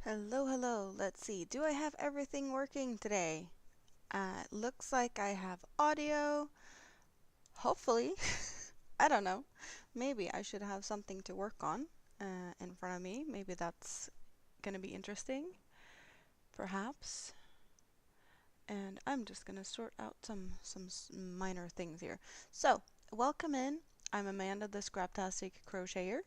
Hello, hello. Let's see. Do I have everything working today? Looks like I have audio. Hopefully. I don't know. Maybe I should have something to work on in front of me. Maybe that's gonna be interesting. Perhaps. And I'm just gonna sort out some minor things here. So, welcome in. I'm Amanda, the Scraptastic Crocheter,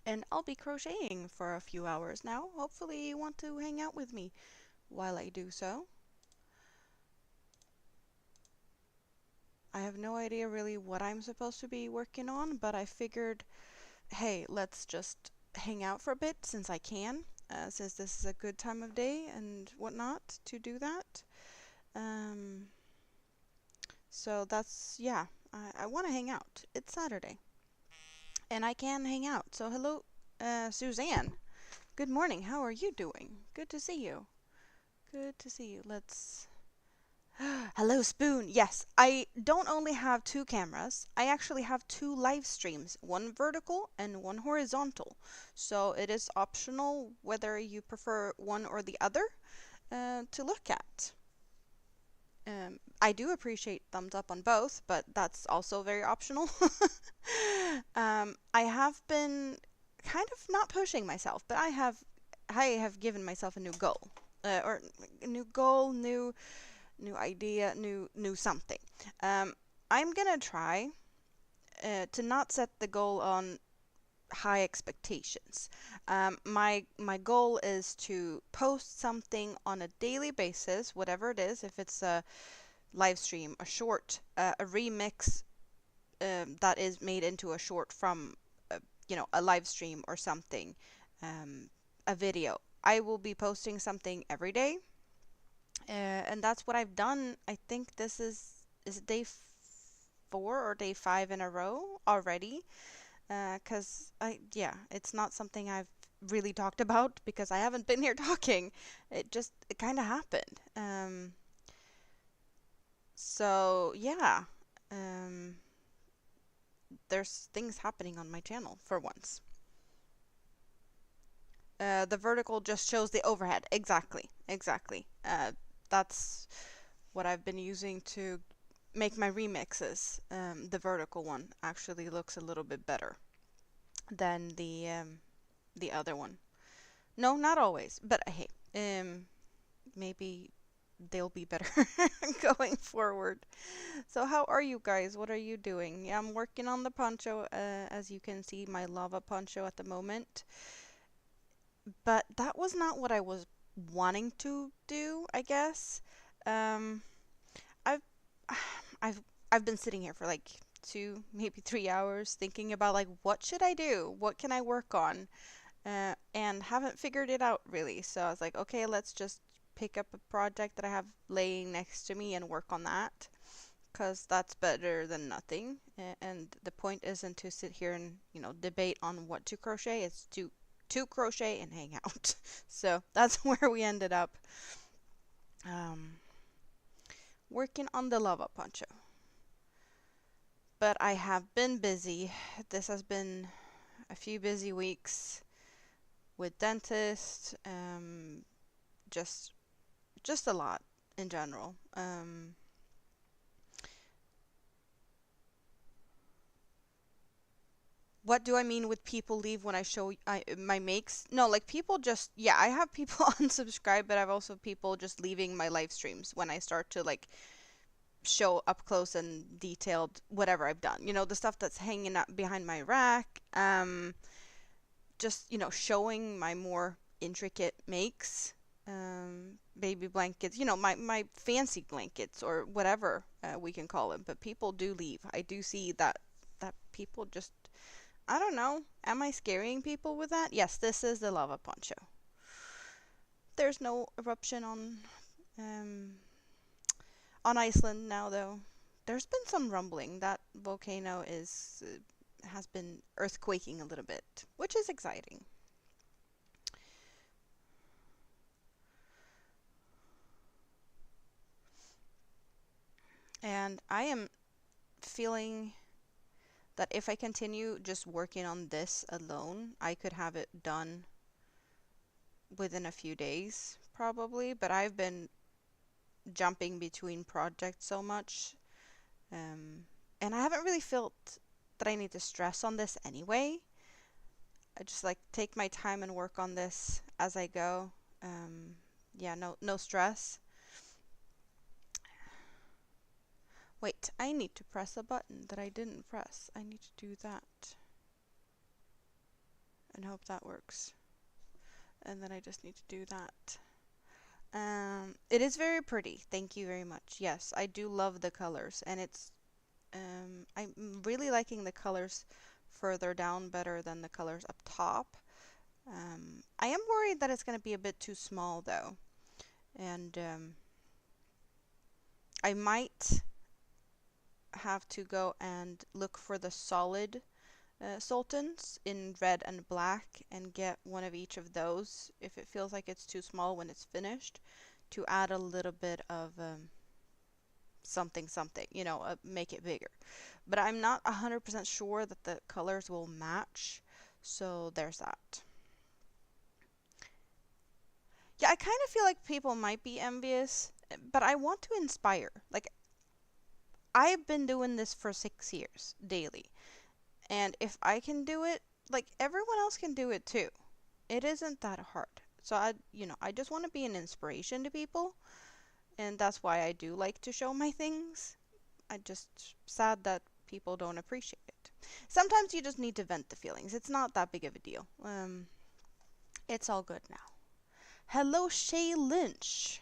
and I'll be crocheting for a few hours now. Hopefully you want to hang out with me while I do so. I have no idea really what I'm supposed to be working on, but I figured, hey, let's just hang out for a bit since I can, since this is a good time of day and whatnot to do that. Um, so that's, yeah, I want to hang out. It's Saturday, and I can hang out. So hello, Suzanne. Good morning. How are you doing? Good to see you. Good to see you. Let's Hello, Spoon. Yes, I don't only have two cameras, I actually have two live streams, one vertical and one horizontal. So it is optional whether you prefer one or the other to look at. I do appreciate thumbs up on both, but that's also very optional. I have been kind of not pushing myself, but I have given myself a new goal. Or a new goal, new idea, new something. Um, I'm gonna try to not set the goal on high expectations. My goal is to post something on a daily basis, whatever it is. If it's a live stream, a short, a remix that is made into a short from, a live stream or something, a video. I will be posting something every day. And that's what I've done. I think this is day 4 or day 5 in a row already. 'Cause it's not something I've really talked about because I haven't been here talking. It kind of happened. So yeah, um, there's things happening on my channel for once. The vertical just shows the overhead. Exactly, exactly. That's what I've been using to make my remixes. The vertical one actually looks a little bit better than the other one. No, not always, but hey, maybe they'll be better going forward. So how are you guys? What are you doing? Yeah, I'm working on the poncho, as you can see, my lava poncho at the moment. But that was not what I was wanting to do, I guess. Um, I've I've I've been sitting here for like 2, maybe 3 hours thinking about like what should I do? What can I work on? And haven't figured it out really. So I was like, okay, let's just pick up a project that I have laying next to me and work on that, because that's better than nothing. And the point isn't to sit here and, debate on what to crochet. It's to crochet and hang out. So that's where we ended up. Um, Working on the lava poncho. But I have been busy. This has been a few busy weeks with dentist, just just a lot in general. What do I mean with people leave when I show my makes? No, like people just, yeah, I have people unsubscribe, but I've also people just leaving my live streams when I start to like show up close and detailed whatever I've done. The stuff that's hanging up behind my rack. Just, showing my more intricate makes. Baby blankets, my fancy blankets or whatever we can call them. But people do leave. I do see that people just, I don't know. Am I scaring people with that? Yes, this is the lava poncho. There's no eruption um, on Iceland now, though. There's been some rumbling. That volcano is has been earthquaking a little bit, which is exciting. And I am feeling that if I continue just working on this alone, I could have it done within a few days, probably, but I've been jumping between projects so much. Um, and I haven't really felt that I need to stress on this anyway. I just like take my time and work on this as I go. Um, yeah, no stress. Wait, I need to press a button that I didn't press. I need to do that and hope that works. And then I just need to do that. It is very pretty. Thank you very much. Yes, I do love the colors, and I'm really liking the colors further down better than the colors up top. I am worried that it's going to be a bit too small though, and I might have to go and look for the solid sultans in red and black and get one of each of those if it feels like it's too small when it's finished, to add a little bit of something something, make it bigger. But I'm not 100% sure that the colors will match, so there's that. Yeah, I kind of feel like people might be envious, but I want to inspire. Like, I've been doing this for 6 years daily, and if I can do it, like everyone else can do it too. It isn't that hard. So I just want to be an inspiration to people, and that's why I do like to show my things. I just sad that people don't appreciate it. Sometimes you just need to vent the feelings. It's not that big of a deal. It's all good now. Hello, Shay Lynch.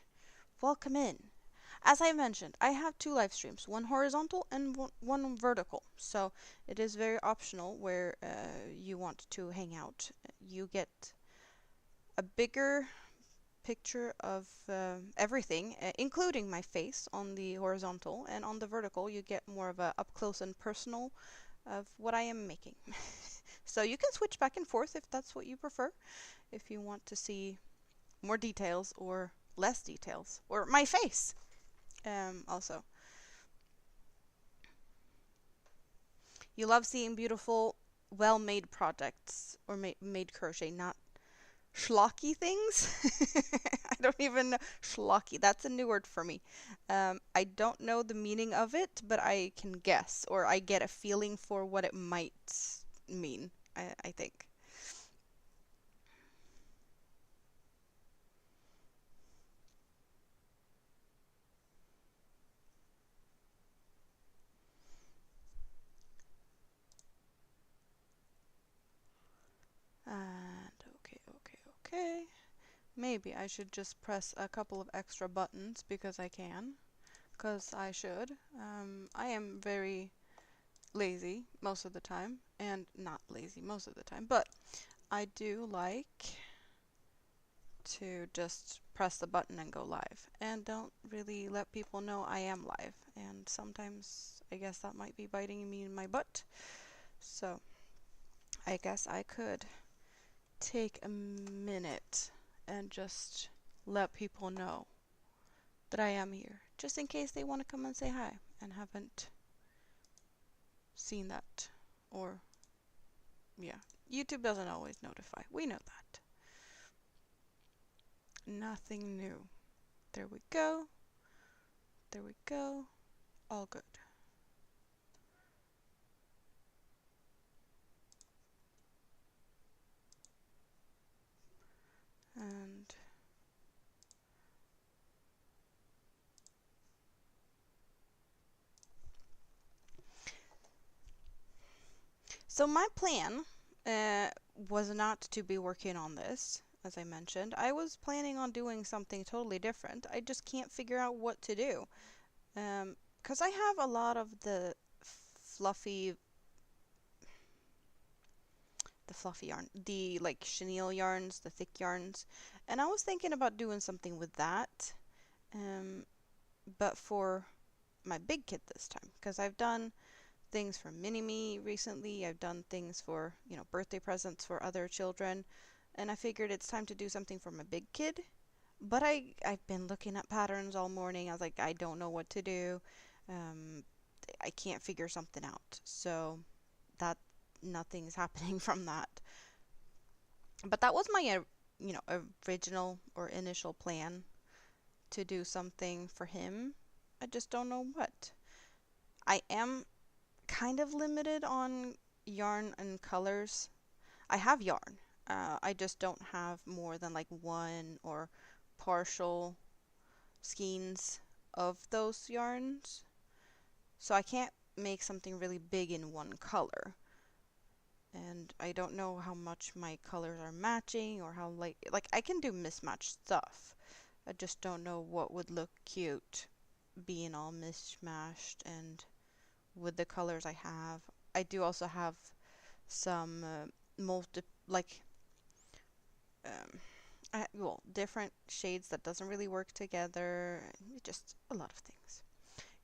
Welcome in. As I mentioned, I have two live streams, one horizontal and one vertical. So it is very optional where you want to hang out. You get a bigger picture of everything, including my face on the horizontal, and on the vertical you get more of a up close and personal of what I am making. So you can switch back and forth if that's what you prefer, if you want to see more details or less details, or my face also. You love seeing beautiful, well-made projects, or made crochet, not schlocky things. I don't even know. Schlocky, that's a new word for me. I don't know the meaning of it, but I can guess, or I get a feeling for what it might mean, I think. And okay. Maybe I should just press a couple of extra buttons because I can. Because I should. I am very lazy most of the time, and not lazy most of the time, but I do like to just press the button and go live, and don't really let people know I am live, and sometimes I guess that might be biting me in my butt. So I guess I could take a minute and just let people know that I am here, just in case they want to come and say hi and haven't seen that. Or yeah, YouTube doesn't always notify, we know that. Nothing new. There we go. There we go. All good. And so my plan was not to be working on this, as I mentioned. I was planning on doing something totally different. I just can't figure out what to do. 'Cause I have a lot of fluffy, the fluffy yarn, the like chenille yarns, the thick yarns, and I was thinking about doing something with that, but for my big kid this time, because I've done things for mini-me recently. I've done things for, birthday presents for other children, and I figured it's time to do something for my big kid. But I've been looking at patterns all morning. I was like, I don't know what to do. Um, I can't figure something out. So that nothing's happening from that. But that was my original or initial plan to do something for him. I just don't know what. I am kind of limited on yarn and colors. I have yarn. I just don't have more than like one or partial skeins of those yarns. So I can't make something really big in one color. And I don't know how much my colors are matching or how like I can do mismatched stuff. I just don't know what would look cute being all mishmashed and with the colors I have. I do also have some like um, different shades that doesn't really work together. Just a lot of things.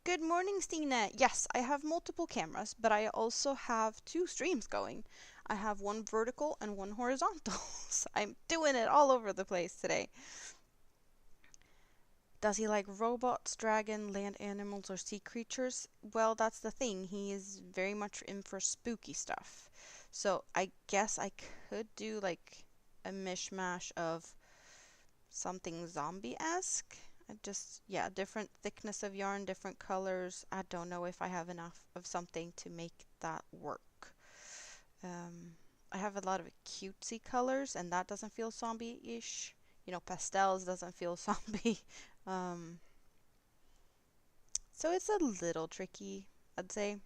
Good morning, Stina. Yes, I have multiple cameras, but I also have two streams going. I have one vertical and one horizontal. So I'm doing it all over the place today. Does he like robots, dragon, land animals, or sea creatures? Well, that's the thing. He is very much in for spooky stuff. So I guess I could do like a mishmash of something zombie-esque. Yeah, different thickness of yarn, different colors. I don't know if I have enough of something to make that work. I have a lot of cutesy colors, and that doesn't feel zombie-ish. Pastels doesn't feel zombie. Um, so it's a little tricky, I'd say.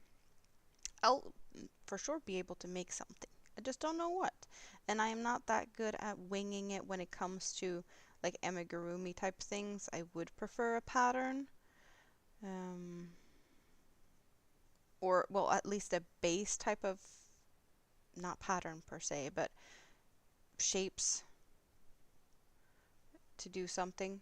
I'll for sure be able to make something. I just don't know what. And I am not that good at winging it when it comes to like amigurumi type things. I would prefer a pattern. Or, well, at least a base type of, not pattern per se, but shapes to do something.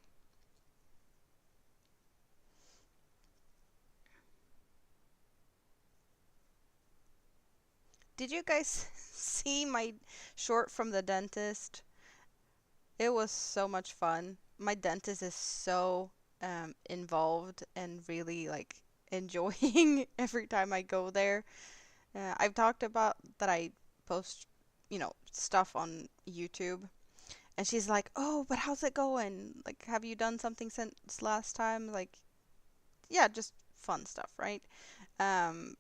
Did you guys see my short from the dentist? It was so much fun. My dentist is so involved and really like enjoying every time I go there. I've talked about that I post, stuff on YouTube. And she's like, "Oh, but how's it going? Like, have you done something since last time?" Like, yeah, just fun stuff, right? Um,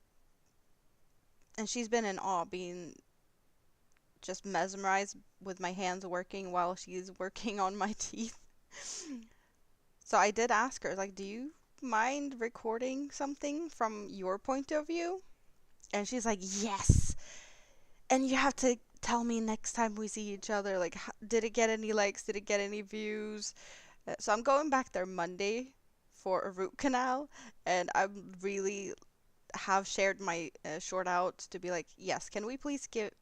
and she's been in awe, being just mesmerized with my hands working while she's working on my teeth. So I did ask her, like, "Do you mind recording something from your point of view?" And she's like, "Yes. And you have to tell me next time we see each other, like, did it get any likes? Did it get any views?" So I'm going back there Monday for a root canal, and I really have shared my short out to be like, "Yes, can we please get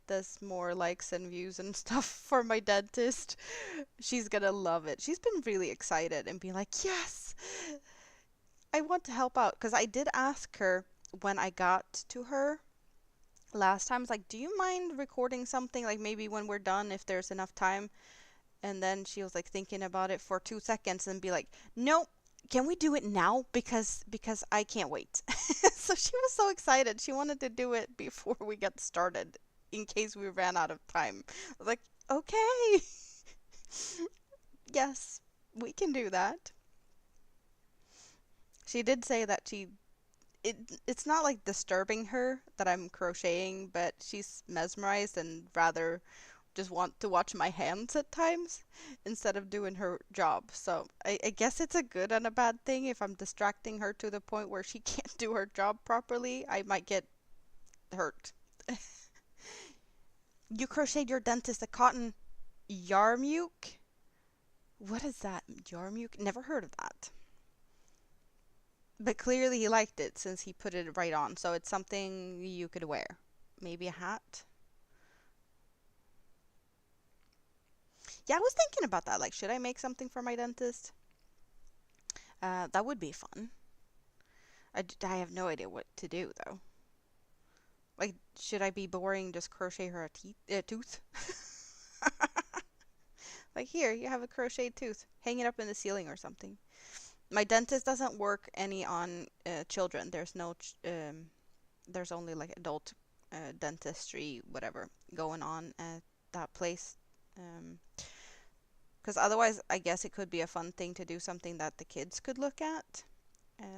this more likes and views and stuff for my dentist?" She's gonna love it. She's been really excited and being like, "Yes, I want to help out." Because I did ask her when I got to her last time, I was like, "Do you mind recording something, like maybe when we're done, if there's enough time?" And then she was like thinking about it for 2 seconds and be like, "No, can we do it now? Because I can't wait." So she was so excited. She wanted to do it before we got started in case we ran out of time. I was like, "Okay." Yes, we can do that. She did say that it's not like disturbing her that I'm crocheting, but she's mesmerized and rather just want to watch my hands at times instead of doing her job. So I guess it's a good and a bad thing. If I'm distracting her to the point where she can't do her job properly, I might get hurt. You crocheted your dentist a cotton yarmulke? What is that? Yarmulke? Never heard of that. But clearly he liked it since he put it right on. So it's something you could wear. Maybe a hat? Yeah, I was thinking about that. Like, should I make something for my dentist? That would be fun. I have no idea what to do, though. Like, should I be boring, just crochet her a tooth? Like, here, you have a crocheted tooth. Hang it up in the ceiling or something. My dentist doesn't work any on children. There's only like adult dentistry, whatever, going on at that place. Because otherwise, I guess it could be a fun thing to do, something that the kids could look at,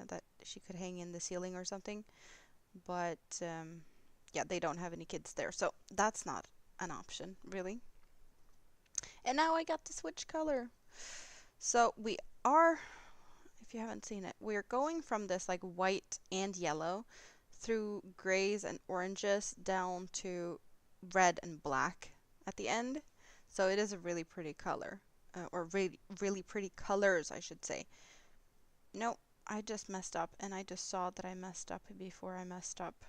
that she could hang in the ceiling or something. But yeah, they don't have any kids there, so that's not an option, really. And now I got to switch color. So we are, if you haven't seen it, we're going from this like white and yellow through grays and oranges down to red and black at the end. So it is a really pretty color, or really, really pretty colors, I should say. No, I just messed up, and I just saw that I messed up before I messed up.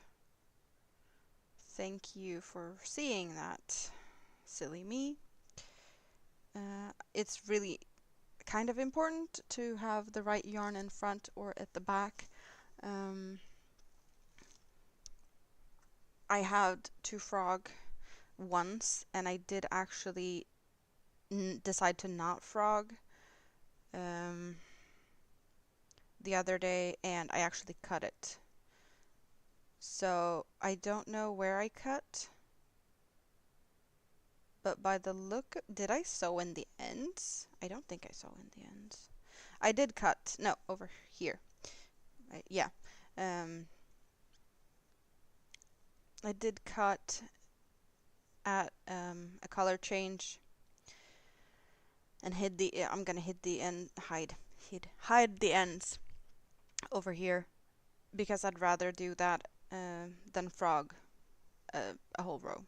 Thank you for seeing that, silly me. It's really kind of important to have the right yarn in front or at the back. I had to frog once, and I did actually decide to not frog the other day, and I actually cut it. So I don't know where I cut, but by the look, did I sew in the ends? I don't think I sew in the ends. I did cut, no, over here. Yeah. I did cut at a color change and hid the, I'm gonna hid the end, hide the ends over here, because I'd rather do that than frog a whole row,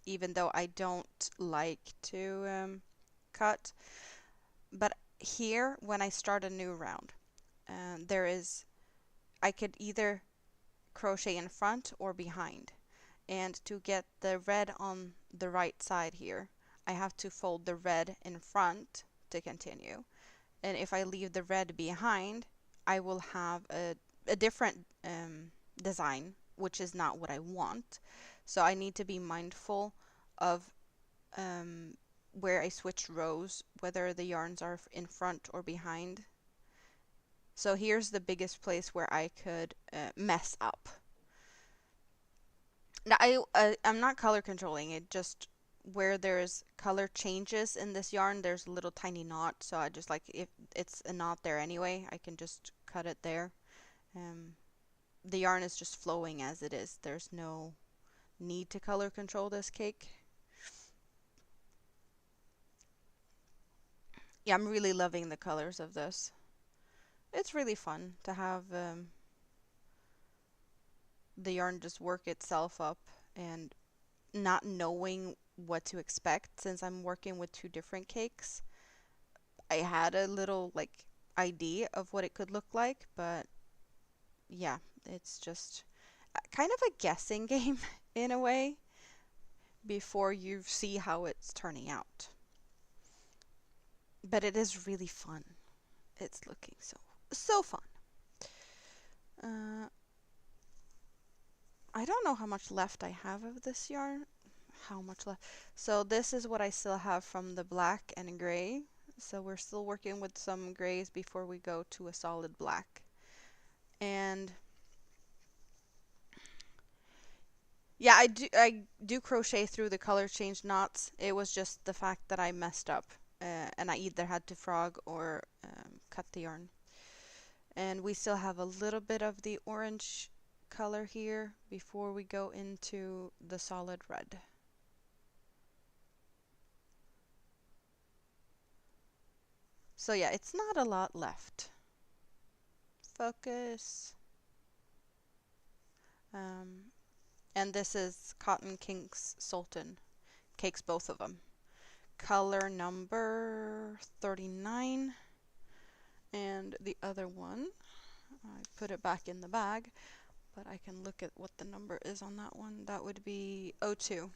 even though I don't like to cut. But here, when I start a new round, I could either crochet in front or behind. And to get the red on the right side here, I have to fold the red in front to continue. And if I leave the red behind, I will have a different design, which is not what I want. So I need to be mindful of where I switch rows, whether the yarns are in front or behind. So here's the biggest place where I could mess up. Now I'm not color controlling it, just where there's color changes in this yarn, there's a little tiny knot, so I just, like, if it's a knot there anyway, I can just cut it there. The yarn is just flowing as it is. There's no need to color control this cake. Yeah, I'm really loving the colors of this. It's really fun to have the yarn just work itself up, and not knowing what to expect, since I'm working with two different cakes. I had a little like idea of what it could look like, but yeah, it's just kind of a guessing game in a way before you see how it's turning out. But it is really fun. It's looking so fun. I don't know how much left I have of this yarn. How much left? So this is what I still have from the black and gray. So we're still working with some grays before we go to a solid black. And yeah, I do crochet through the color change knots. It was just the fact that I messed up, and I either had to frog or cut the yarn. And we still have a little bit of the orange color here before we go into the solid red. So yeah, it's not a lot left. Focus. And this is Cotton Kinks Sultan cakes, both of them. Color number 39. And the other one, I put it back in the bag, but I can look at what the number is on that one. That would be 02.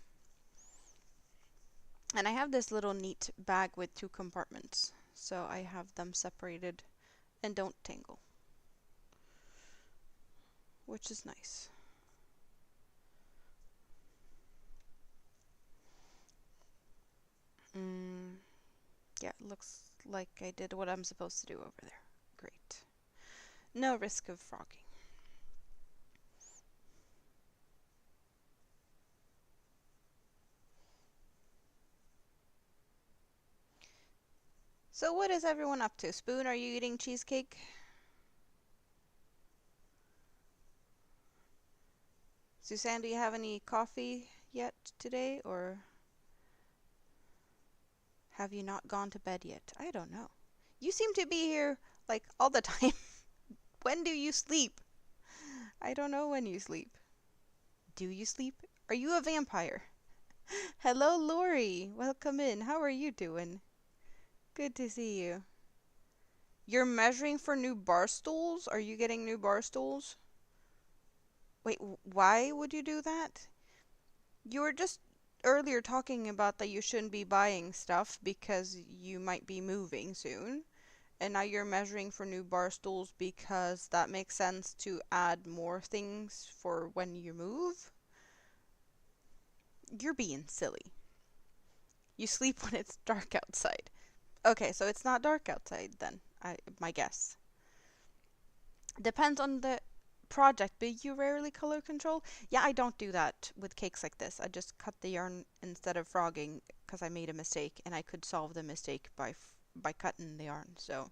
And I have this little neat bag with two compartments, so I have them separated and don't tangle, which is nice. Yeah, it looks like I did what I'm supposed to do over there. Great. No risk of frogging. So what is everyone up to? Spoon, are you eating cheesecake? Suzanne, do you have any coffee yet today, or have you not gone to bed yet? I don't know. You seem to be here like all the time. When do you sleep? I don't know when you sleep. Do you sleep? Are you a vampire? Hello, Lori. Welcome in. How are you doing? Good to see you. You're measuring for new bar stools? Are you getting new bar stools? Wait, why would you do that? You were just earlier talking about that you shouldn't be buying stuff because you might be moving soon. And now you're measuring for new bar stools because that makes sense to add more things for when you move. You're being silly. You sleep when it's dark outside. Okay, so it's not dark outside then, my guess. Depends on the project, but you rarely color control? Yeah, I don't do that with cakes like this. I just cut the yarn instead of frogging because I made a mistake, and I could solve the mistake by cutting the yarn. So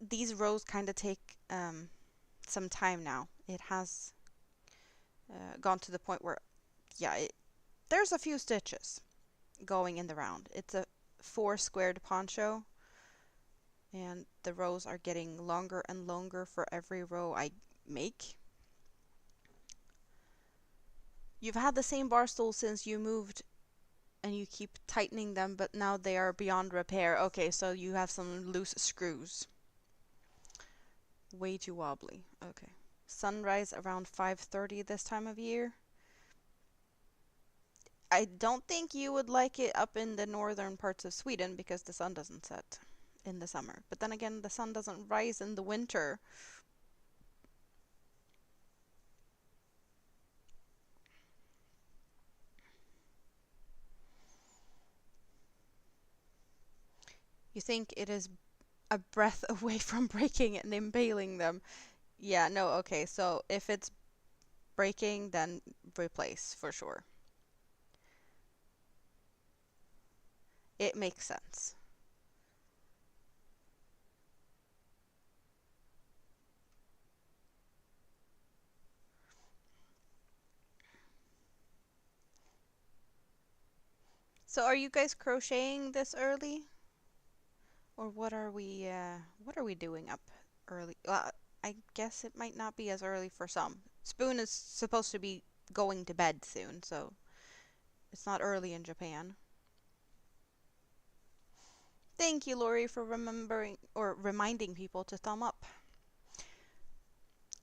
these rows kind of take some time now. It has gone to the point where, yeah, there's a few stitches going in the round. It's a 4 squared poncho, and the rows are getting longer and longer for every row I make. You've had the same bar stool since you moved and you keep tightening them, but now they are beyond repair. Okay, so you have some loose screws. Way too wobbly. Okay. Sunrise around 5:30 this time of year. I don't think you would like it up in the northern parts of Sweden because the sun doesn't set in the summer. But then again, the sun doesn't rise in the winter. You think it is a breath away from breaking and impaling them. Yeah, no, okay, so if it's breaking, then replace for sure. It makes sense. So are you guys crocheting this early? Or what are we doing up early? I guess it might not be as early for some. Spoon is supposed to be going to bed soon, so it's not early in Japan. Thank you, Lori, for remembering or reminding people to thumb up.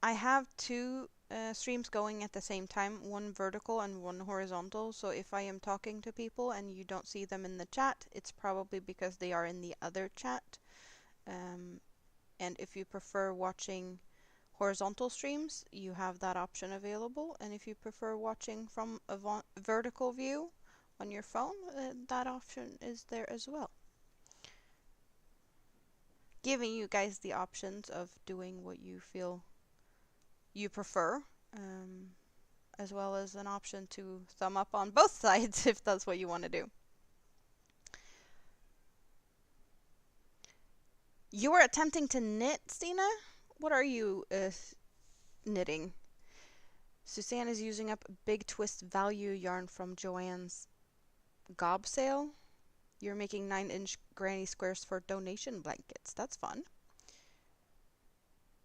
I have two streams going at the same time, one vertical and one horizontal, so if I am talking to people and you don't see them in the chat, it's probably because they are in the other chat. And if you prefer watching horizontal streams, you have that option available, and if you prefer watching from a vertical view on your phone, that option is there as well. Giving you guys the options of doing what you feel you prefer, as well as an option to thumb up on both sides if that's what you want to do. You are attempting to knit, Stina? What are you knitting? Suzanne is using up Big Twist value yarn from Joanne's gob sale. You're making 9-inch granny squares for donation blankets. That's fun.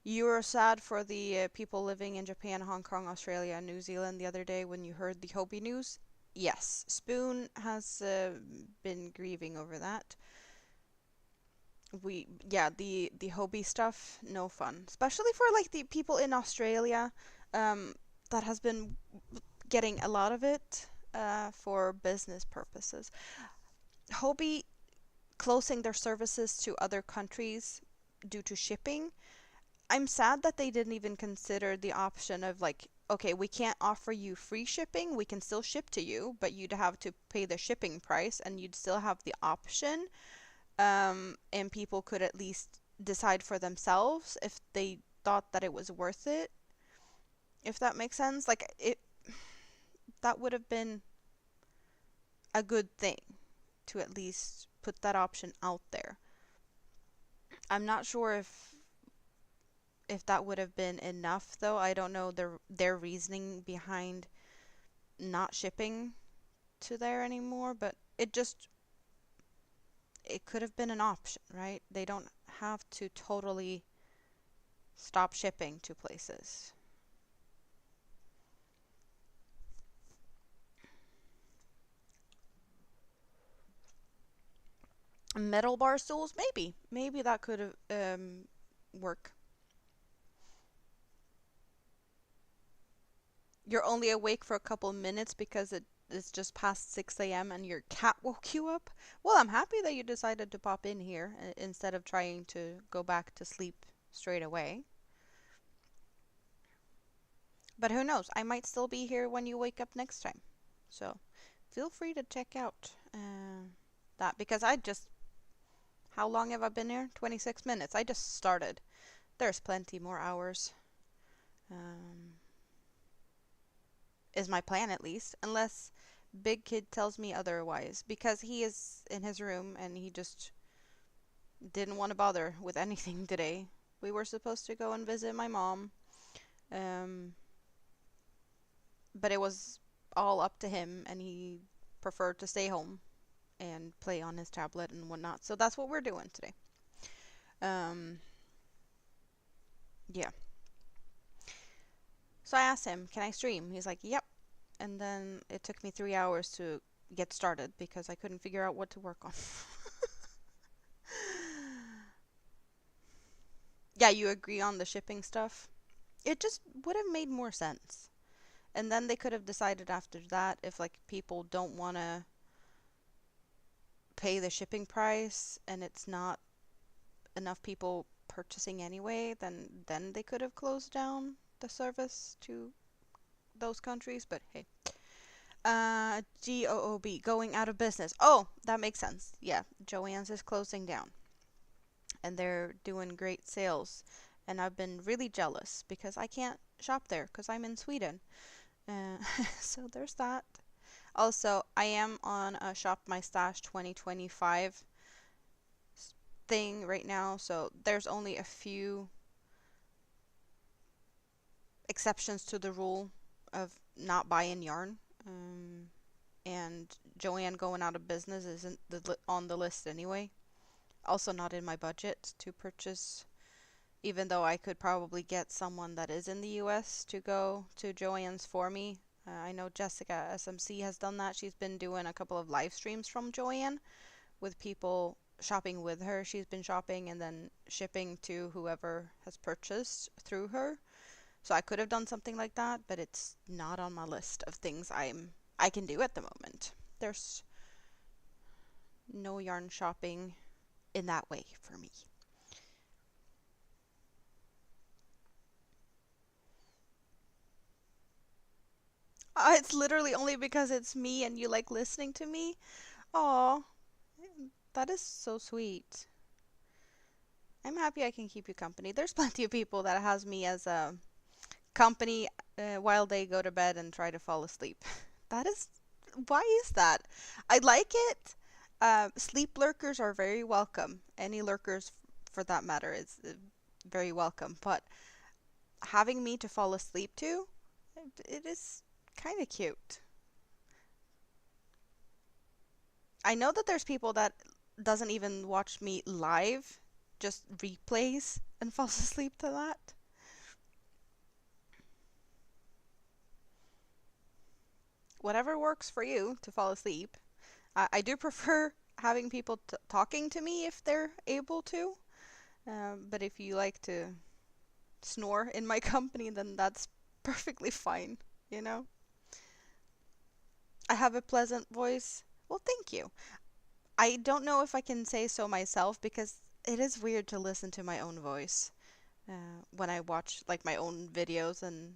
You were sad for the people living in Japan, Hong Kong, Australia, and New Zealand the other day when you heard the Hobie news? Yes, Spoon has been grieving over that. The Hobie stuff, no fun. Especially for like the people in Australia, that has been getting a lot of it for business purposes. Hobie closing their services to other countries due to shipping. I'm sad that they didn't even consider the option of like, okay, we can't offer you free shipping, we can still ship to you, but you'd have to pay the shipping price and you'd still have the option. And people could at least decide for themselves if they thought that it was worth it. If that makes sense, like that would have been a good thing to at least put that option out there. I'm not sure if that would have been enough though. I don't know their reasoning behind not shipping to there anymore, but it could have been an option, right? They don't have to totally stop shipping to places. Metal bar stools, maybe that could have work. You're only awake for a couple minutes because it's just past 6 a.m. and your cat woke you up. Well, I'm happy that you decided to pop in here instead of trying to go back to sleep straight away. But who knows? I might still be here when you wake up next time. So feel free to check out that because how long have I been here? 26 minutes. I just started. There's plenty more hours. Is my plan at least, unless Big Kid tells me otherwise, because he is in his room and he just didn't want to bother with anything today. We were supposed to go and visit my mom, but it was all up to him and he preferred to stay home and play on his tablet and whatnot. So that's what we're doing today. Yeah. So I asked him, can I stream? He's like, yep. And then it took me 3 hours to get started because I couldn't figure out what to work on. Yeah, you agree on the shipping stuff? It just would have made more sense. And then they could have decided after that if like people don't want to pay the shipping price and it's not enough people purchasing anyway, then they could have closed down the service to those countries, but hey. GOOB, going out of business. Oh, that makes sense. Yeah, Joann's is closing down. And they're doing great sales. And I've been really jealous because I can't shop there because I'm in Sweden. So there's that. Also, I am on a Shop My Stash 2025 thing right now, so there's only a few exceptions to the rule of not buying yarn. And Joann going out of business isn't on the list anyway. Also not in my budget to purchase, even though I could probably get someone that is in the US to go to Joann's for me. I know Jessica SMC has done that. She's been doing a couple of live streams from Joann with people shopping with her. She's been shopping and then shipping to whoever has purchased through her. So I could have done something like that, but it's not on my list of things I can do at the moment. There's no yarn shopping in that way for me. It's literally only because it's me and you like listening to me. Aw, that is so sweet. I'm happy I can keep you company. There's plenty of people that has me as a company while they go to bed and try to fall asleep. That is, why is that? I like it. Sleep lurkers are very welcome. Any lurkers, for that matter, is very welcome. But having me to fall asleep to, it is kind of cute. I know that there's people that doesn't even watch me live, just replays and falls asleep to that. Whatever works for you to fall asleep. I do prefer having people talking to me if they're able to. But if you like to snore in my company, then that's perfectly fine, you know? I have a pleasant voice. Well, thank you. I don't know if I can say so myself because it is weird to listen to my own voice when I watch like my own videos and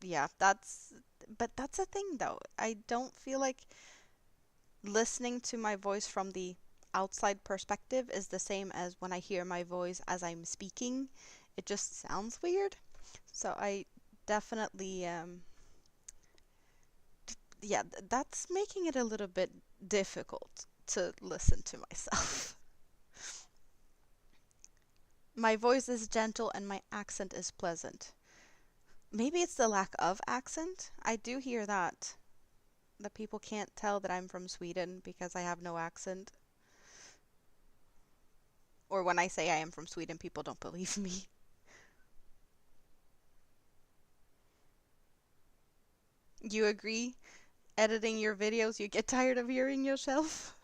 yeah, but that's a thing though. I don't feel like listening to my voice from the outside perspective is the same as when I hear my voice as I'm speaking. It just sounds weird. So I definitely yeah, that's making it a little bit difficult to listen to myself. My voice is gentle and my accent is pleasant. Maybe it's the lack of accent. I do hear that. That people can't tell that I'm from Sweden because I have no accent. Or when I say I am from Sweden, people don't believe me. You agree? Editing your videos, you get tired of hearing yourself?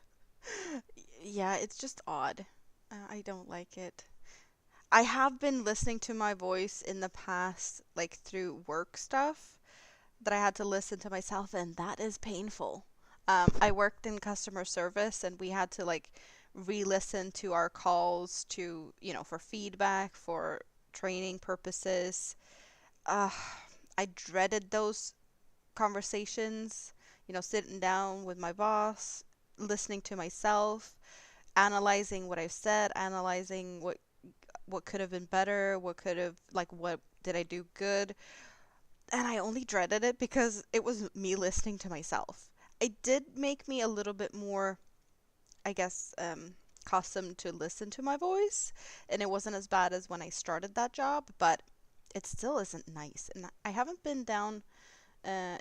Yeah, it's just odd. I don't like it. I have been listening to my voice in the past, like through work stuff, that I had to listen to myself, and that is painful. I worked in customer service, and we had to like re-listen to our calls to, for feedback, for training purposes. Uh, I dreaded those conversations, sitting down with my boss, listening to myself, analyzing what I've said, analyzing what could have been better, what did I do good? And I only dreaded it because it was me listening to myself. It did make me a little bit more, I guess, accustomed to listen to my voice, and it wasn't as bad as when I started that job, but it still isn't nice. And I haven't been down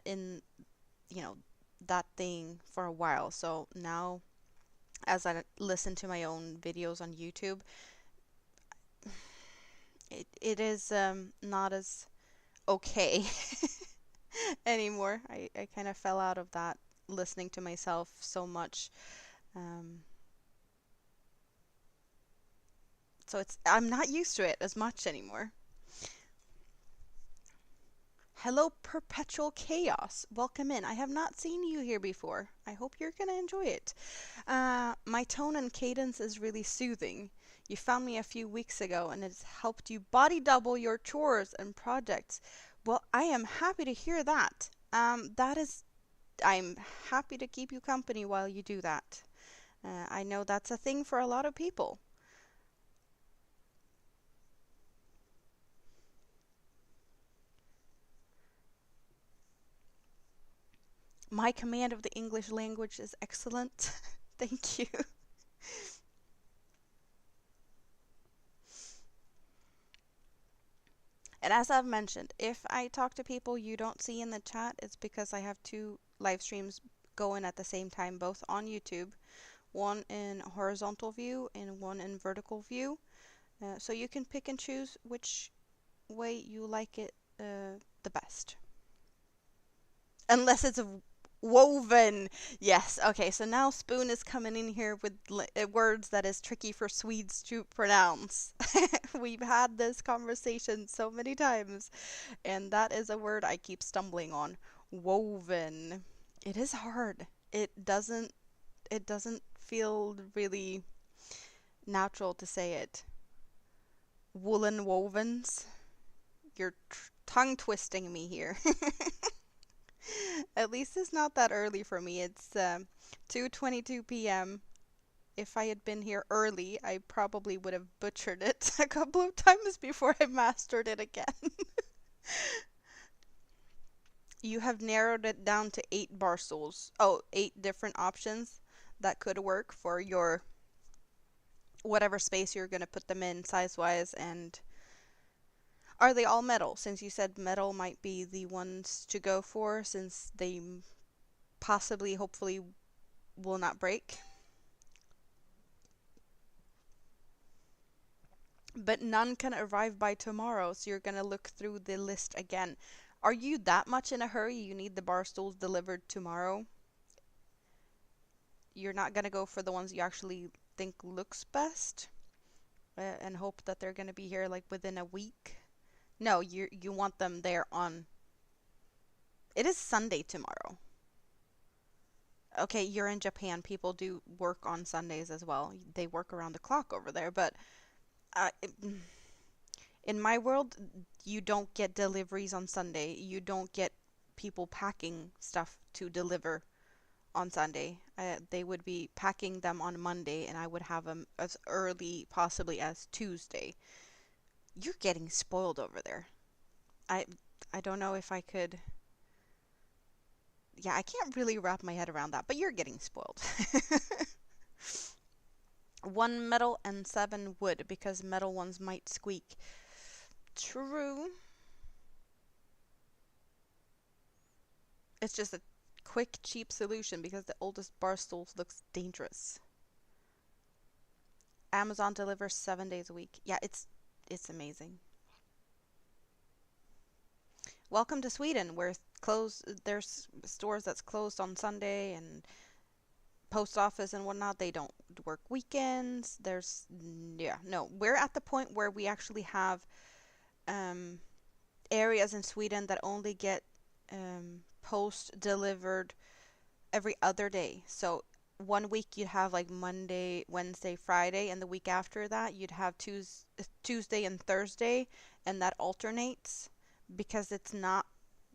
in, you know, that thing for a while. So now, as I listen to my own videos on YouTube, it is not as okay anymore. I kind of fell out of that listening to myself so much. Um, so I'm not used to it as much anymore. Hello, Perpetual Chaos. Welcome in. I have not seen you here before. I hope you're going to enjoy it. My tone and cadence is really soothing. You found me a few weeks ago and it's helped you body double your chores and projects. Well, I am happy to hear that. I'm happy to keep you company while you do that. I know that's a thing for a lot of people. My command of the English language is excellent. Thank you. And as I've mentioned, if I talk to people you don't see in the chat, it's because I have two live streams going at the same time, both on YouTube, one in horizontal view and one in vertical view. So you can pick and choose which way you like it the best. Unless it's woven. Yes. Okay. So now Spoon is coming in here with words that is tricky for Swedes to pronounce. We've had this conversation so many times, and that is a word I keep stumbling on. Woven. It is hard. It doesn't feel really natural to say it. Woolen wovens. You're tongue twisting me here. At least it's not that early for me. It's 2:22 p.m. If I had been here early, I probably would have butchered it a couple of times before I mastered it again. You have narrowed it down to 8 barstools. Oh, 8 different options that could work for your whatever space you're going to put them in size-wise. And are they all metal? Since you said metal might be the ones to go for, since they possibly, hopefully, will not break. But none can arrive by tomorrow, so you're gonna look through the list again. Are you that much in a hurry you need the bar stools delivered tomorrow? You're not gonna go for the ones you actually think looks best and hope that they're gonna be here like within a week? No, you want them there on. It is Sunday tomorrow. Okay, you're in Japan. People do work on Sundays as well. They work around the clock over there, but uh, in my world, you don't get deliveries on Sunday. You don't get people packing stuff to deliver on Sunday. They would be packing them on Monday, and I would have them as early, possibly as Tuesday. You're getting spoiled over there. I I don't know if I could. Yeah, I can't really wrap my head around that, but you're getting spoiled. One metal and seven wood because metal ones might squeak. True. It's just a quick, cheap solution because the oldest bar stools looks dangerous. Amazon delivers 7 days a week. Yeah, it's amazing. Welcome to Sweden, where there's stores that's closed on Sunday and post office and whatnot. They don't work weekends. Yeah, no. We're at the point where we actually have um, areas in Sweden that only get post delivered every other day. So one week you'd have like Monday, Wednesday, Friday, and the week after that you'd have Tuesday and Thursday, and that alternates because it's not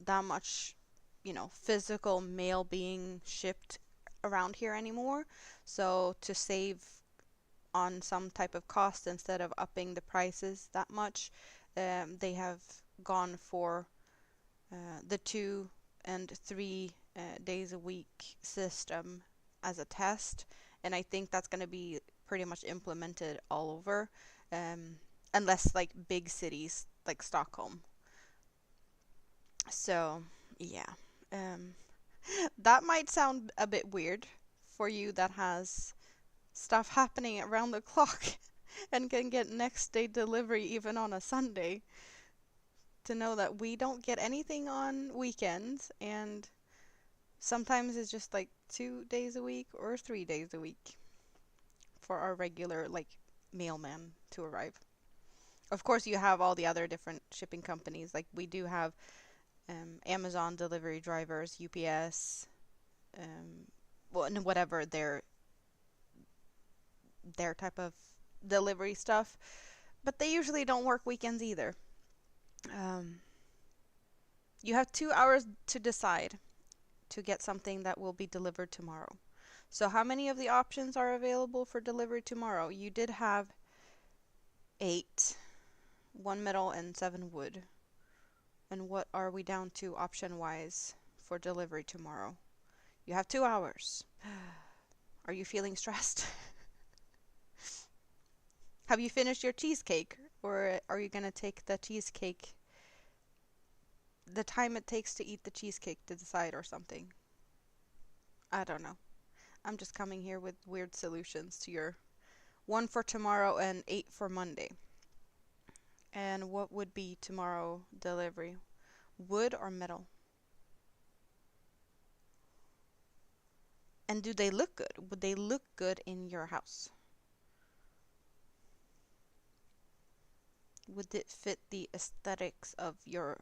that much, physical mail being shipped around here anymore. So to save on some type of cost instead of upping the prices that much, they have gone for the 2 and 3 days a week system as a test, and I think that's going to be pretty much implemented all over, um, unless like big cities like Stockholm. So yeah, um, that might sound a bit weird for you that has stuff happening around the clock and can get next day delivery even on a Sunday, to know that we don't get anything on weekends, and sometimes it's just like 2 days a week or 3 days a week for our regular like mailman to arrive. Of course, you have all the other different shipping companies. Like we do have Amazon delivery drivers, UPS, well, and whatever their type of delivery stuff. But they usually don't work weekends either. Um, you have 2 hours to decide to get something that will be delivered tomorrow. So how many of the options are available for delivery tomorrow? You did have 8, 1 metal and 7 wood. And what are we down to option wise for delivery tomorrow? You have 2 hours. Are you feeling stressed? Have you finished your cheesecake? Or are you going to take the time it takes to eat the cheesecake to decide or something? I don't know. I'm just coming here with weird solutions to your 1 for tomorrow and 8 for Monday. And what would be tomorrow delivery? Wood or metal? And do they look good? Would they look good in your house? Would it fit the aesthetics of your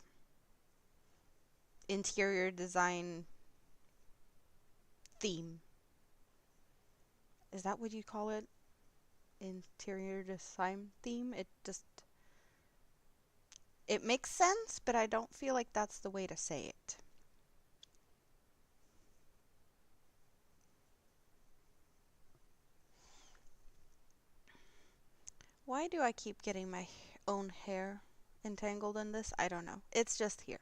interior design theme? Is that what you call it? Interior design theme? It makes sense, but I don't feel like that's the way to say it. Why do I keep getting my own hair entangled in this? I don't know. It's just here.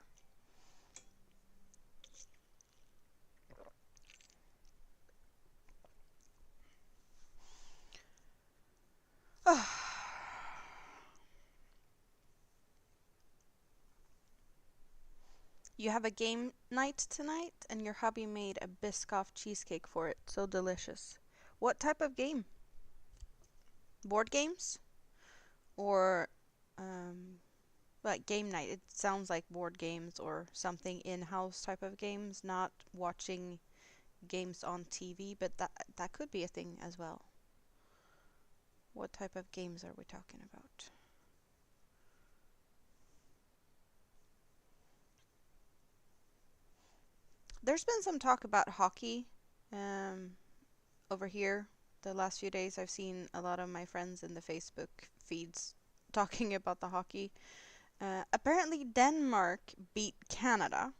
You have a game night tonight, and your hubby made a Biscoff cheesecake for it. So delicious. What type of game? Board games? Or, like game night? It sounds like board games or something in-house type of games, not watching games on TV, but that could be a thing as well. What type of games are we talking about? There's been some talk about hockey over here. The last few days, I've seen a lot of my friends in the Facebook feeds talking about the hockey. Apparently, Denmark beat Canada,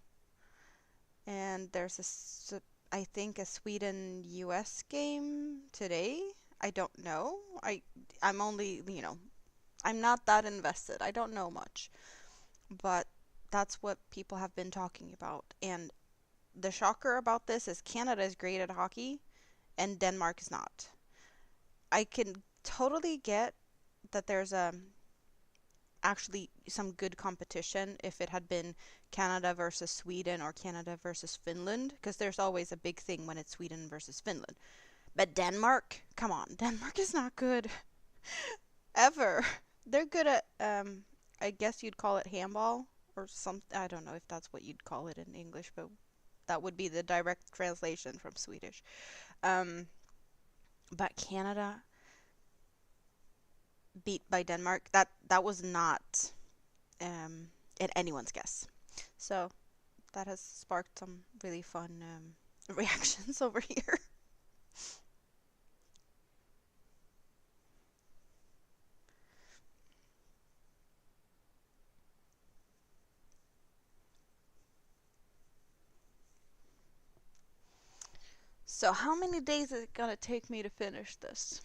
and I think, a Sweden-US game today. I don't know. I'm only, I'm not that invested. I don't know much, but that's what people have been talking about. And the shocker about this is Canada is great at hockey and Denmark is not. I can totally get that there's actually some good competition if it had been Canada versus Sweden or Canada versus Finland, because there's always a big thing when it's Sweden versus Finland. But Denmark, come on, Denmark is not good ever. They're good at I guess you'd call it handball or some, I don't know if that's what you'd call it in English, but that would be the direct translation from Swedish. Um, but Canada beat by Denmark. That was not in anyone's guess. So that has sparked some really fun reactions over here. So how many days is it gonna take me to finish this?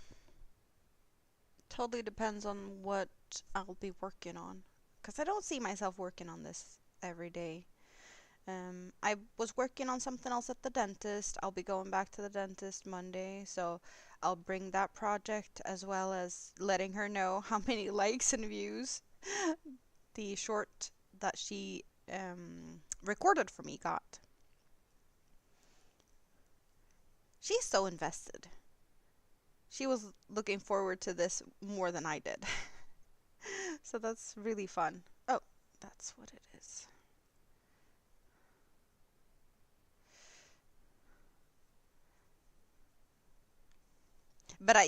Totally depends on what I'll be working on. Because I don't see myself working on this every day. I was working on something else at the dentist. I'll be going back to the dentist Monday, so I'll bring that project as well as letting her know how many likes and views the short that she recorded for me got. She's so invested. She was looking forward to this more than I did. So that's really fun. Oh, that's what it is. But I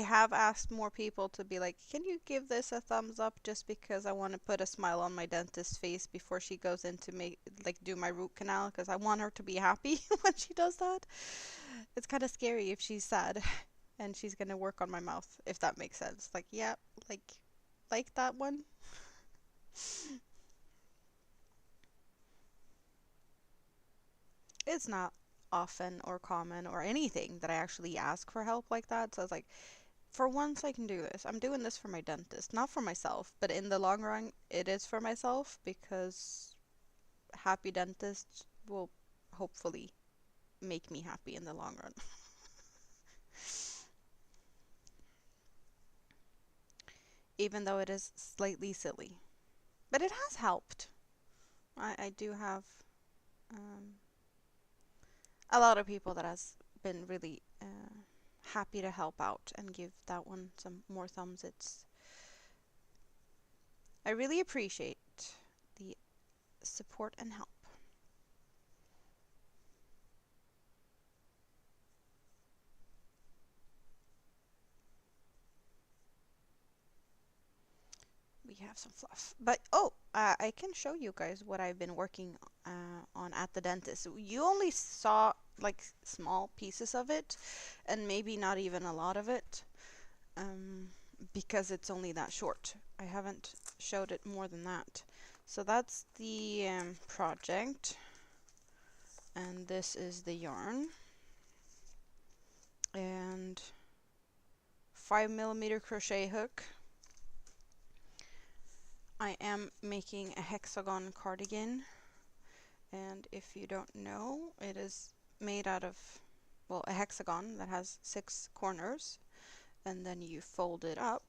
have asked more people to be like, can you give this a thumbs up just because I want to put a smile on my dentist's face before she goes in to make, like, do my root canal, because I want her to be happy when she does that. It's kind of scary if she's sad and she's gonna work on my mouth, if that makes sense. Like, yeah, like that one. It's not often or common or anything that I actually ask for help like that. So I was like, for once I can do this. I'm doing this for my dentist, not for myself, but in the long run, it is for myself because happy dentist will hopefully make me happy in the long run. Even though it is slightly silly. But it has helped. I do have um, a lot of people that has been really happy to help out and give that one some more thumbs. I really appreciate the support and help. We have some fluff. But oh, I can show you guys what I've been working on at the dentist. You only saw like small pieces of it, and maybe not even a lot of it, um, because it's only that short. I haven't showed it more than that. So that's the project, and this is the yarn, and 5mm crochet hook. I am making a hexagon cardigan, and if you don't know, it is made out of, well, a hexagon that has 6 corners, and then you fold it up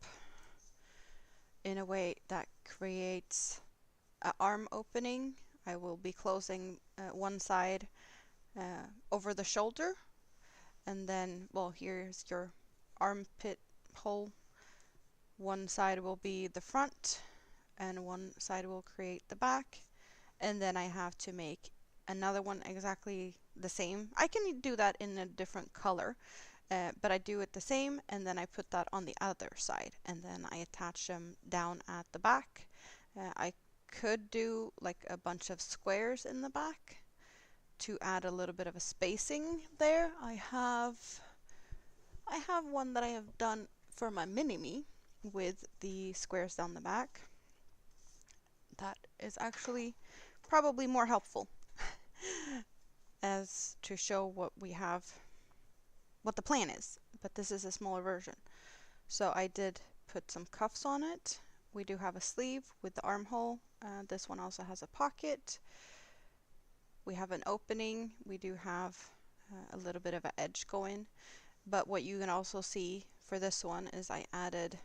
in a way that creates an arm opening. I will be closing one side over the shoulder, and then, well, here's your armpit hole. One side will be the front, and one side will create the back, and then I have to make another one exactly the same. I can do that in a different color, but I do it the same, and then I put that on the other side, and then I attach them down at the back. I could do like a bunch of squares in the back to add a little bit of a spacing there. I have one that I have done for my mini-me with the squares down the back. That is actually probably more helpful as to show what we have, what the plan is, but this is a smaller version. So I did put some cuffs on it. We do have a sleeve with the armhole. This one also has a pocket. We have an opening. We do have a little bit of an edge going. But what you can also see for this one is I added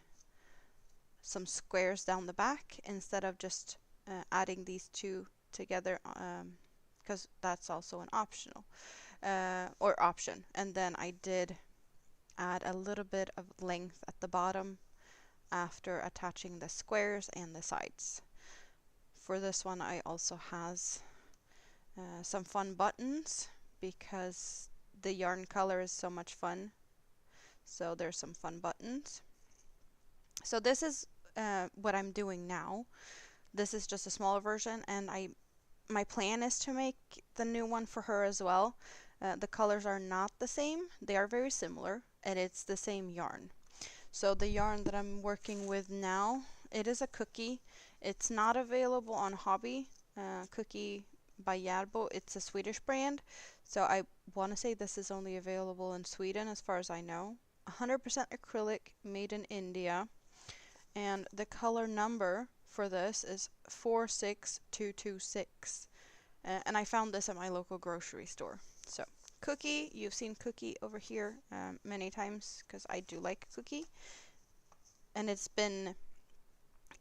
some squares down the back instead of just adding these two together, because that's also an optional or option. And then I did add a little bit of length at the bottom after attaching the squares and the sides. For this one I also has some fun buttons because the yarn color is so much fun. So there's some fun buttons. So this is what I'm doing now. This is just a smaller version, and my plan is to make the new one for her as well. The colors are not the same. They are very similar, and it's the same yarn. So the yarn that I'm working with now, it is a cookie. It's not available on Hobby. Cookie by Järbo. It's a Swedish brand. So I want to say this is only available in Sweden as far as I know. 100% acrylic, made in India. And the color number for this is 46226. And I found this at my local grocery store. So Cookie, you've seen Cookie over here many times because I do like Cookie. And it's been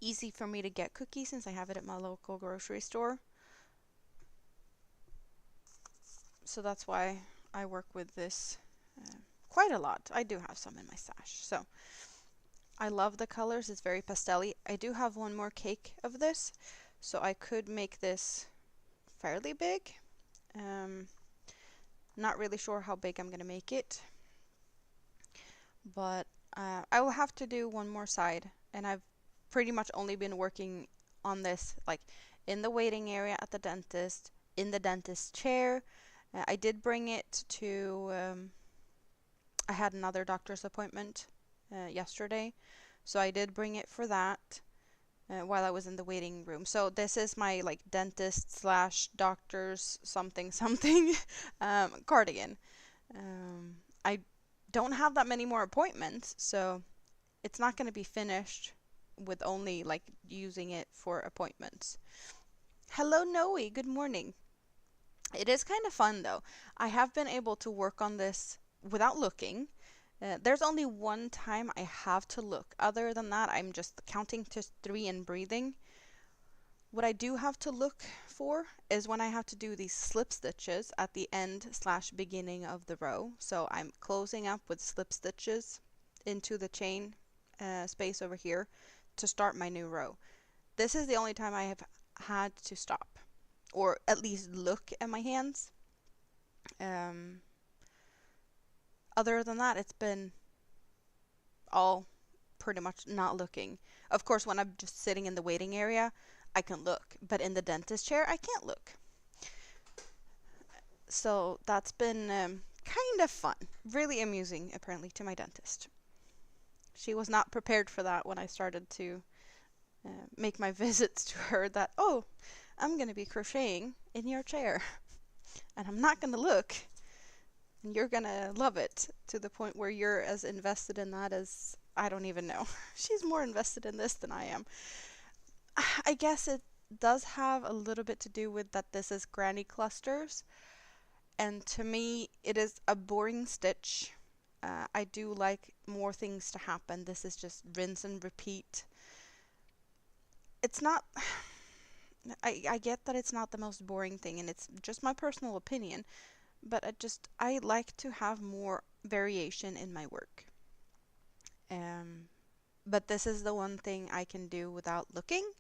easy for me to get Cookie since I have it at my local grocery store. So that's why I work with this quite a lot. I do have some in my stash. So I love the colors. It's very pastel-y. I do have one more cake of this, so I could make this fairly big. Not really sure how big I'm going to make it, but I will have to do one more side, and I've pretty much only been working on this like in the waiting area at the dentist, in the dentist chair. I did bring it to, I had another doctor's appointment yesterday, so I did bring it for that while I was in the waiting room. So this is my like dentist slash doctor's something something cardigan. I don't have that many more appointments, so it's not going to be finished with only like using it for appointments. Hello Noe, good morning. It is kind of fun though. I have been able to work on this without looking. There's only one time I have to look. Other than that, I'm just counting to 3 and breathing. What I do have to look for is when I have to do these slip stitches at the end slash beginning of the row. So I'm closing up with slip stitches into the chain space over here to start my new row. This is the only time I have had to stop, or at least look at my hands. Other than that, it's been all pretty much not looking. Of course, when I'm just sitting in the waiting area, I can look, but in the dentist chair, I can't look. So that's been kind of fun, really amusing, apparently, to my dentist. She was not prepared for that when I started to make my visits to her, that, oh, I'm going to be crocheting in your chair, and I'm not going to look. And you're gonna love it to the point where you're as invested in that as, I don't even know. She's more invested in this than I am. I guess it does have a little bit to do with that this is granny clusters. And to me, it is a boring stitch. I do like more things to happen. This is just rinse and repeat. It's not... I get that it's not the most boring thing, and it's just my personal opinion. But I like to have more variation in my work. But this is the one thing I can do without looking.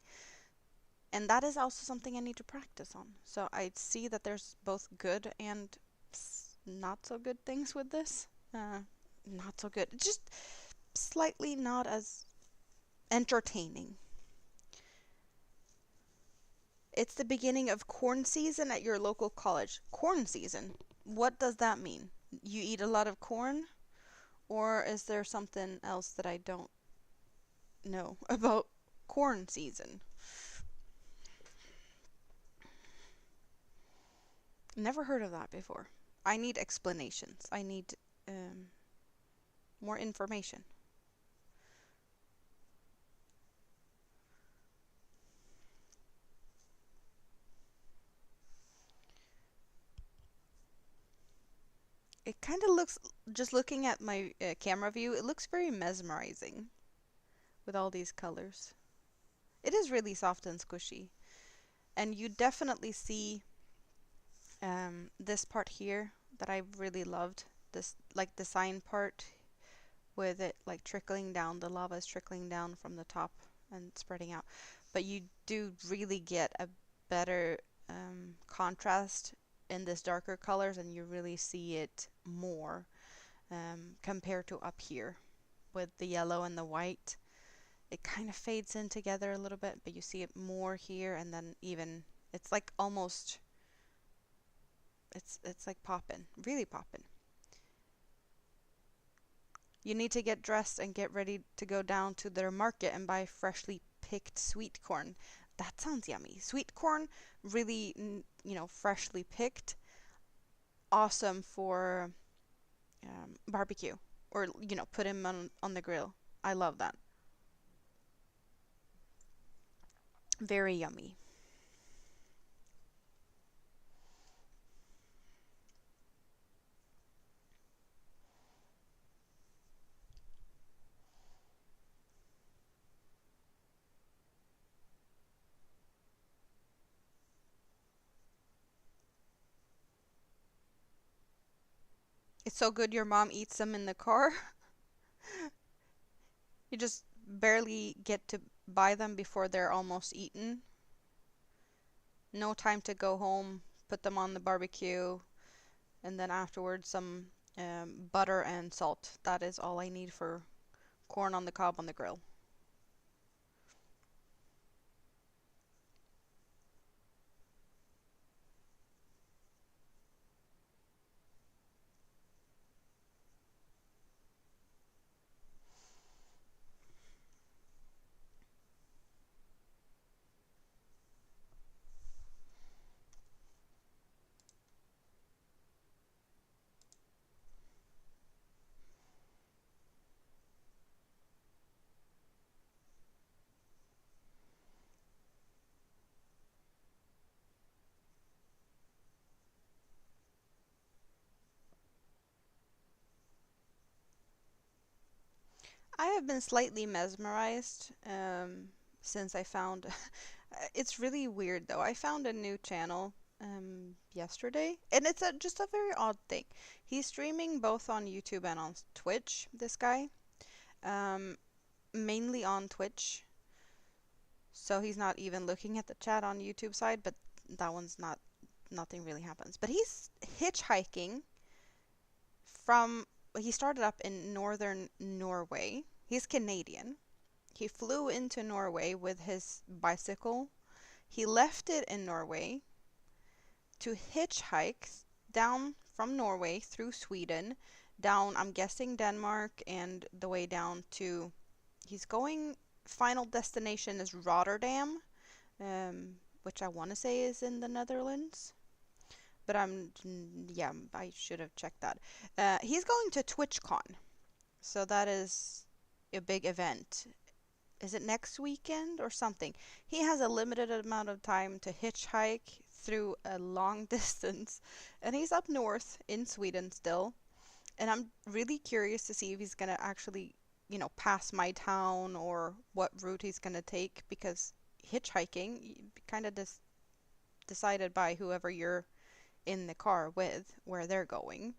And that is also something I need to practice on. So I see that there's both good and not so good things with this. Not so good. Just slightly not as entertaining. It's the beginning of corn season at your local college. Corn season? What does that mean? You eat a lot of corn? Or is there something else that I don't know about corn season? Never heard of that before. I need explanations. I need more information. It kind of looks, just looking at my camera view, it looks very mesmerizing with all these colors. It is really soft and squishy. And you definitely see this part here that I really loved. This like the sign part with it like trickling down. The lava is trickling down from the top and spreading out. But you do really get a better contrast in this darker colors, and you really see it more compared to up here with the yellow and the white. It kind of fades in together a little bit, but you see it more here, and then even it's like almost it's like poppin', really poppin'. You need to get dressed and get ready to go down to their market and buy freshly picked sweet corn. That sounds yummy. Sweet corn, really, freshly picked, awesome for barbecue or put him on the grill. I love that. Very yummy. It's so good your mom eats them in the car. You just barely get to buy them before they're almost eaten. No time to go home, put them on the barbecue, and then afterwards some butter and salt. That is all I need for corn on the cob on the grill. I have been slightly mesmerized since I found. It's really weird though. I found a new channel yesterday, and it's just a very odd thing. He's streaming both on YouTube and on Twitch. This guy, um, mainly on Twitch, so he's not even looking at the chat on YouTube side. But that one's not. Nothing really happens. But he's hitchhiking from. He started up in northern Norway. He's Canadian. He flew into Norway with his bicycle. He left it in Norway to hitchhike down from Norway through Sweden, down, I'm guessing, Denmark, and the way down to. He's going. Final destination is Rotterdam, which I want to say is in the Netherlands. But yeah, I should have checked that. He's going to TwitchCon, so that is a big event. Is it next weekend or something? He has a limited amount of time to hitchhike through a long distance, and he's up north in Sweden still. And I'm really curious to see if he's gonna actually, pass my town or what route he's gonna take, because hitchhiking kind of decided by whoever you're in the car with where they're going.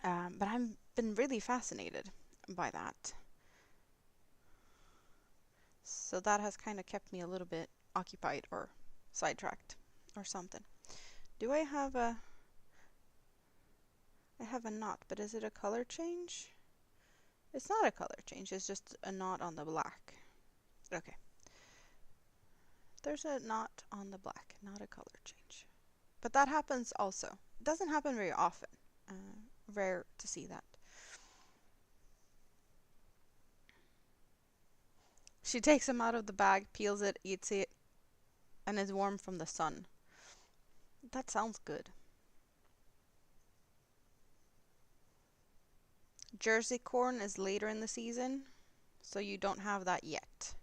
But I've been really fascinated by that. So that has kind of kept me a little bit occupied or sidetracked or something. Do I have a... I have a knot, but is it a color change? It's not a color change, it's just a knot on the black. Okay. There's a knot on the black, not a color change. But that happens also. It doesn't happen very often. Rare to see that. She takes him out of the bag, peels it, eats it, and is warm from the sun. That sounds good. Jersey corn is later in the season, so you don't have that yet.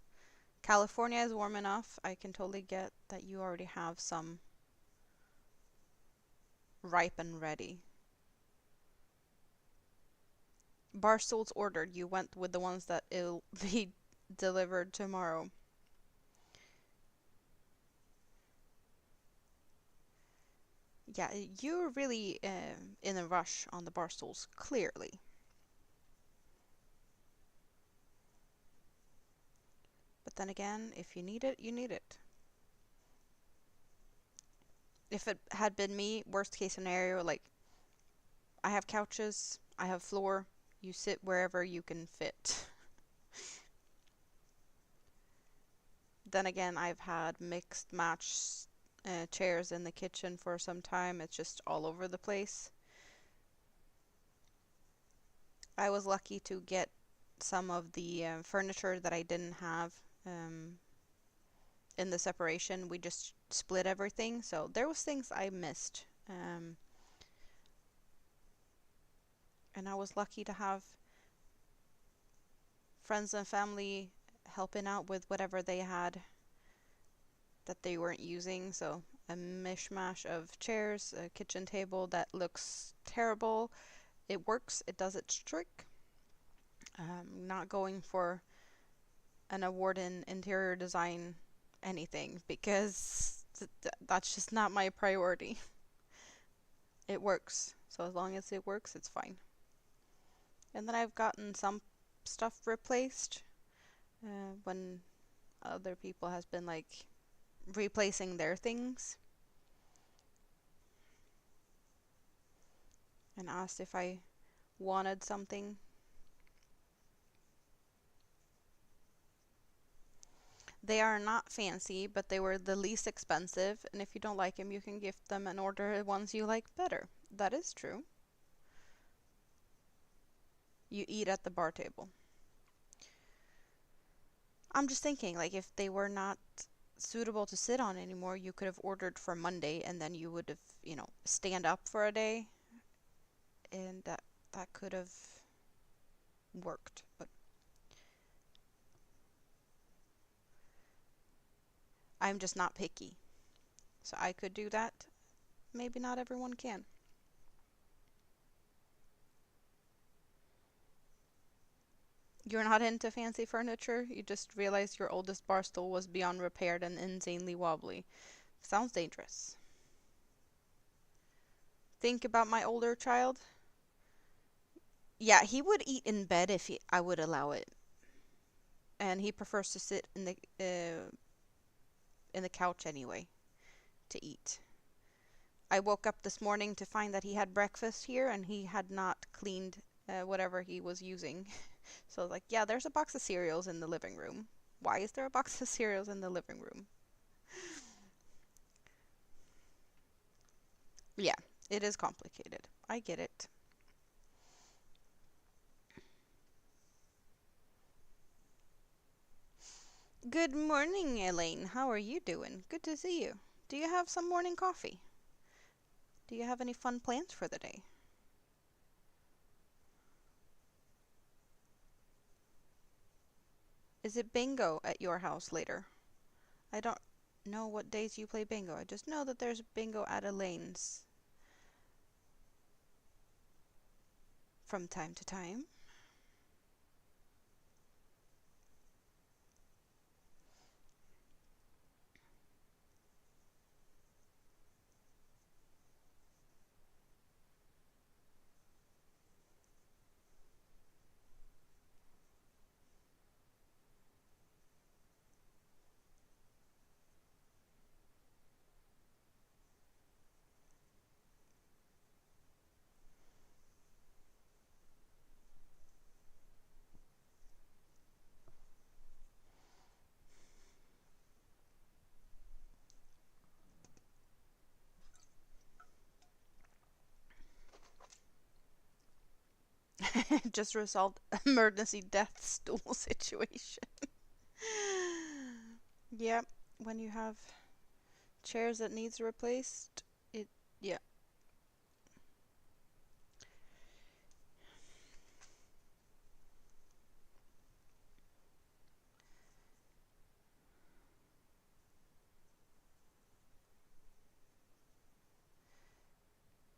California is warm enough. I can totally get that you already have some ripe and ready. Bar stools ordered. You went with the ones that it'll be delivered tomorrow. Yeah, you're really in a rush on the bar stools, clearly. But then again, if you need it, you need it. If it had been me, worst case scenario, like, I have couches, I have floor, you sit wherever you can fit. Then again, I've had mixed match chairs in the kitchen for some time. It's just all over the place. I was lucky to get some of the furniture that I didn't have in the separation. We just split everything, so there was things I missed. And I was lucky to have friends and family helping out with whatever they had that they weren't using. So a mishmash of chairs, a kitchen table that looks terrible. It works, it does its trick. Not going for an award in interior design anything because that's just not my priority. It works. So as long as it works, it's fine. And then I've gotten some stuff replaced when other people has been like replacing their things and asked if I wanted something. They are not fancy, but they were the least expensive, and if you don't like them, you can gift them and order ones you like better. That is true. You eat at the bar table. I'm just thinking, like, if they were not suitable to sit on anymore, you could have ordered for Monday, and then you would have, stand up for a day, and that could have worked. But I'm just not picky. So I could do that. Maybe not everyone can. You're not into fancy furniture? You just realized your oldest bar stool was beyond repaired and insanely wobbly. Sounds dangerous. Think about my older child. Yeah, he would eat in bed if I would allow it. And he prefers to sit in the couch anyway to eat. I woke up this morning to find that he had breakfast here and he had not cleaned whatever he was using. So I was like, yeah, there's a box of cereals in the living room. Why is there a box of cereals in the living room? Yeah, it is complicated. I get it. Good morning, Elaine. How are you doing? Good to see you. Do you have some morning coffee? Do you have any fun plans for the day? Is it bingo at your house later? I don't know what days you play bingo. I just know that there's bingo at Elaine's from time to time. Just resolved emergency death stool situation. Yep, when you have chairs that needs replaced, yeah.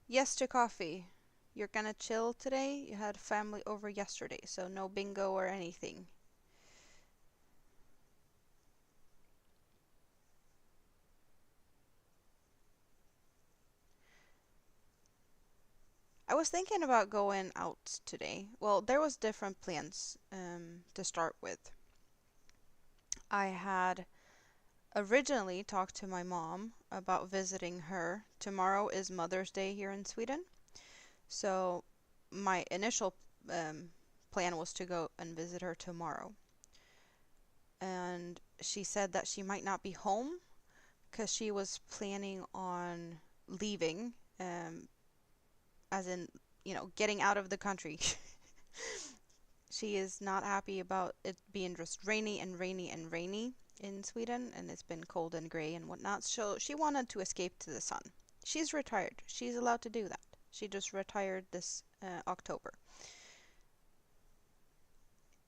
Yes to coffee. You're gonna chill today? You had family over yesterday, so no bingo or anything. I was thinking about going out today. Well, there was different plans to start with. I had originally talked to my mom about visiting her. Tomorrow is Mother's Day here in Sweden. So my initial um, plan was to go and visit her tomorrow. And she said that she might not be home because she was planning on leaving, as in, getting out of the country. She is not happy about it being just rainy and rainy and rainy in Sweden, and it's been cold and gray and whatnot. So she wanted to escape to the sun. She's retired. She's allowed to do that. She just retired this October.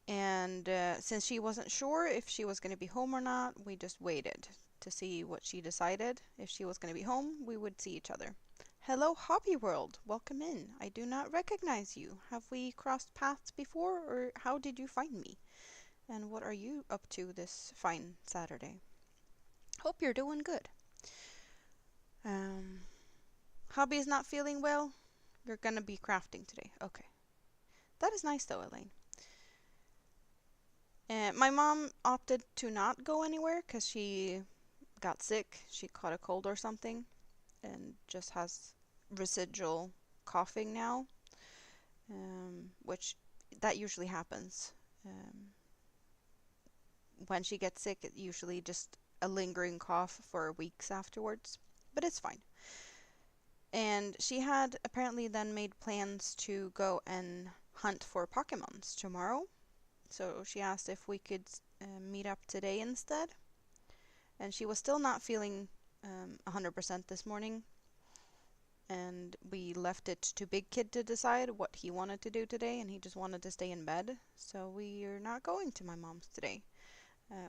And since she wasn't sure if she was going to be home or not, we just waited to see what she decided. If she was going to be home, we would see each other. Hello, Hobby World. Welcome in. I do not recognize you. Have we crossed paths before, or how did you find me? And what are you up to this fine Saturday? Hope you're doing good. Um, Hobby is not feeling well. You're gonna be crafting today. Okay. That is nice though, Elaine. My mom opted to not go anywhere because she got sick. She caught a cold or something and just has residual coughing now, which that usually happens. When she gets sick, it usually just a lingering cough for weeks afterwards, but it's fine. And she had apparently then made plans to go and hunt for Pokemons tomorrow. So she asked if we could meet up today instead. And she was still not feeling 100% this morning. And we left it to Big Kid to decide what he wanted to do today, and he just wanted to stay in bed. So we are not going to my mom's today.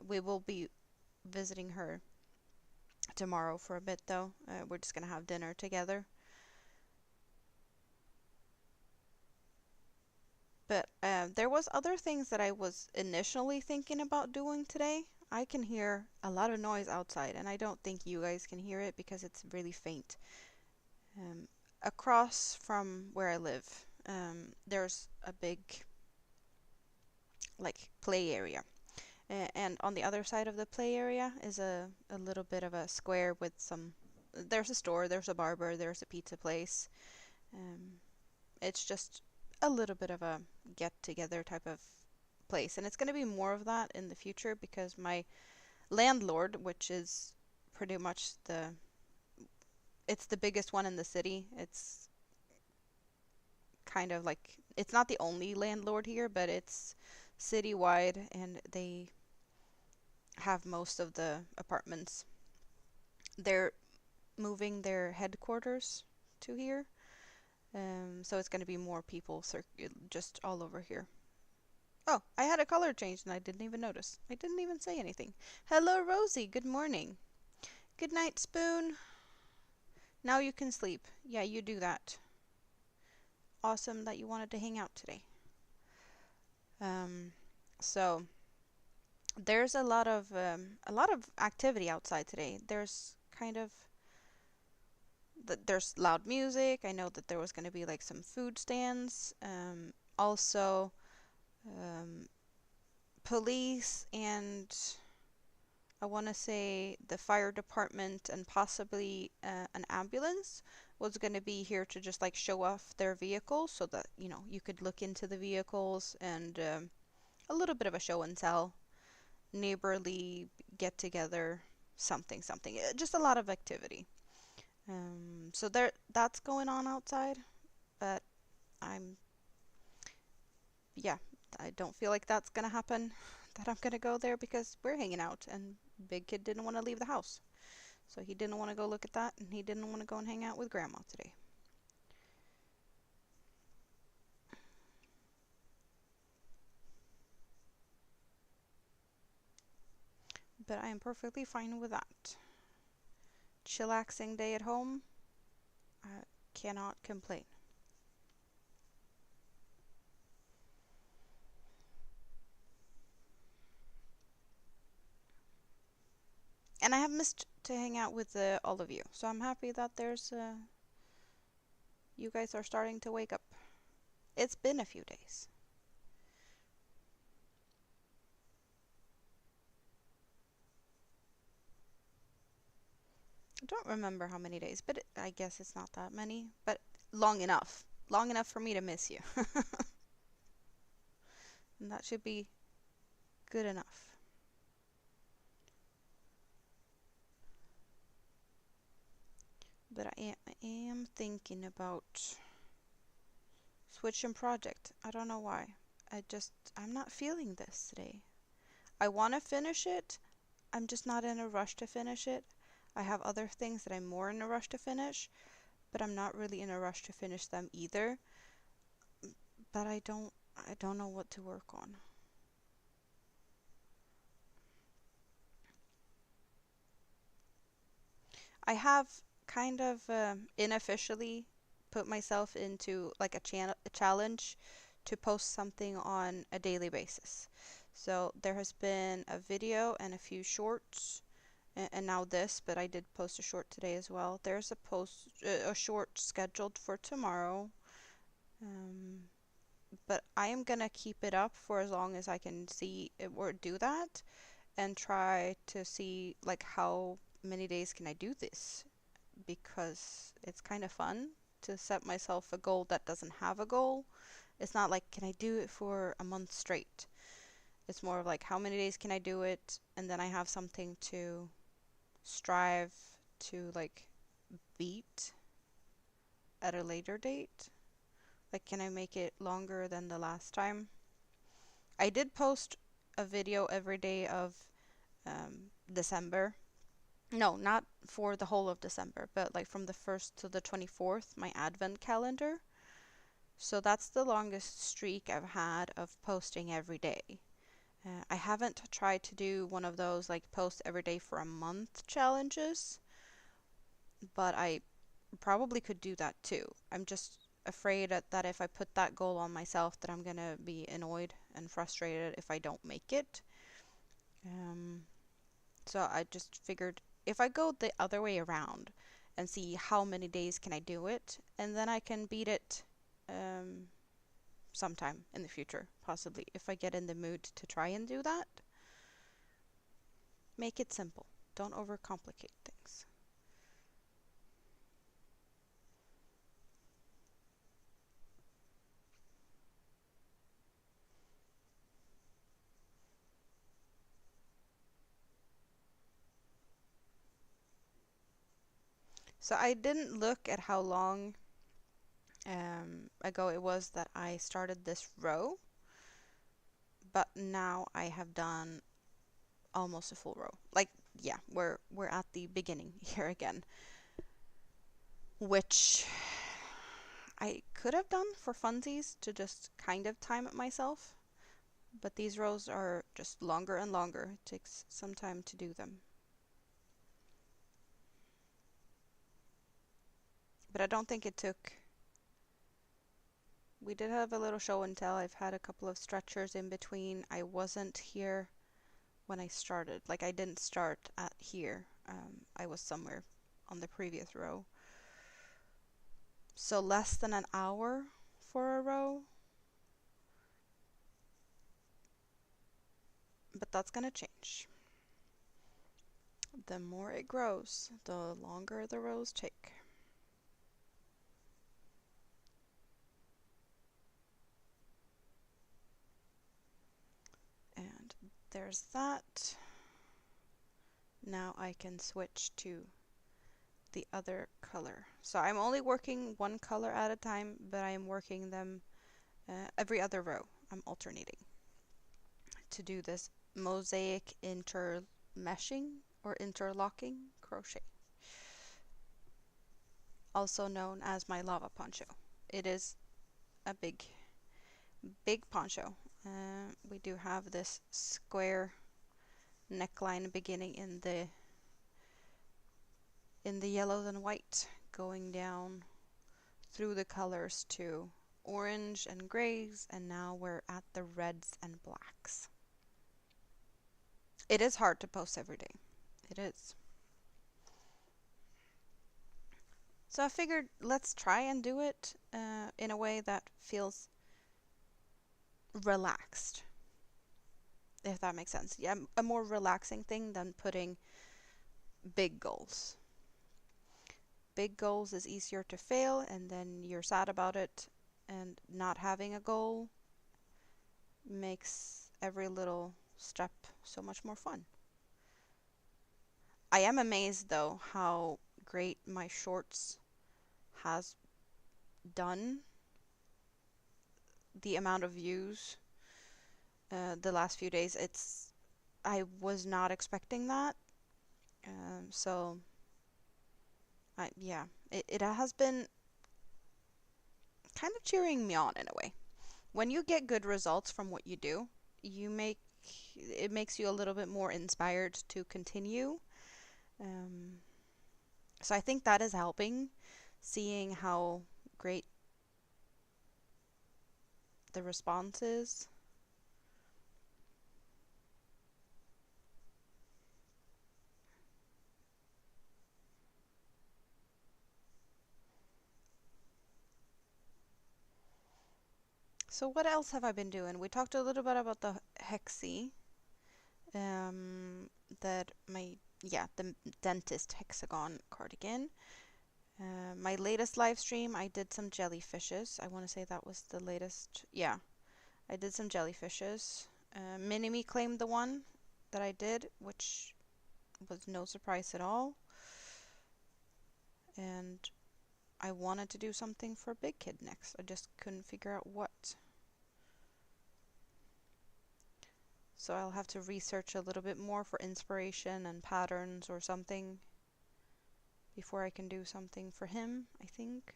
We will be visiting her tomorrow for a bit, though. We're just gonna have dinner together. But there was other things that I was initially thinking about doing today. I can hear a lot of noise outside, and I don't think you guys can hear it because it's really faint. Um, Across from where I live, there's a big like play area. And on the other side of the play area is a little bit of a square with some. There's a store, there's a barber, there's a pizza place. Um, it's just a little bit of a get together type of place. And it's going to be more of that in the future because my landlord, which is pretty much it's the biggest one in the city. It's kind of like, it's not the only landlord here, but it's citywide and they have most of the apartments. They're moving their headquarters to here. So it's going to be more people just all over here. Oh, I had a color change and I didn't even notice. I didn't even say anything. Hello, Rosie. Good morning. Good night, Spoon. Now you can sleep. Yeah, you do that. Awesome that you wanted to hang out today. So there's a lot of activity outside today. There's kind of there's loud music. I know that there was going to be like some food stands. Also, um, police and I want to say the fire department and possibly an ambulance was going to be here to just like show off their vehicles so that you could look into the vehicles and a little bit of a show and tell, neighborly get together, something. Just a lot of activity. So that's going on outside, but I'm yeah, I don't feel like that's gonna happen. That I'm gonna go there because we're hanging out, and Big Kid didn't want to leave the house, so he didn't want to go look at that, and he didn't want to go and hang out with Grandma today. But I am perfectly fine with that. Chillaxing day at home. I cannot complain. And I have missed to hang out with all of you. So I'm happy that there's you guys are starting to wake up. It's been a few days. I don't remember how many days, but I guess it's not that many. But long enough. Long enough for me to miss you. And that should be good enough. But I am thinking about switching project. I don't know why. I'm not feeling this today. I want to finish it. I'm just not in a rush to finish it. I have other things that I'm more in a rush to finish, but I'm not really in a rush to finish them either. But I don't know what to work on. I have kind of unofficially put myself into like a challenge to post something on a daily basis. So there has been a video and a few shorts and now this, but I did post a short today as well. There's a short scheduled for tomorrow. Um, but I am gonna keep it up for as long as I can see it or do that and try to see like how many days can I do this, because it's kind of fun to set myself a goal that doesn't have a goal. It's not like, can I do it for a month straight? It's more of like, how many days can I do it? And then I have something to strive to like beat at a later date. Like, can I make it longer than the last time? I did post a video every day of December. No, not for the whole of December, but like from the 1st to the 24th, my advent calendar. So that's the longest streak I've had of posting every day. I haven't tried to do one of those like post every day for a month challenges, but I probably could do that too. I'm just afraid that if I put that goal on myself, that I'm gonna be annoyed and frustrated if I don't make it. Um, so I just figured if I go the other way around and see how many days can I do it, and then I can beat it um, sometime in the future, possibly, if I get in the mood to try and do that. Make it simple. Don't overcomplicate things. So I didn't look at how long ago it was that I started this row, but now I have done almost a full row. Like, yeah, we're at the beginning here again, which I could have done for funsies to just kind of time it myself, but these rows are just longer and longer. It takes some time to do them. But I don't think it took. We did have a little show and tell. I've had a couple of stretchers in between. I wasn't here when I started. Like, I didn't start at here. I was somewhere on the previous row. So less than an hour for a row. But that's gonna change. The more it grows, the longer the rows take. And there's that. Now I can switch to the other color. So I'm only working one color at a time, but I'm working them every other row. I'm alternating to do this mosaic intermeshing or interlocking crochet, also known as my lava poncho. It is a big poncho. We do have this square neckline beginning in the yellows and white, going down through the colors to orange and grays, and now we're at the reds and blacks. It is hard to post every day. It is. So I figured let's try and do it in a way that feels relaxed, if that makes sense. Yeah, a more relaxing thing than putting big goals. Big goals is easier to fail, and then you're sad about it, and not having a goal makes every little step so much more fun. I am amazed though how great my shorts has done, the amount of views the last few days. I was not expecting that. So yeah, it has been kind of cheering me on in a way. When you get good results from what you do, you make it makes you a little bit more inspired to continue. Um, so I think that is helping, seeing how great the response is. So what else have I been doing? We talked a little bit about the hexie, um, that my yeah the dentist hexagon cardigan. My latest live stream, I did some jellyfishes. I want to say that was the latest. Yeah, I did some jellyfishes. Mini-Me claimed the one that I did, which was no surprise at all. And I wanted to do something for Big Kid next. I just couldn't figure out what. So I'll have to research a little bit more for inspiration and patterns or something before I can do something for him, I think.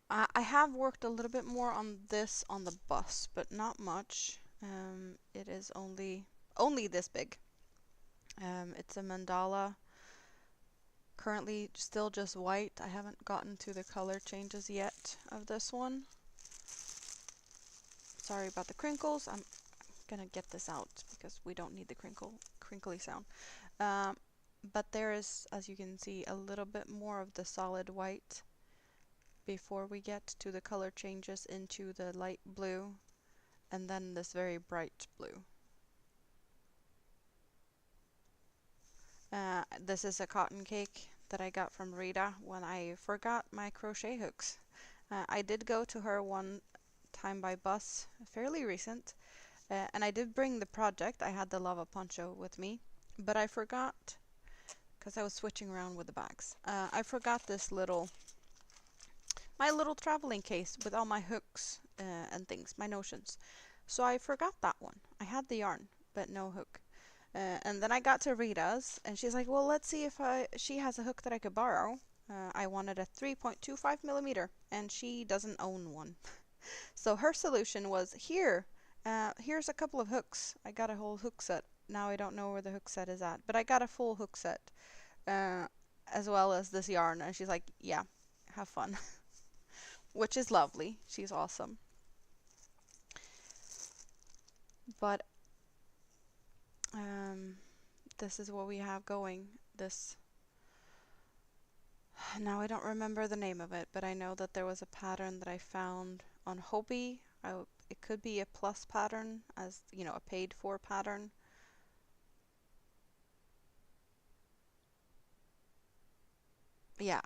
I have worked a little bit more on this on the bus, but not much. It is only this big. It's a mandala. Currently still just white. I haven't gotten to the color changes yet of this one. Sorry about the crinkles. I'm gonna get this out because we don't need the crinkly sound. But there is, as you can see, a little bit more of the solid white before we get to the color changes into the light blue and then this very bright blue. This is a cotton cake that I got from Rita when I forgot my crochet hooks. I did go to her one time by bus, fairly recent, and I did bring the project. I had the lava poncho with me, but I forgot, because I was switching around with the bags. I forgot my little traveling case with all my hooks and things, my notions. So I forgot that one. I had the yarn, but no hook. And then I got to Rita's, and she's like, "Well, let's see if she has a hook that I could borrow." I wanted a 3.25 millimeter, and she doesn't own one. So her solution was, here's a couple of hooks. I got a whole hook set. Now I don't know where the hook set is at, but I got a full hook set, uh, as well as this yarn. And she's like, "Yeah, have fun," which is lovely. She's awesome. But this is what we have going. This Now I don't remember the name of it, but I know that there was a pattern that I found on Hobby. It could be a plus pattern, as you know, a paid for pattern. Yeah,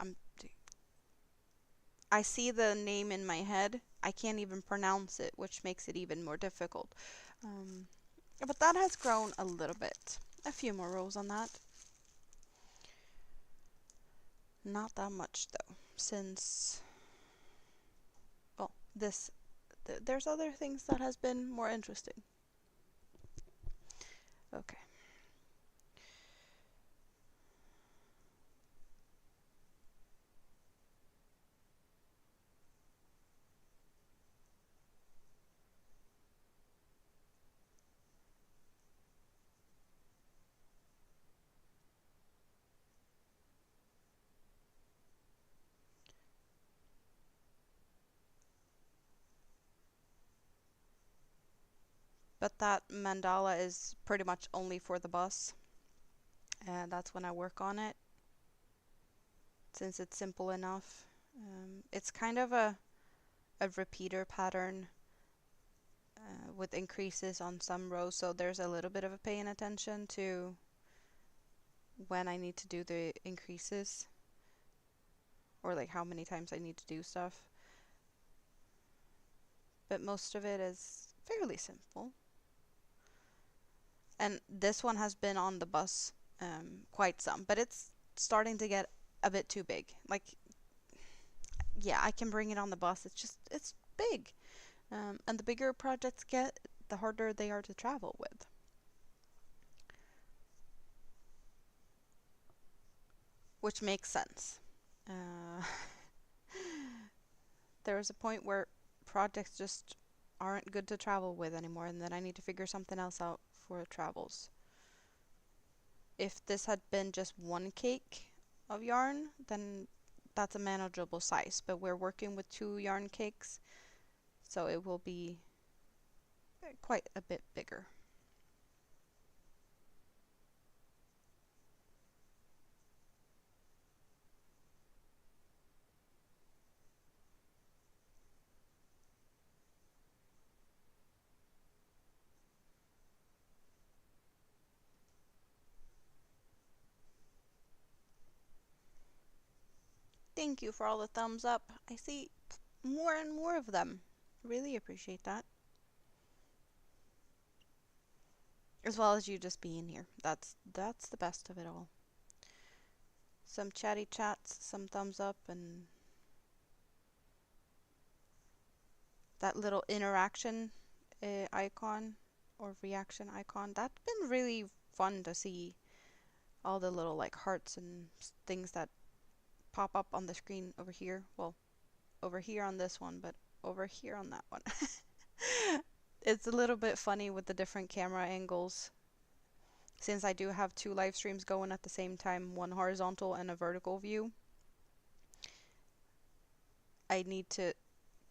I see the name in my head. I can't even pronounce it, which makes it even more difficult. Um, but that has grown a little bit. A few more rows on that. Not that much though, since, well, there's other things that has been more interesting. Okay. But that mandala is pretty much only for the bus, and that's when I work on it, since it's simple enough. It's kind of a repeater pattern with increases on some rows, so there's a little bit of a paying attention to when I need to do the increases, or like how many times I need to do stuff. But most of it is fairly simple. And this one has been on the bus quite some, but it's starting to get a bit too big. Like, yeah, I can bring it on the bus. It's big. And the bigger projects get, the harder they are to travel with. Which makes sense. There is a point where projects just aren't good to travel with anymore, and then I need to figure something else out for travels. If this had been just one cake of yarn, then that's a manageable size, but we're working with 2 yarn cakes, so it will be quite a bit bigger. Thank you for all the thumbs up. I see more and more of them. Really appreciate that. As well as you just being here. That's the best of it all. Some chatty chats, some thumbs up, and that little interaction icon or reaction icon. That's been really fun to see. All the little like hearts and things that pop up on the screen over here. Well, over here on this one, but over here on that one. It's a little bit funny with the different camera angles. Since I do have 2 live streams going at the same time, one horizontal and a vertical view, I need to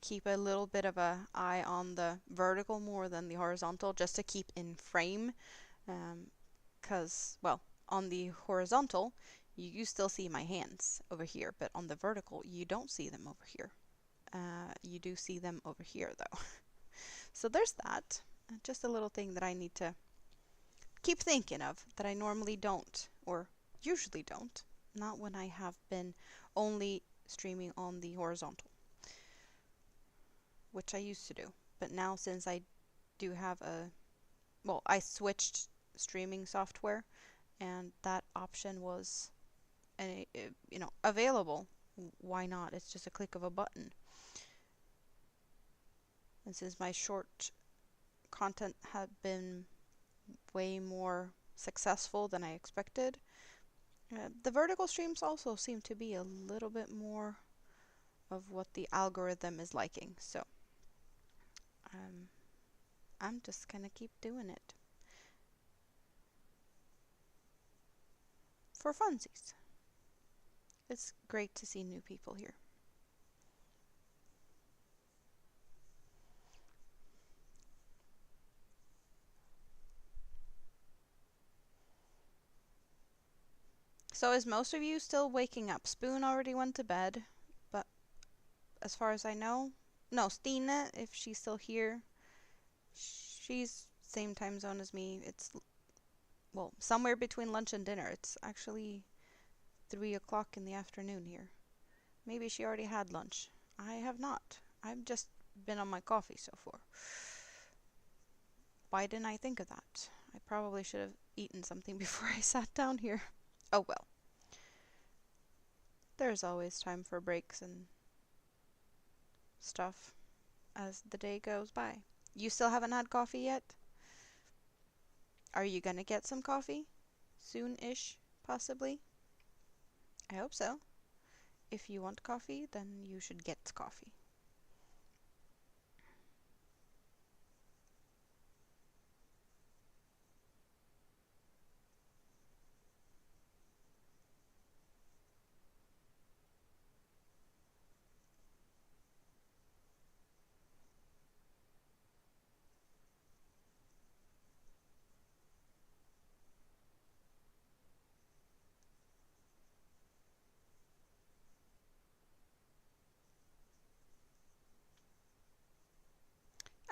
keep a little bit of an eye on the vertical more than the horizontal, just to keep in frame. Because, well, on the horizontal, you still see my hands over here, but on the vertical, you don't see them over here. You do see them over here, though. So there's that. Just a little thing that I need to keep thinking of that I normally don't, or usually don't. Not when I have been only streaming on the horizontal, which I used to do. But now, since I do have I switched streaming software, and that option was, available. Why not? It's just a click of a button. And since my short content had been way more successful than I expected, the vertical streams also seem to be a little bit more of what the algorithm is liking. So I'm just gonna keep doing it for funsies. It's great to see new people here. So is most of you still waking up? Spoon already went to bed, but as far as I know, no, Stina, if she's still here, she's same time zone as me. It's, well, somewhere between lunch and dinner. It's actually 3 o'clock in the afternoon here. Maybe she already had lunch. I have not. I've just been on my coffee so far. Why didn't I think of that? I probably should have eaten something before I sat down here. Oh well. There's always time for breaks and stuff as the day goes by. You still haven't had coffee yet? Are you gonna get some coffee? Soon-ish, possibly? I hope so. If you want coffee, then you should get coffee.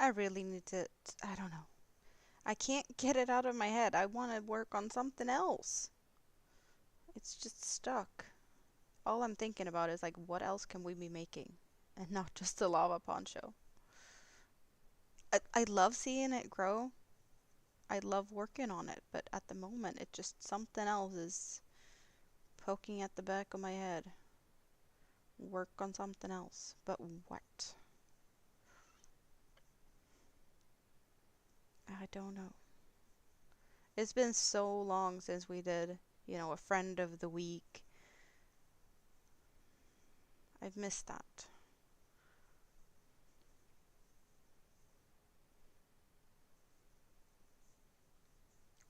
I really need to, I don't know. I can't get it out of my head. I want to work on something else. It's just stuck. All I'm thinking about is like, what else can we be making? And not just a lava poncho. I love seeing it grow. I love working on it, but at the moment, it just something else is poking at the back of my head. Work on something else. But what? I don't know. It's been so long since we did, a friend of the week. I've missed that.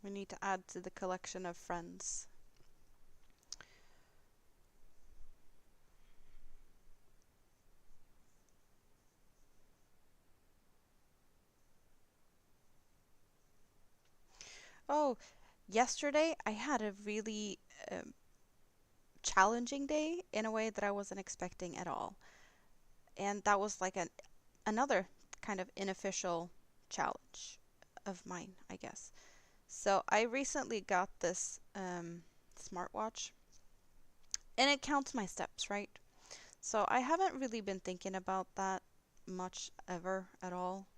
We need to add to the collection of friends. Oh, yesterday I had a really challenging day in a way that I wasn't expecting at all. And that was like another kind of unofficial challenge of mine, I guess. So I recently got this smartwatch and it counts my steps, right? So I haven't really been thinking about that much ever at all.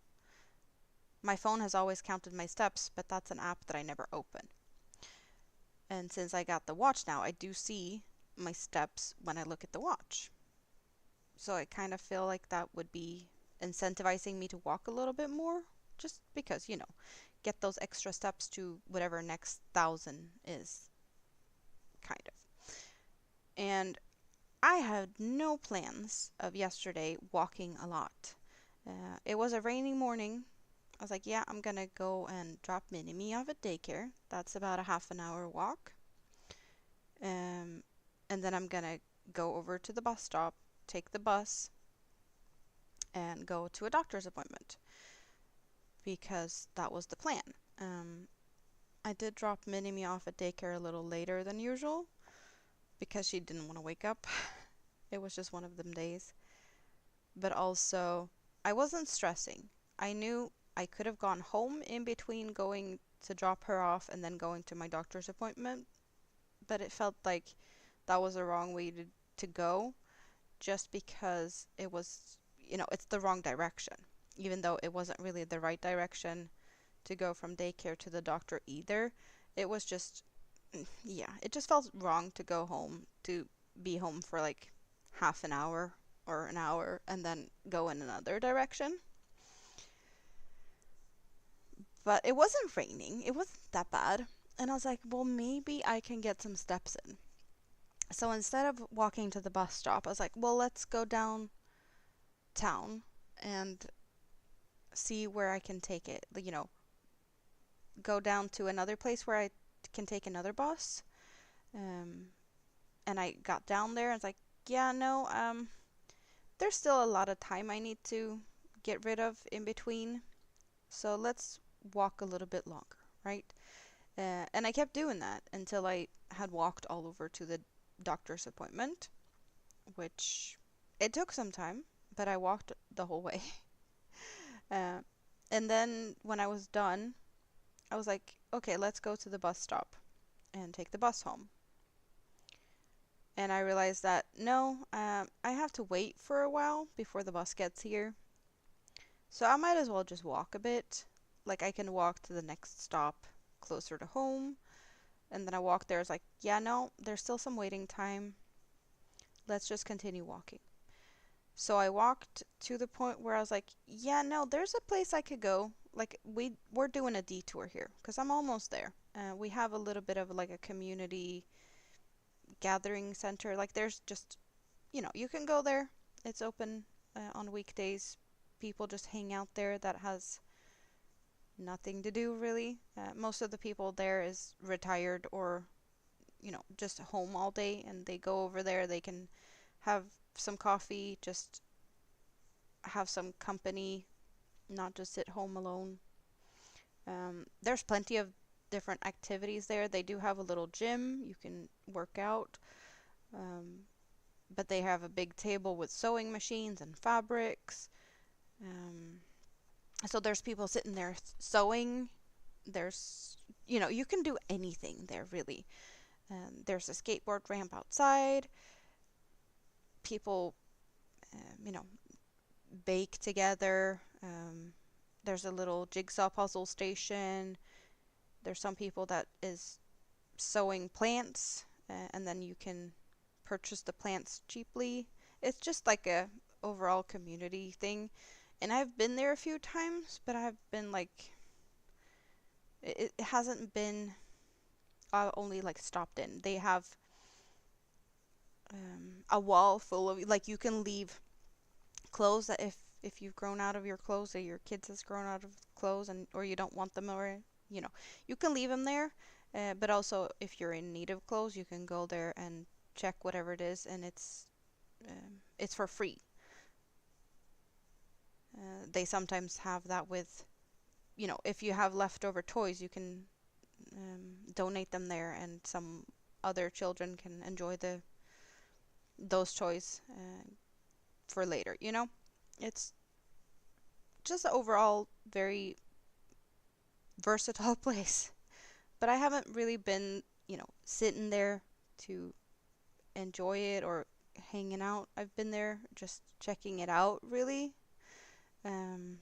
My phone has always counted my steps, but that's an app that I never open. And since I got the watch now, I do see my steps when I look at the watch. So I kind of feel like that would be incentivizing me to walk a little bit more, just because, get those extra steps to whatever next 1,000 is, kind of. And I had no plans of yesterday walking a lot. It was a rainy morning. I was like, yeah, I'm gonna go and drop Mini-Me off at daycare. That's about a half an hour walk. Um, and then I'm gonna go over to the bus stop, take the bus, and go to a doctor's appointment because that was the plan. Um, I did drop Mini-Me off at daycare a little later than usual because she didn't want to wake up. It was just one of them days. But also, I wasn't stressing. I knew I could have gone home in between going to drop her off and then going to my doctor's appointment, but it felt like that was the wrong way to go just because it was, it's the wrong direction. Even though it wasn't really the right direction to go from daycare to the doctor either. It was just, yeah, it just felt wrong to go home, to be home for like half an hour or an hour and then go in another direction. But it wasn't raining, it wasn't that bad. And I was like, well, maybe I can get some steps in. So instead of walking to the bus stop, I was like, well, let's go downtown and see where I can take it. Go down to another place where I can take another bus. Um, and I got down there and was like, yeah, no, there's still a lot of time I need to get rid of in between. So let's walk a little bit longer, right? And I kept doing that until I had walked all over to the doctor's appointment, which it took some time, but I walked the whole way. uh, and then when I was done, I was like, okay, let's go to the bus stop and take the bus home. And I realized that no, I have to wait for a while before the bus gets here. So I might as well just walk a bit. Like I can walk to the next stop closer to home. And then I walked there. It's like, yeah, no, there's still some waiting time. Let's just continue walking. So I walked to the point where I was like, yeah, no, there's a place I could go. Like we're doing a detour here because I'm almost there. We have a little bit of like a community gathering center. Like there's just, you can go there. It's open on weekdays. People just hang out there. That has nothing to do really. Most of the people there is retired or, just home all day and they go over there. They can have some coffee, just have some company, not just sit home alone. There's plenty of different activities there. They do have a little gym. You can work out. But they have a big table with sewing machines and fabrics. Um, So there's people sitting there sewing. There's, you can do anything there really. There's a skateboard ramp outside. People, you know, bake together. There's a little jigsaw puzzle station. There's some people that is sowing plants, and then you can purchase the plants cheaply. It's just like a overall community thing. And I've been there a few times, but I've been like, it hasn't been only like stopped in. They have a wall full of, like, you can leave clothes that if you've grown out of your clothes, or your kids has grown out of clothes, and or you don't want them, or you know you can leave them there. But also, if you're in need of clothes, you can go there and check whatever it is, and it's for free. They sometimes have that with, if you have leftover toys, you can donate them there, and some other children can enjoy those toys for later. It's just an overall very versatile place. But I haven't really been, sitting there to enjoy it or hanging out. I've been there just checking it out, really. Um,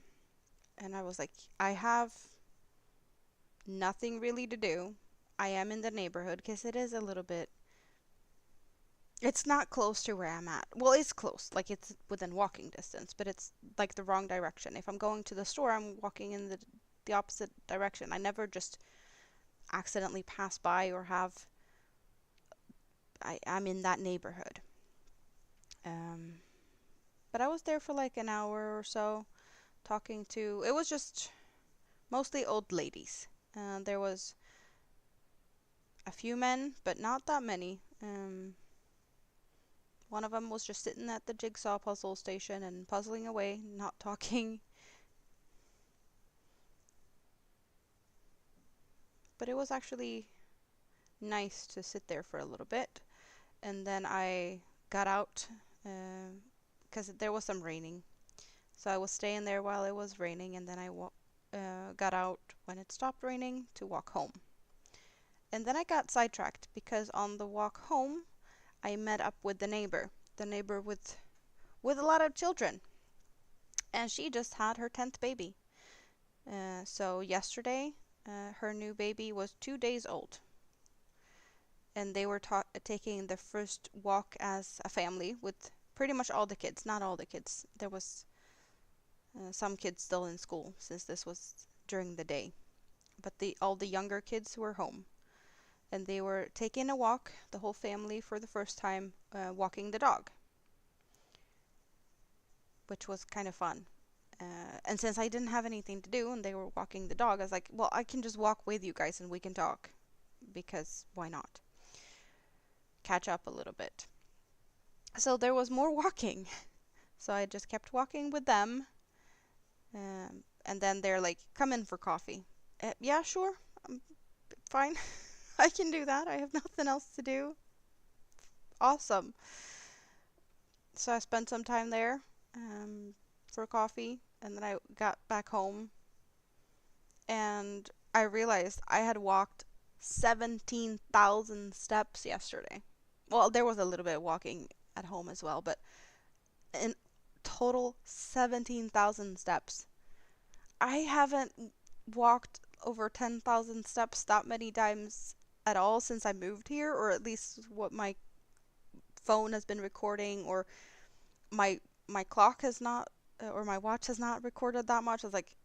and I was like, I have nothing really to do. I am in the neighborhood because it is a little bit. It's not close to where I'm at. Well, it's close, like it's within walking distance, but it's like the wrong direction. If I'm going to the store, I'm walking in the opposite direction. I never just accidentally pass by or I'm in that neighborhood. Um, but I was there for like an hour or so talking to, it was just mostly old ladies. There was a few men, but not that many. One of them was just sitting at the jigsaw puzzle station and puzzling away, not talking. But it was actually nice to sit there for a little bit. And then I got out because there was some raining. So I was staying there while it was raining, and then I got out when it stopped raining to walk home. And then I got sidetracked because on the walk home, I met up with the neighbor with a lot of children, and she just had her 10th baby. So yesterday, her new baby was 2 days old, and they were taking the first walk as a family with pretty much all the kids. Not all the kids. There was some kids still in school since this was during the day, but all the younger kids were home, and they were taking a walk, the whole family, for the first time, walking the dog, which was kind of fun. And since I didn't have anything to do and they were walking the dog, I was like, well, I can just walk with you guys and we can talk, because why not? Catch up a little bit. So there was more walking. So I just kept walking with them. And then they're like, come in for coffee. Yeah, sure. Fine. I can do that. I have nothing else to do. Awesome. So I spent some time there for coffee, and then I got back home, and I realized I had walked 17,000 steps yesterday. Well, there was a little bit of walking at home as well, but in total 17,000 steps. I haven't walked over 10,000 steps that many times at all since I moved here, or at least what my phone has been recording, or my clock has not, or my watch has not recorded that much. I was like,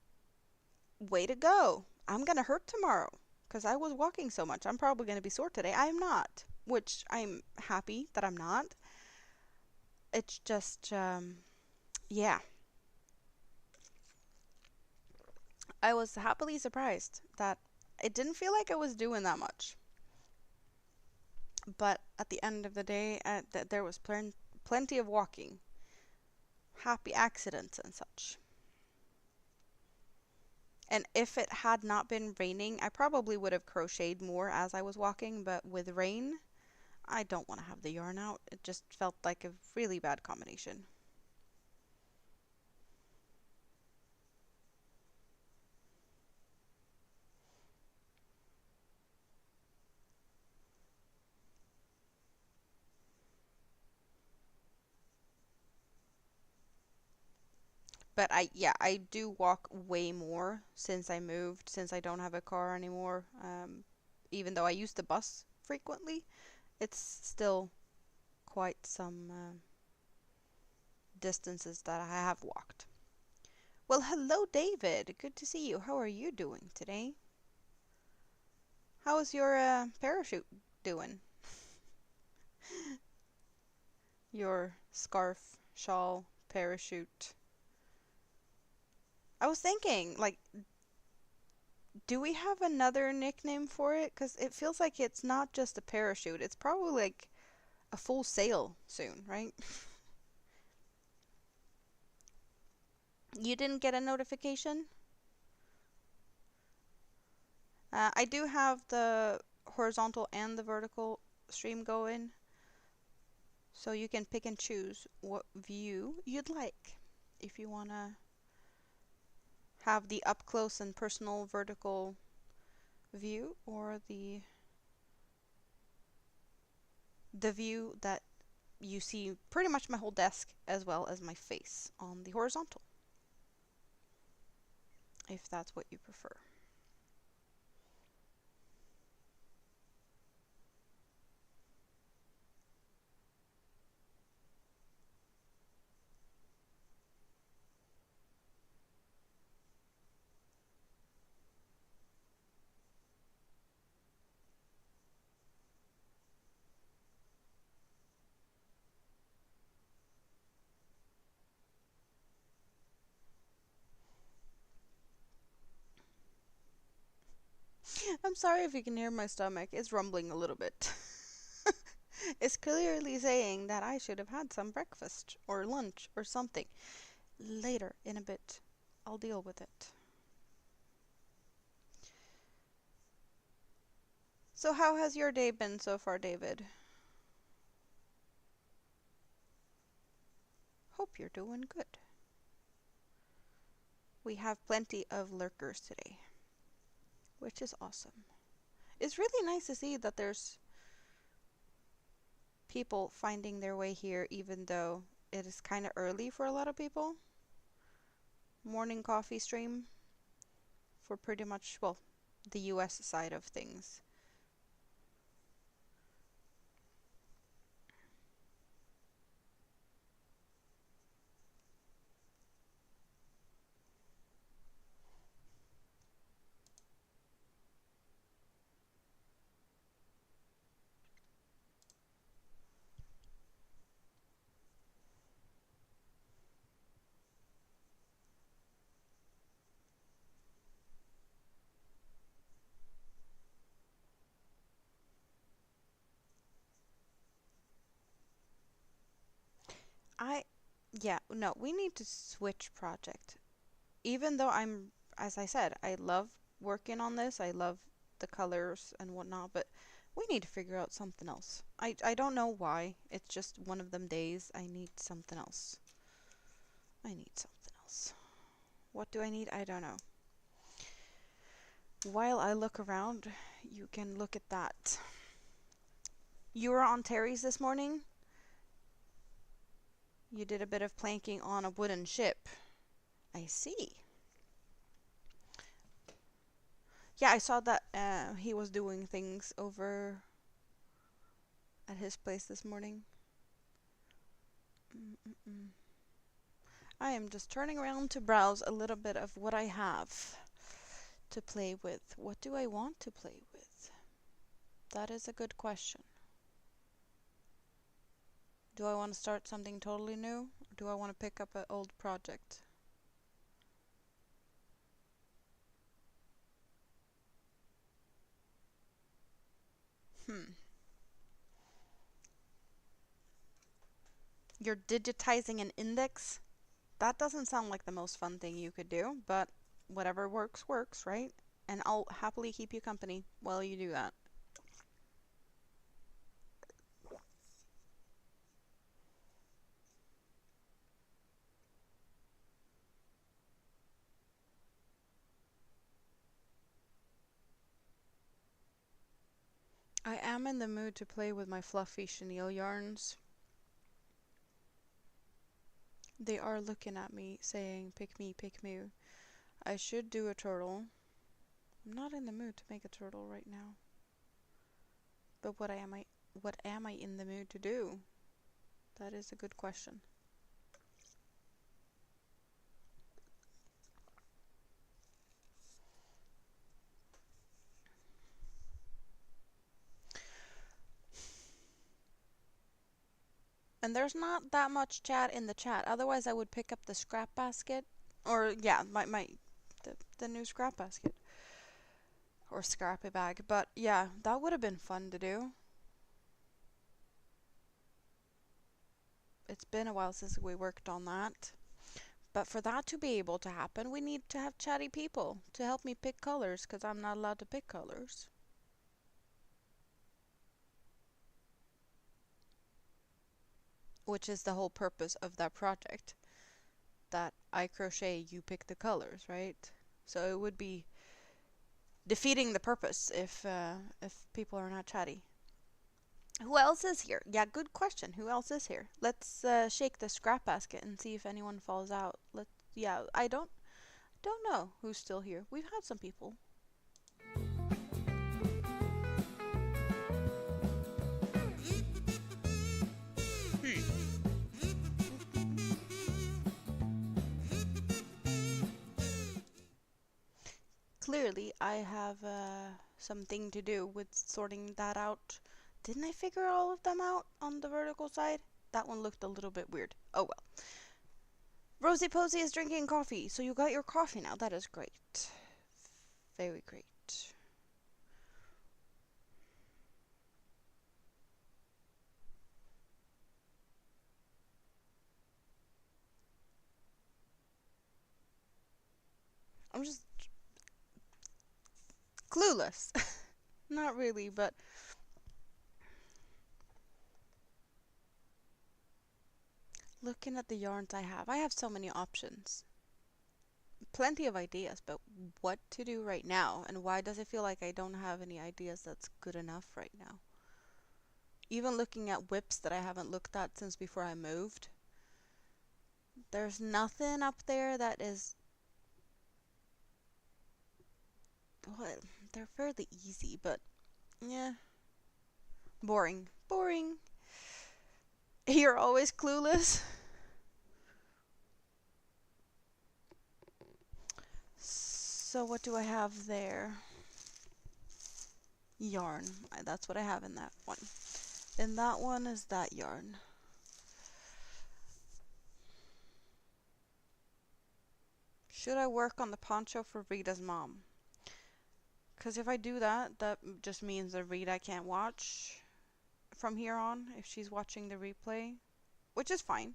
way to go. I'm gonna hurt tomorrow because I was walking so much. I'm probably gonna be sore today. I'm not, which I'm happy that I'm not. It's just, yeah. I was happily surprised that it didn't feel like I was doing that much. But at the end of the day, there was plenty of walking, happy accidents and such. And if it had not been raining, I probably would have crocheted more as I was walking, but with rain, I don't want to have the yarn out. It just felt like a really bad combination. But yeah, I do walk way more since I moved, since I don't have a car anymore. Even though I use the bus frequently, it's still quite some distances that I have walked. Well, hello, David. Good to see you. How are you doing today? How is your parachute doing? Your scarf, shawl, parachute. I was thinking, like, do we have another nickname for it? Because it feels like it's not just a parachute. It's probably like a full sail soon, right? You didn't get a notification? I do have the horizontal and the vertical stream going, so you can pick and choose what view you'd like. If you want to have the up close and personal vertical view, or the view that you see pretty much my whole desk as well as my face on the horizontal, if that's what you prefer. I'm sorry if you can hear my stomach. It's rumbling a little bit. It's clearly saying that I should have had some breakfast or lunch or something. Later, in a bit, I'll deal with it. So how has your day been so far, David? Hope you're doing good. We have plenty of lurkers today, which is awesome. It's really nice to see that there's people finding their way here, even though it is kind of early for a lot of people. Morning coffee stream for pretty much, well, the US side of things. I, yeah, no, we need to switch project. Even though as I said, I love working on this, I love the colors and whatnot, but we need to figure out something else. I don't know why. It's just one of them days. I need something else. I need something else. What do I need? I don't know. While I look around, you can look at that. You were on Terry's this morning? You did a bit of planking on a wooden ship. I see. Yeah, I saw that he was doing things over at his place this morning. I am just turning around to browse a little bit of what I have to play with. What do I want to play with? That is a good question. Do I want to start something totally new? Or do I want to pick up an old project? You're digitizing an index? That doesn't sound like the most fun thing you could do, but whatever works, works, right? And I'll happily keep you company while you do that. I am in the mood to play with my fluffy chenille yarns. They are looking at me saying, pick me, pick me. I should do a turtle. I'm not in the mood to make a turtle right now. But what am I in the mood to do? That is a good question. And there's not that much chat in the chat. Otherwise, I would pick up the scrap basket. Or, yeah, the new scrap basket. Or scrappy bag. But, yeah, that would have been fun to do. It's been a while since we worked on that. But for that to be able to happen, we need to have chatty people to help me pick colors, because I'm not allowed to pick colors. Which is the whole purpose of that project. That I crochet, you pick the colors, right? So it would be defeating the purpose if people are not chatty. Who else is here? Yeah, good question. Who else is here? Let's shake the scrap basket and see if anyone falls out. Yeah, I don't know who's still here. We've had some people. Clearly, I have something to do with sorting that out. Didn't I figure all of them out on the vertical side? That one looked a little bit weird. Oh well. Rosie Posey is drinking coffee, so you got your coffee now. That is great. Very great. I'm just clueless. Not really, but looking at the yarns I have so many options. Plenty of ideas, but what to do right now? And why does it feel like I don't have any ideas that's good enough right now? Even looking at whips that I haven't looked at since before I moved, there's nothing up there that is... Well, they're fairly easy, but yeah. Boring. Boring. You're always clueless. So what do I have there? Yarn. That's what I have in that one. And that one is that yarn. Should I work on the poncho for Rita's mom? Because if I do that, that just means that Rita can't watch from here on if she's watching the replay, which is fine.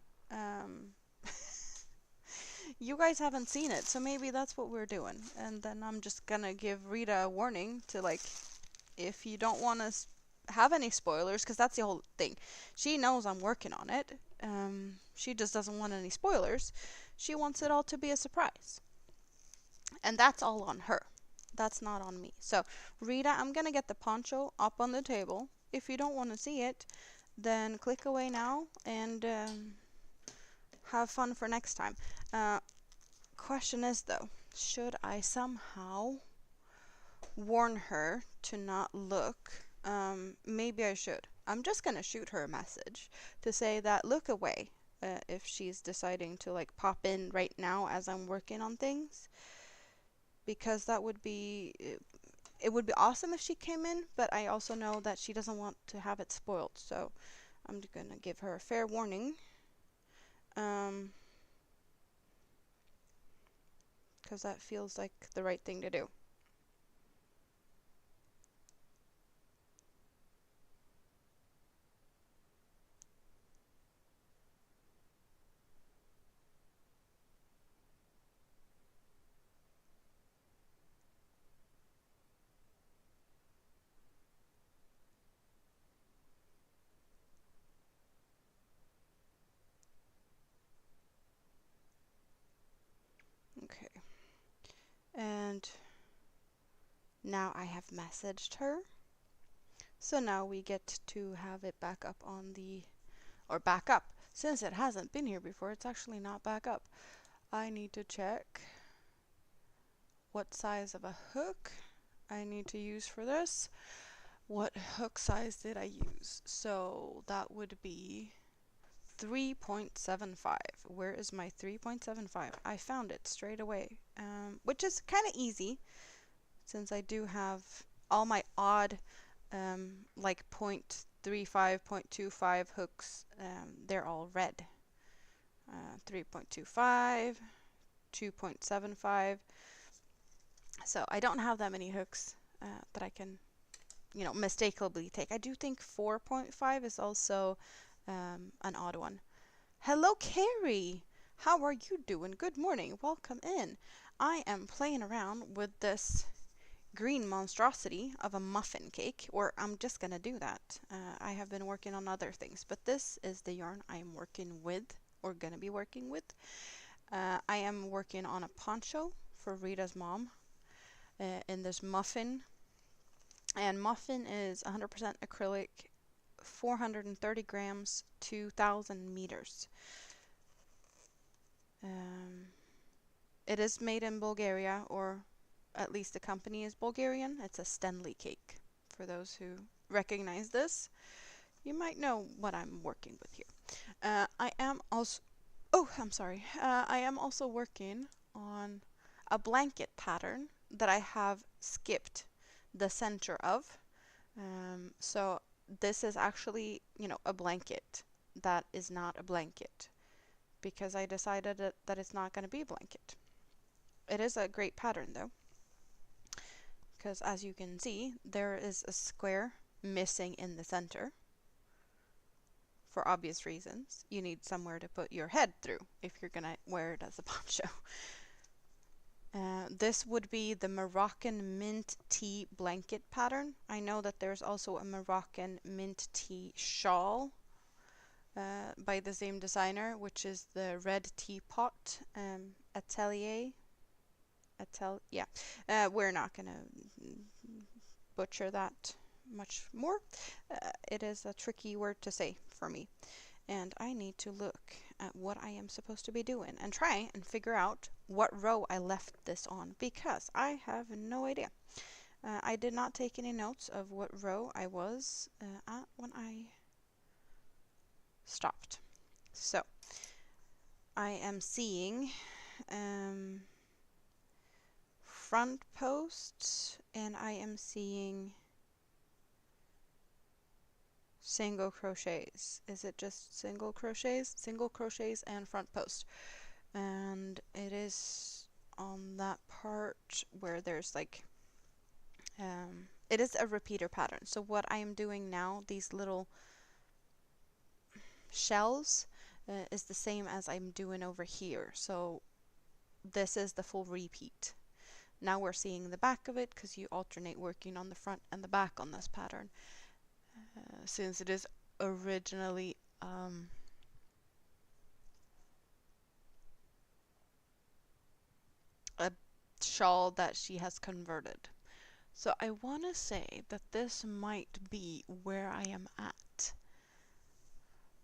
You guys haven't seen it, so maybe that's what we're doing. And then I'm just gonna give Rita a warning to, like, if you don't want to have any spoilers, because that's the whole thing. She knows I'm working on it. She just doesn't want any spoilers. She wants it all to be a surprise. And that's all on her. That's not on me. So, Rita, I'm gonna get the poncho up on the table. If you don't want to see it, then click away now and have fun for next time. Question is, though, should I somehow warn her to not look? Maybe I should. I'm just gonna shoot her a message to say that look away if she's deciding to, like, pop in right now as I'm working on things. Because that would be... It would be awesome if she came in, but I also know that she doesn't want to have it spoiled, so I'm gonna give her a fair warning. Because that feels like the right thing to do. Okay. And now I have messaged her. So now we get to have it back up on the... Or back up. Since it hasn't been here before, it's actually not back up. I need to check what size of a hook I need to use for this. What hook size did I use? So that would be 3.75. Where is my 3.75? I found it straight away, which is kind of easy since I do have all my odd like 0.35, 0.25 hooks. They're all red. 3.25, 2.75. So I don't have that many hooks that I can, mistakenly take. I do think 4.5 is also an odd one. Hello, Carrie. How are you doing? Good morning. Welcome in. I am playing around with this green monstrosity of a muffin cake, or I'm just gonna do that. I have been working on other things, but this is the yarn I am working with, or gonna be working with. I am working on a poncho for Rita's mom in this muffin, and muffin is 100% acrylic, 430 grams, 2,000 meters. It is made in Bulgaria, or at least the company is Bulgarian. It's a Stanley cake. For those who recognize this, you might know what I'm working with here. I am also, I am also working on a blanket pattern that I have skipped the center of. So this is actually, a blanket that is not a blanket, because I decided that it's not going to be a blanket. It is a great pattern though, because as you can see, there is a square missing in the center. For obvious reasons, you need somewhere to put your head through if you're gonna wear it as a poncho. This would be the Moroccan mint tea blanket pattern. I know that there's also a Moroccan mint tea shawl by the same designer, which is the Red Teapot Atelier. We're not gonna butcher that much more. It is a tricky word to say for me, and I need to look at what I am supposed to be doing and try and figure out what row I left this on, because I have no idea. I did not take any notes of what row I was at when I stopped. So I am seeing front posts, and I am seeing single crochets. Is it just single crochets? Single crochets and front post. And it is on that part where there's like it is a repeater pattern. So what I am doing now, these little shells, is the same as I'm doing over here. So this is the full repeat. Now we're seeing the back of it, because you alternate working on the front and the back on this pattern. Since it is originally a shawl that she has converted. So I want to say that this might be where I am at.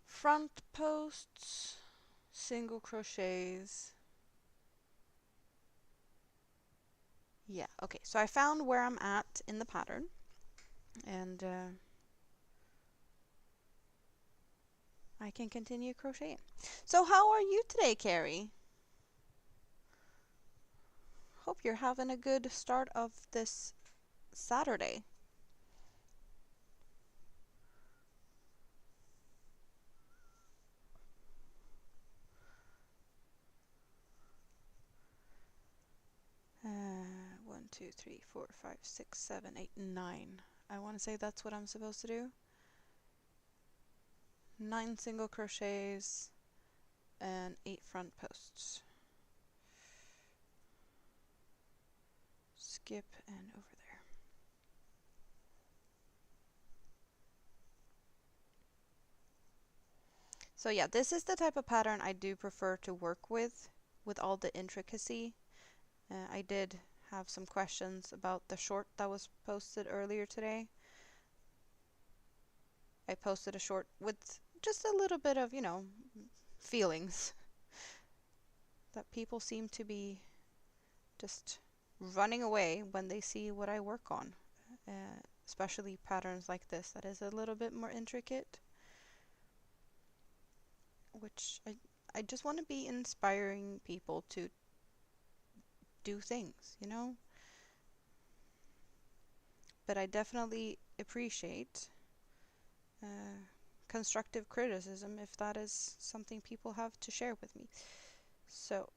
Front posts, single crochets. Yeah, okay, so I found where I'm at in the pattern, and I can continue crocheting. So how are you today, Carrie? Hope you're having a good start of this Saturday. One, two, three, four, five, six, 7, 8, 9. I want to say that's what I'm supposed to do. 9 single crochets and 8 front posts. Skip and over there. So yeah, this is the type of pattern I do prefer to work with all the intricacy. I did have some questions about the short that was posted earlier today. I posted a short with just a little bit of, feelings that people seem to be just running away when they see what I work on. Especially patterns like this that is a little bit more intricate, which I just want to be inspiring people to do things, But I definitely appreciate constructive criticism if that is something people have to share with me. So,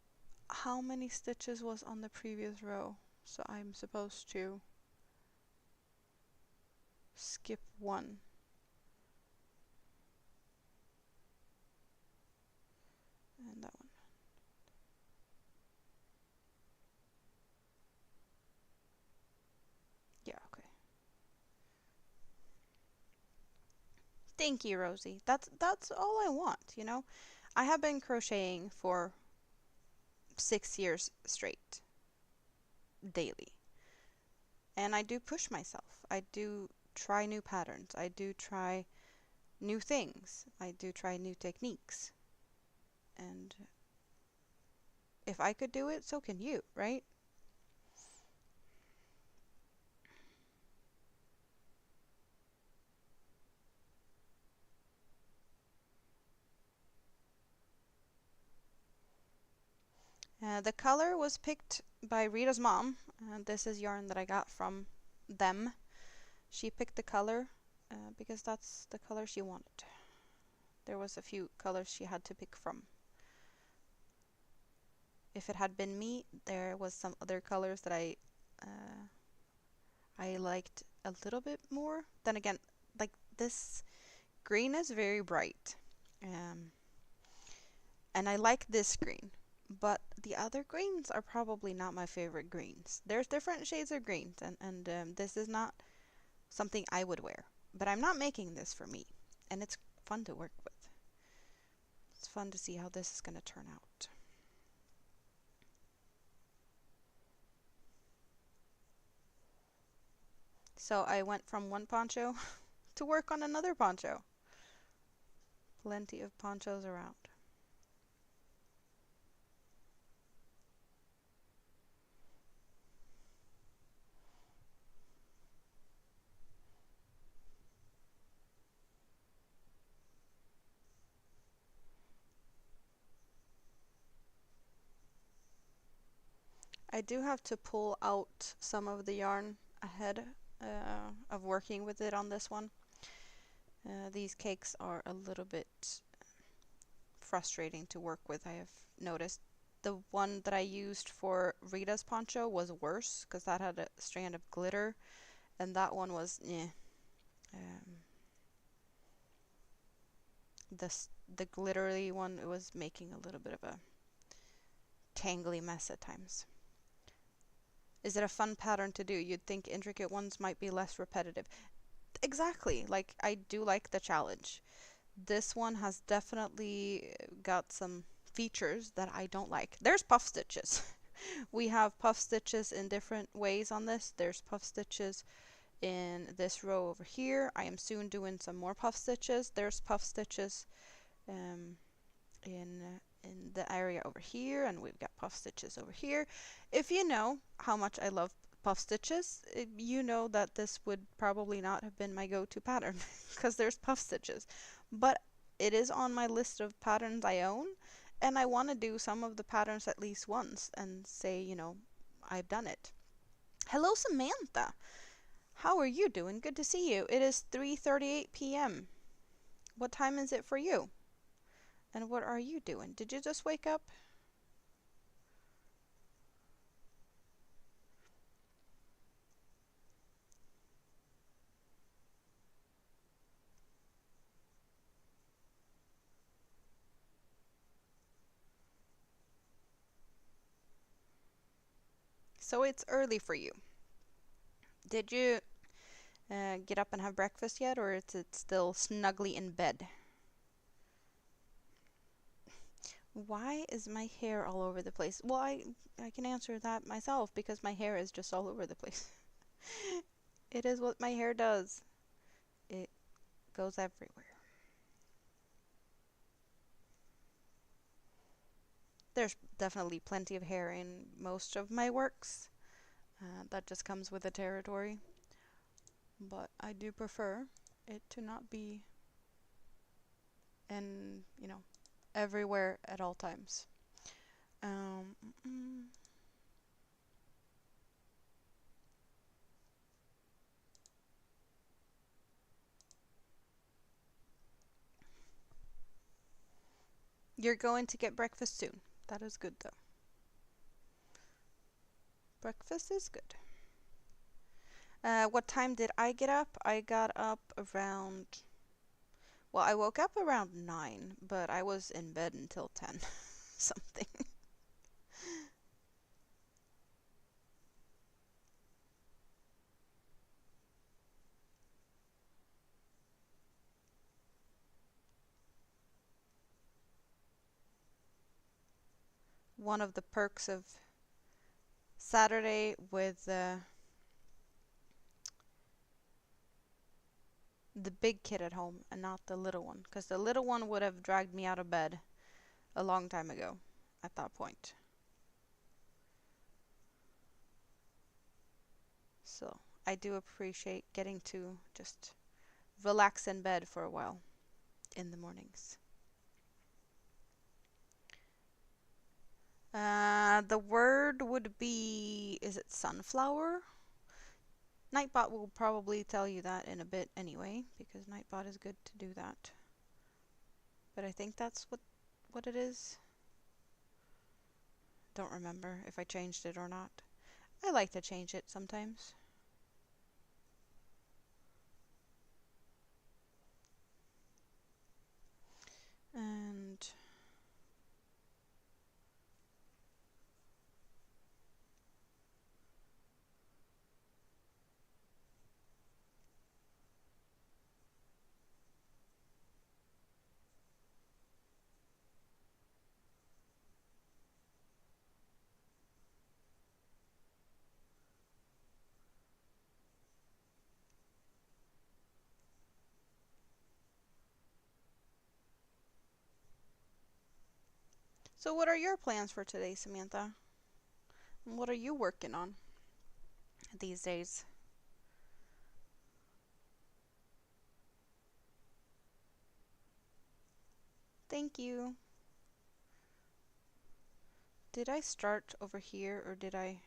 how many stitches was on the previous row? So I'm supposed to skip one. And that one. Yeah, okay. Thank you, Rosie. That's all I want, I have been crocheting for 6 years straight, daily. And I do push myself. I do try new patterns. I do try new things. I do try new techniques. And if I could do it, so can you, right? The color was picked by Rita's mom. This is yarn that I got from them. She picked the color because that's the color she wanted. There was a few colors she had to pick from. If it had been me, there was some other colors that I liked a little bit more. Then again, like this green is very bright. And I like this green. But the other greens are probably not my favorite greens. There's different shades of greens, and this is not something I would wear. But I'm not making this for me, and it's fun to work with. It's fun to see how this is going to turn out. So I went from one poncho to work on another poncho. Plenty of ponchos around. I do have to pull out some of the yarn ahead of working with it on this one. These cakes are a little bit frustrating to work with, I have noticed. The one that I used for Rita's poncho was worse because that had a strand of glitter, and that one was the glittery one, it was making a little bit of a tangly mess at times. Is it a fun pattern to do? You'd think intricate ones might be less repetitive. Exactly. Like, I do like the challenge. This one has definitely got some features that I don't like. There's puff stitches. We have puff stitches in different ways on this. There's puff stitches in this row over here. I am soon doing some more puff stitches. There's puff stitches in the area over here, and we've got puff stitches over here. If you know how much I love puff stitches, you know that this would probably not have been my go-to pattern because there's puff stitches. But it is on my list of patterns I own, and I want to do some of the patterns at least once and say, I've done it. Hello, Samantha. How are you doing? Good to see you. It is 3:38 p.m. What time is it for you? And what are you doing? Did you just wake up? So it's early for you. Did you get up and have breakfast yet, or is it still snugly in bed? Why is my hair all over the place? Well, I can answer that myself because my hair is just all over the place. It is what my hair does. It goes everywhere. There's definitely plenty of hair in most of my works. That just comes with the territory. But I do prefer it to not be in, you know, everywhere at all times. Um, mm, mm. You're going to get breakfast soon. That is good though. Breakfast is good. What time did I get up? I got up around, well, I woke up around 9, but I was in bed until 10 something. One of the perks of Saturday with the big kid at home and not the little one, because the little one would have dragged me out of bed a long time ago at that point. So I do appreciate getting to just relax in bed for a while in the mornings. The word would be, is it sunflower? Nightbot will probably tell you that in a bit anyway, because Nightbot is good to do that. But I think that's what it is. Don't remember if I changed it or not. I like to change it sometimes. And so what are your plans for today, Samantha? What are you working on these days? Thank you. Did I start over here or did I?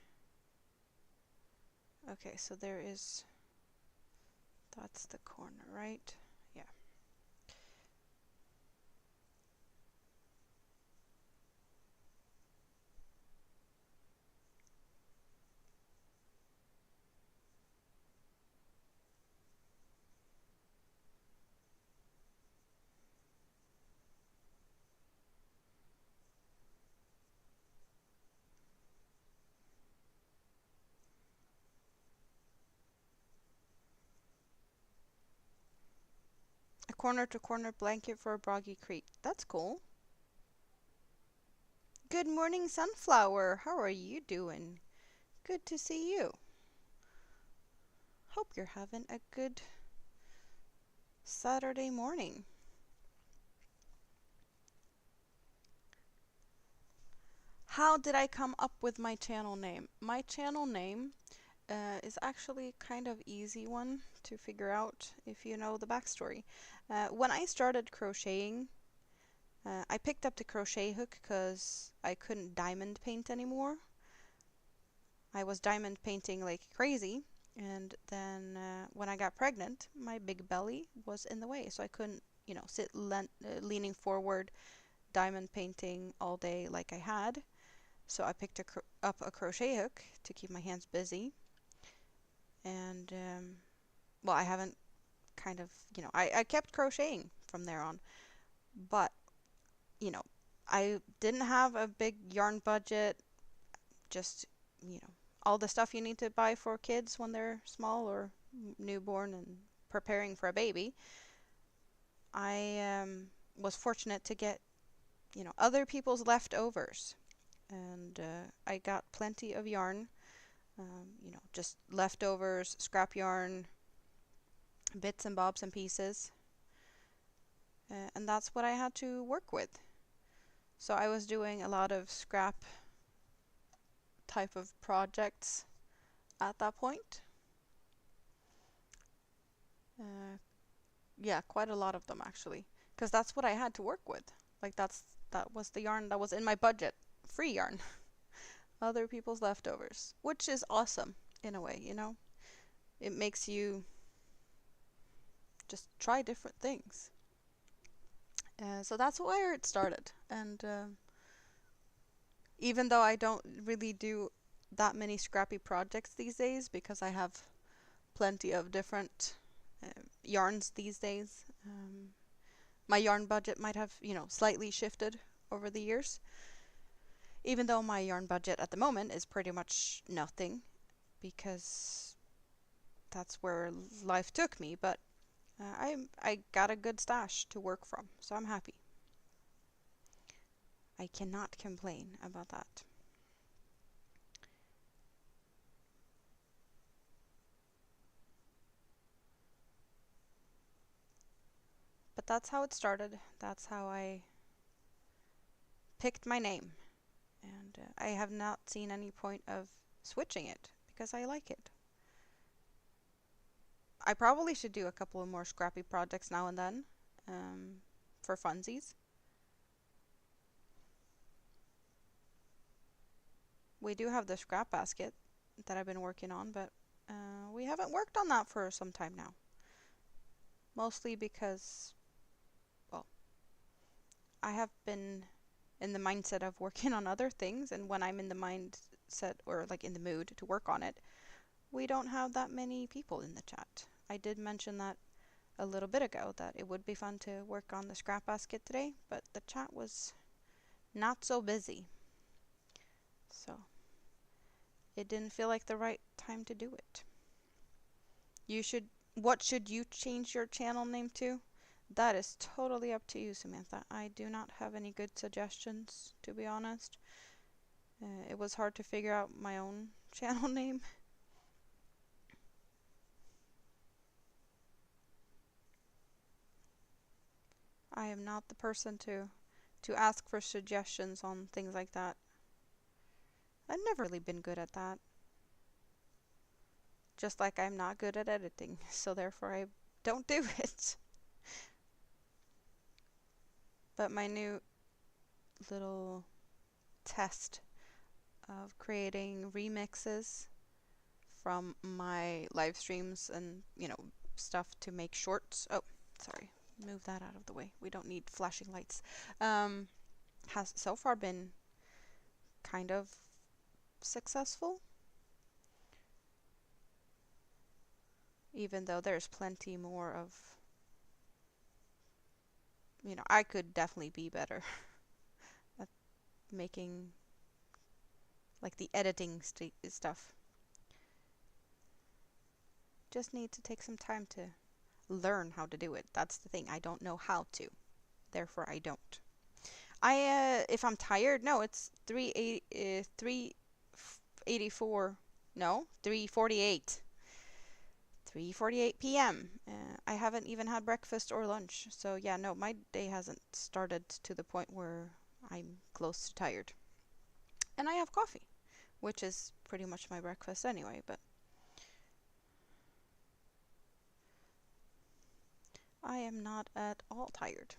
Okay, so there is, that's the corner, right? Yeah. A corner to corner blanket for a Broggy Creek. That's cool. Good morning, Sunflower. How are you doing? Good to see you. Hope you're having a good Saturday morning. How did I come up with my channel name? My channel name is actually kind of easy one to figure out if you know the backstory. When I started crocheting, I picked up the crochet hook because I couldn't diamond paint anymore. I was diamond painting like crazy, and then when I got pregnant, my big belly was in the way, so I couldn't, you know, sit leaning forward, diamond painting all day like I had. So I picked up a crochet hook to keep my hands busy, and well, I haven't kind of, you know, I kept crocheting from there on, but, you know, I didn't have a big yarn budget, just, you know, all the stuff you need to buy for kids when they're small or newborn and preparing for a baby. I was fortunate to get, you know, other people's leftovers, and I got plenty of yarn, you know, just leftovers, scrap yarn, bits and bobs and pieces, and that's what I had to work with. So I was doing a lot of scrap type of projects at that point. Yeah, quite a lot of them actually, because that's what I had to work with. Like that was the yarn that was in my budget, free yarn, other people's leftovers, which is awesome in a way, you know. It makes you just try different things. So that's where it started, and even though I don't really do that many scrappy projects these days because I have plenty of different yarns these days. My yarn budget might have, you know, slightly shifted over the years. Even though my yarn budget at the moment is pretty much nothing because that's where life took me, but I got a good stash to work from, so I'm happy. I cannot complain about that. But that's how it started. That's how I picked my name. And I have not seen any point of switching it because I like it. I probably should do a couple of more scrappy projects now and then for funsies. We do have the scrap basket that I've been working on, but we haven't worked on that for some time now. Mostly because, well, I have been in the mindset of working on other things, and when I'm in the mindset or like in the mood to work on it, we don't have that many people in the chat. I did mention that a little bit ago that it would be fun to work on the scrap basket today, but the chat was not so busy. So it didn't feel like the right time to do it. What should you change your channel name to? That is totally up to you, Samantha. I do not have any good suggestions, to be honest. It was hard to figure out my own channel name. I am not the person to ask for suggestions on things like that. I've never really been good at that. Just like I'm not good at editing, so therefore I don't do it. But my new little test of creating remixes from my live streams and, you know, stuff to make shorts. Oh, sorry. Move that out of the way. We don't need flashing lights. Has so far been kind of successful. Even though there's plenty more of, you know, I could definitely be better at making like the editing stuff. Just need to take some time to learn how to do it. That's the thing. I don't know how to. Therefore, I don't. If I'm tired, no, it's 3:84. No, 3:48. 3:48 p.m. I haven't even had breakfast or lunch. So yeah, no, my day hasn't started to the point where I'm close to tired. And I have coffee, which is pretty much my breakfast anyway, but I am not at all tired.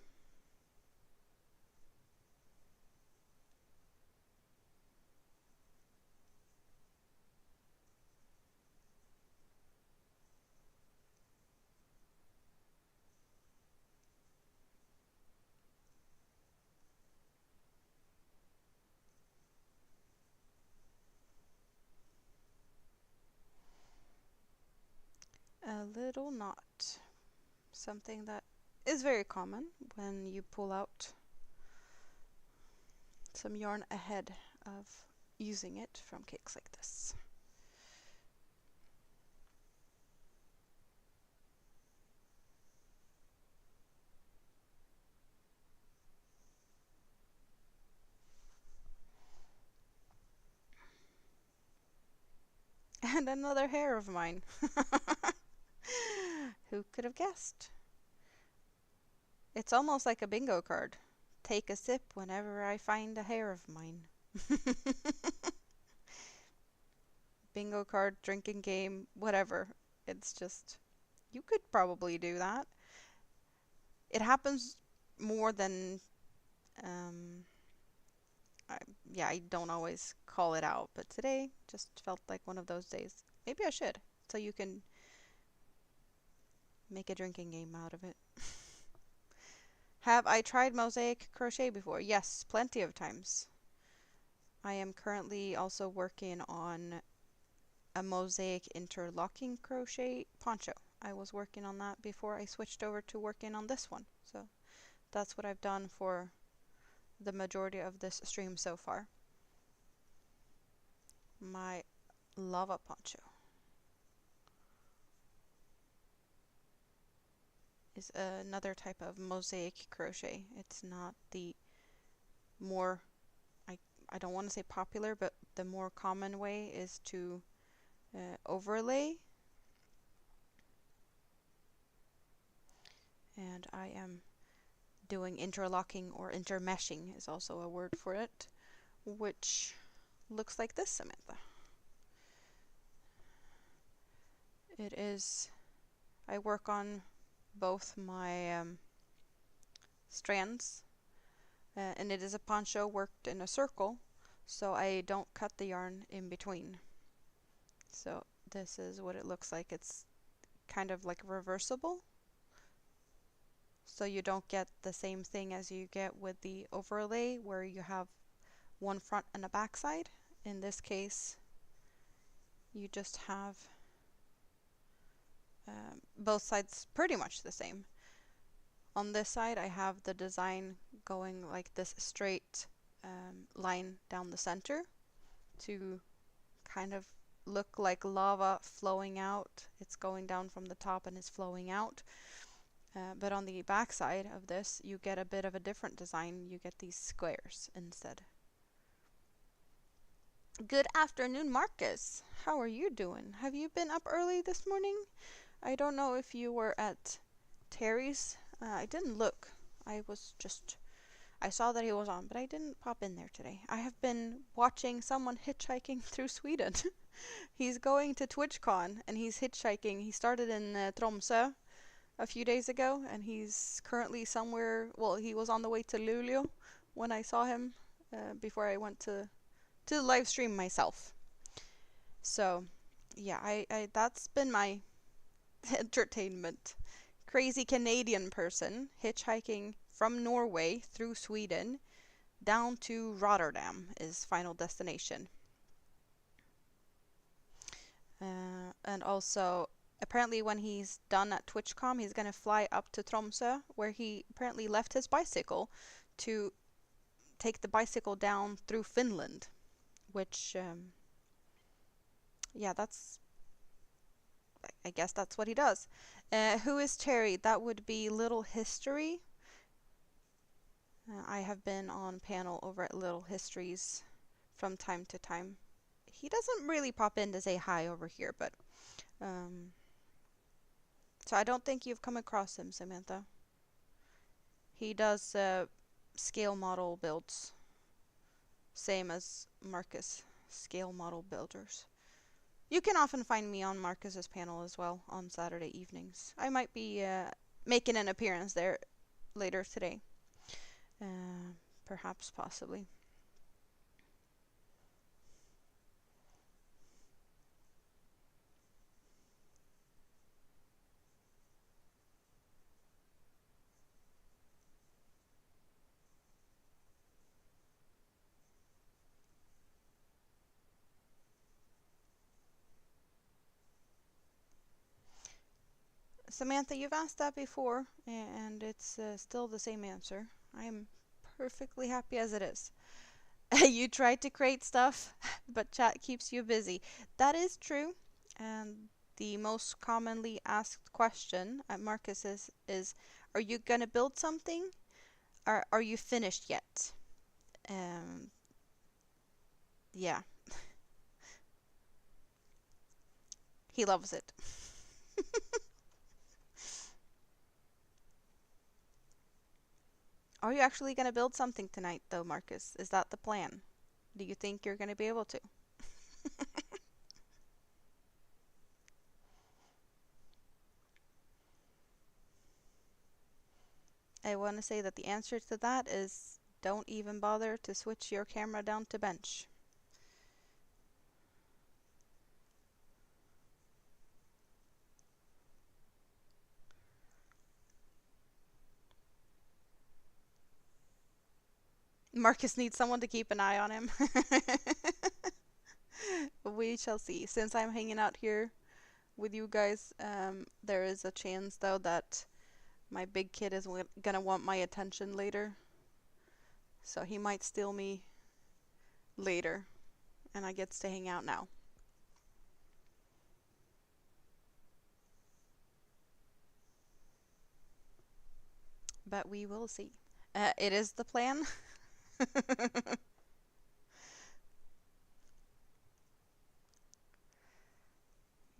A little knot. Something that is very common when you pull out some yarn ahead of using it from cakes like this. And another hair of mine. Who could have guessed? It's almost like a bingo card. take a sip whenever I find a hair of mine. Bingo card, drinking game, whatever. It's just, you could probably do that. It happens more than, um, I, yeah, I don't always call it out, but today just felt like one of those days. Maybe I should, so you can make a drinking game out of it. Have I tried mosaic crochet before? Yes, plenty of times. I am currently also working on a mosaic interlocking crochet poncho. I was working on that before I switched over to working on this one. So that's what I've done for the majority of this stream so far. My lava poncho is another type of mosaic crochet. It's not the more, I don't want to say popular, but the more common way is to overlay. And I am doing interlocking, or intermeshing is also a word for it, which looks like this, Samantha. It is, I work on both my strands, and it is a poncho worked in a circle, so I don't cut the yarn in between. So this is what it looks like. It's kind of like reversible, so you don't get the same thing as you get with the overlay where you have one front and a back side. In this case, you just have both sides pretty much the same. On this side, I have the design going like this straight line down the center to kind of look like lava flowing out. It's going down from the top and is flowing out. But on the back side of this, you get a bit of a different design. You get these squares instead. Good afternoon, Marcus. How are you doing? Have you been up early this morning? I don't know if you were at Terry's. I didn't look. I saw that he was on, but I didn't pop in there today. I have been watching someone hitchhiking through Sweden. He's going to TwitchCon and he's hitchhiking. He started in Tromsø a few days ago and he's currently somewhere, well, he was on the way to Luleå when I saw him before I went to the live stream myself. So, yeah, I that's been my entertainment. Crazy Canadian person hitchhiking from Norway through Sweden down to Rotterdam is final destination. And also, apparently when he's done at TwitchCon, he's going to fly up to Tromsø, where he apparently left his bicycle to take the bicycle down through Finland, which, yeah, I guess that's what he does. Who is Terry? That would be Little History. I have been on panel over at Little Histories from time to time. He doesn't really pop in to say hi over here, but so I don't think you've come across him, Samantha. He does scale model builds, same as Marcus, scale model builders. You can often find me on Marcus's panel as well on Saturday evenings. I might be making an appearance there later today. Perhaps, possibly. Samantha, you've asked that before, and it's still the same answer. I'm perfectly happy as it is. You tried to create stuff, but chat keeps you busy. That is true, and the most commonly asked question at Marcus's is, are you gonna build something? Or are you finished yet? Yeah. He loves it. Are you actually going to build something tonight, though, Marcus? Is that the plan? Do you think you're going to be able to? I want to say that the answer to that is don't even bother to switch your camera down to bench. Marcus needs someone to keep an eye on him. We shall see. Since I'm hanging out here with you guys, there is a chance though that my big kid is gonna want my attention later. So he might steal me later, and I gets to hang out now. But we will see. It is the plan.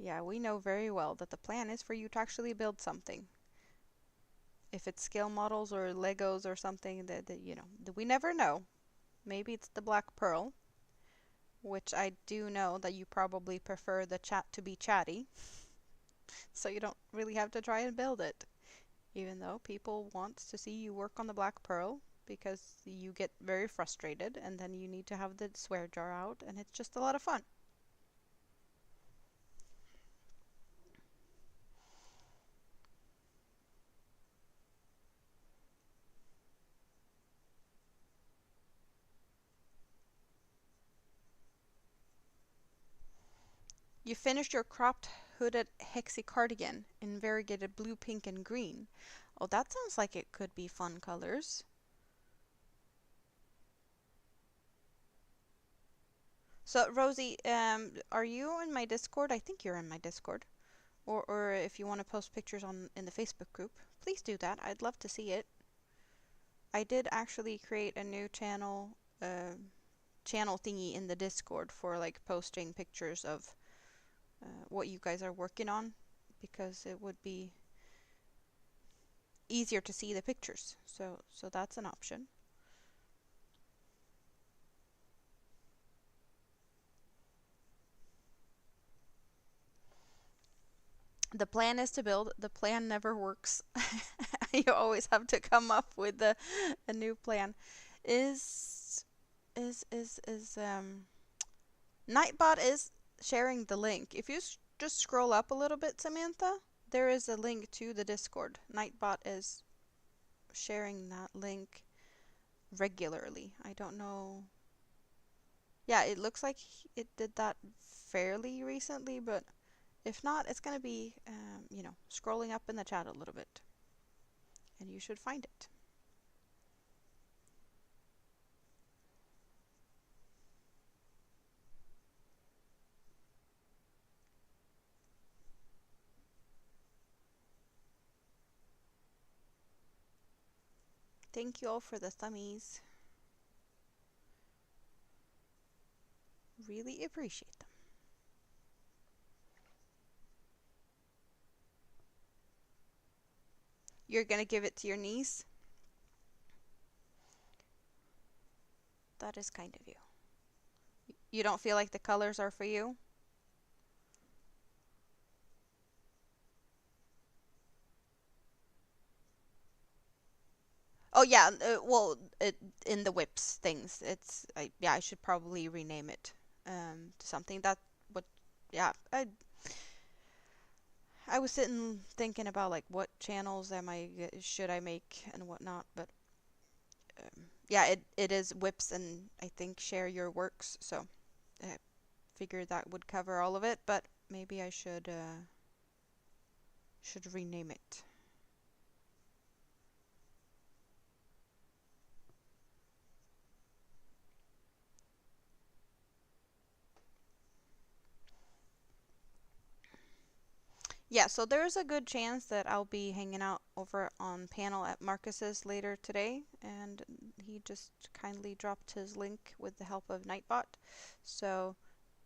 Yeah, we know very well that the plan is for you to actually build something. If it's scale models or Legos or something that you know, we never know. Maybe it's the Black Pearl, which I do know that you probably prefer the chat to be chatty, so you don't really have to try and build it. Even though people want to see you work on the Black Pearl because you get very frustrated and then you need to have the swear jar out and it's just a lot of fun. You finished your cropped hooded hexie cardigan in variegated blue, pink, and green. Oh, that sounds like it could be fun colors. So, Rosie, are you in my Discord? I think you're in my Discord. Or if you want to post pictures on in the Facebook group, please do that. I'd love to see it. I did actually create a new channel thingy in the Discord for like posting pictures of what you guys are working on, because it would be easier to see the pictures. So that's an option. The plan is to build. The plan never works. You always have to come up with a new plan. Is Nightbot is sharing the link. If you just scroll up a little bit, Samantha, there is a link to the Discord. Nightbot is sharing that link regularly. I don't know. Yeah, it looks like it did that fairly recently, but if not, it's going to be, you know, scrolling up in the chat a little bit. And you should find it. Thank you all for the thummies. Really appreciate them. You're going to give it to your niece? That is kind of you. You don't feel like the colors are for you? Oh yeah, well, in the whips things, yeah, I should probably rename it to something that would, yeah, I was sitting thinking about like what channels should I make and whatnot, but yeah, it is whips and I think share your works, so I figured that would cover all of it, but maybe I should rename it. Yeah, so there's a good chance that I'll be hanging out over on panel at Marcus's later today, and he just kindly dropped his link with the help of Nightbot. So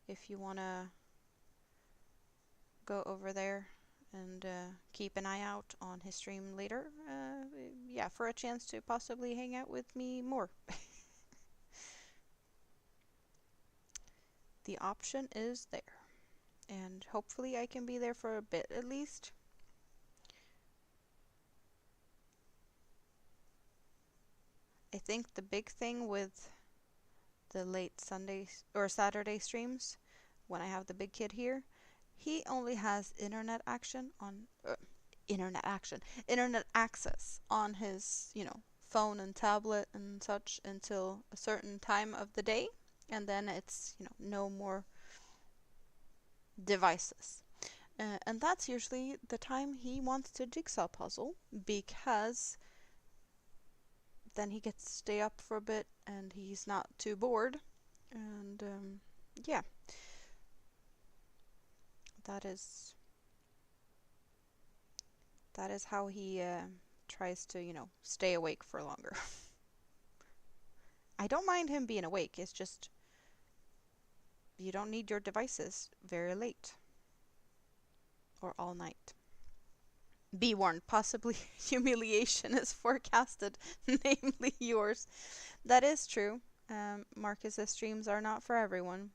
if you want to go over there and keep an eye out on his stream later. Yeah, for a chance to possibly hang out with me more. The option is there, and hopefully I can be there for a bit at least. I think the big thing with the late Sunday or Saturday streams, when I have the big kid here, he only has internet internet access on his, phone and tablet and such until a certain time of the day, and then it's, no more devices. And that's usually the time he wants to jigsaw puzzle, because then he gets to stay up for a bit and he's not too bored. And yeah, that is how he tries to, stay awake for longer. I don't mind him being awake, it's just you don't need your devices very late or all night. Be warned, possibly humiliation is forecasted, namely yours. That is true. Marcus's streams are not for everyone.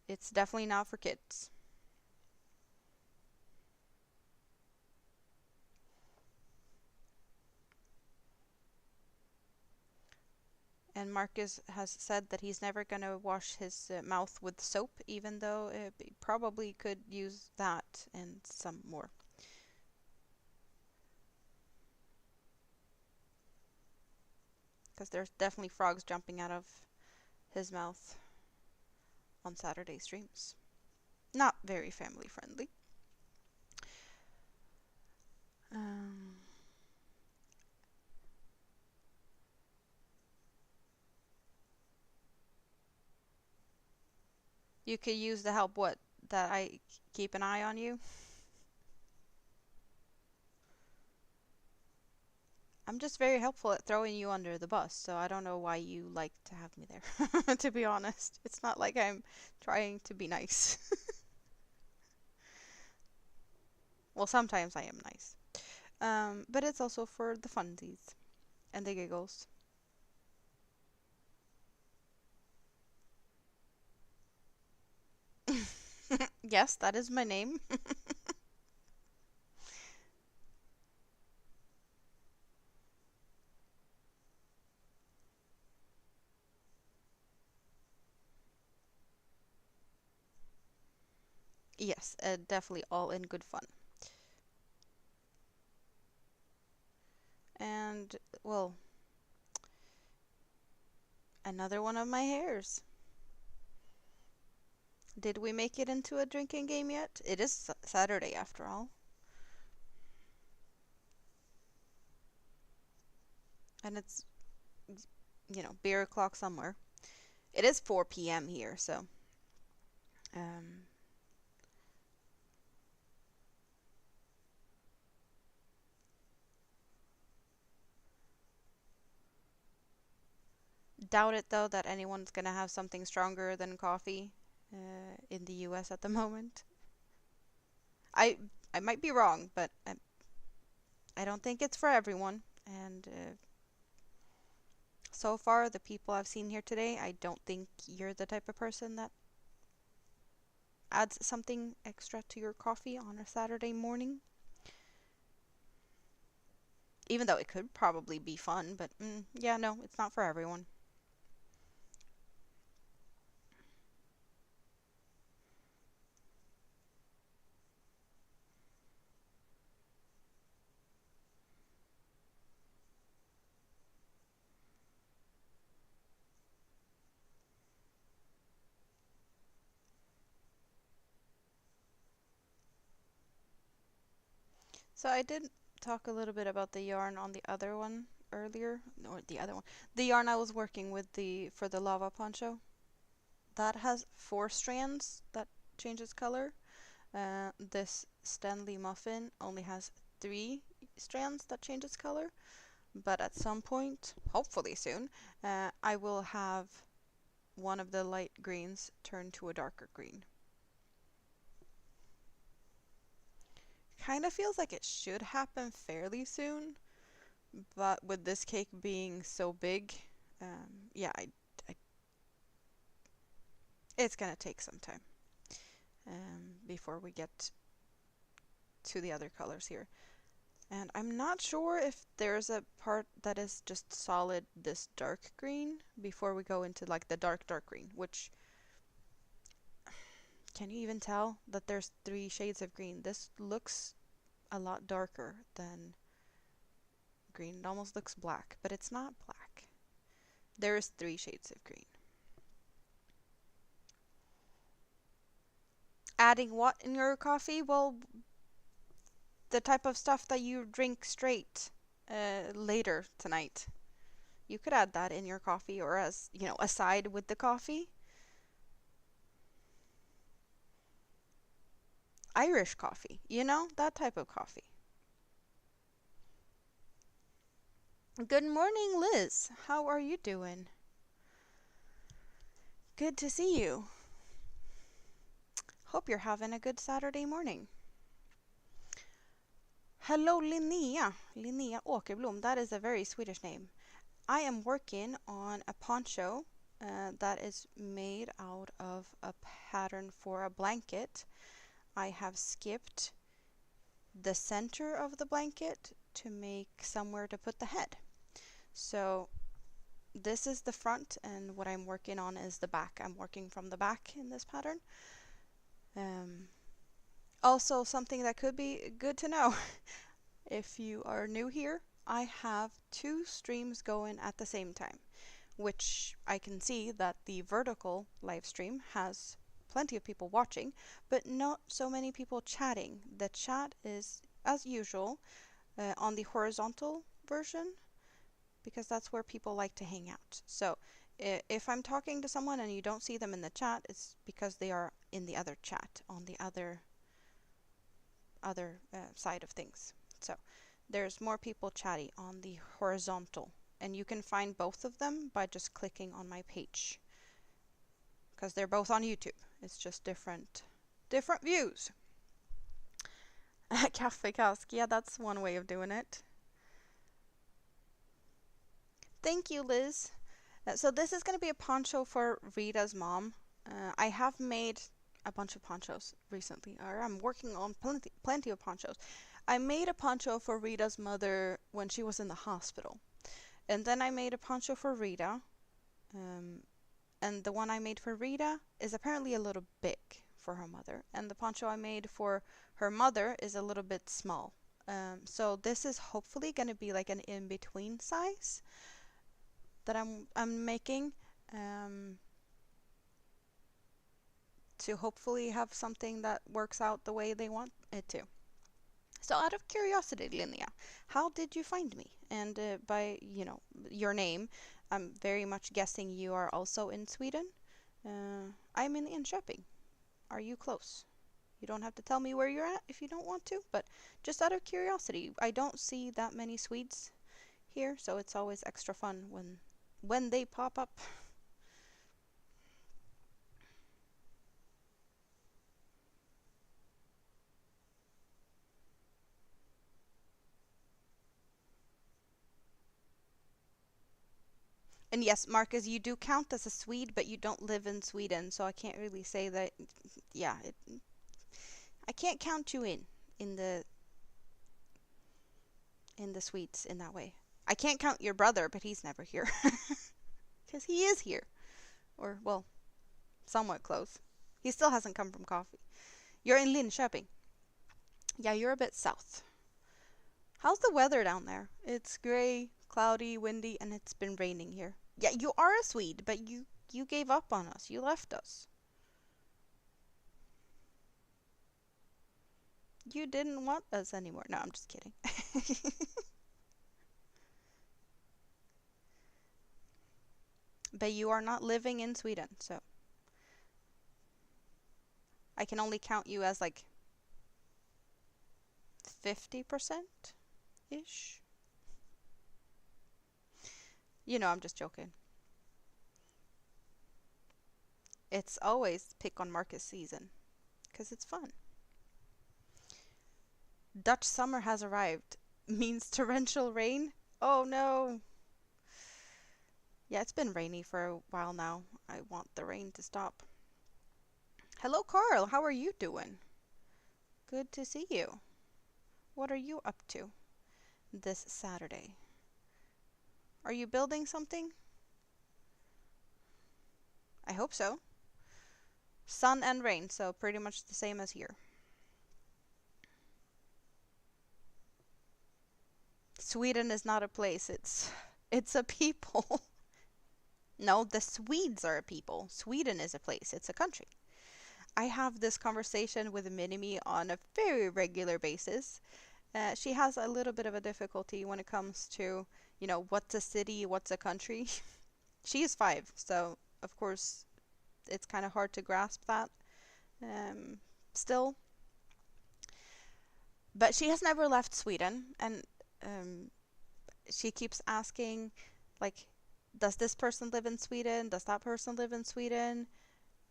It's definitely not for kids. And Marcus has said that he's never going to wash his mouth with soap, even though he probably could use that and some more. Because there's definitely frogs jumping out of his mouth on Saturday streams. Not very family friendly. You could use the help what? That I keep an eye on you? I'm just very helpful at throwing you under the bus, so I don't know why you like to have me there, to be honest. It's not like I'm trying to be nice. Well, sometimes I am nice. But it's also for the funsies and the giggles. Yes, that is my name. Yes, definitely all in good fun. And, well, another one of my hairs. Did we make it into a drinking game yet? It is Saturday after all. And it's, beer o'clock somewhere. It is 4 p.m. here, so. Doubt it though that anyone's gonna have something stronger than coffee in the US at the moment. I might be wrong, but I don't think it's for everyone. And so far, the people I've seen here today, I don't think you're the type of person that adds something extra to your coffee on a Saturday morning. Even though it could probably be fun, but yeah, no, it's not for everyone. So I did talk a little bit about the yarn on the other one earlier, or the other one. The yarn I was working with for the lava poncho. That has 4 strands that changes color. This Stanley muffin only has 3 strands that changes color. But at some point, hopefully soon, I will have one of the light greens turn to a darker green. Kind of feels like it should happen fairly soon, but with this cake being so big, yeah, it's gonna take some time before we get to the other colors here. And I'm not sure if there's a part that is just solid this dark green before we go into like the dark green, which, can you even tell that there's 3 shades of green? This looks a lot darker than green. It almost looks black, but it's not black. There's 3 shades of green. Adding what in your coffee? Well, the type of stuff that you drink straight later tonight. You could add that in your coffee, or as, you know, aside with the coffee. Irish coffee, you know, that type of coffee. Good morning, Liz. How are you doing? Good to see you. Hope you're having a good Saturday morning. Hello, Linnea. Linnea Åkerblom. That is a very Swedish name. I am working on a poncho that is made out of a pattern for a blanket. I have skipped the center of the blanket to make somewhere to put the head. So this is the front, and what I'm working on is the back. I'm working from the back in this pattern. Also, something that could be good to know if you are new here, I have 2 streams going at the same time, which I can see that the vertical live stream has plenty of people watching, but not so many people chatting. The chat is, as usual, on the horizontal version, because that's where people like to hang out. So if I'm talking to someone and you don't see them in the chat, it's because they are in the other chat on the other side of things. So there's more people chatty on the horizontal, and you can find both of them by just clicking on my page, because they're both on YouTube. It's just different views. Kaffekask, yeah, that's one way of doing it. Thank you, Liz. So this is going to be a poncho for Rita's mom. I have made a bunch of ponchos recently, or I'm working on plenty of ponchos. I made a poncho for Rita's mother when she was in the hospital. And then I made a poncho for Rita. And the one I made for Rita is apparently a little big for her mother. And the poncho I made for her mother is a little bit small. So this is hopefully going to be like an in-between size that I'm making. To hopefully have something that works out the way they want it to. So out of curiosity, Linnea, how did you find me? And by, you know, your name, I'm very much guessing you are also in Sweden. I'm in Enköping. Are you close? You don't have to tell me where you're at if you don't want to, but just out of curiosity, I don't see that many Swedes here, so it's always extra fun when they pop up. And yes, Marcus, you do count as a Swede, but you don't live in Sweden, so I can't really say that. Yeah, I can't count you in the Swedes in that way. I can't count your brother, but he's never here, because he is here, or well, somewhat close. He still hasn't come from coffee. You're in Linköping. Yeah, you're a bit south. How's the weather down there? It's gray, cloudy, windy, and it's been raining here. Yeah, you are a Swede, but you gave up on us. You left us. You didn't want us anymore. No, I'm just kidding. But you are not living in Sweden, so I can only count you as like 50%-ish. You know, I'm just joking. It's always pick on Marcus season, 'cause it's fun. Dutch summer has arrived. Means torrential rain? Oh no! Yeah, it's been rainy for a while now. I want the rain to stop. Hello, Carl. How are you doing? Good to see you. What are you up to this Saturday? Are you building something? I hope so. Sun and rain, so pretty much the same as here. Sweden is not a place, it's a people. No, the Swedes are a people. Sweden is a place, it's a country. I have this conversation with Minimi on a very regular basis. She has a little bit of a difficulty when it comes to, what's a city, what's a country. She is 5, so of course it's kind of hard to grasp that still. But she has never left Sweden, and she keeps asking, like, does this person live in Sweden? Does that person live in Sweden?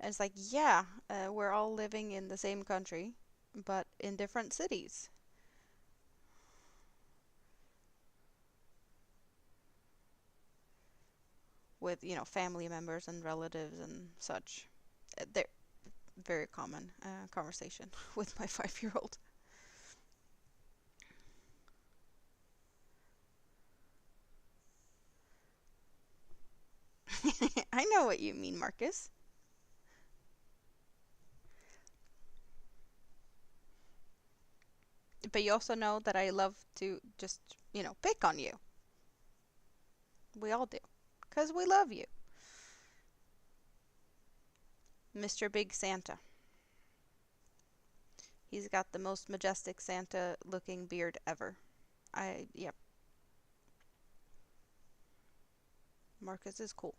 And it's like, yeah, we're all living in the same country, but in different cities. With, family members and relatives and such. They're very common conversation with my 5-year-old. I know what you mean, Marcus. But you also know that I love to just, pick on you. We all do. Because we love you. Mr. Big Santa. He's got the most majestic Santa looking beard ever. Yep. Marcus is cool.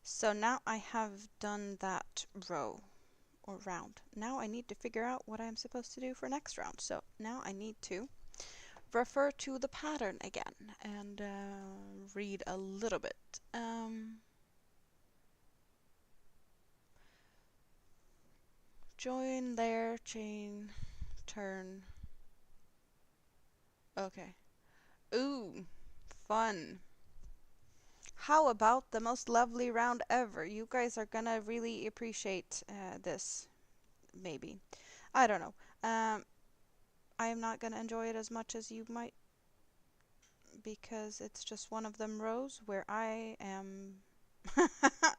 So now I have done that row or round. Now I need to figure out what I'm supposed to do for next round. So now I need to refer to the pattern again and read a little bit. Join layer, chain, turn. Okay. Ooh, fun. How about the most lovely round ever? You guys are gonna really appreciate this, maybe. I don't know. I am not gonna enjoy it as much as you might, because it's just one of them rows where I am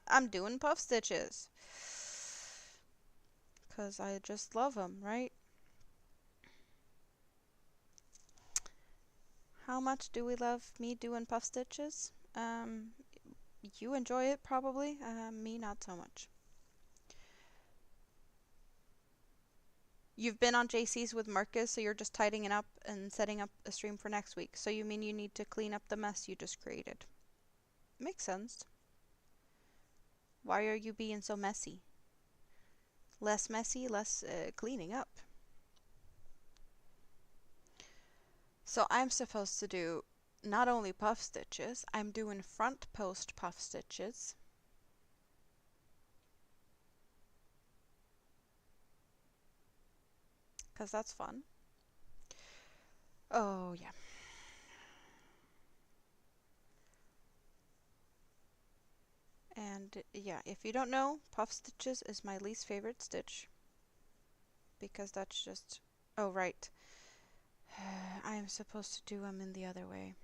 I'm doing puff stitches. Because I just love them, right? How much do we love me doing puff stitches? You enjoy it probably, me not so much. You've been on JC's with Marcus, so you're just tidying it up and setting up a stream for next week. So you mean you need to clean up the mess you just created? Makes sense. Why are you being so messy? Less messy, less cleaning up. So I'm supposed to do not only puff stitches, I'm doing front post puff stitches. Because that's fun. Oh, yeah. And yeah, if you don't know, puff stitches is my least favorite stitch. Because that's just... Oh, right. I am supposed to do them in the other way.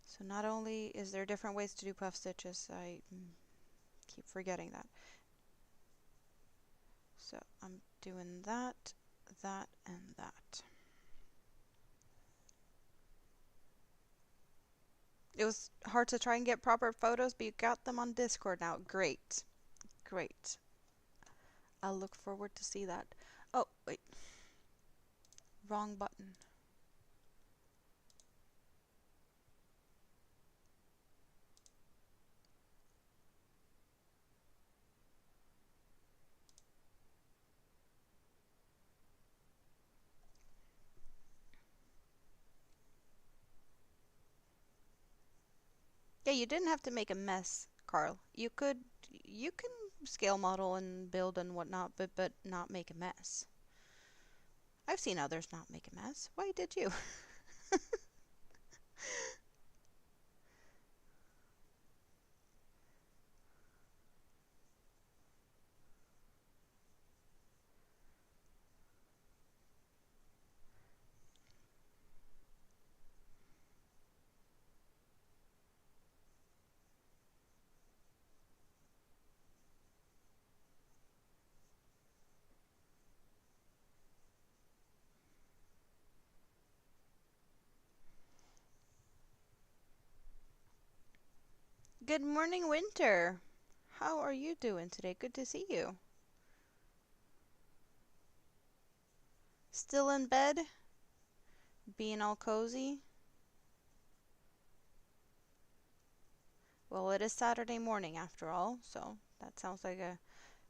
So not only is there different ways to do puff stitches, I keep forgetting that. So I'm doing that, that, and that. It was hard to try and get proper photos, but you got them on Discord now. Great. Great. I'll look forward to see that. Oh, wait. Wrong button. Yeah, you didn't have to make a mess, Carl. You can scale model and build and whatnot, but not make a mess. I've seen others not make a mess. Why did you? Good morning, Winter. How are you doing today? Good to see you. Still in bed? Being all cozy? Well, it is Saturday morning after all, so that sounds like a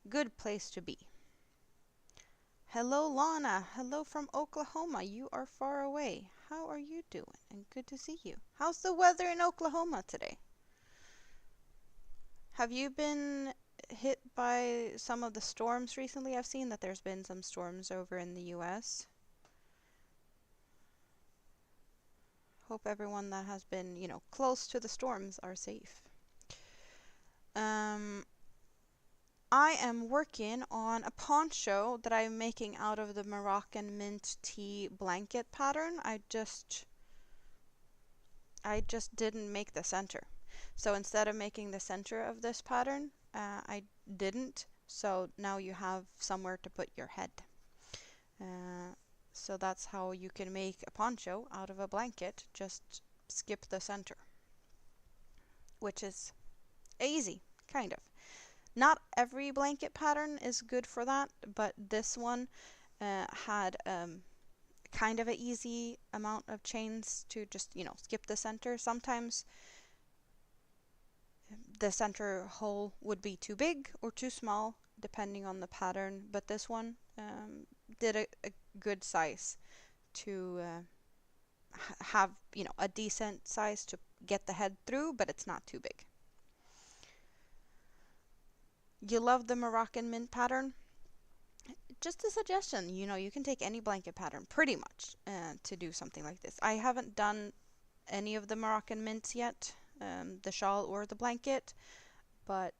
good place to be. Hello, Lana. Hello from Oklahoma. You are far away. How are you doing? And good to see you. How's the weather in Oklahoma today? Have you been hit by some of the storms recently? I've seen that there's been some storms over in the US. Hope everyone that has been, close to the storms are safe. I am working on a poncho that I'm making out of the Moroccan mint tea blanket pattern. I just didn't make the center. So instead of making the center of this pattern, I didn't. So now you have somewhere to put your head. So that's how you can make a poncho out of a blanket. Just skip the center, which is easy, kind of. Not every blanket pattern is good for that, but this one had kind of an easy amount of chains to just, skip the center. Sometimes the center hole would be too big or too small, depending on the pattern, but this one did a good size to have, a decent size to get the head through, but it's not too big. You love the Moroccan mint pattern? Just a suggestion, you can take any blanket pattern pretty much to do something like this. I haven't done any of the Moroccan mints yet, the shawl or the blanket, but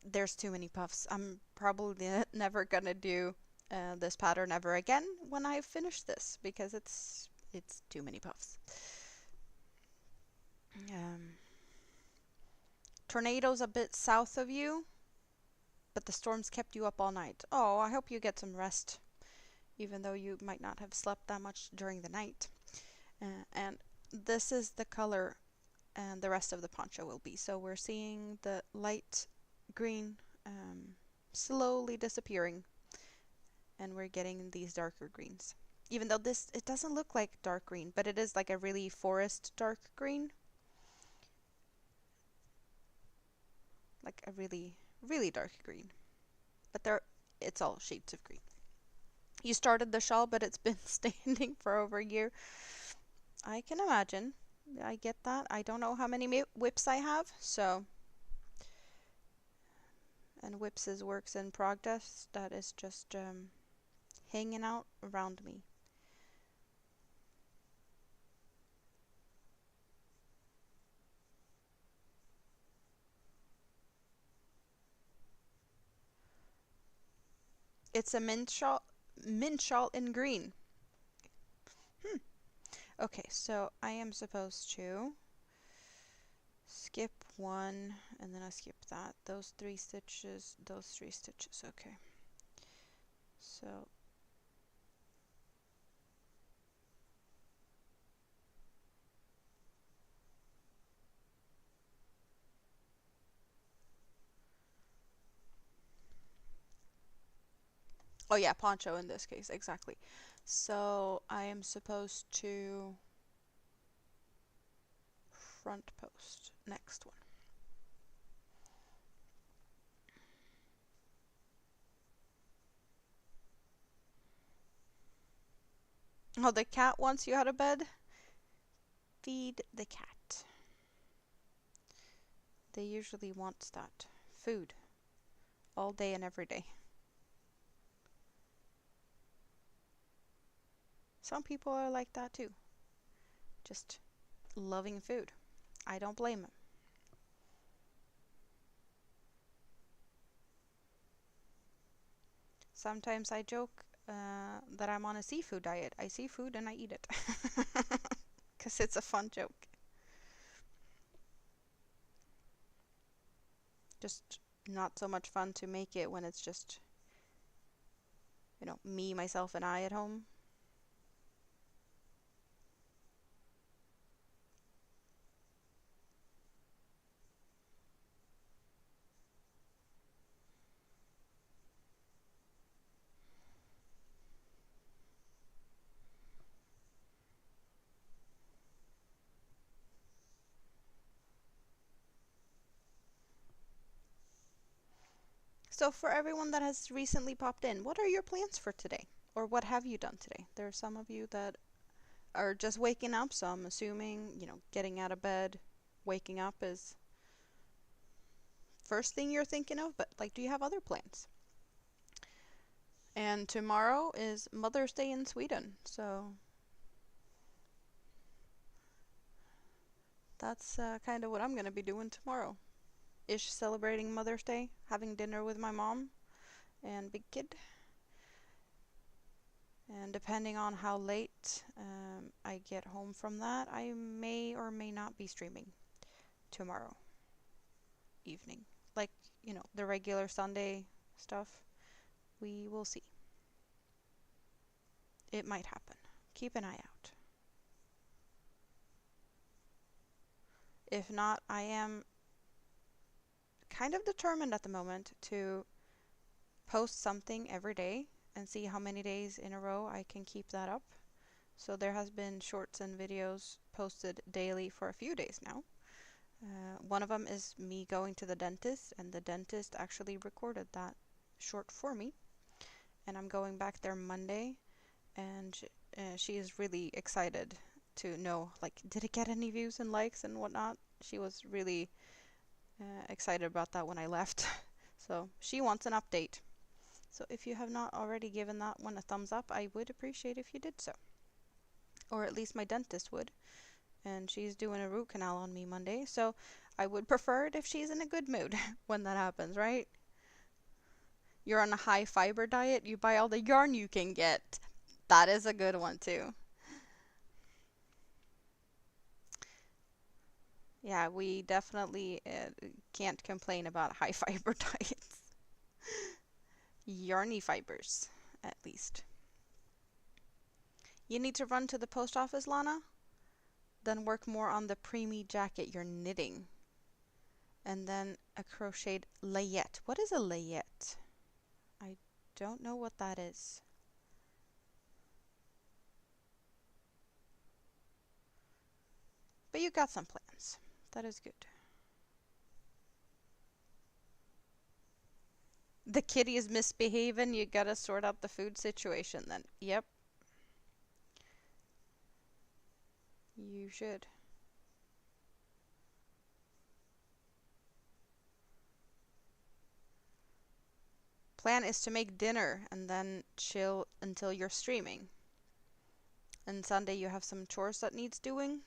there's too many puffs. I'm probably never gonna do this pattern ever again when I finish this because it's too many puffs. Tornadoes a bit south of you, but the storms kept you up all night. Oh, I hope you get some rest, even though you might not have slept that much during the night. And this is the color and the rest of the poncho will be. So we're seeing the light green slowly disappearing, and we're getting these darker greens. Even though it doesn't look like dark green, but it is like a really forest dark green. Like a really, really dark green. But it's all shades of green. You started the shawl, but it's been standing for over a year. I can imagine. I get that. I don't know how many whips I have, so. And whips is works in progress. That is just hanging out around me. It's a mint shawl in green. Okay, so I am supposed to skip one, and then I skip that. Those three stitches, okay. So oh yeah, poncho in this case, exactly. So I am supposed to front post next one. Oh, the cat wants you out of bed? Feed the cat. They usually want that food all day and every day. Some people are like that too, just loving food. I don't blame them. Sometimes I joke that I'm on a seafood diet. I see food and I eat it. Because it's a fun joke. Just not so much fun to make it when it's just, me, myself, and I at home. So for everyone that has recently popped in, what are your plans for today? Or what have you done today? There are some of you that are just waking up, so I'm assuming, getting out of bed, waking up is first thing you're thinking of, but like, do you have other plans? And tomorrow is Mother's Day in Sweden, so that's kind of what I'm going to be doing tomorrow. Ish celebrating Mother's Day, having dinner with my mom and big kid. And depending on how late I get home from that, I may or may not be streaming tomorrow evening. Like, the regular Sunday stuff. We will see. It might happen. Keep an eye out. If not, I am kind of determined at the moment to post something every day and see how many days in a row I can keep that up. So there has been shorts and videos posted daily for a few days now. One of them is me going to the dentist, and the dentist actually recorded that short for me. And I'm going back there Monday, and she is really excited to know, like, did it get any views and likes and whatnot? She was really excited about that when I left. So she wants an update. So if you have not already given that one a thumbs up, I would appreciate if you did so. Or at least my dentist would. And she's doing a root canal on me Monday, so I would prefer it if she's in a good mood when that happens, right? You're on a high fiber diet, you buy all the yarn you can get. That is a good one too. Yeah, we definitely can't complain about high fiber diets. Yarny fibers, at least. You need to run to the post office, Lana? Then work more on the preemie jacket you're knitting. And then a crocheted layette. What is a layette? I don't know what that is. But you got some plans. That is good. The kitty is misbehaving. You gotta sort out the food situation then. Yep. You should. Plan is to make dinner and then chill until you're streaming. And Sunday you have some chores that needs doing.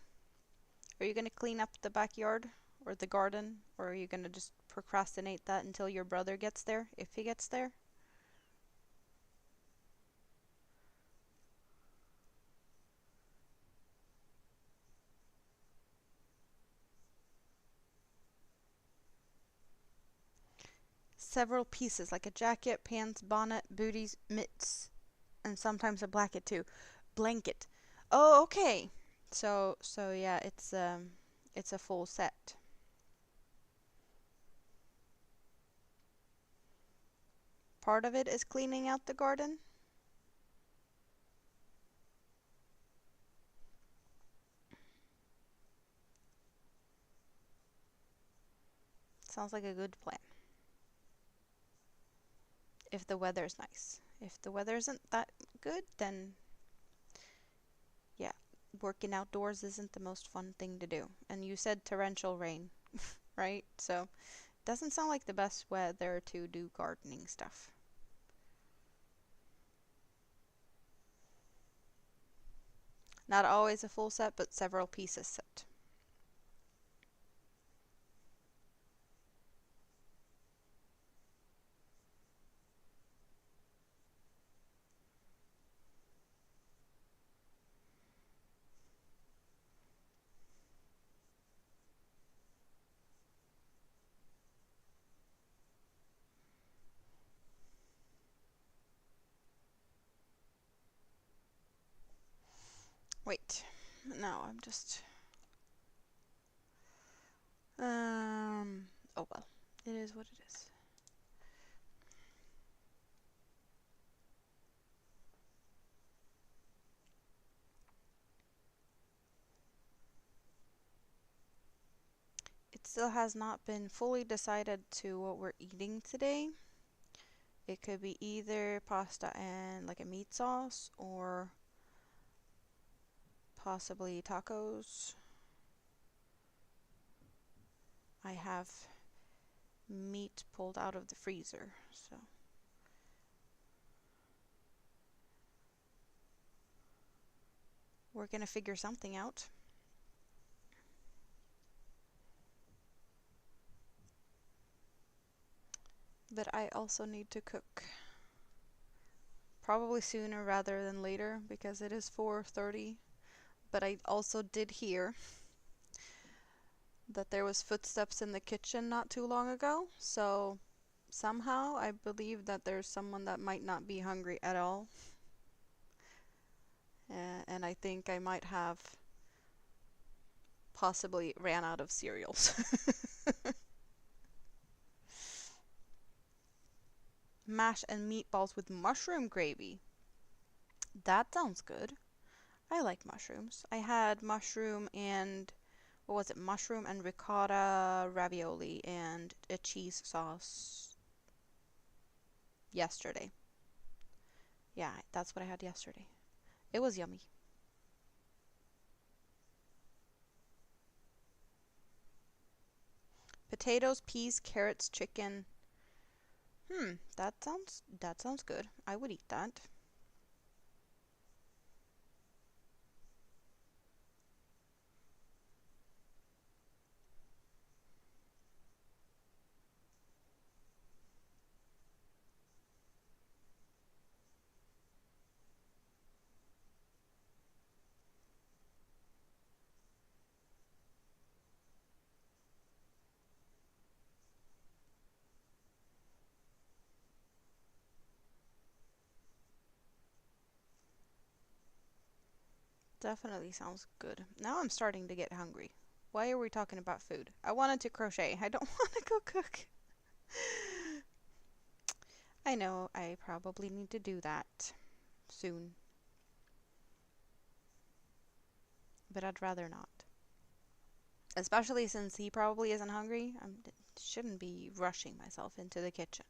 Are you gonna clean up the backyard or the garden, or are you gonna just procrastinate that until your brother gets there, if he gets there? Several pieces, like a jacket, pants, bonnet, booties, mitts, and sometimes a blanket too. Blanket. Oh, okay. So yeah, it's a full set. Part of it is cleaning out the garden. Sounds like a good plan. If the weather's nice. If the weather isn't that good, then yeah, working outdoors isn't the most fun thing to do. And you said torrential rain. right? So doesn't sound like the best weather to do gardening stuff. Not always a full set, but several pieces set. Wait, no, I'm just oh well, it is what it is. It still has not been fully decided to what we're eating today. It could be either pasta and like a meat sauce or possibly tacos. I have meat pulled out of the freezer, so we're gonna figure something out. But I also need to cook. Probably sooner rather than later because it is 4:30. But I also did hear that there was footsteps in the kitchen not too long ago. So somehow I believe that there's someone that might not be hungry at all. And I think I might have possibly ran out of cereals. Mash and meatballs with mushroom gravy. That sounds good. I like mushrooms. I had mushroom and what was it? Mushroom and ricotta ravioli and a cheese sauce yesterday. Yeah, that's what I had yesterday. It was yummy. Potatoes, peas, carrots, chicken. That sounds good. I would eat that. Definitely sounds good. Now I'm starting to get hungry. Why are we talking about food? I wanted to crochet. I don't want to go cook. I know I probably need to do that soon, but I'd rather not. Especially since he probably isn't hungry. I shouldn't be rushing myself into the kitchen.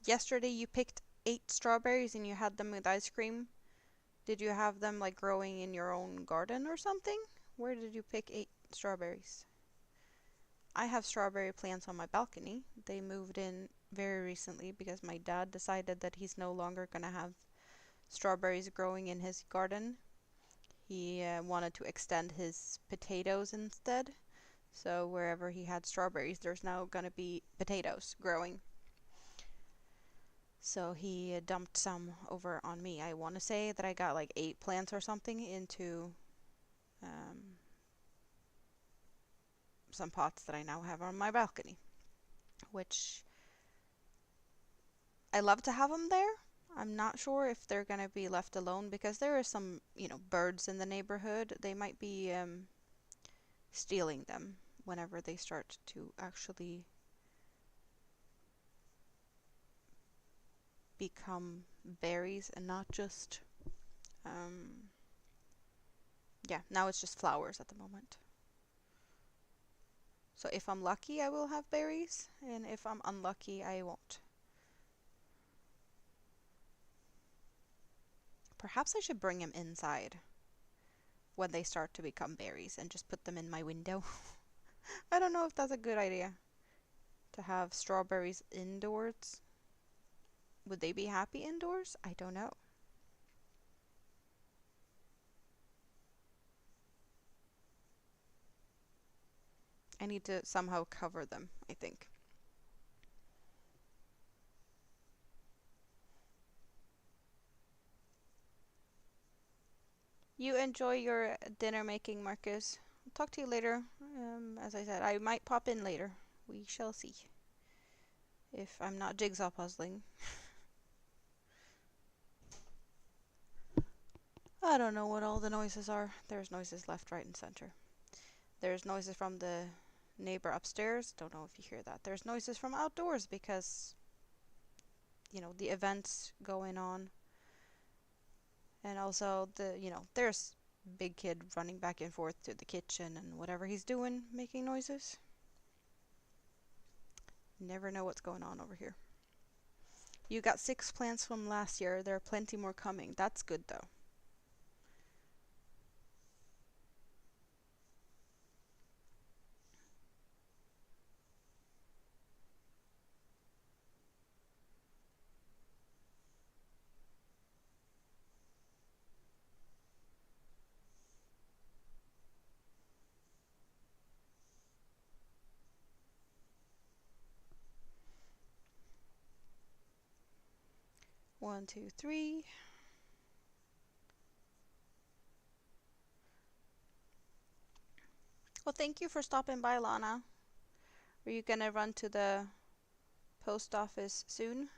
Yesterday you picked 8 strawberries and you had them with ice cream. Did you have them like growing in your own garden or something? Where did you pick 8 strawberries? I have strawberry plants on my balcony. They moved in very recently because my dad decided that he's no longer going to have strawberries growing in his garden. He wanted to extend his potatoes instead. So wherever he had strawberries, there's now going to be potatoes growing. So he dumped some over on me. I want to say that I got like 8 plants or something into um, some pots that I now have on my balcony, which I love to have them there. I'm not sure if they're going to be left alone because there are some, birds in the neighborhood. They might be stealing them whenever they start to actually become berries and not just, yeah, now it's just flowers at the moment. So if I'm lucky, I will have berries, and if I'm unlucky, I won't. Perhaps I should bring them inside when they start to become berries and just put them in my window. I don't know if that's a good idea to have strawberries indoors. Would they be happy indoors? I don't know. I need to somehow cover them, I think. You enjoy your dinner making, Marcus. I'll talk to you later. As I said, I might pop in later. We shall see. If I'm not jigsaw puzzling. I don't know what all the noises are. There's noises left, right, and center. There's noises from the neighbor upstairs. Don't know if you hear that. There's noises from outdoors because, you know, the events going on. And also there's big kid running back and forth to the kitchen and whatever he's doing, making noises. Never know what's going on over here. You got 6 plants from last year. There are plenty more coming. That's good though. One, two, three. Well, thank you for stopping by, Lana. Are you gonna run to the post office soon?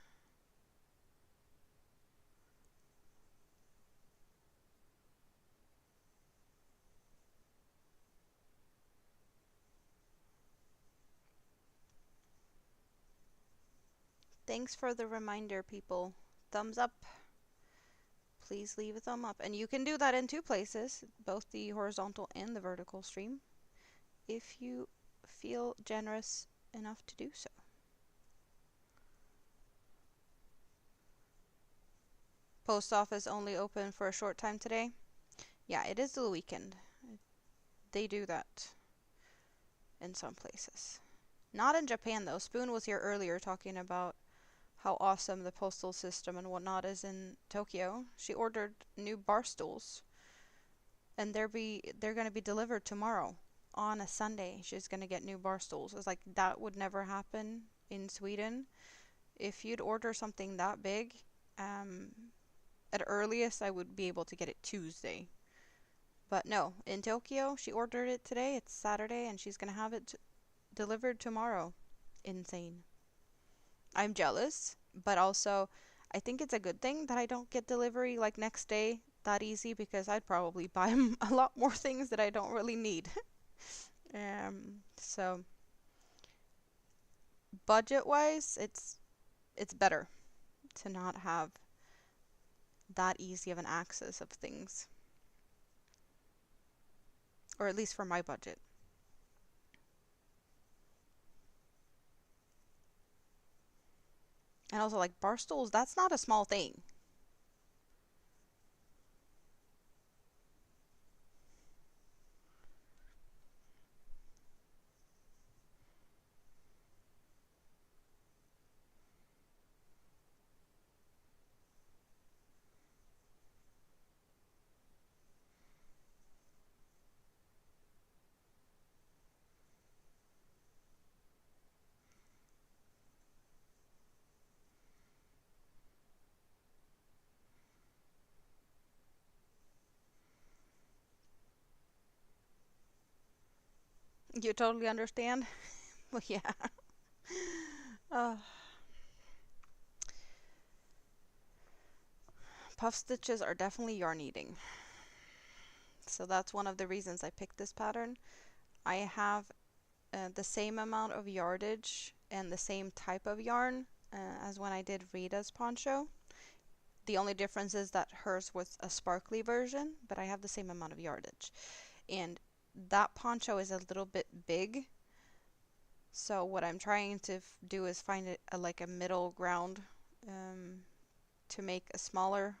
Thanks for the reminder, people. Thumbs up. Please leave a thumb up. And you can do that in 2 places, both the horizontal and the vertical stream, if you feel generous enough to do so. Post office only open for a short time today. Yeah, it is the weekend. They do that in some places. Not in Japan though. Spoon was here earlier talking about how awesome the postal system and whatnot is in Tokyo. She ordered new bar stools, and they're gonna be delivered tomorrow on a Sunday. She's gonna get new bar stools. It's like that would never happen in Sweden. If you'd order something that big, at earliest I would be able to get it Tuesday. But no, in Tokyo, she ordered it today. It's Saturday, and she's gonna have it delivered tomorrow. Insane. I'm jealous, but also I think it's a good thing that I don't get delivery like next day that easy, because I'd probably buy a lot more things that I don't really need. So budget-wise, it's better to not have that easy of an access of things. Or at least for my budget. And also, like, bar stools, that's not a small thing. You totally understand? Well, yeah. Uh, puff stitches are definitely yarn eating. So that's one of the reasons I picked this pattern. I have the same amount of yardage and the same type of yarn as when I did Rita's poncho. The only difference is that hers was a sparkly version, but I have the same amount of yardage. And that poncho is a little bit big, So what I'm trying to do is find like a middle ground um, to make a smaller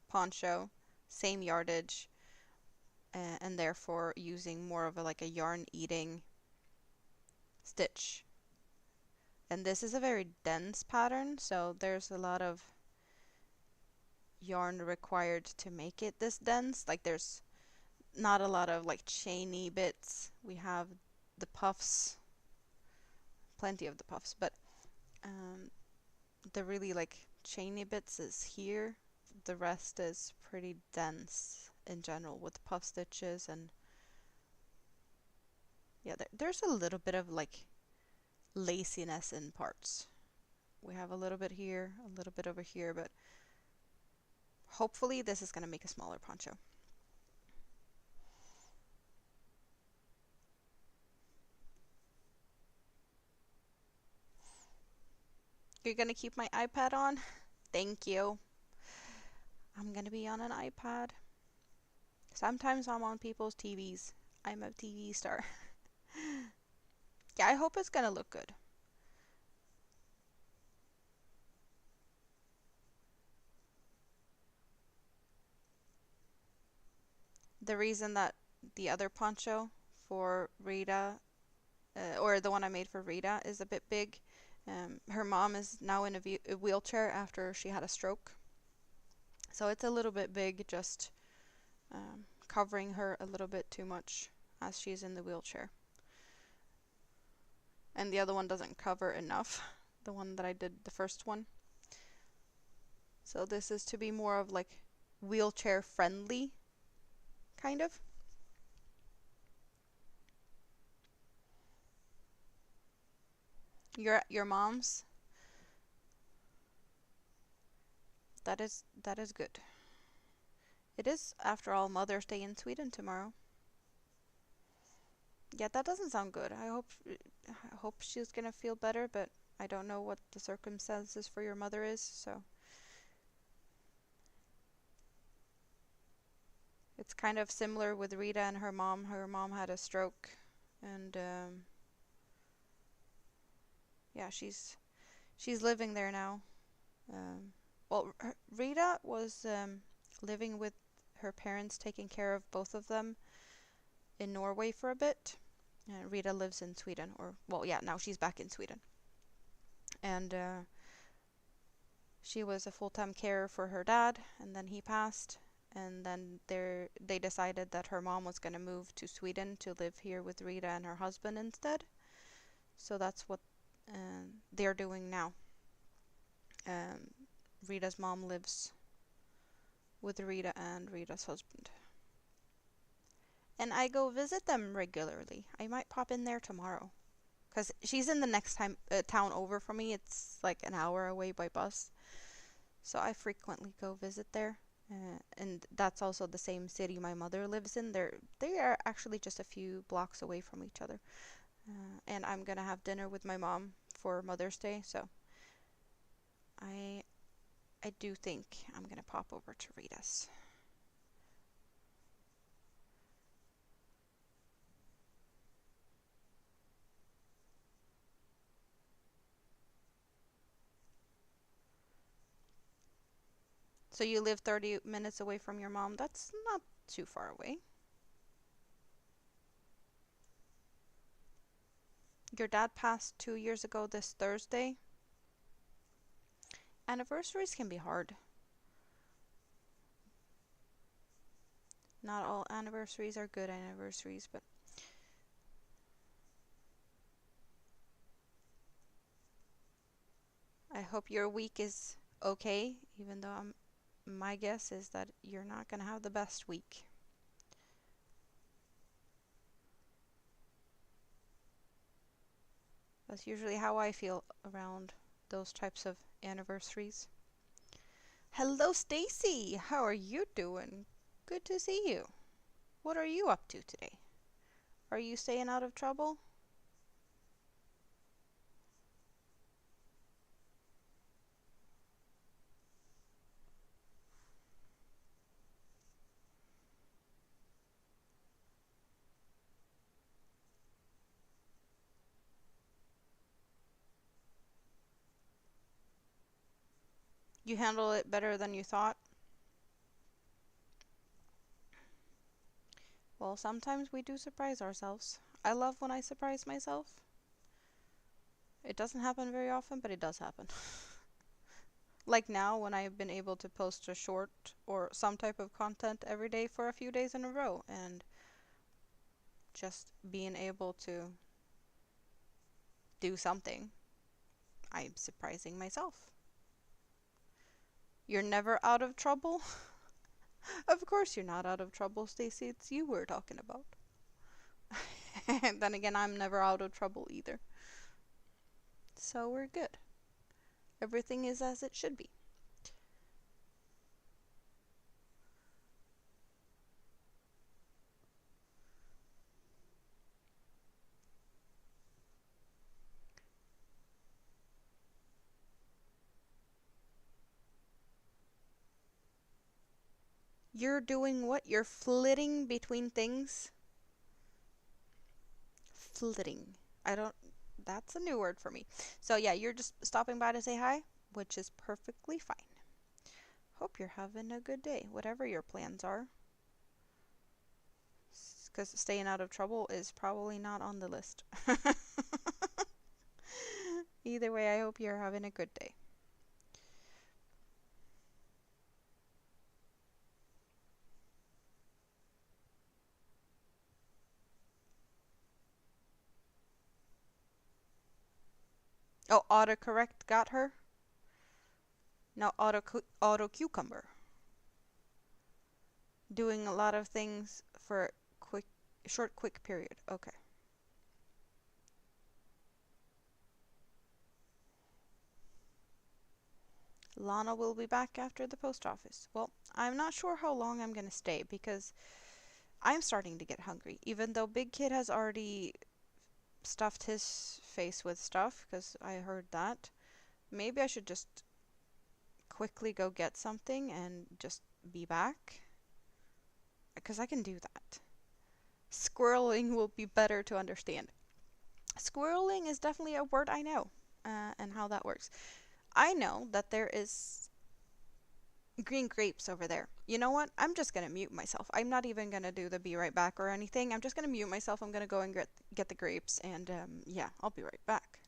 poncho, same yardage, and therefore using more of a like a yarn eating stitch. And this is a very dense pattern, so there's a lot of yarn required to make it this dense. Like there's not a lot of like chainy bits. We have the puffs, plenty of the puffs, but um, the really like chainy bits is here. The rest is pretty dense in general with puff stitches, and yeah, there's a little bit of like laciness in parts. We have a little bit here, a little bit over here, but hopefully this is going to make a smaller poncho. You're going to keep my iPad on? Thank you. I'm going to be on an iPad. Sometimes I'm on people's TVs. I'm a TV star. Yeah, I hope it's going to look good. The reason that the other poncho for Rita, or the one I made for Rita, is a bit big. Her mom is now in a wheelchair after she had a stroke. So it's a little bit big, just covering her a little bit too much as she's in the wheelchair. And the other one doesn't cover enough, the one that I did, the first one. So this is to be more of like wheelchair friendly, kind of. Your mom's? That is good. It is, after all, Mother's Day in Sweden tomorrow. Yeah, that doesn't sound good. I hope she's gonna feel better, but I don't know what the circumstances for your mother is, so it's kind of similar with Rita and her mom. Her mom had a stroke, and yeah, she's living there now. Well, Rita was living with her parents, taking care of both of them in Norway for a bit. Rita lives in Sweden, or well, yeah, now she's back in Sweden, and she was a full-time carer for her dad, and then he passed, and then they decided that her mom was going to move to Sweden to live here with Rita and her husband instead. So that's what they're doing now. Um, Rita's mom lives with Rita and Rita's husband. And I go visit them regularly. I might pop in there tomorrow. Because she's in the next town over from me. It's like an hour away by bus. So I frequently go visit there. And that's also the same city my mother lives in. They are actually just a few blocks away from each other. And I'm going to have dinner with my mom for Mother's Day. So I do think I'm going to pop over to Rita's. So you live 30 minutes away from your mom? That's not too far away. Your dad passed 2 years ago this Thursday. Anniversaries can be hard. Not all anniversaries are good anniversaries, but I hope your week is okay, even though my guess is that you're not going to have the best week. That's usually how I feel around those types of anniversaries. Hello, Stacy. How are you doing? Good to see you. What are you up to today? Are you staying out of trouble? You handle it better than you thought? Well, sometimes we do surprise ourselves. I love when I surprise myself. It doesn't happen very often, but it does happen. Like now, when I've been able to post a short or some type of content every day for a few days in a row, and just being able to do something, I'm surprising myself. You're never out of trouble? Of course you're not out of trouble, Stacy. It's you we're talking about. And then again, I'm never out of trouble either. So we're good. Everything is as it should be. You're doing what? You're flitting between things? Flitting. I don't... That's a new word for me. So yeah, you're just stopping by to say hi, which is perfectly fine. Hope you're having a good day, whatever your plans are. Because staying out of trouble is probably not on the list. Either way, I hope you're having a good day. Oh, autocorrect got her? Now auto cucumber. Doing a lot of things for short quick period. Okay. Lana will be back after the post office. Well, I'm not sure how long I'm gonna stay because I'm starting to get hungry. Even though Big Kid has already stuffed his face with stuff, because I heard that. Maybe I should just quickly go get something and just be back. Because I can do that. Squirreling will be better to understand. Squirreling is definitely a word I know, and how that works. I know that there is green grapes over there. You know what? I'm just gonna mute myself. I'm not even gonna do the be right back or anything. I'm just gonna mute myself. I'm gonna go and get the grapes, and yeah, I'll be right back.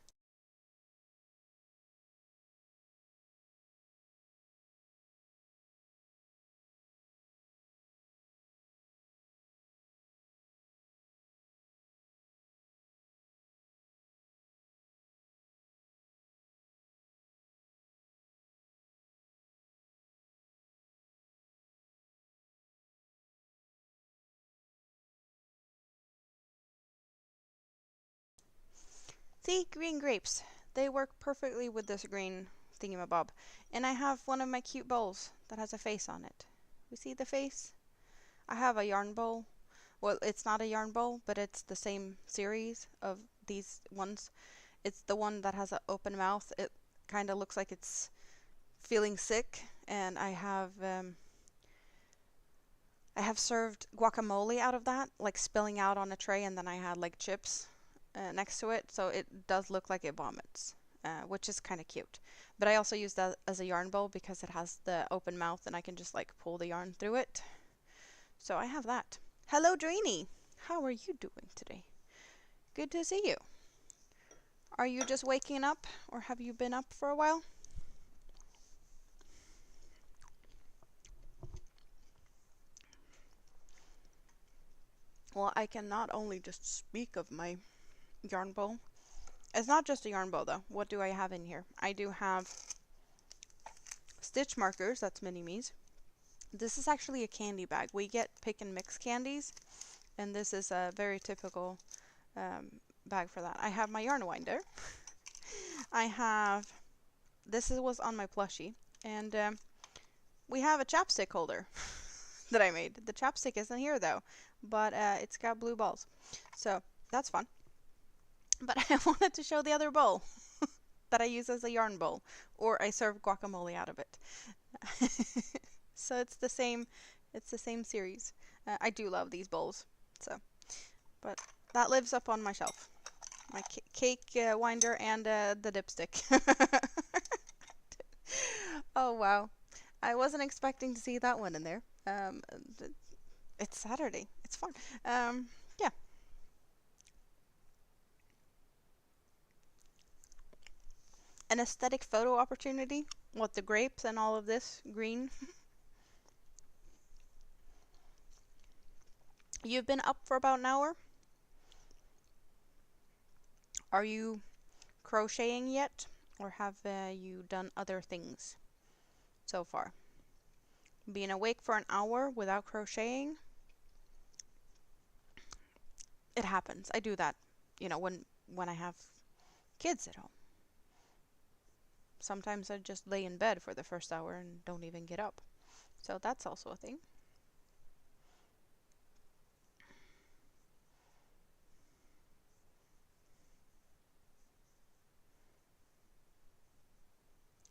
See, green grapes. They work perfectly with this green thingamabob. And I have one of my cute bowls that has a face on it. You see the face? I have a yarn bowl. Well, it's not a yarn bowl, but it's the same series of these ones. It's the one that has an open mouth. It kind of looks like it's feeling sick, and I have served guacamole out of that, like spilling out on a tray, and then I had like chips next to it, so it does look like it vomits, which is kind of cute. But I also use that as a yarn bowl because it has the open mouth and I can just like pull the yarn through it. So I have that. Hello, Drainy! How are you doing today? Good to see you. Are you just waking up, or have you been up for a while? Well, I can not only just speak of my yarn bowl. It's not just a yarn bowl though. What do I have in here? I do have stitch markers, that's mini me's. This is actually a candy bag. We get pick and mix candies, and this is a very typical bag for that. I have my yarn winder. I have, was on my plushie, and we have a chapstick holder that I made. The chapstick isn't here though, but it's got blue balls, so that's fun. But I wanted to show the other bowl that I use as a yarn bowl, or I serve guacamole out of it. So it's the same series. I do love these bowls, so, but that lives up on my shelf. My cake winder and the dipstick. Oh wow. I wasn't expecting to see that one in there. It's Saturday. It's fun. Yeah. An aesthetic photo opportunity with the grapes and all of this green. You've been up for about an hour. Are you crocheting yet? Or have you done other things so far? Being awake for an hour without crocheting, it happens. I do that, when I have kids at home. Sometimes I just lay in bed for the first hour and don't even get up. So that's also a thing.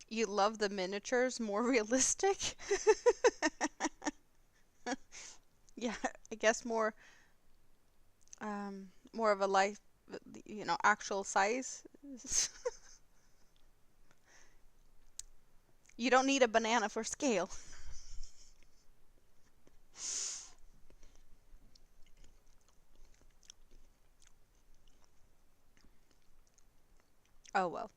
You love the miniatures more realistic? Yeah, I guess more of a life, actual size. You don't need a banana for scale. Oh well.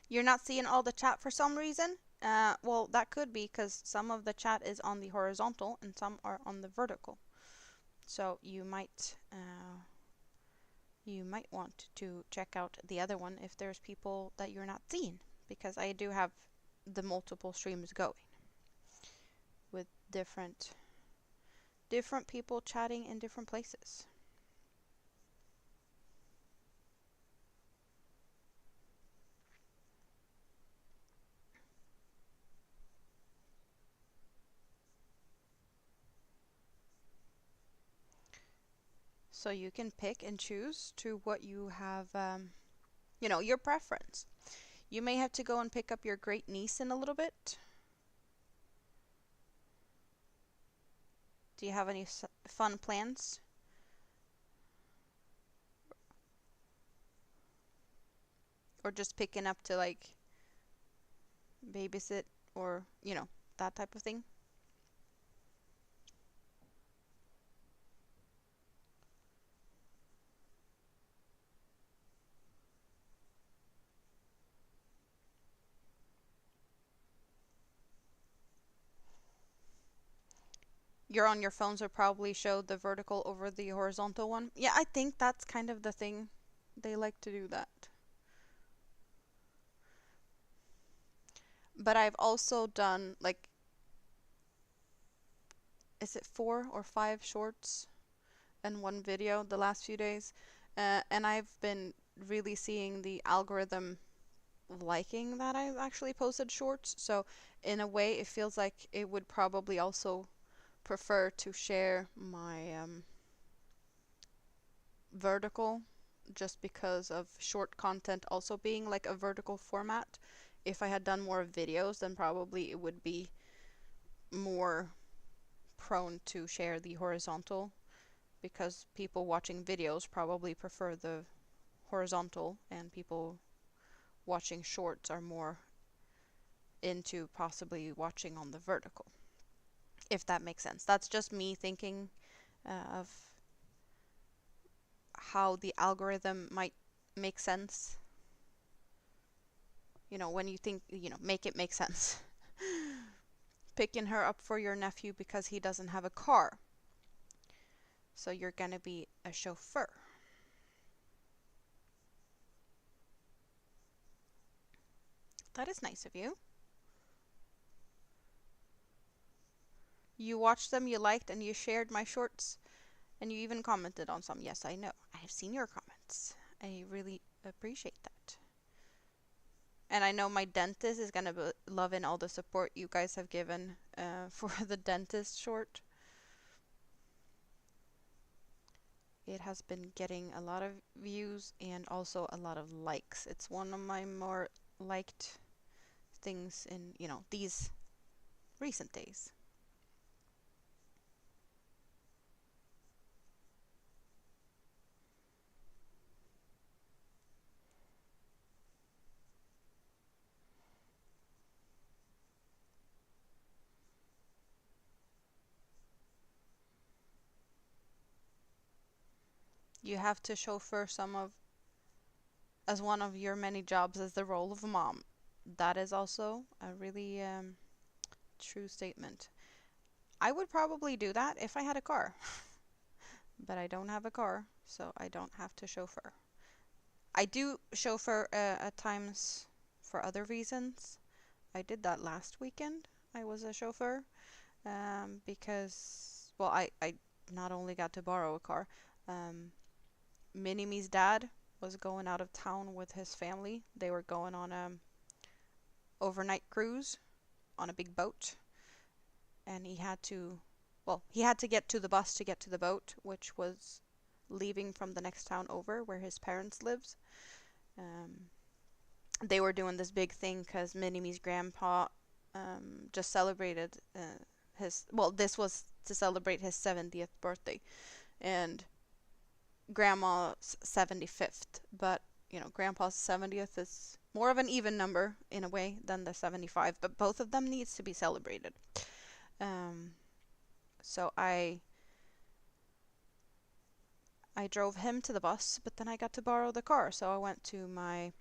You're not seeing all the chat for some reason? Well, that could be because some of the chat is on the horizontal and some are on the vertical. So you might want to check out the other one if there's people that you're not seeing, because I do have the multiple streams going with different people chatting in different places. So you can pick and choose to what you have, your preference. You may have to go and pick up your great niece in a little bit. Do you have any fun plans? Or just picking up to like babysit or, that type of thing? You're on your phone, so probably show the vertical over the horizontal one. Yeah, I think that's kind of the thing. They like to do that. But I've also done like, is it 4 or 5 shorts and one video the last few days? And I've been really seeing the algorithm liking that I've actually posted shorts. So in a way, it feels like it would probably also prefer to share my vertical, just because of short content also being like a vertical format. If I had done more videos, then probably it would be more prone to share the horizontal, because people watching videos probably prefer the horizontal and people watching shorts are more into possibly watching on the vertical, if that makes sense. That's just me thinking of how the algorithm might make sense. When you think, make it make sense. Picking her up for your nephew because he doesn't have a car. So you're gonna be a chauffeur. That is nice of you. You watched them, you liked, and you shared my shorts, and you even commented on some. Yes, I know. I have seen your comments. I really appreciate that. And I know my dentist is gonna be loving all the support you guys have given for the dentist short. It has been getting a lot of views and also a lot of likes. It's one of my more liked things in, these recent days. You have to chauffeur some of as one of your many jobs as the role of a mom. That is also a really true statement. I would probably do that if I had a car, but I don't have a car, so I don't have to chauffeur. I do chauffeur at times for other reasons. I did that last weekend. I was a chauffeur because, well, I not only got to borrow a car, Mini-Me's dad was going out of town with his family. They were going on a overnight cruise on a big boat, and he had to get to the bus to get to the boat, which was leaving from the next town over where his parents lives. Um, they were doing this big thing because Mini-Me's grandpa just celebrated this was to celebrate his 70th birthday and grandma's 75th. But, grandpa's 70th is more of an even number in a way than the 75, but both of them needs to be celebrated. So I drove him to the bus, but then I got to borrow the car. So I went to my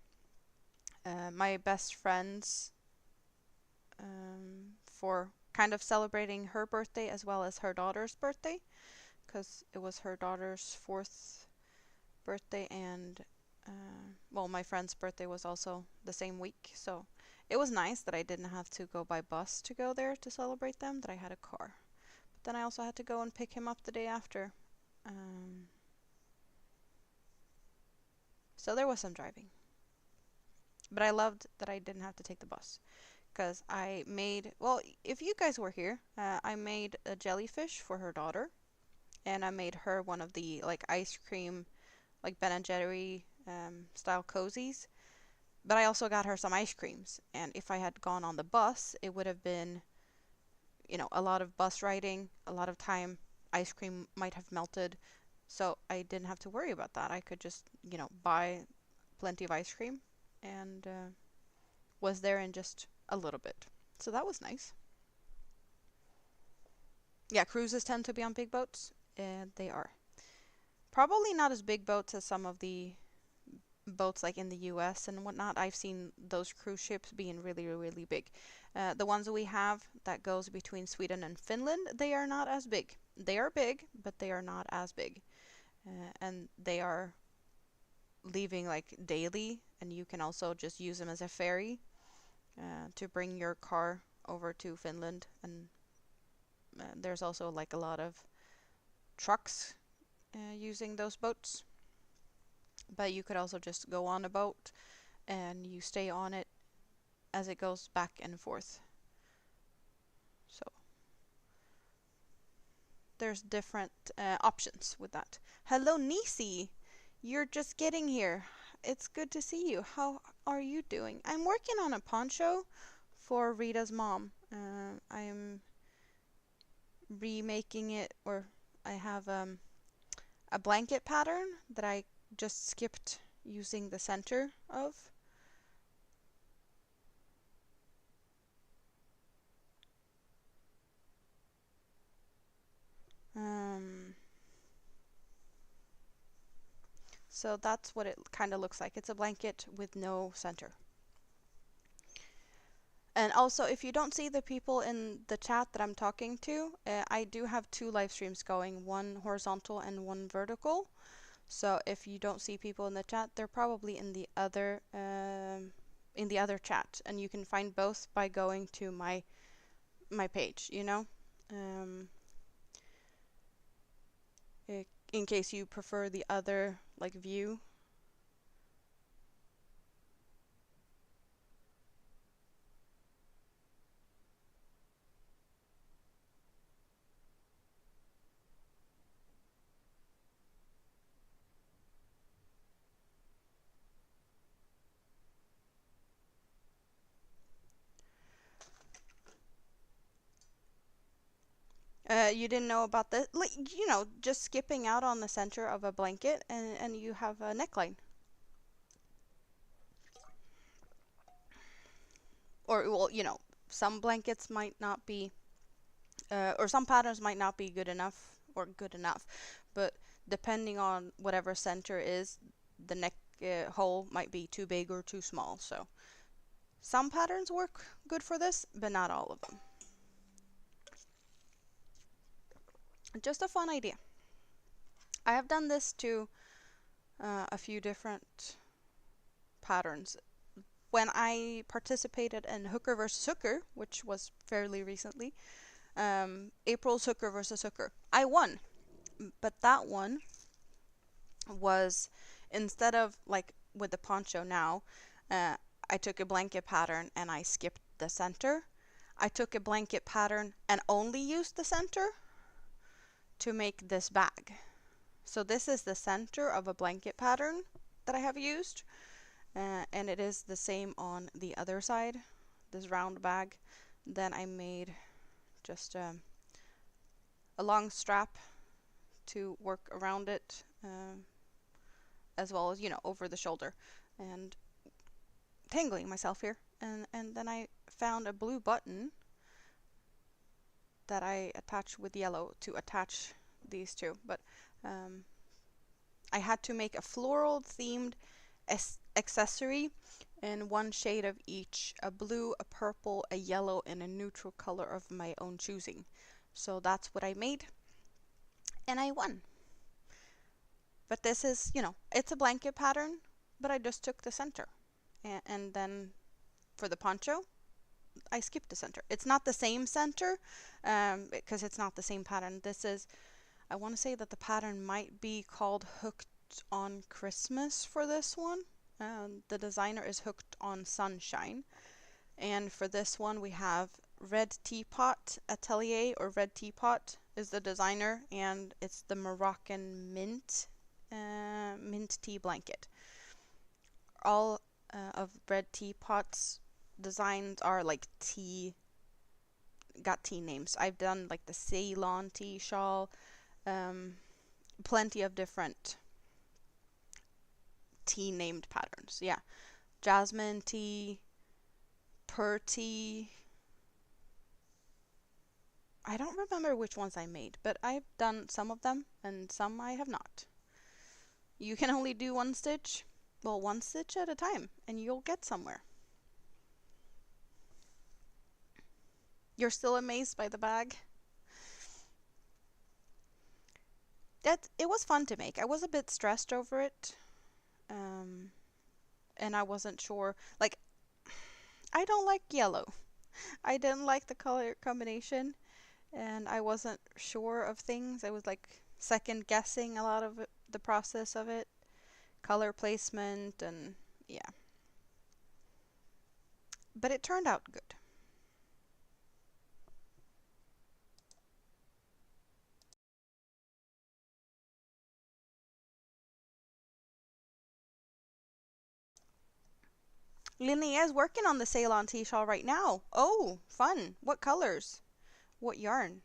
best friend's for kind of celebrating her birthday as well as her daughter's birthday, because it was her daughter's 4th birthday, and my friend's birthday was also the same week. So it was nice that I didn't have to go by bus to go there to celebrate them, that I had a car. But then I also had to go and pick him up the day after. So there was some driving. But I loved that I didn't have to take the bus. Because I made, if you guys were here, I made a jellyfish for her daughter. And I made her one of the ice cream, Ben and Jerry style cozies. But I also got her some ice creams. And if I had gone on the bus, it would have been, a lot of bus riding, a lot of time. Ice cream might have melted. So I didn't have to worry about that. I could just, buy plenty of ice cream and was there in just a little bit. So that was nice. Yeah, cruises tend to be on big boats, and they are. Probably not as big boats as some of the boats in the US and whatnot. I've seen those cruise ships being really, really big. The ones that we have that goes between Sweden and Finland, they are not as big. They are big, but they are not as big. And they are leaving daily, and you can also just use them as a ferry to bring your car over to Finland. And there's also a lot of trucks using those boats. But you could also just go on a boat and you stay on it as it goes back and forth. So there's different options with that. Hello, Nisi! You're just getting here. It's good to see you. How are you doing? I'm working on a poncho for Rita's mom. I'm remaking it, or I have a blanket pattern that I just skipped using the center of. So that's what it kind of looks like. It's a blanket with no center. And also, if you don't see the people in the chat that I'm talking to, I do have 2 live streams going, one horizontal and one vertical. So if you don't see people in the chat, they're probably in the other chat, and you can find both by going to my page, in case you prefer the other view. You didn't know about this? Just skipping out on the center of a blanket and you have a neckline. Or, some blankets might not be, or some patterns might not be good enough, but depending on whatever center is, the neck hole might be too big or too small. So some patterns work good for this, but not all of them. Just a fun idea. I have done this to a few different patterns. When I participated in Hooker versus Hooker, which was fairly recently, April's Hooker versus Hooker, I won. But that one was, instead of like with the poncho now, I took a blanket pattern and I skipped the center. I took a blanket pattern and only used the center to make this bag. So this is the center of a blanket pattern that I have used, and it is the same on the other side, this round bag. Then I made just a long strap to work around it, as well as, you know, over the shoulder, and tangling myself here. And then I found a blue button that I attached with yellow to attach these two. But I had to make a floral themed accessory in one shade of each, a blue, a purple, a yellow, and a neutral color of my own choosing. So that's what I made, and I won. But this is, you know, it's a blanket pattern, but I just took the center. And then for the poncho, I skipped the center. It's not the same center, because it's not the same pattern. This is, I want to say that the pattern might be called Hooked on Christmas for this one. The designer is Hooked on Sunshine. And for this one we have Red Teapot Atelier, or Red Teapot is the designer, and it's the Moroccan mint tea blanket. All of Red Teapot's designs are like got tea names. I've done like the Ceylon tea shawl, plenty of different tea named patterns. Yeah, jasmine tea, pear tea. I don't remember which ones I made, but I've done some of them and some I have not. You can only do one stitch, well, one stitch at a time, and you'll get somewhere. You're still amazed by the bag? It was fun to make. I was a bit stressed over it, and I wasn't sure. Like, I don't like yellow. I didn't like the color combination, and I wasn't sure of things. I was like second guessing a lot of the process of it, color placement, and yeah. But it turned out good. Linnea is working on the Ceylon tea shawl right now. Oh, fun. What colors? What yarn?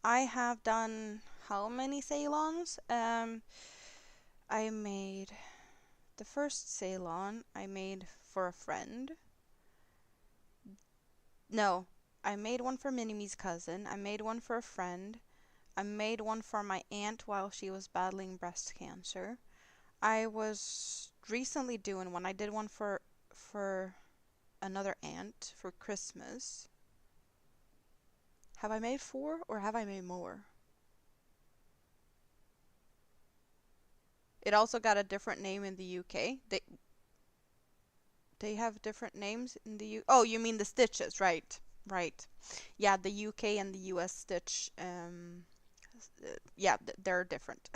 I have done how many Ceylons? I made the first Ceylon I made for a friend. No, I made one for Minime's cousin. I made one for a friend. I made one for my aunt while she was battling breast cancer. I was recently doing one. I did one for another aunt for Christmas. Have I made 4 or have I made more? It also got a different name in the UK. They have different names in the U. Oh, you mean the stitches, right? Right. Yeah, the UK and the US stitch. Yeah, they're different.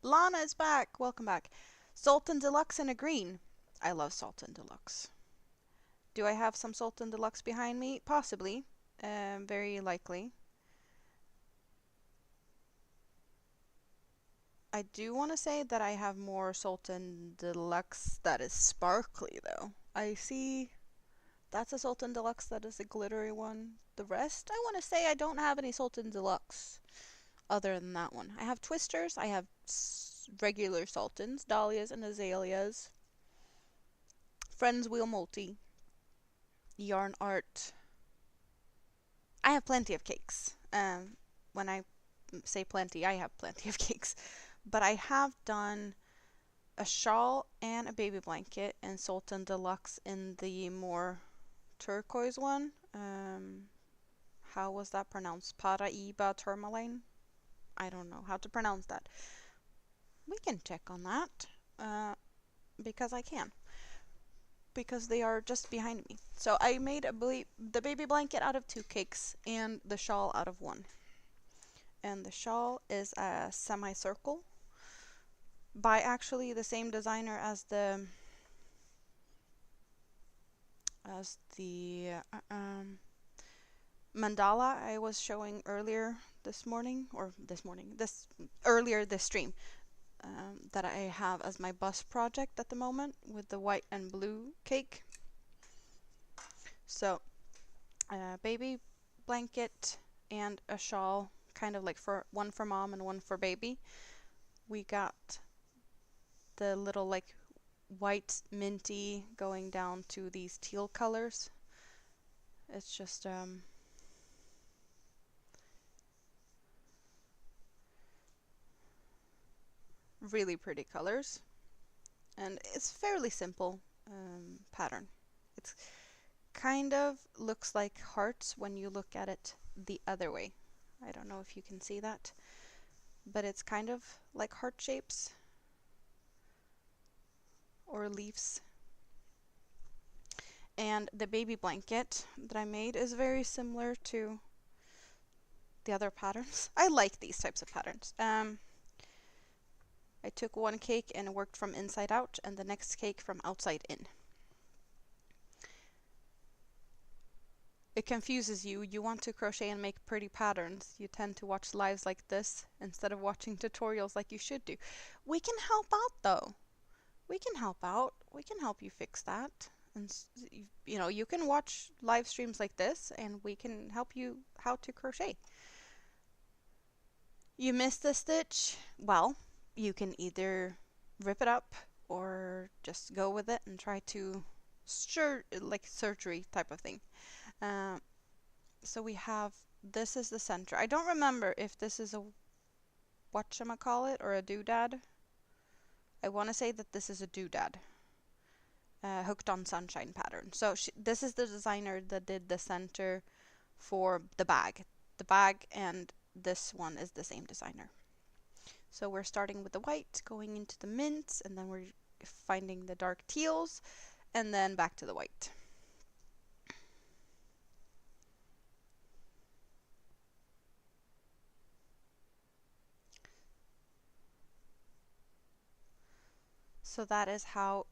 Lana is back. Welcome back. Sultan Deluxe in a green. I love Sultan Deluxe. Do I have some Sultan Deluxe behind me? Possibly. Very likely. I do want to say that I have more Sultan Deluxe that is sparkly though. I see that's a Sultan Deluxe that is a glittery one. The rest, I want to say I don't have any Sultan Deluxe other than that one. I have twisters, I have regular Sultans, dahlias and azaleas, Friends Wheel Multi, yarn art. I have plenty of cakes. When I say plenty, I have plenty of cakes. But I have done a shawl and a baby blanket in Sultan Deluxe in the more turquoise one. How was that pronounced? Paraiba tourmaline? I don't know how to pronounce that. We can check on that because I can. Because they are just behind me. So I made the baby blanket out of 2 cakes and the shawl out of 1. And the shawl is a semicircle by actually the same designer as the mandala I was showing earlier this stream, that I have as my bust project at the moment with the white and blue cake. So baby blanket and a shawl, kind of like for one for mom and one for baby. We got the little like white minty going down to these teal colors. It's just really pretty colors, and it's fairly simple pattern. It's kind of looks like hearts when you look at it the other way. I don't know if you can see that, but it's kind of like heart shapes or leaves. And the baby blanket that I made is very similar to the other patterns. I like these types of patterns. I took one cake and worked from inside out, and the next cake from outside in. It confuses you. You want to crochet and make pretty patterns. You tend to watch lives like this instead of watching tutorials like you should do. We can help out though. We can help out. We can help you fix that. And you know, you can watch live streams like this and we can help you how to crochet. You missed a stitch? Well, you can either rip it up or just go with it and try to like surgery type of thing. So we have, this is the center. I don't remember if this is a whatchamacallit or a doodad. I want to say that this is a doodad. Hooked on sunshine pattern. So this is the designer that did the center for the bag. The bag and this one is the same designer. So we're starting with the white, going into the mints, and then we're finding the dark teals, and then back to the white. So that is how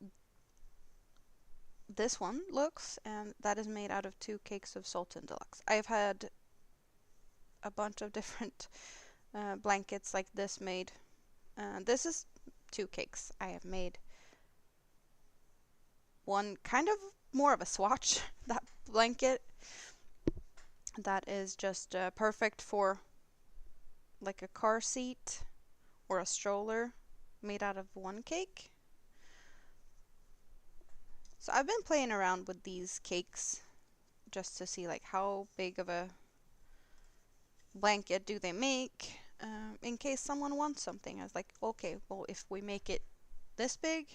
this one looks, and that is made out of 2 cakes of Sultan Deluxe. I've had a bunch of different blankets like this made. This is 2 cakes. I have made one kind of more of a swatch, that blanket that is just perfect for like a car seat or a stroller, made out of 1 cake. So I've been playing around with these cakes just to see like how big of a blanket do they make, in case someone wants something. I was like, okay, well, if we make it this big,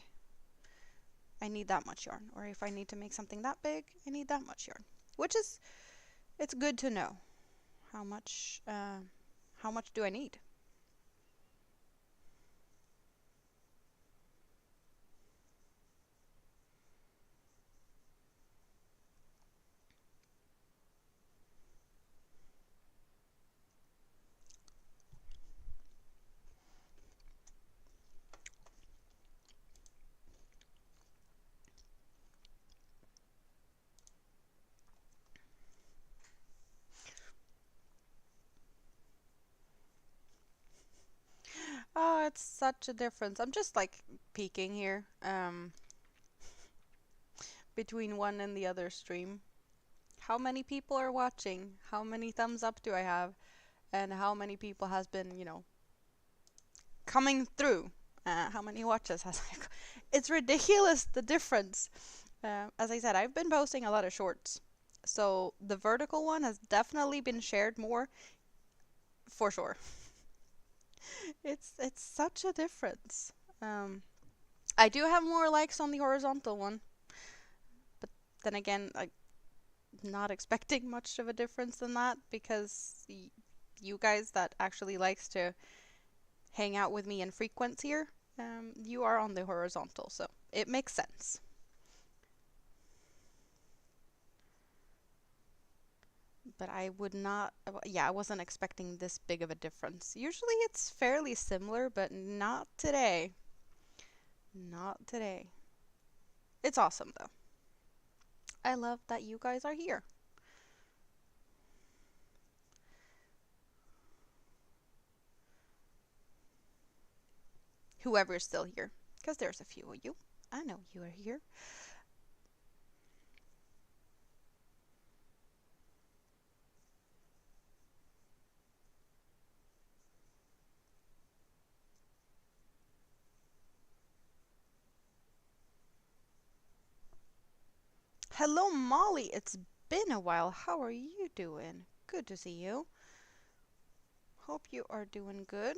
I need that much yarn. Or if I need to make something that big, I need that much yarn. Which is, it's good to know how much do I need. Oh, it's such a difference. I'm just like peeking here between one and the other stream. How many people are watching? How many thumbs up do I have? And how many people has been, you know, coming through? How many watches has I? It's ridiculous, the difference. As I said, I've been posting a lot of shorts. So the vertical one has definitely been shared more, for sure. It's such a difference. Um, I do have more likes on the horizontal one, but then again, I'm not expecting much of a difference than that because you guys that actually likes to hang out with me in frequency here, you are on the horizontal, so it makes sense. But I would not, yeah, I wasn't expecting this big of a difference. Usually it's fairly similar, but not today. Not today. It's awesome though. I love that you guys are here. Whoever is still here, because there's a few of you. I know you are here. Hello, Molly. It's been a while. How are you doing? Good to see you. Hope you are doing good.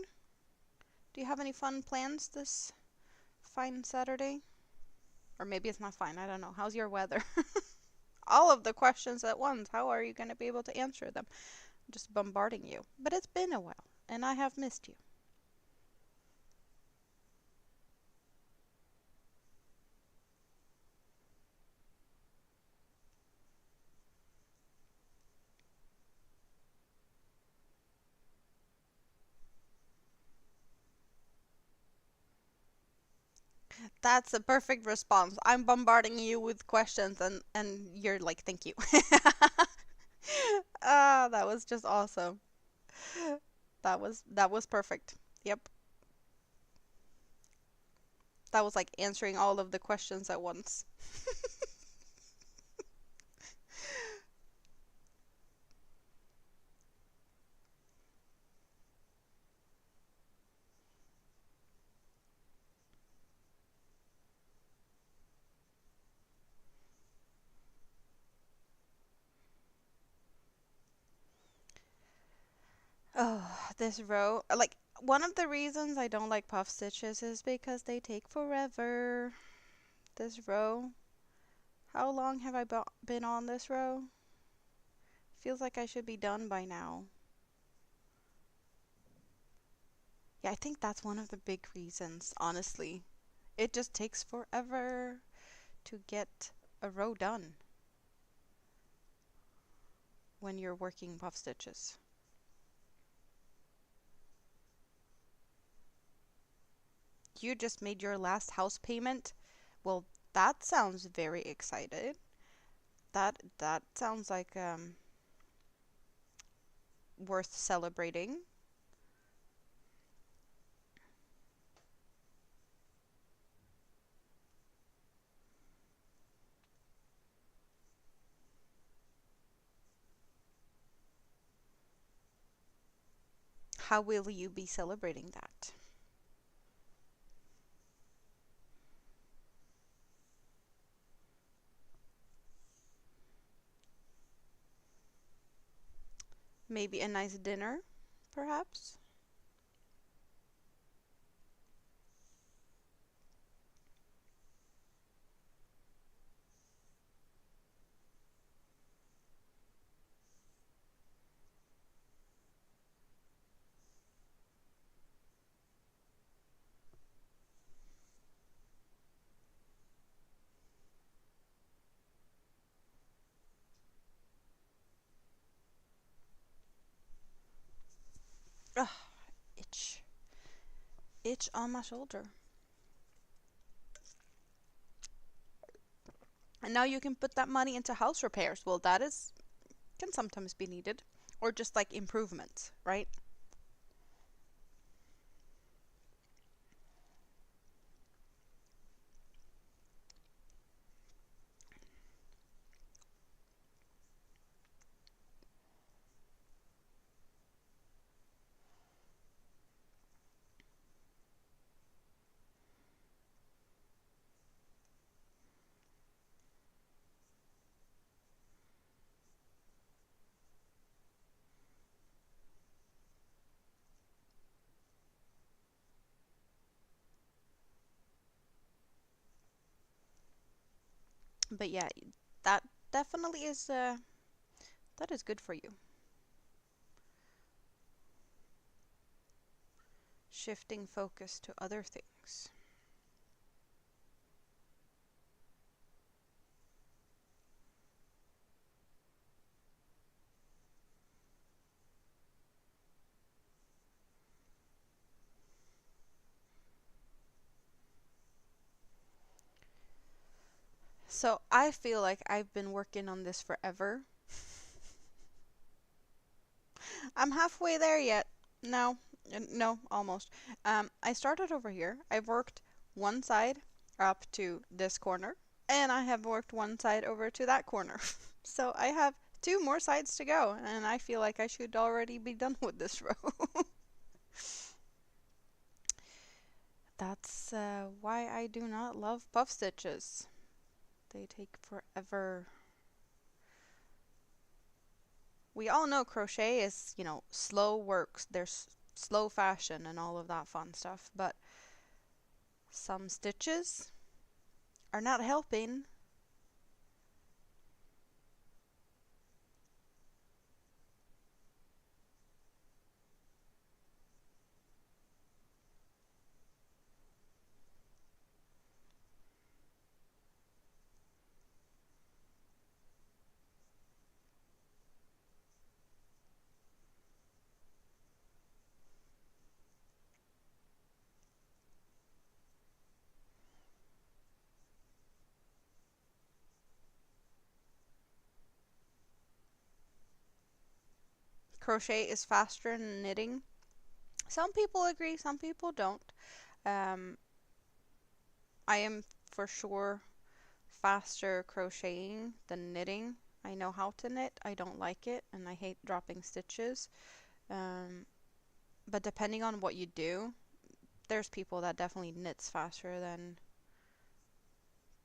Do you have any fun plans this fine Saturday? Or maybe it's not fine. I don't know. How's your weather? All of the questions at once. How are you going to be able to answer them? I'm just bombarding you. But it's been a while, and I have missed you. That's a perfect response. I'm bombarding you with questions, and you're like, thank you. Ah, that was just awesome. That was perfect. Yep. That was like answering all of the questions at once. Oh, this row. Like, one of the reasons I don't like puff stitches is because they take forever. This row. How long have I been on this row? Feels like I should be done by now. Yeah, I think that's one of the big reasons, honestly. It just takes forever to get a row done when you're working puff stitches. You just made your last house payment? Well, that sounds very excited. That sounds like worth celebrating. How will you be celebrating that? Maybe a nice dinner, perhaps? Ugh, itch. Itch on my shoulder. And now you can put that money into house repairs. Well, that is can sometimes be needed. Or just like improvements, right? But yeah, that definitely is that is good for you. Shifting focus to other things. So I feel like I've been working on this forever. I'm halfway there yet. No, no, almost. I started over here. I've worked one side up to this corner, and I have worked one side over to that corner. So I have two more sides to go, and I feel like I should already be done with this row. That's why I do not love puff stitches. They take forever. We all know crochet is, slow works. There's slow fashion and all of that fun stuff, but some stitches are not helping. Crochet is faster than knitting. Some people agree, some people don't. Um, I am for sure faster crocheting than knitting. I know how to knit, I don't like it, and I hate dropping stitches. Um, but depending on what you do, there's people that definitely knits faster than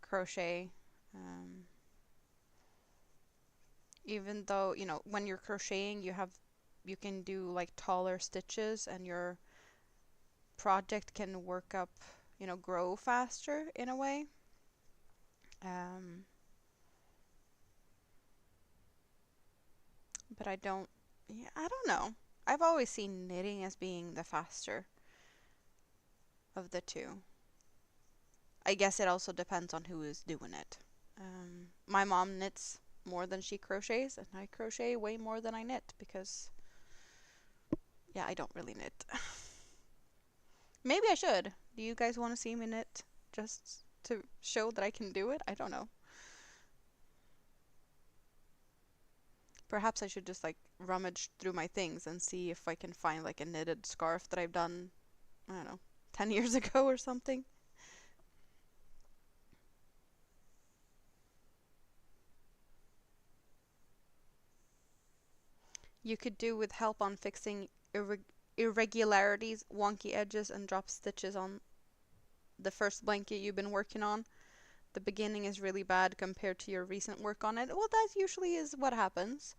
crochet. Um, Even though, when you're crocheting, you can do like taller stitches and your project can work up, grow faster in a way. Um, but yeah, I don't know. I've always seen knitting as being the faster of the two. I guess it also depends on who is doing it. My mom knits more than she crochets, and I crochet way more than I knit because, yeah, I don't really knit. Maybe I should. Do you guys want to see me knit just to show that I can do it? I don't know. Perhaps I should just like rummage through my things and see if I can find like a knitted scarf that I've done, I don't know, 10 years ago or something. You could do with help on fixing irregularities, wonky edges, and drop stitches on the first blanket you've been working on. The beginning is really bad compared to your recent work on it. Well, that usually is what happens.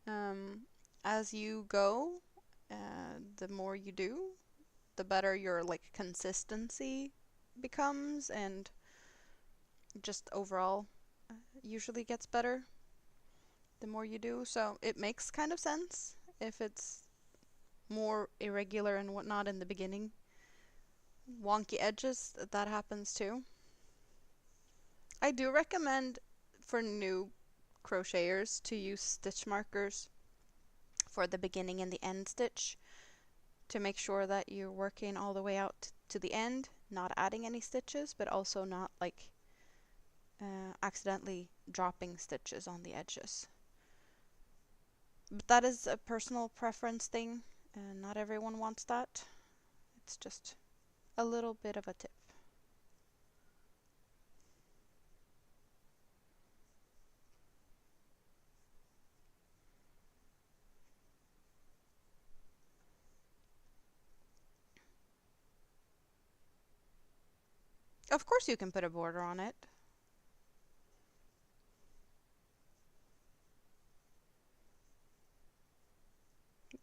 Um, as you go, the more you do, the better your like consistency becomes, and just overall usually gets better the more you do. So it makes kind of sense if it's more irregular and whatnot in the beginning. Wonky edges, that happens too. I do recommend for new crocheters to use stitch markers for the beginning and the end stitch to make sure that you're working all the way out to the end, not adding any stitches, but also not like accidentally dropping stitches on the edges. But that is a personal preference thing, and not everyone wants that. It's just a little bit of a tip. Of course you can put a border on it.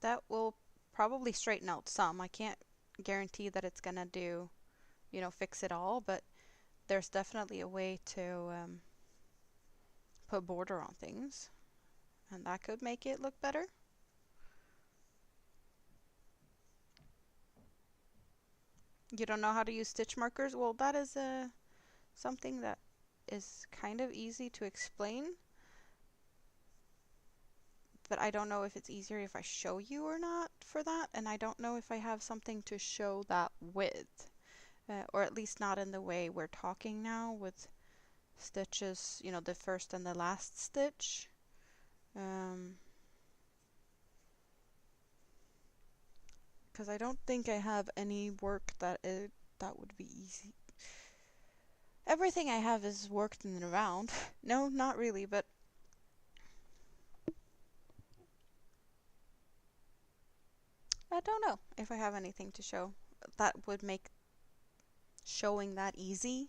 That will probably straighten out some. I can't guarantee that it's gonna do, fix it all, but there's definitely a way to put border on things, and that could make it look better. You don't know how to use stitch markers? Well, that is something that is kind of easy to explain, but I don't know if it's easier if I show you or not for that, and I don't know if I have something to show that with, or at least not in the way we're talking now with stitches, you know, the first and the last stitch. Because I don't think I have any work that would be easy. Everything I have is worked in and around. No, not really, but I don't know if I have anything to show that would make showing that easy.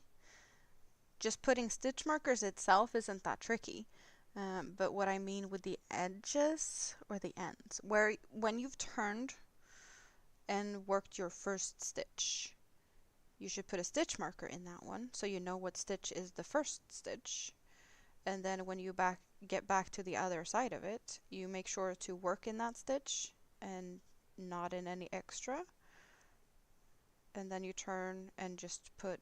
Just putting stitch markers itself isn't that tricky. But what I mean with the edges or the ends, where when you've turned and worked your first stitch, you should put a stitch marker in that one so you know what stitch is the first stitch. And then when you get back to the other side of it, you make sure to work in that stitch and not in any extra. And then you turn and just put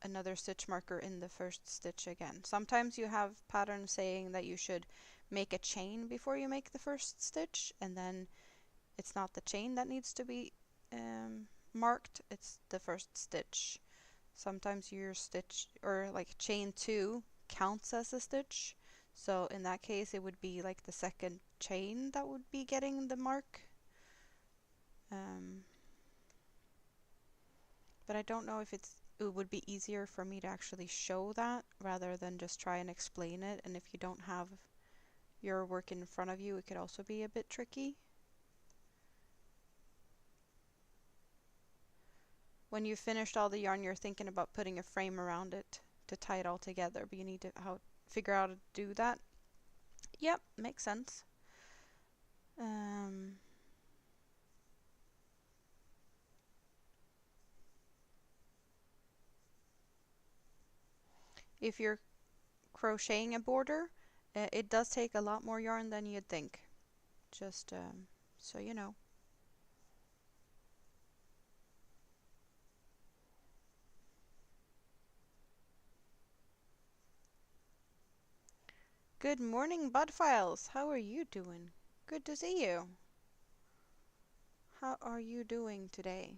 another stitch marker in the first stitch again. Sometimes you have patterns saying that you should make a chain before you make the first stitch, and then it's not the chain that needs to be marked, it's the first stitch. Sometimes your stitch, or like chain 2, counts as a stitch, so in that case it would be like the second chain that would be getting the mark. But I don't know if it would be easier for me to actually show that rather than just try and explain it, and if you don't have your work in front of you, it could also be a bit tricky. When you've finished all the yarn, you're thinking about putting a frame around it to tie it all together, but you need to figure out how to do that. Yep, makes sense. If you're crocheting a border, it does take a lot more yarn than you'd think. Just so you know. Good morning, Budfiles. How are you doing? Good to see you. How are you doing today?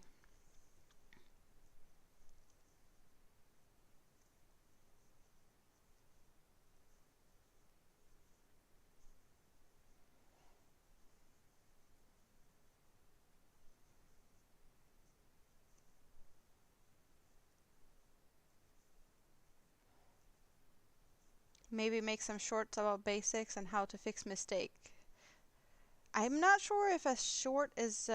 Maybe make some shorts about basics and how to fix mistake. I'm not sure if a short is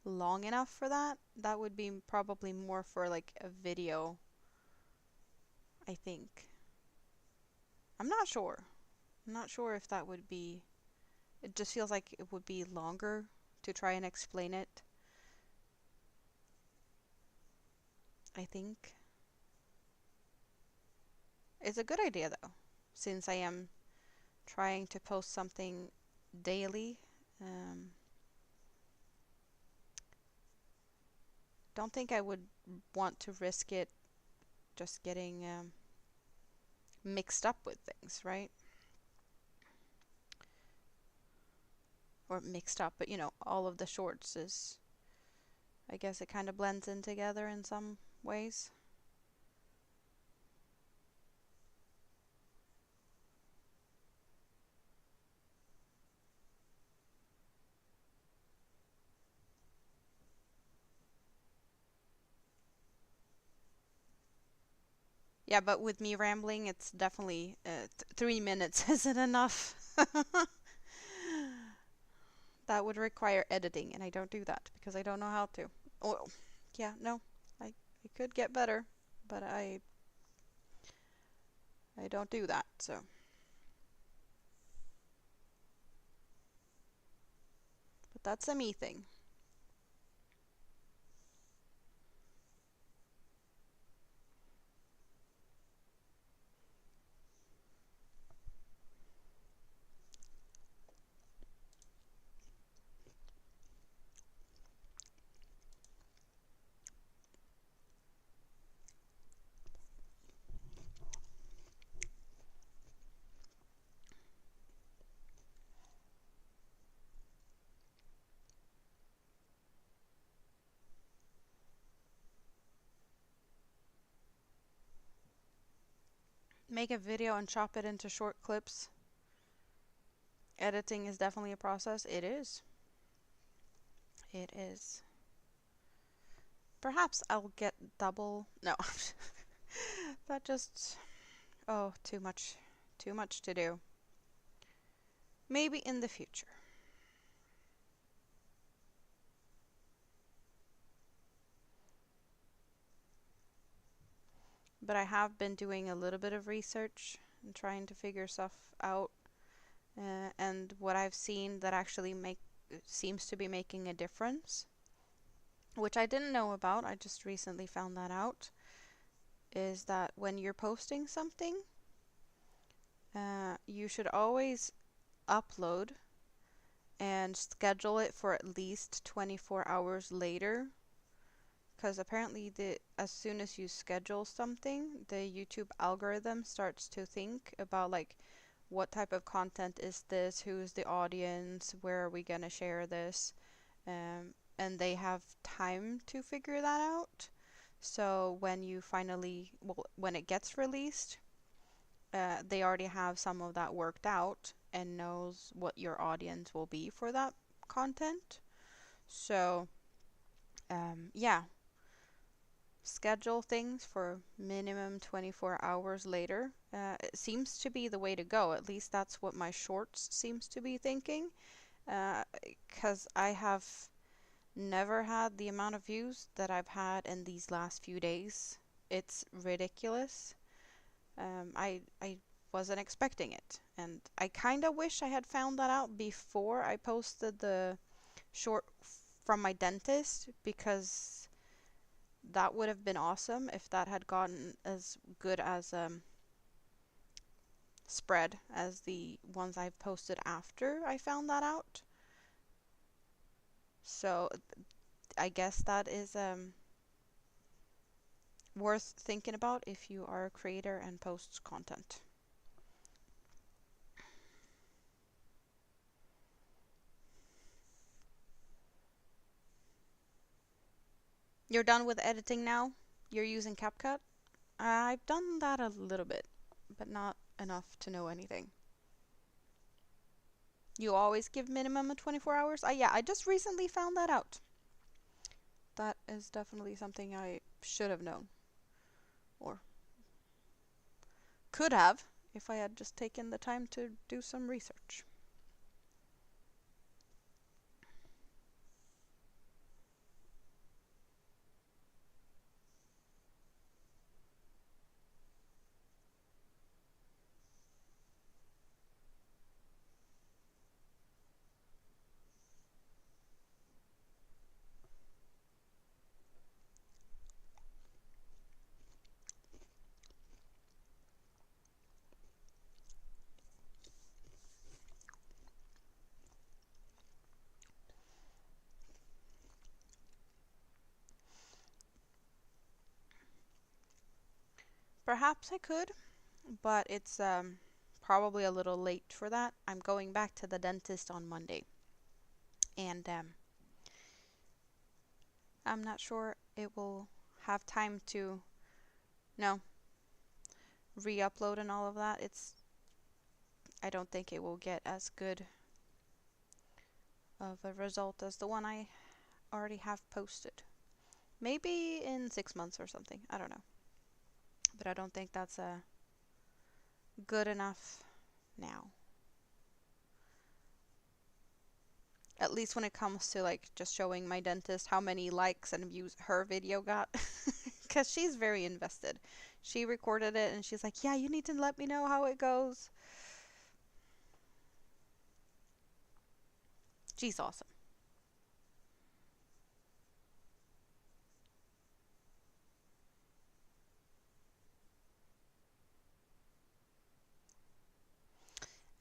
long enough for that. That would be probably more for like a video, I think. I'm not sure. I'm not sure if that would be... It just feels like it would be longer to try and explain it, I think. It's a good idea though, since I am trying to post something daily. Don't think I would want to risk it just getting mixed up with things, right? Or mixed up, but you know, all of the shorts is... I guess it kind of blends in together in some ways. Yeah, but with me rambling, it's definitely 3 minutes isn't enough. That would require editing, and I don't do that because I don't know how to. Oh, yeah, no, I could get better, but I don't do that, so. But that's a me thing. make a video and chop it into short clips. Editing is definitely a process. It is. It is. Perhaps I'll get double. No. That just. Oh, too much. Too much to do. Maybe in the future. But I have been doing a little bit of research and trying to figure stuff out. And what I've seen that actually seems to be making a difference, which I didn't know about, I just recently found that out, is that when you're posting something, you should always upload and schedule it for at least 24 hours later. Because apparently as soon as you schedule something, the YouTube algorithm starts to think about like, what type of content is this, who's the audience, where are we going to share this, and they have time to figure that out. So when you finally, when it gets released, they already have some of that worked out and knows what your audience will be for that content. So yeah, schedule things for minimum 24 hours later. It seems to be the way to go. At least that's what my shorts seems to be thinking. Because I have never had the amount of views that I've had in these last few days. It's ridiculous. I wasn't expecting it. And I kind of wish I had found that out before I posted the short from my dentist, because that would have been awesome if that had gotten as good as spread as the ones I've posted after I found that out. So I guess that is worth thinking about if you are a creator and post content. You're done with editing now? You're using CapCut? I've done that a little bit, but not enough to know anything. You always give minimum of 24 hours? Yeah, I just recently found that out. That is definitely something I should have known. Or could have, if I had just taken the time to do some research. Perhaps I could, but it's probably a little late for that. I'm going back to the dentist on Monday, and I'm not sure it will have time to, no, re-upload and all of that. I don't think it will get as good of a result as the one I already have posted. Maybe in 6 months or something. I don't know. But I don't think that's good enough now. At least when it comes to like just showing my dentist how many likes and views her video got. Because she's very invested. She recorded it and she's like, yeah, you need to let me know how it goes. She's awesome.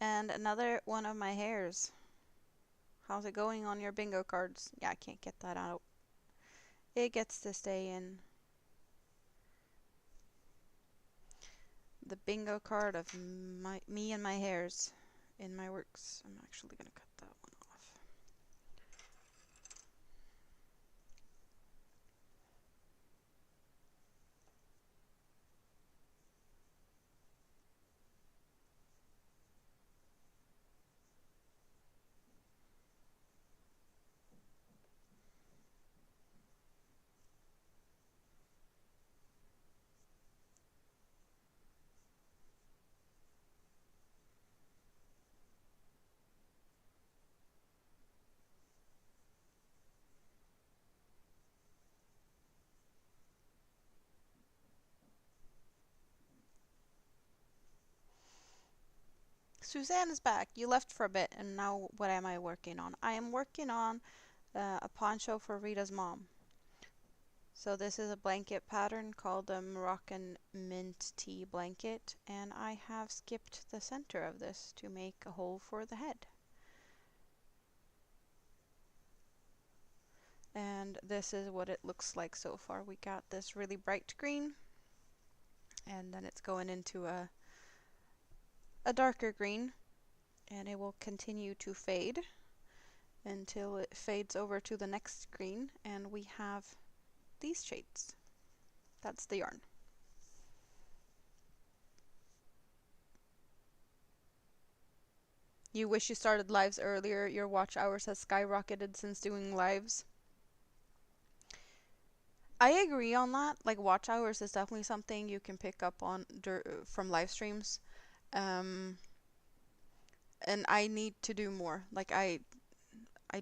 And another one of my hairs. How's it going on your bingo cards? Yeah, I can't get that out. It gets to stay in the bingo card of me and my hairs in my works. I'm actually gonna cut that one off. Suzanne is back. You left for a bit, and now what am I working on? I am working on a poncho for Rita's mom. So this is a blanket pattern called the Moroccan Mint Tea Blanket, and I have skipped the center of this to make a hole for the head. And this is what it looks like so far. We got this really bright green, and then it's going into a darker green, and it will continue to fade until it fades over to the next green, and we have these shades. That's the yarn. You wish you started lives earlier. Your watch hours has skyrocketed since doing lives. I agree on that. Like, watch hours is definitely something you can pick up on from live streams. And I need to do more. Like, I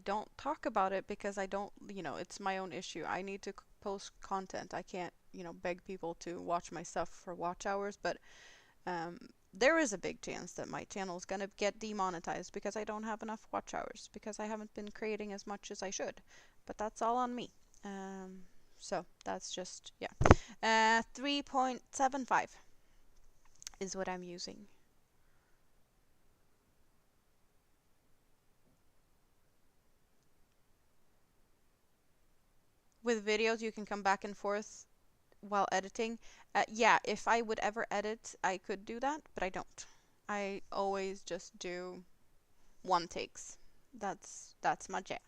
don't talk about it because I don't, it's my own issue. I need to post content. I can't, beg people to watch my stuff for watch hours, but there is a big chance that my channel is going to get demonetized because I don't have enough watch hours, because I haven't been creating as much as I should. But that's all on me. So that's just, yeah. 3.75 is what I'm using. With videos, you can come back and forth while editing. Yeah, if I would ever edit, I could do that, but I don't. I always just do one takes. That's my jam.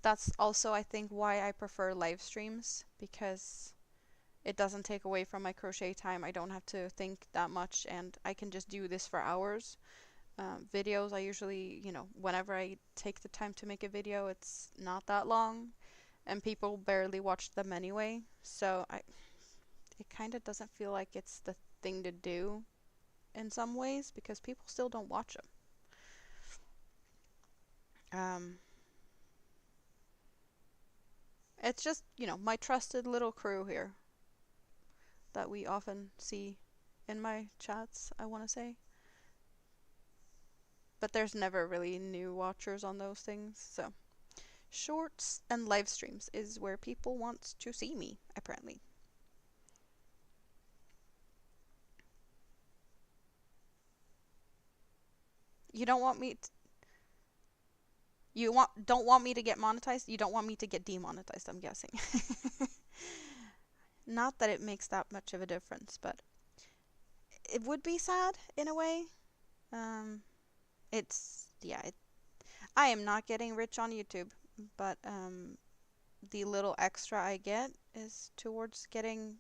That's also, I think, why I prefer live streams, because it doesn't take away from my crochet time. I don't have to think that much, and I can just do this for hours. Videos, I usually, whenever I take the time to make a video, it's not that long, and people barely watch them anyway. So it kind of doesn't feel like it's the thing to do in some ways, because people still don't watch them. It's just, my trusted little crew here that we often see in my chats, I want to say. But there's never really new watchers on those things, so. Shorts and live streams is where people want to see me, apparently. You don't want me don't want me to get monetized? You don't want me to get demonetized, I'm guessing. Not that it makes that much of a difference, but it would be sad in a way. I am not getting rich on YouTube, but the little extra I get is towards getting,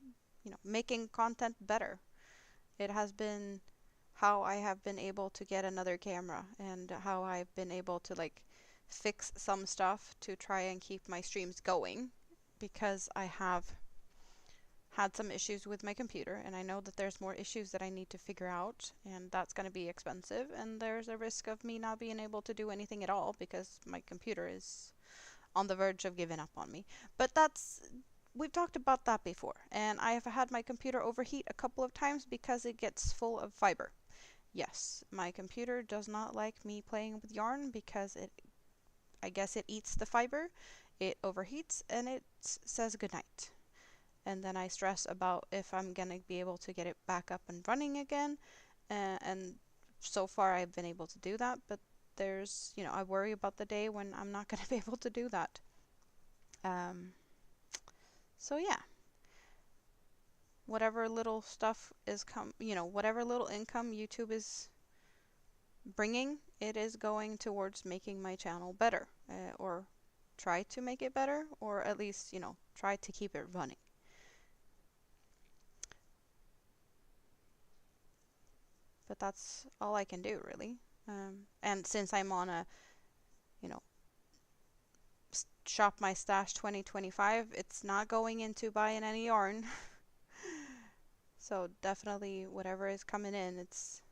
making content better. It has been how I have been able to get another camera, and how I've been able to fix some stuff to try and keep my streams going, because I have had some issues with my computer, and I know that there's more issues that I need to figure out, and that's going to be expensive, and there's a risk of me not being able to do anything at all because my computer is on the verge of giving up on me. But we've talked about that before, and I have had my computer overheat a couple of times because it gets full of fiber. Yes, my computer does not like me playing with yarn because I guess it eats the fiber, it overheats, and it says goodnight. And then I stress about if I'm gonna be able to get it back up and running again, and so far I've been able to do that, but there's, I worry about the day when I'm not gonna be able to do that. So yeah, whatever little stuff is whatever little income YouTube is bringing, it is going towards making my channel better, or try to make it better, or at least, try to keep it running. But that's all I can do, really. And since I'm on a, Shop My Stash 2025, it's not going into buying any yarn. So definitely whatever is coming in, it's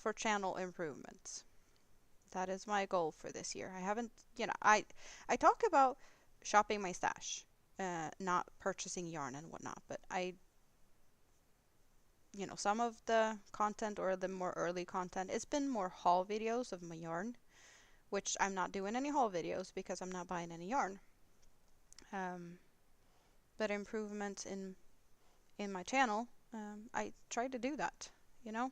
for channel improvements. That is my goal for this year. I haven't, I talk about shopping my stash, not purchasing yarn and whatnot, but you know, some of the content or the more early content, it's been more haul videos of my yarn, which I'm not doing any haul videos because I'm not buying any yarn. Um, but improvements in my channel, I try to do that, you know.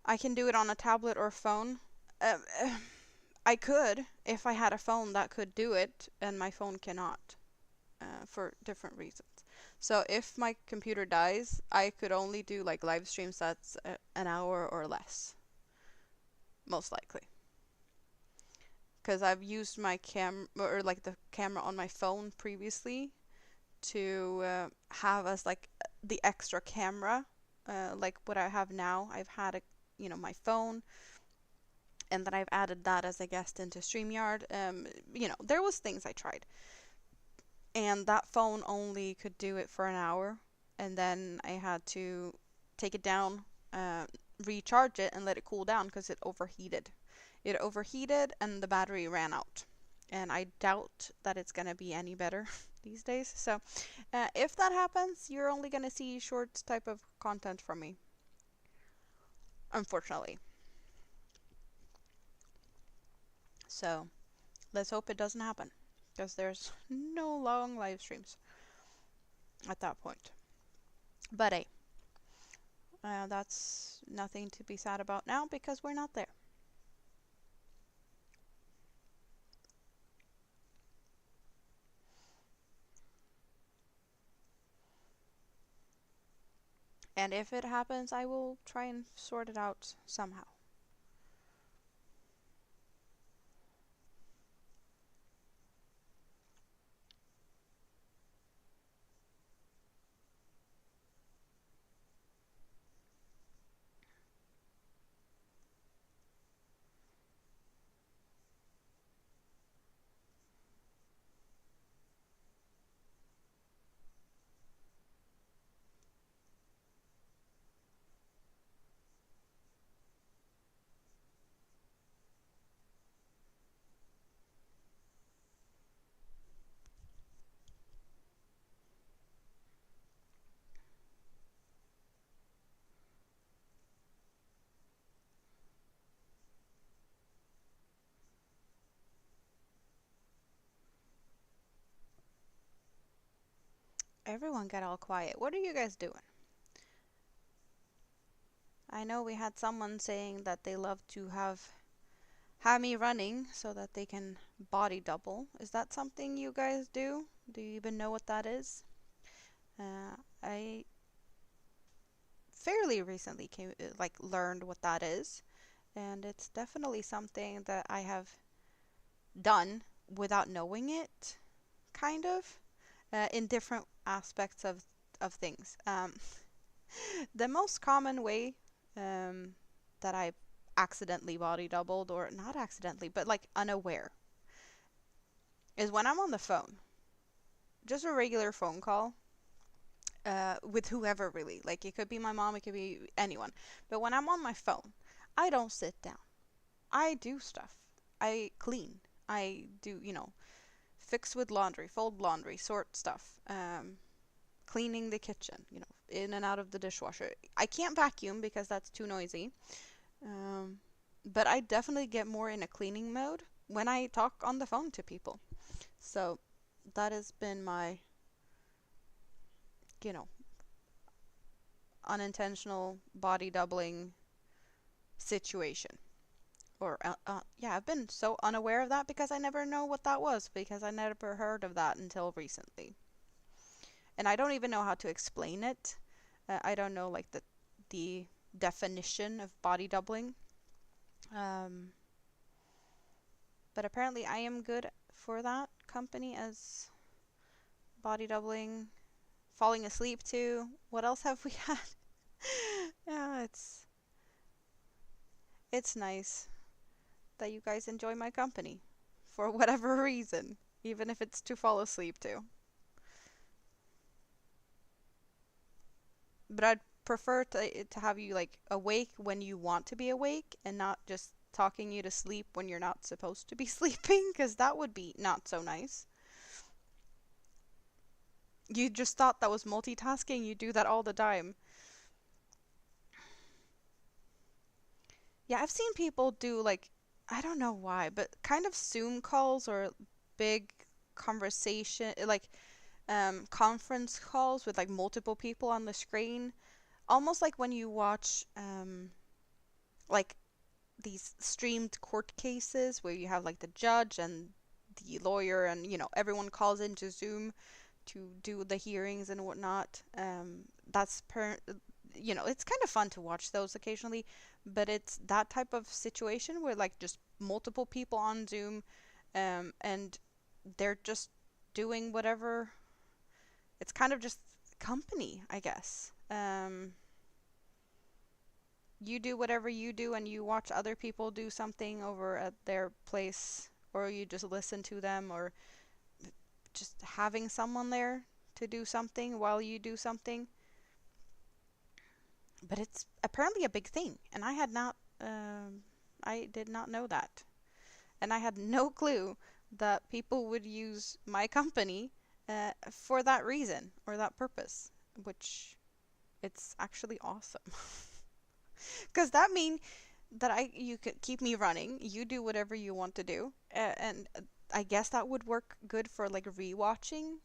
I can do it on a tablet or phone. Uh, I could if I had a phone that could do it, and my phone cannot, for different reasons. So if my computer dies, I could only do like live streams that's an hour or less, most likely. Because I've used my camera or like the camera on my phone previously to have as like the extra camera, like what I have now. I've had a, you know, my phone, and then I've added that as a guest into StreamYard. You know, there was things I tried, and that phone only could do it for an hour, and then I had to take it down, recharge it, and let it cool down because it overheated. It overheated, and the battery ran out. And I doubt that it's gonna be any better these days. So, if that happens, you're only gonna see short type of content from me, unfortunately. So, let's hope it doesn't happen, because there's no long live streams at that point. But hey, that's nothing to be sad about now because we're not there. And if it happens, I will try and sort it out somehow. Everyone got all quiet. What are you guys doing? I know we had someone saying that they love to have me running so that they can body double. Is that something you guys do? Do you even know what that is? I fairly recently learned what that is, and it's definitely something that I have done without knowing it, kind of, in different aspects of things. The most common way that I accidentally body doubled, or not accidentally, but like unaware, is when I'm on the phone. Just a regular phone call, with whoever really. Like it could be my mom, it could be anyone. But when I'm on my phone, I don't sit down. I do stuff. I clean. I do, you know, fix with laundry, fold laundry, sort stuff. Cleaning the kitchen, you know, in and out of the dishwasher. I can't vacuum because that's too noisy. But I definitely get more in a cleaning mode when I talk on the phone to people. So that has been my, you know, unintentional body doubling situation. Or, yeah, I've been so unaware of that because I never know what that was, because I never heard of that until recently. And I don't even know how to explain it. I don't know, like, the definition of body doubling. Um, but apparently I am good for that company as body doubling. Falling asleep too. What else have we had? Yeah, it's nice that you guys enjoy my company for whatever reason, even if it's to fall asleep to. But I'd prefer to have you like awake when you want to be awake and not just talking you to sleep when you're not supposed to be sleeping, because that would be not so nice. You just thought that was multitasking. You do that all the time. Yeah, I've seen people do like, I don't know why, but kind of Zoom calls or big conversation, like conference calls with like multiple people on the screen. Almost like when you watch like these streamed court cases where you have like the judge and the lawyer and everyone calls into Zoom to do the hearings and whatnot. That's it's kind of fun to watch those occasionally, but it's that type of situation where like just multiple people on Zoom, and they're just doing whatever. It's kind of just company, I guess. You do whatever you do and you watch other people do something over at their place, or you just listen to them, or just having someone there to do something while you do something. But it's apparently a big thing, and I did not know that. And I had no clue that people would use my company for that reason or that purpose, which it's actually awesome. Because that means that you could keep me running. You do whatever you want to do, and I guess that would work good for like rewatching,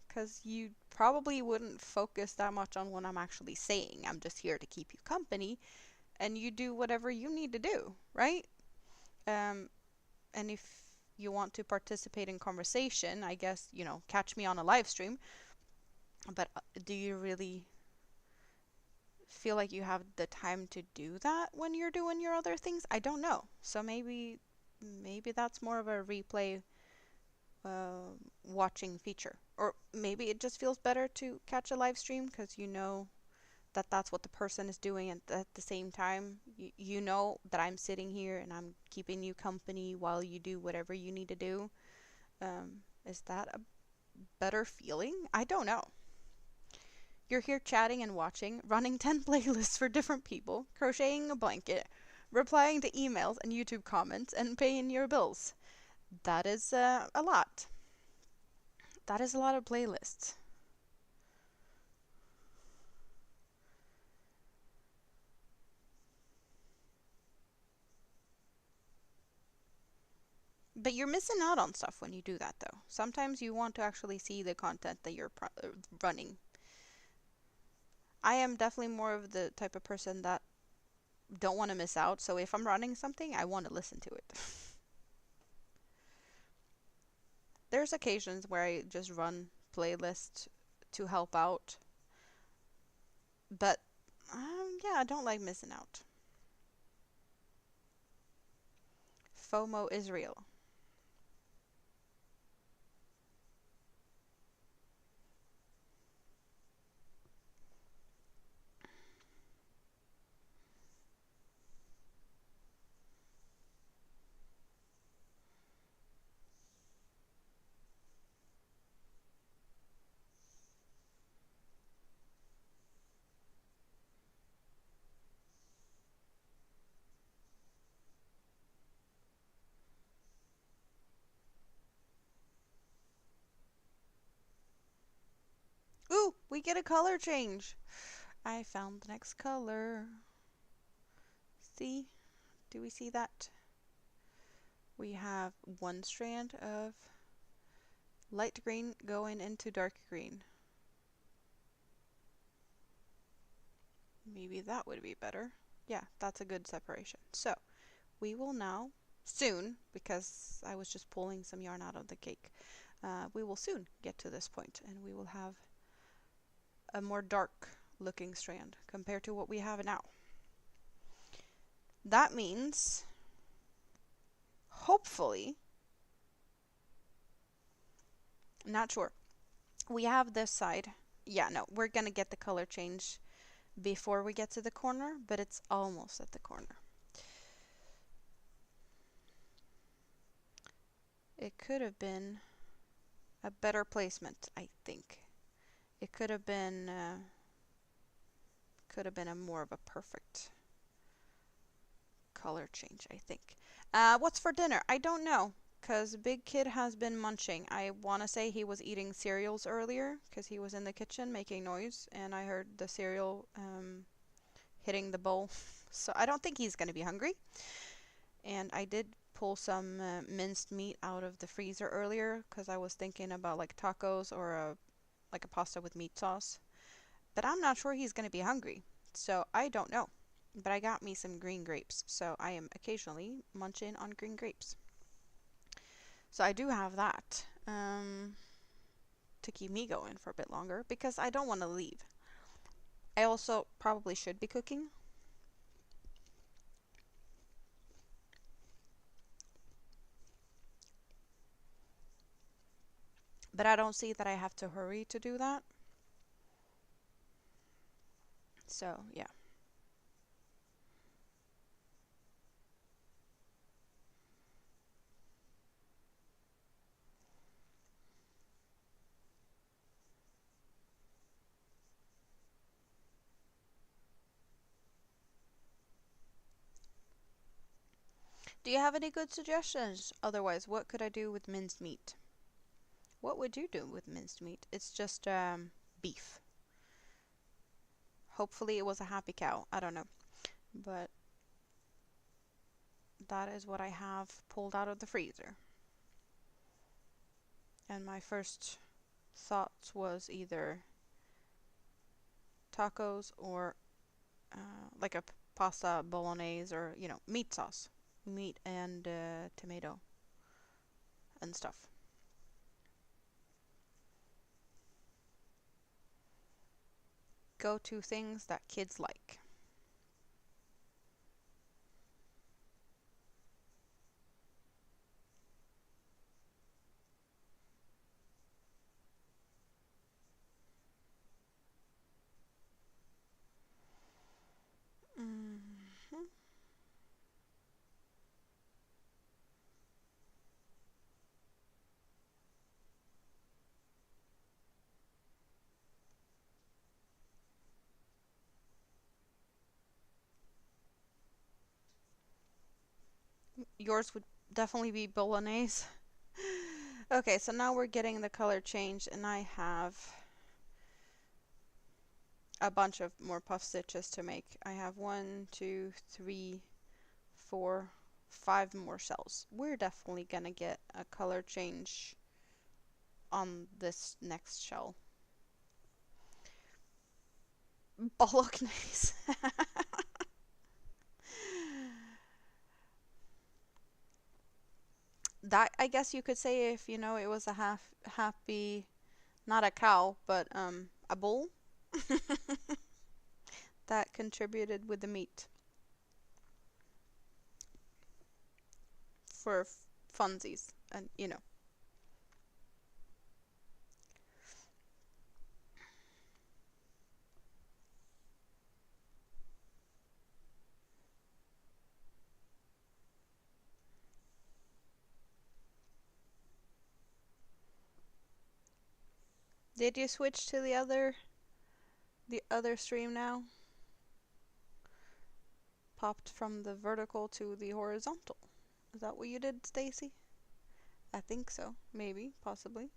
because you probably wouldn't focus that much on what I'm actually saying. I'm just here to keep you company, and you do whatever you need to do, right? Um, and if you want to participate in conversation, I guess catch me on a live stream. But do you really feel like you have the time to do that when you're doing your other things? I don't know. So maybe that's more of a replay watching feature. Or maybe it just feels better to catch a live stream because you know that that's what the person is doing, and at the same time you know that I'm sitting here and I'm keeping you company while you do whatever you need to do. Is that a better feeling? I don't know. You're here chatting and watching, running 10 playlists for different people, crocheting a blanket, replying to emails and YouTube comments, and paying your bills. That is a lot. That is a lot of playlists. But you're missing out on stuff when you do that, though. Sometimes you want to actually see the content that you're running. I am definitely more of the type of person that don't want to miss out, so if I'm running something, I want to listen to it. There's occasions where I just run playlists to help out, but yeah, I don't like missing out. FOMO is real. Ooh, we get a color change. I found the next color. See? Do we see that? We have one strand of light green going into dark green. Maybe that would be better. Yeah, that's a good separation. So we will now soon, because I was just pulling some yarn out of the cake, we will soon get to this point and we will have a more dark looking strand compared to what we have now. That means hopefully, not sure, we have this side. Yeah, no, we're gonna get the color change before we get to the corner, but it's almost at the corner. It could have been a better placement, I think. It could have been a more of a perfect color change, I think. What's for dinner? I don't know, because Big Kid has been munching. I want to say he was eating cereals earlier because he was in the kitchen making noise and I heard the cereal hitting the bowl. So I don't think he's going to be hungry. And I did pull some minced meat out of the freezer earlier because I was thinking about like tacos or like a pasta with meat sauce. But I'm not sure he's going to be hungry. So I don't know. But I got me some green grapes. So I am occasionally munching on green grapes. So I do have that to keep me going for a bit longer because I don't want to leave. I also probably should be cooking. But I don't see that I have to hurry to do that. So, yeah. Do you have any good suggestions? Otherwise, what could I do with minced meat? What would you do with minced meat? It's just beef. Hopefully it was a happy cow. I don't know. But that is what I have pulled out of the freezer. And my first thoughts was either tacos or like a pasta bolognese or, you know, meat sauce. Meat and tomato and stuff. Go to things that kids like. Mhm. Yours would definitely be bolognese. Okay, so now we're getting the color changed and I have a bunch of more puff stitches to make. I have 1, 2, 3, 4, 5 more shells. We're definitely gonna get a color change on this next shell. Bolognese. That I guess you could say if you know it was a happy, not a cow, but a bull that contributed with the meat for funsies and you know. Did you switch to the other stream now? Popped from the vertical to the horizontal. Is that what you did, Stacy? I think so. Maybe, possibly.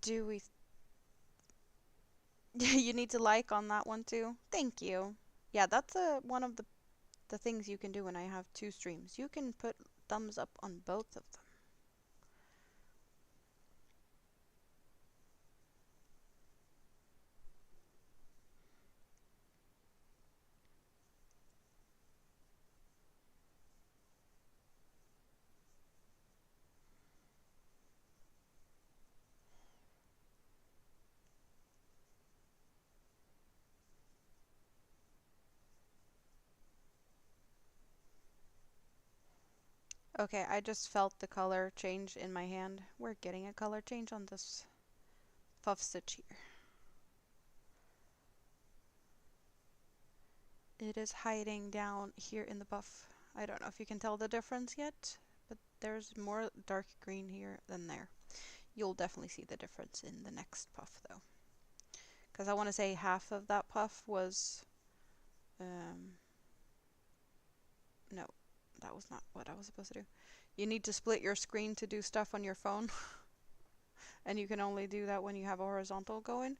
Do we you need to like on that one too? Thank you. Yeah, that's one of the things you can do when I have two streams. You can put thumbs up on both of them. Okay, I just felt the color change in my hand. We're getting a color change on this puff stitch here. It is hiding down here in the puff. I don't know if you can tell the difference yet, but there's more dark green here than there. You'll definitely see the difference in the next puff though. Because I want to say half of that puff was No, that was not what I was supposed to do. You need to split your screen to do stuff on your phone. And you can only do that when you have a horizontal going.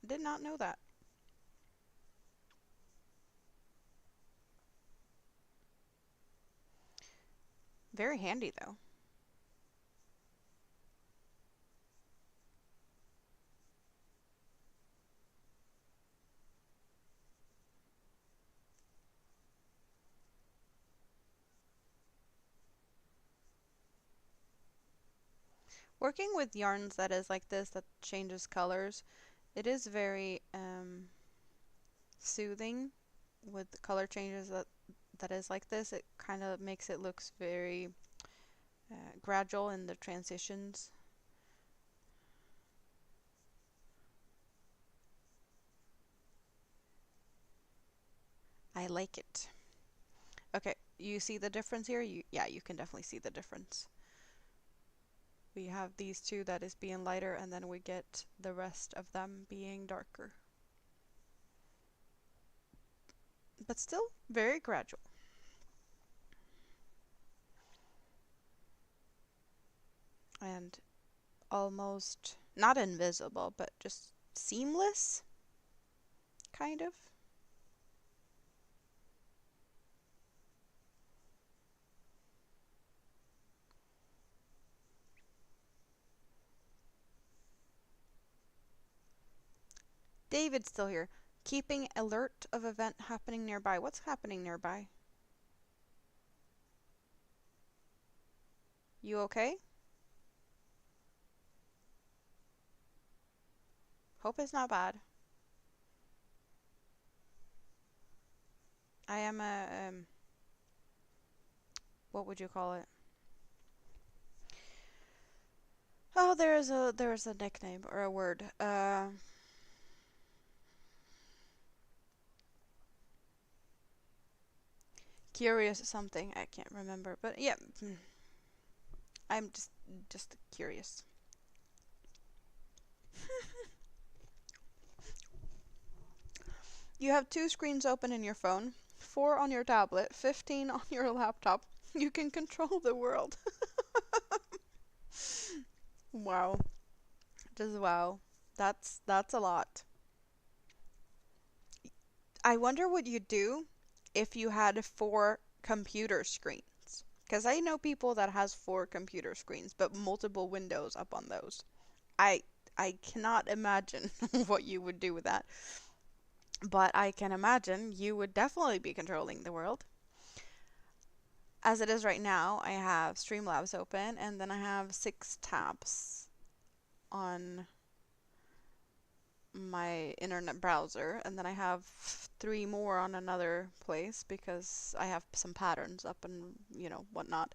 Did not know that. Very handy though. Working with yarns that is like this, that changes colors, it is very soothing with the color changes that is like this. It kind of makes it looks very gradual in the transitions. I like it. Okay, you see the difference here? Yeah, you can definitely see the difference. We have these two that is being lighter, and then we get the rest of them being darker. But still very gradual. And almost not invisible, but just seamless, kind of. David's still here. Keeping alert of event happening nearby. What's happening nearby? You okay? Hope it's not bad. I am a, what would you call it? Oh, there's a nickname or a word. Curious something. I can't remember, but yeah. I'm just curious. You have 2 screens open in your phone, 4 on your tablet, 15 on your laptop. You can control the world. Wow. Just wow. That's a lot. I wonder what you'd do if you had 4 computer screens. Because I know people that has 4 computer screens, but multiple windows up on those. I I cannot imagine what you would do with that. But I can imagine you would definitely be controlling the world. As it is right now, I have Streamlabs open, and then I have 6 tabs on my internet browser, and then I have 3 more on another place because I have some patterns up and whatnot.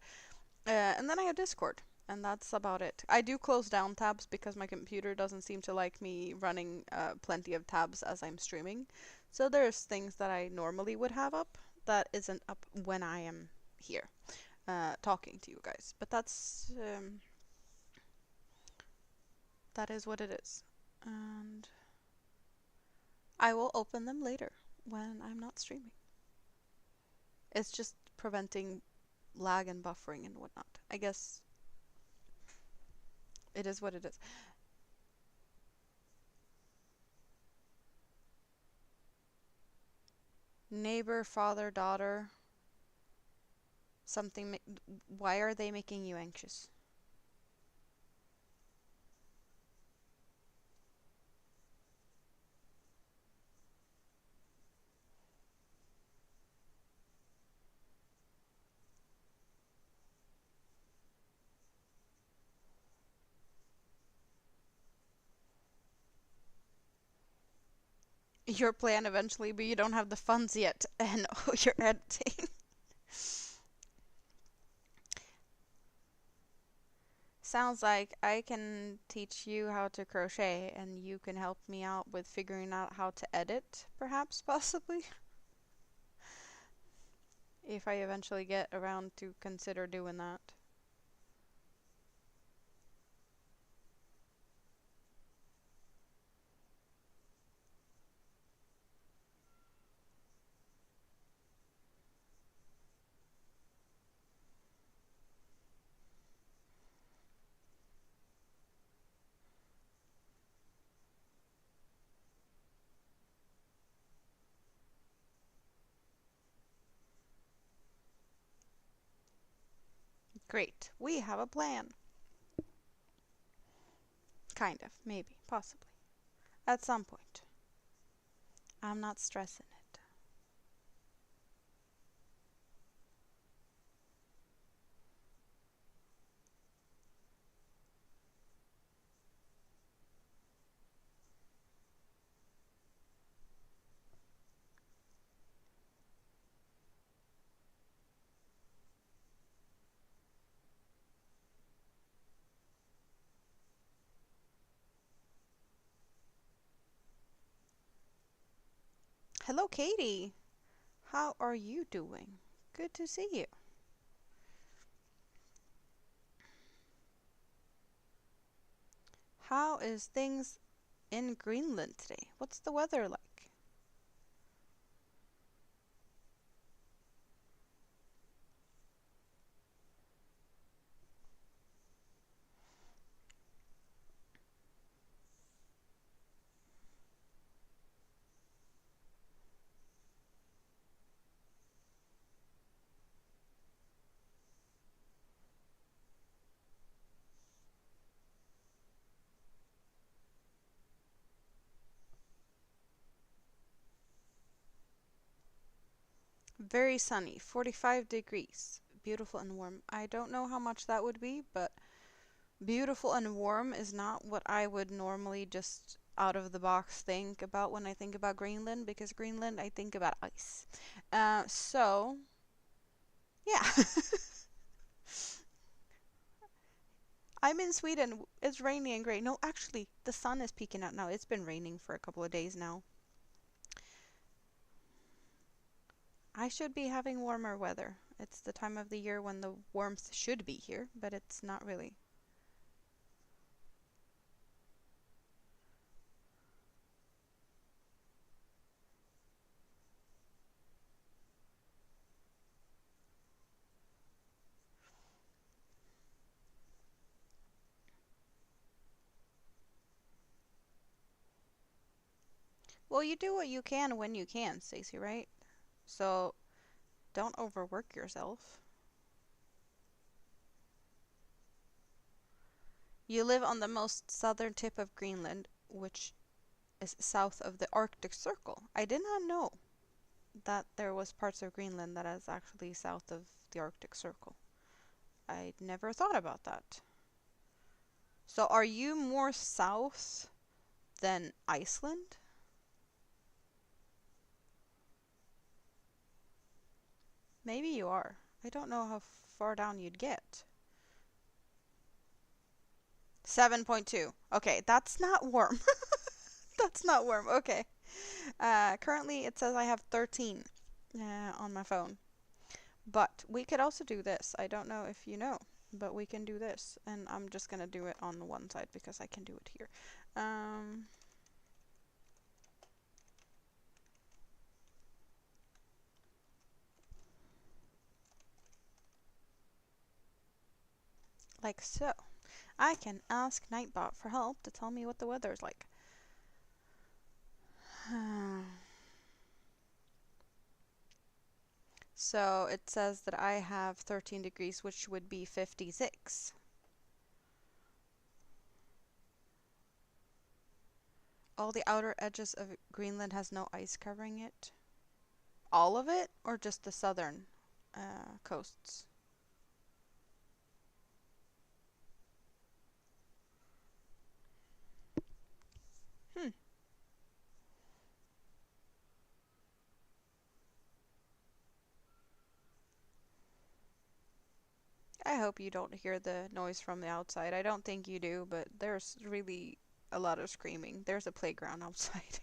And then I have Discord, and that's about it. I do close down tabs because my computer doesn't seem to like me running plenty of tabs as I'm streaming. So there's things that I normally would have up that isn't up when I am here talking to you guys. But that is what it is. And I will open them later when I'm not streaming. It's just preventing lag and buffering and whatnot. I guess it is what it is. Neighbor, father, daughter. Something. Why are they making you anxious? Your plan eventually, but you don't have the funds yet, and you're editing. Sounds like I can teach you how to crochet, and you can help me out with figuring out how to edit, perhaps, possibly. If I eventually get around to consider doing that. Great. We have a plan. Kind of. Maybe. Possibly. At some point. I'm not stressing it. Hello, Katie. How are you doing? Good to see you. How is things in Greenland today? What's the weather like? Very sunny, 45 degrees. Beautiful and warm. I don't know how much that would be, but beautiful and warm is not what I would normally just out of the box think about when I think about Greenland, because Greenland, I think about ice. So, yeah. I'm in Sweden. It's rainy and gray. No, actually, the sun is peeking out now. It's been raining for a couple of days now. I should be having warmer weather. It's the time of the year when the warmth should be here, but it's not really. Well, you do what you can when you can, Stacey, right? So don't overwork yourself. You live on the most southern tip of Greenland, which is south of the Arctic Circle. I did not know that there was parts of Greenland that is actually south of the Arctic Circle. I never thought about that. So are you more south than Iceland? Maybe you are. I don't know how far down you'd get. 7.2. Okay, that's not warm. That's not warm. Okay. Currently, it says I have 13 on my phone. But we could also do this. I don't know if you know, but we can do this. And I'm just going to do it on one side because I can do it here. Like so. I can ask Nightbot for help to tell me what the weather is like. So it says that I have 13 degrees, which would be 56. All the outer edges of Greenland has no ice covering it. All of it, or just the southern coasts? Hmm. I hope you don't hear the noise from the outside. I don't think you do, but there's really a lot of screaming. There's a playground outside.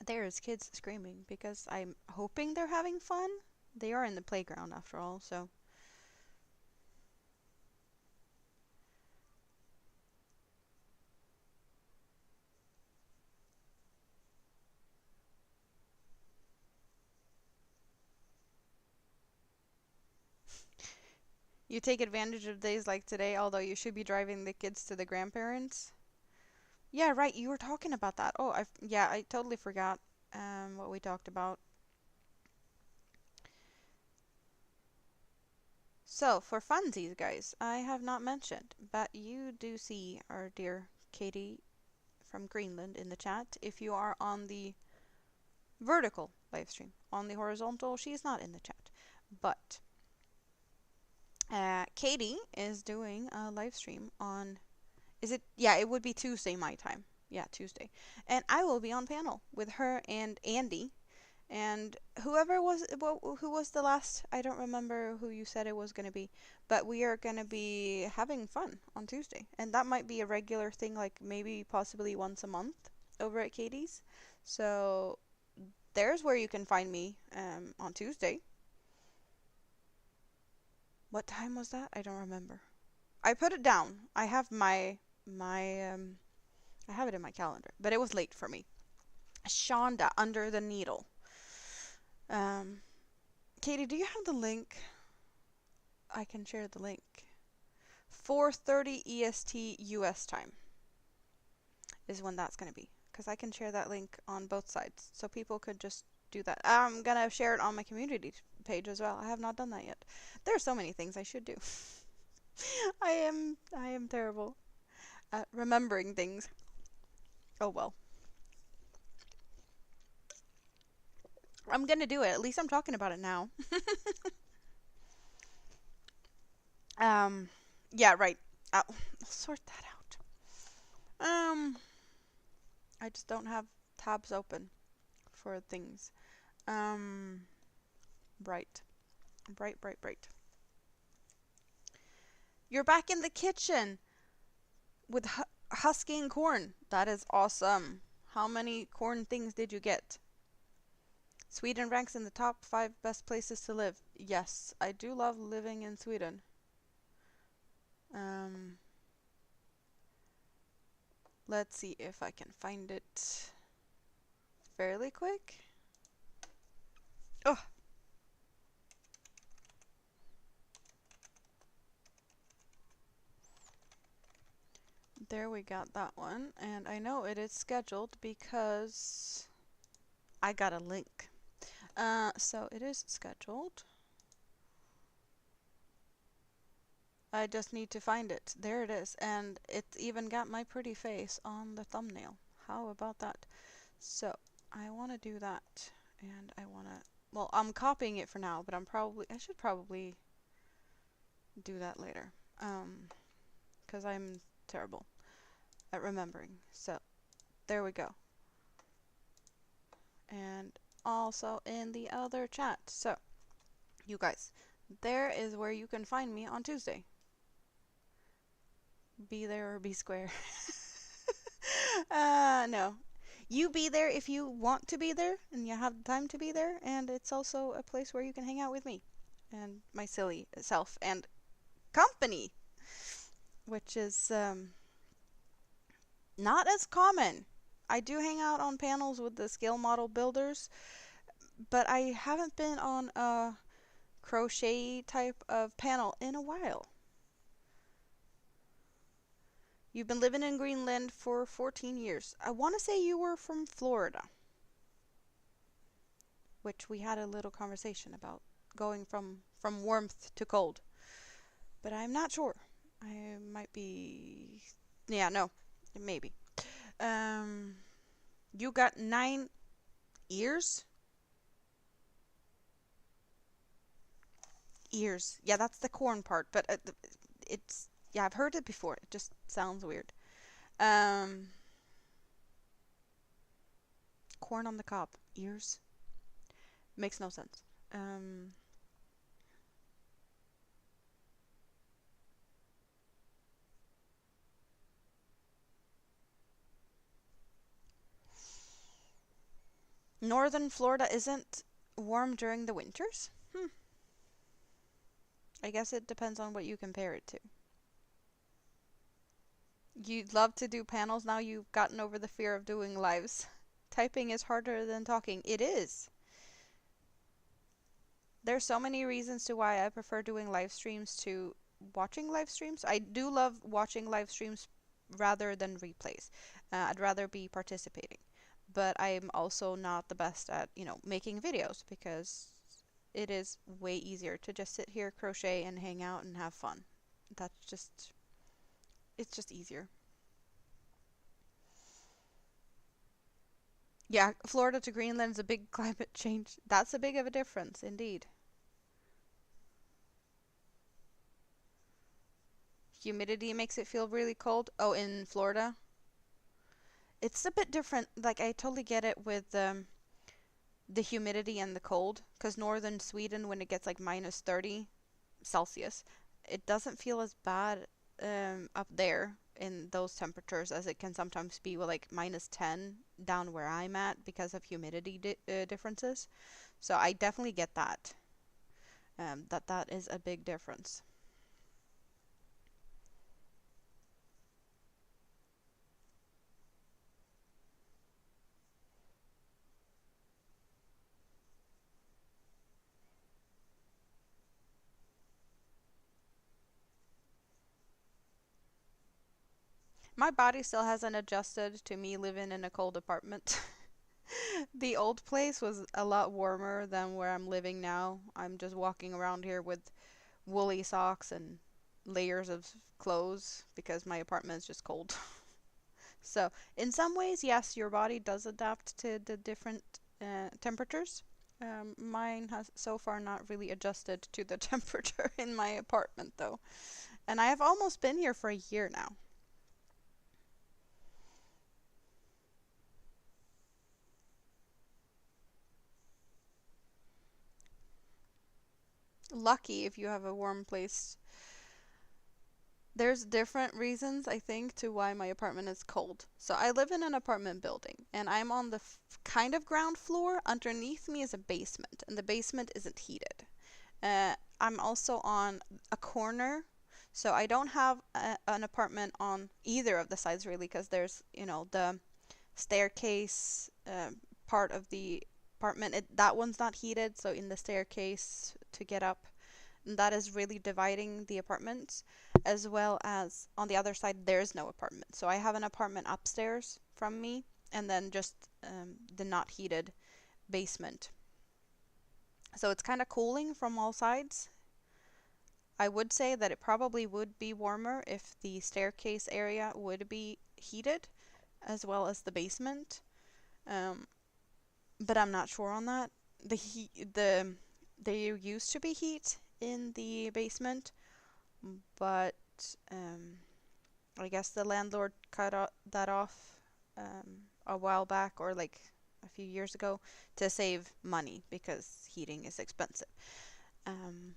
There's kids screaming because I'm hoping they're having fun. They are in the playground after all, so. You take advantage of days like today, although you should be driving the kids to the grandparents. Yeah, right, you were talking about that. Oh, yeah, I totally forgot what we talked about. So, for funsies, guys, I have not mentioned, but you do see our dear Katie from Greenland in the chat if you are on the vertical live stream. On the horizontal, she's not in the chat. But Katie is doing a live stream on, is it? Yeah, it would be Tuesday my time. Yeah, Tuesday. And I will be on panel with her and Andy. And who was the last, I don't remember who you said it was going to be, but we are going to be having fun on Tuesday. And that might be a regular thing, like maybe possibly once a month over at Katie's. So there's where you can find me on Tuesday. What time was that? I don't remember. I put it down. I have I have it in my calendar, but it was late for me. Shonda under the needle. Um, Katie, do you have the link? I can share the link. 4:30 EST US time is when that's going to be, because I can share that link on both sides, so people could just do that. I'm gonna share it on my community page as well. I have not done that yet. There are so many things I should do. I am terrible at remembering things. Oh well. I'm gonna do it. At least I'm talking about it now. Yeah, right. I'll sort that out. I just don't have tabs open for things. Um, bright. Bright, bright, bright. You're back in the kitchen with husking corn. That is awesome. How many corn things did you get? Sweden ranks in the top 5 best places to live. Yes, I do love living in Sweden. Let's see if I can find it fairly quick. Oh. There we got that one, and I know it is scheduled because I got a link. So it is scheduled. I just need to find it. There it is, and it's even got my pretty face on the thumbnail. How about that? So I want to do that, and I want to, well, I'm copying it for now, but I should probably do that later, because I'm terrible at remembering. So there we go. And also in the other chat. So you guys, there is where you can find me on Tuesday. Be there or be square. No. You be there if you want to be there and you have the time to be there, and it's also a place where you can hang out with me and my silly self and company, which is not as common. I do hang out on panels with the scale model builders, but I haven't been on a crochet type of panel in a while. You've been living in Greenland for 14 years. I want to say you were from Florida, which we had a little conversation about going from warmth to cold. But I'm not sure. I might be... Yeah, no. Maybe. You got 9 ears? Ears. Yeah, that's the corn part, but it's... Yeah, I've heard it before. It just sounds weird. Corn on the cob. Ears? Makes no sense. Northern Florida isn't warm during the winters? I guess it depends on what you compare it to. You'd love to do panels, now you've gotten over the fear of doing lives. Typing is harder than talking. It is. There's so many reasons to why I prefer doing live streams to watching live streams. I do love watching live streams rather than replays. I'd rather be participating. But I'm also not the best at, making videos because it is way easier to just sit here, crochet, and hang out and have fun. That's just, it's just easier. Yeah, Florida to Greenland is a big climate change. That's a big of a difference, indeed. Humidity makes it feel really cold. Oh, in Florida? It's a bit different. Like, I totally get it with the humidity and the cold, because northern Sweden, when it gets like -30 Celsius, it doesn't feel as bad up there in those temperatures as it can sometimes be with like -10 down where I'm at because of humidity differences. So I definitely get that. That is a big difference. My body still hasn't adjusted to me living in a cold apartment. The old place was a lot warmer than where I'm living now. I'm just walking around here with woolly socks and layers of clothes because my apartment is just cold. So, in some ways, yes, your body does adapt to the different temperatures. Mine has so far not really adjusted to the temperature in my apartment, though. And I have almost been here for a year now. Lucky if you have a warm place. There's different reasons, I think, to why my apartment is cold. So I live in an apartment building, and I'm on the kind of ground floor. Underneath me is a basement, and the basement isn't heated. I'm also on a corner, so I don't have an apartment on either of the sides really, because there's, the staircase part of the apartment. That one's not heated, so in the staircase to get up, that is really dividing the apartments, as well as on the other side there's no apartment. So I have an apartment upstairs from me, and then just the not heated basement. So it's kind of cooling from all sides. I would say that it probably would be warmer if the staircase area would be heated, as well as the basement. Um, but I'm not sure on that. There used to be heat in the basement, but um, I guess the landlord that off a while back, or like a few years ago, to save money because heating is expensive. Um,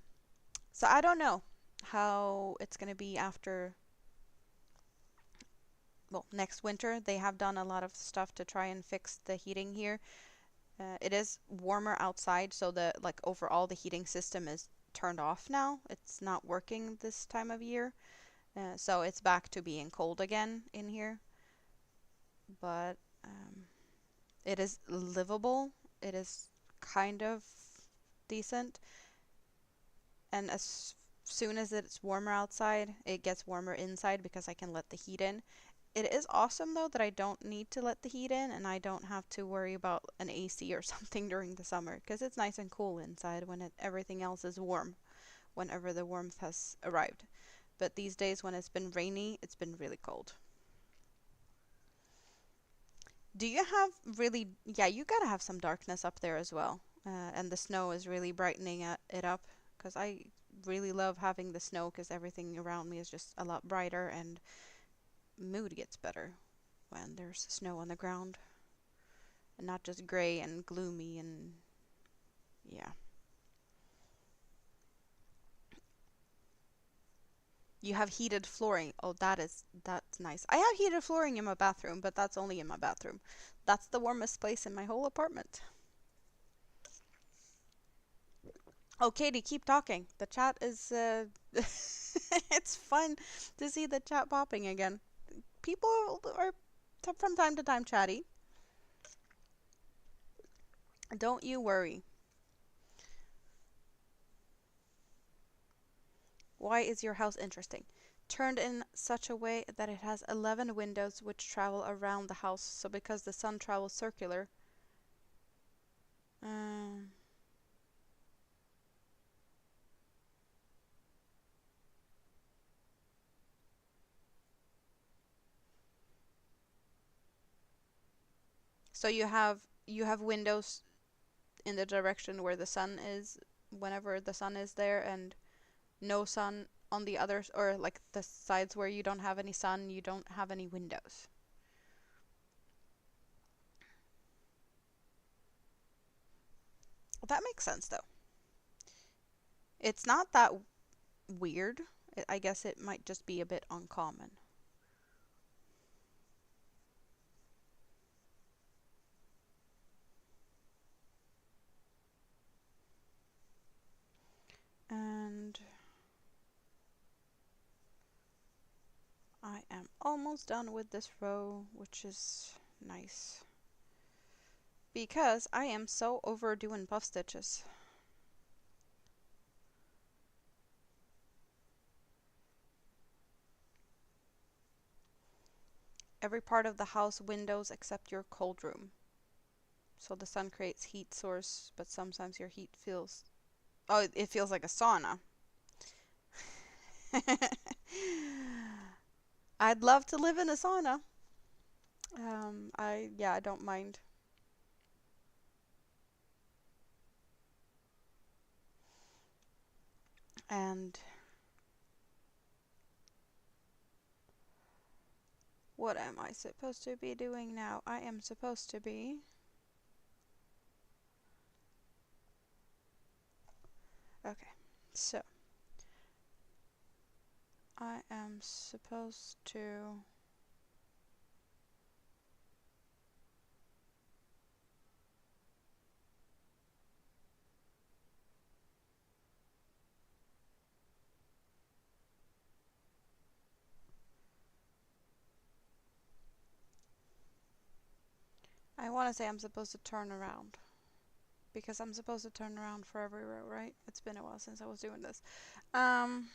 so I don't know how it's going to be after, well, next winter. They have done a lot of stuff to try and fix the heating here. It is warmer outside, so the like overall the heating system is turned off now. It's not working this time of year. So it's back to being cold again in here. But it is livable. It is kind of decent. And as soon as it's warmer outside, it gets warmer inside because I can let the heat in. It is awesome though that I don't need to let the heat in, and I don't have to worry about an AC or something during the summer, because it's nice and cool inside when everything else is warm, whenever the warmth has arrived. But these days when it's been rainy, it's been really cold. Do you have really, yeah, you gotta have some darkness up there as well. And the snow is really brightening it up, because I really love having the snow, because everything around me is just a lot brighter, and mood gets better when there's snow on the ground and not just gray and gloomy. And yeah, you have heated flooring. Oh, that's nice. I have heated flooring in my bathroom, but that's only in my bathroom. That's the warmest place in my whole apartment. Oh, Katie, keep talking. The chat is it's fun to see the chat popping again. People are from time to time chatty. Don't you worry. Why is your house interesting? Turned in such a way that it has 11 windows which travel around the house. So because the sun travels circular. Um, So you have windows in the direction where the sun is, whenever the sun is there, and no sun on the others, or like the sides where you don't have any sun, you don't have any windows. Well, that makes sense though. It's not that weird. I guess it might just be a bit uncommon. And I am almost done with this row, which is nice because I am so over doing puff stitches. Every part of the house windows except your cold room. So the sun creates heat source, but sometimes your heat feels, oh, it feels like a sauna. I'd love to live in a sauna. I don't mind. And what am I supposed to be doing now? I am supposed to be okay. So I am supposed to I want to say I'm supposed to turn around because I'm supposed to turn around for every row, right? It's been a while since I was doing this. Um,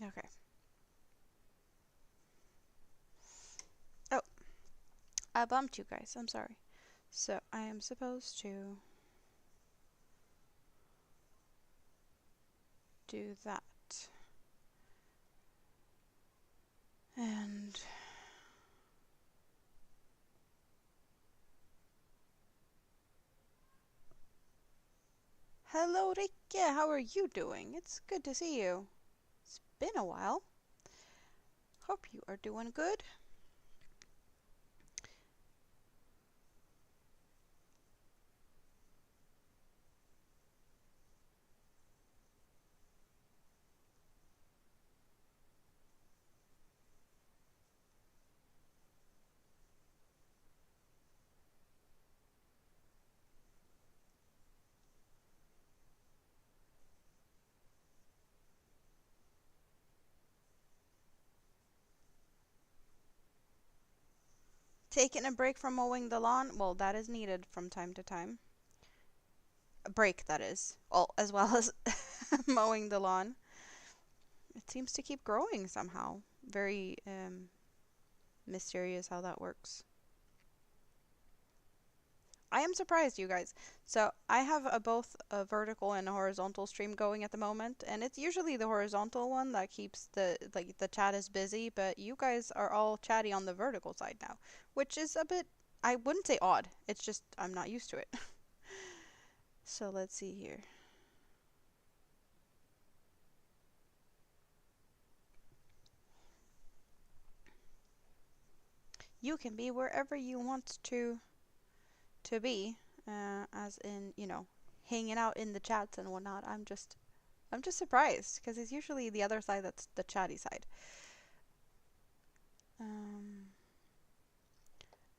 okay. Oh, I bumped you guys. I'm sorry. So I am supposed to do that. And hello, Rikke. How are you doing? It's good to see you. It's been a while. Hope you are doing good. Taking a break from mowing the lawn? Well, that is needed from time to time. A break, that is. Well, as well as mowing the lawn. It seems to keep growing somehow. Very mysterious how that works. I am surprised, you guys. So I have both a vertical and a horizontal stream going at the moment, and it's usually the horizontal one that keeps the chat is busy, but you guys are all chatty on the vertical side now, which is a bit, I wouldn't say odd. It's just I'm not used to it. So let's see here. You can be wherever you want to be, as in, hanging out in the chats and whatnot. I'm just surprised because it's usually the other side that's the chatty side.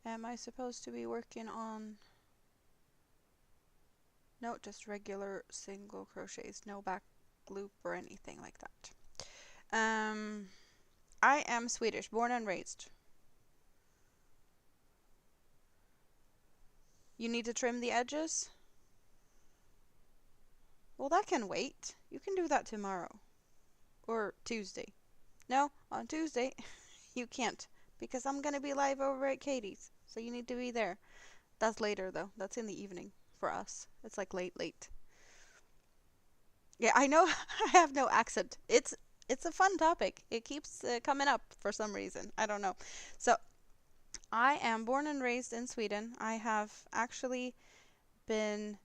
Am I supposed to be working on? No, just regular single crochets, no back loop or anything like that. I am Swedish, born and raised. You need to trim the edges? Well, that can wait. You can do that tomorrow or Tuesday. No, on Tuesday you can't because I'm gonna be live over at Katie's. So you need to be there. That's later though. That's in the evening for us. It's like late, late. Yeah, I know I have no accent. It's a fun topic. It keeps coming up for some reason. I don't know. So, I am born and raised in Sweden. I have actually been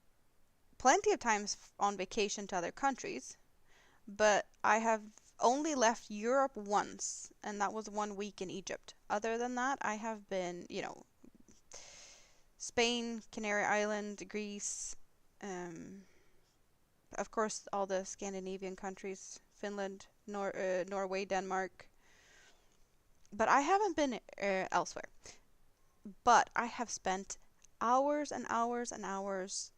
plenty of times on vacation to other countries, but I have only left Europe once, and that was 1 week in Egypt. Other than that, I have been, Spain, Canary Island, Greece, um, of course, all the Scandinavian countries, Finland, Norway, Denmark. But I haven't been elsewhere. But I have spent hours and hours and hours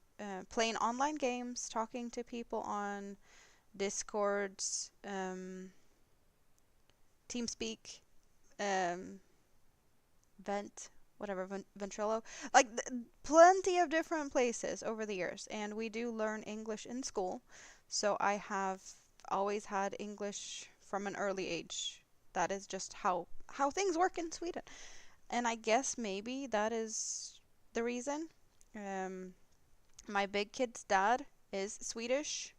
playing online games, talking to people on Discords, TeamSpeak, um, Vent, whatever, Ventrilo, like plenty of different places over the years. And we do learn English in school, so I have always had English from an early age. That is just how things work in Sweden. And I guess maybe that is the reason. Um, my big kid's dad is Swedish,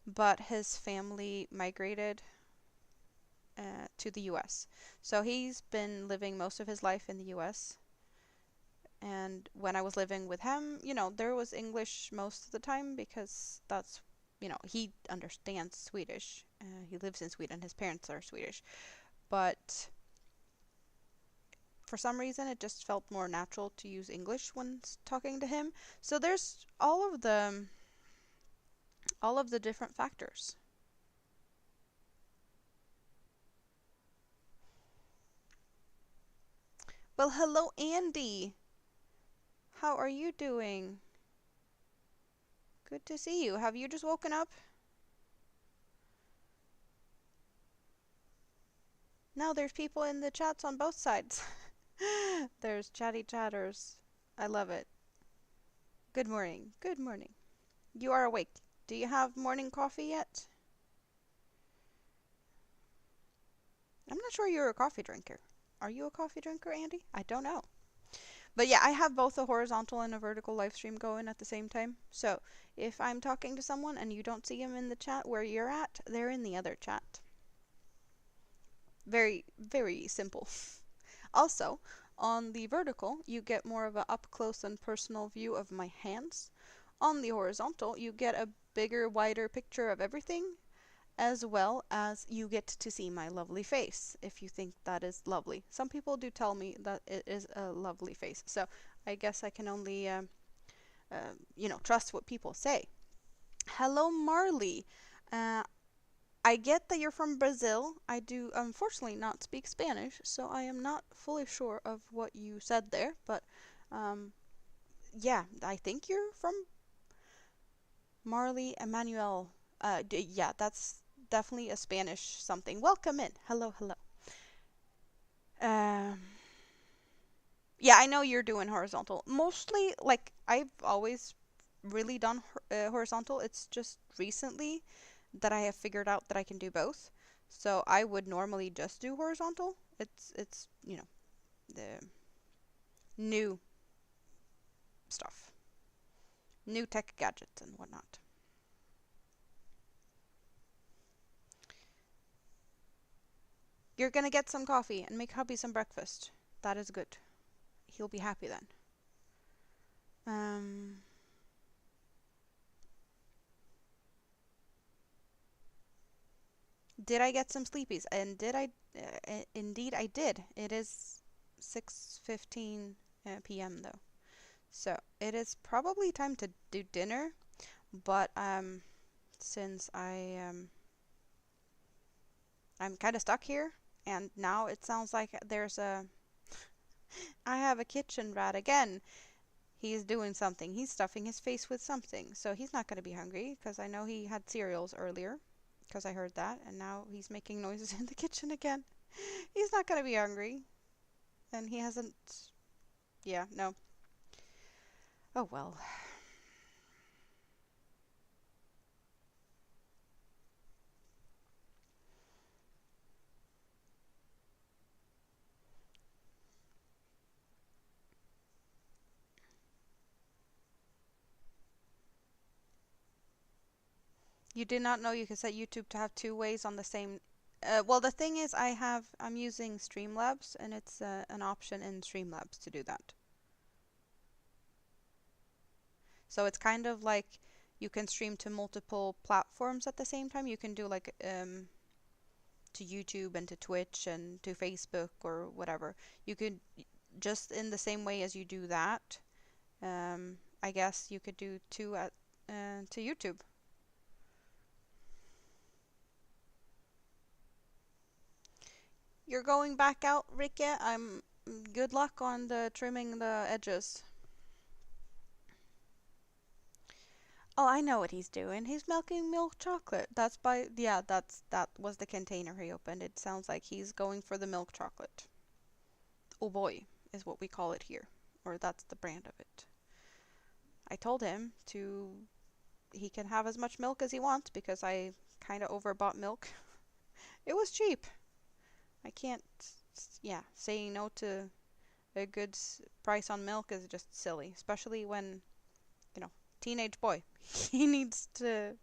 but his family migrated to the US. So he's been living most of his life in the US. And when I was living with him, there was English most of the time because that's, he understands Swedish. He lives in Sweden. His parents are Swedish. But for some reason, it just felt more natural to use English when talking to him. So there's all of the different factors. Well, hello, Andy. How are you doing? Good to see you. Have you just woken up? No, there's people in the chats on both sides. There's chatty chatters. I love it. Good morning. Good morning. You are awake. Do you have morning coffee yet? I'm not sure you're a coffee drinker. Are you a coffee drinker, Andy? I don't know. But yeah, I have both a horizontal and a vertical live stream going at the same time. So if I'm talking to someone and you don't see them in the chat where you're at, they're in the other chat. Very, very simple. Also, on the vertical, you get more of an up close and personal view of my hands. On the horizontal, you get a bigger, wider picture of everything, as well as you get to see my lovely face, if you think that is lovely. Some people do tell me that it is a lovely face, so I guess I can only, trust what people say. Hello, Marley. Uh, I get that you're from Brazil. I do unfortunately not speak Spanish, so I am not fully sure of what you said there, but um, yeah, I think you're from Marley Emmanuel. Yeah, that's definitely a Spanish something. Welcome in. Hello, hello. Um, yeah, I know you're doing horizontal. Mostly, like, I've always really done horizontal. It's just recently that I have figured out that I can do both. So I would normally just do horizontal. It's the new stuff, new tech gadgets and whatnot. You're gonna get some coffee and make hubby some breakfast. That is good. He'll be happy then. Um, did I get some sleepies? And did I? Indeed, I did. It is 6:15 p.m. though, so it is probably time to do dinner. But since I'm kind of stuck here, and now it sounds like I have a kitchen rat again. He's doing something. He's stuffing his face with something. So he's not going to be hungry because I know he had cereals earlier because I heard that. And now he's making noises in the kitchen again. He's not going to be hungry. And he hasn't. Yeah, no. Oh well. You did not know you could set YouTube to have two ways on the same. Well, the thing is, I'm using Streamlabs, and it's an option in Streamlabs to do that. So it's kind of like you can stream to multiple platforms at the same time. You can do like to YouTube and to Twitch and to Facebook or whatever. You could just in the same way as you do that. I guess you could do two at to YouTube. You're going back out, Rikke. Good luck on the trimming the edges. Oh, I know what he's doing. He's milking milk chocolate. That was the container he opened. It sounds like he's going for the milk chocolate. Oh boy, is what we call it here. Or that's the brand of it. I told him he can have as much milk as he wants because I kind of overbought milk. It was cheap. I can't, yeah, saying no to a good price on milk is just silly, especially when, teenage boy, he needs to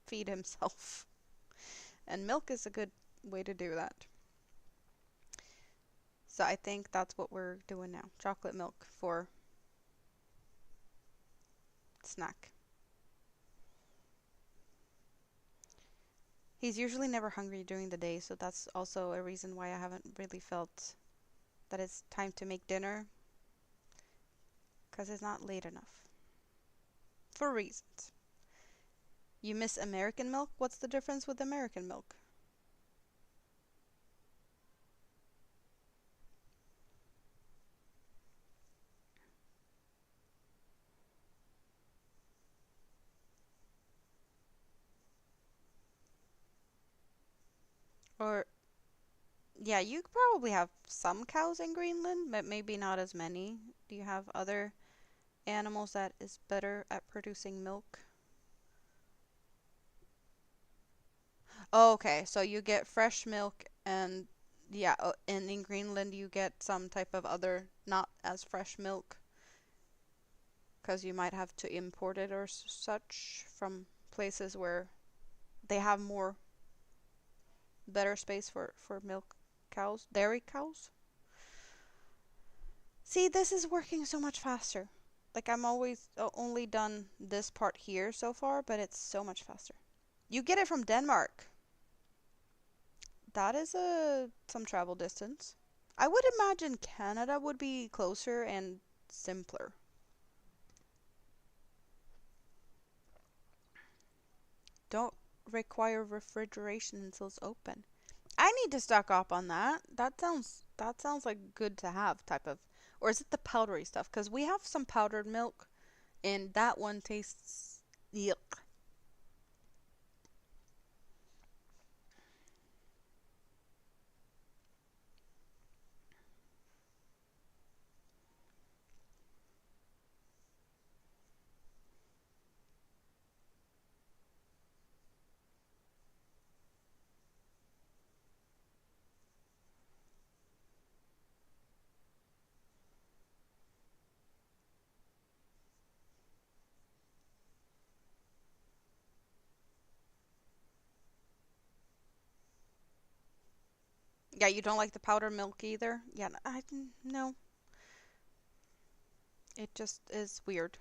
feed himself. And milk is a good way to do that. So I think that's what we're doing now. Chocolate milk for snack. He's usually never hungry during the day, so that's also a reason why I haven't really felt that it's time to make dinner. Because it's not late enough. For reasons. You miss American milk? What's the difference with American milk? Or, yeah, you probably have some cows in Greenland, but maybe not as many. Do you have other animals that is better at producing milk? Oh, okay, so you get fresh milk and yeah, and in Greenland you get some type of other not as fresh milk because you might have to import it or such from places where they have more better space for milk cows, dairy cows. See, this is working so much faster. Like I'm always only done this part here so far, but it's so much faster. You get it from Denmark. That is some travel distance. I would imagine Canada would be closer and simpler. Don't require refrigeration until it's open. I need to stock up on that. That sounds like good to have type of, or is it the powdery stuff? Because we have some powdered milk, and that one tastes yuck. Yeah, you don't like the powdered milk either? Yeah, no. It just is weird.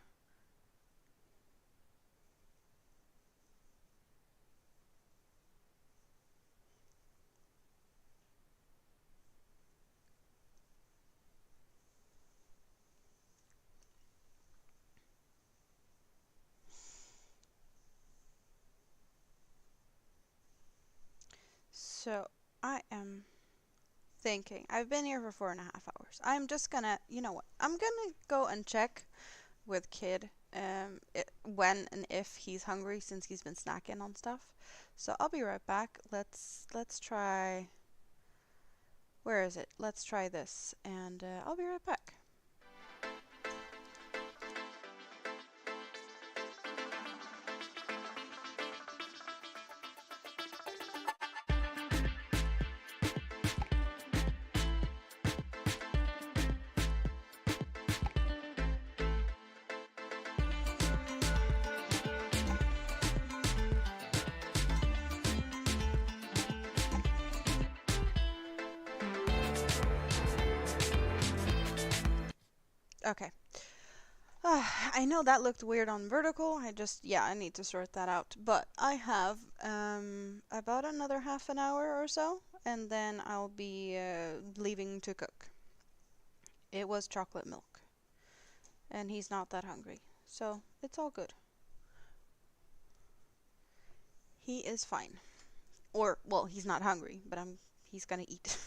So, I am thinking. I've been here for 4.5 hours. I'm just gonna, you know what? I'm gonna go and check with Kid when and if he's hungry since he's been snacking on stuff. So I'll be right back. Let's try. Where is it? Let's try this, and I'll be right back. Okay. I know that looked weird on vertical. Yeah, I need to sort that out. But I have about another half an hour or so, and then I'll be leaving to cook. It was chocolate milk, and he's not that hungry, so it's all good. He is fine. Or, well, he's not hungry, but he's gonna eat.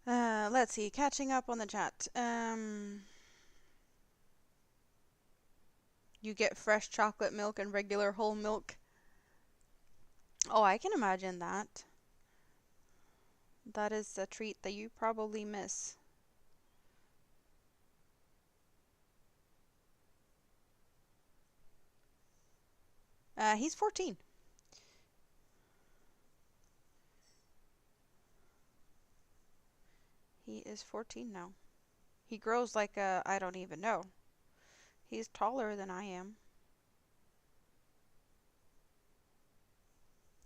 Let's see, catching up on the chat. You get fresh chocolate milk and regular whole milk. Oh, I can imagine that. That is a treat that you probably miss. He's 14. He is 14 now. He grows like I don't even know. He's taller than I am.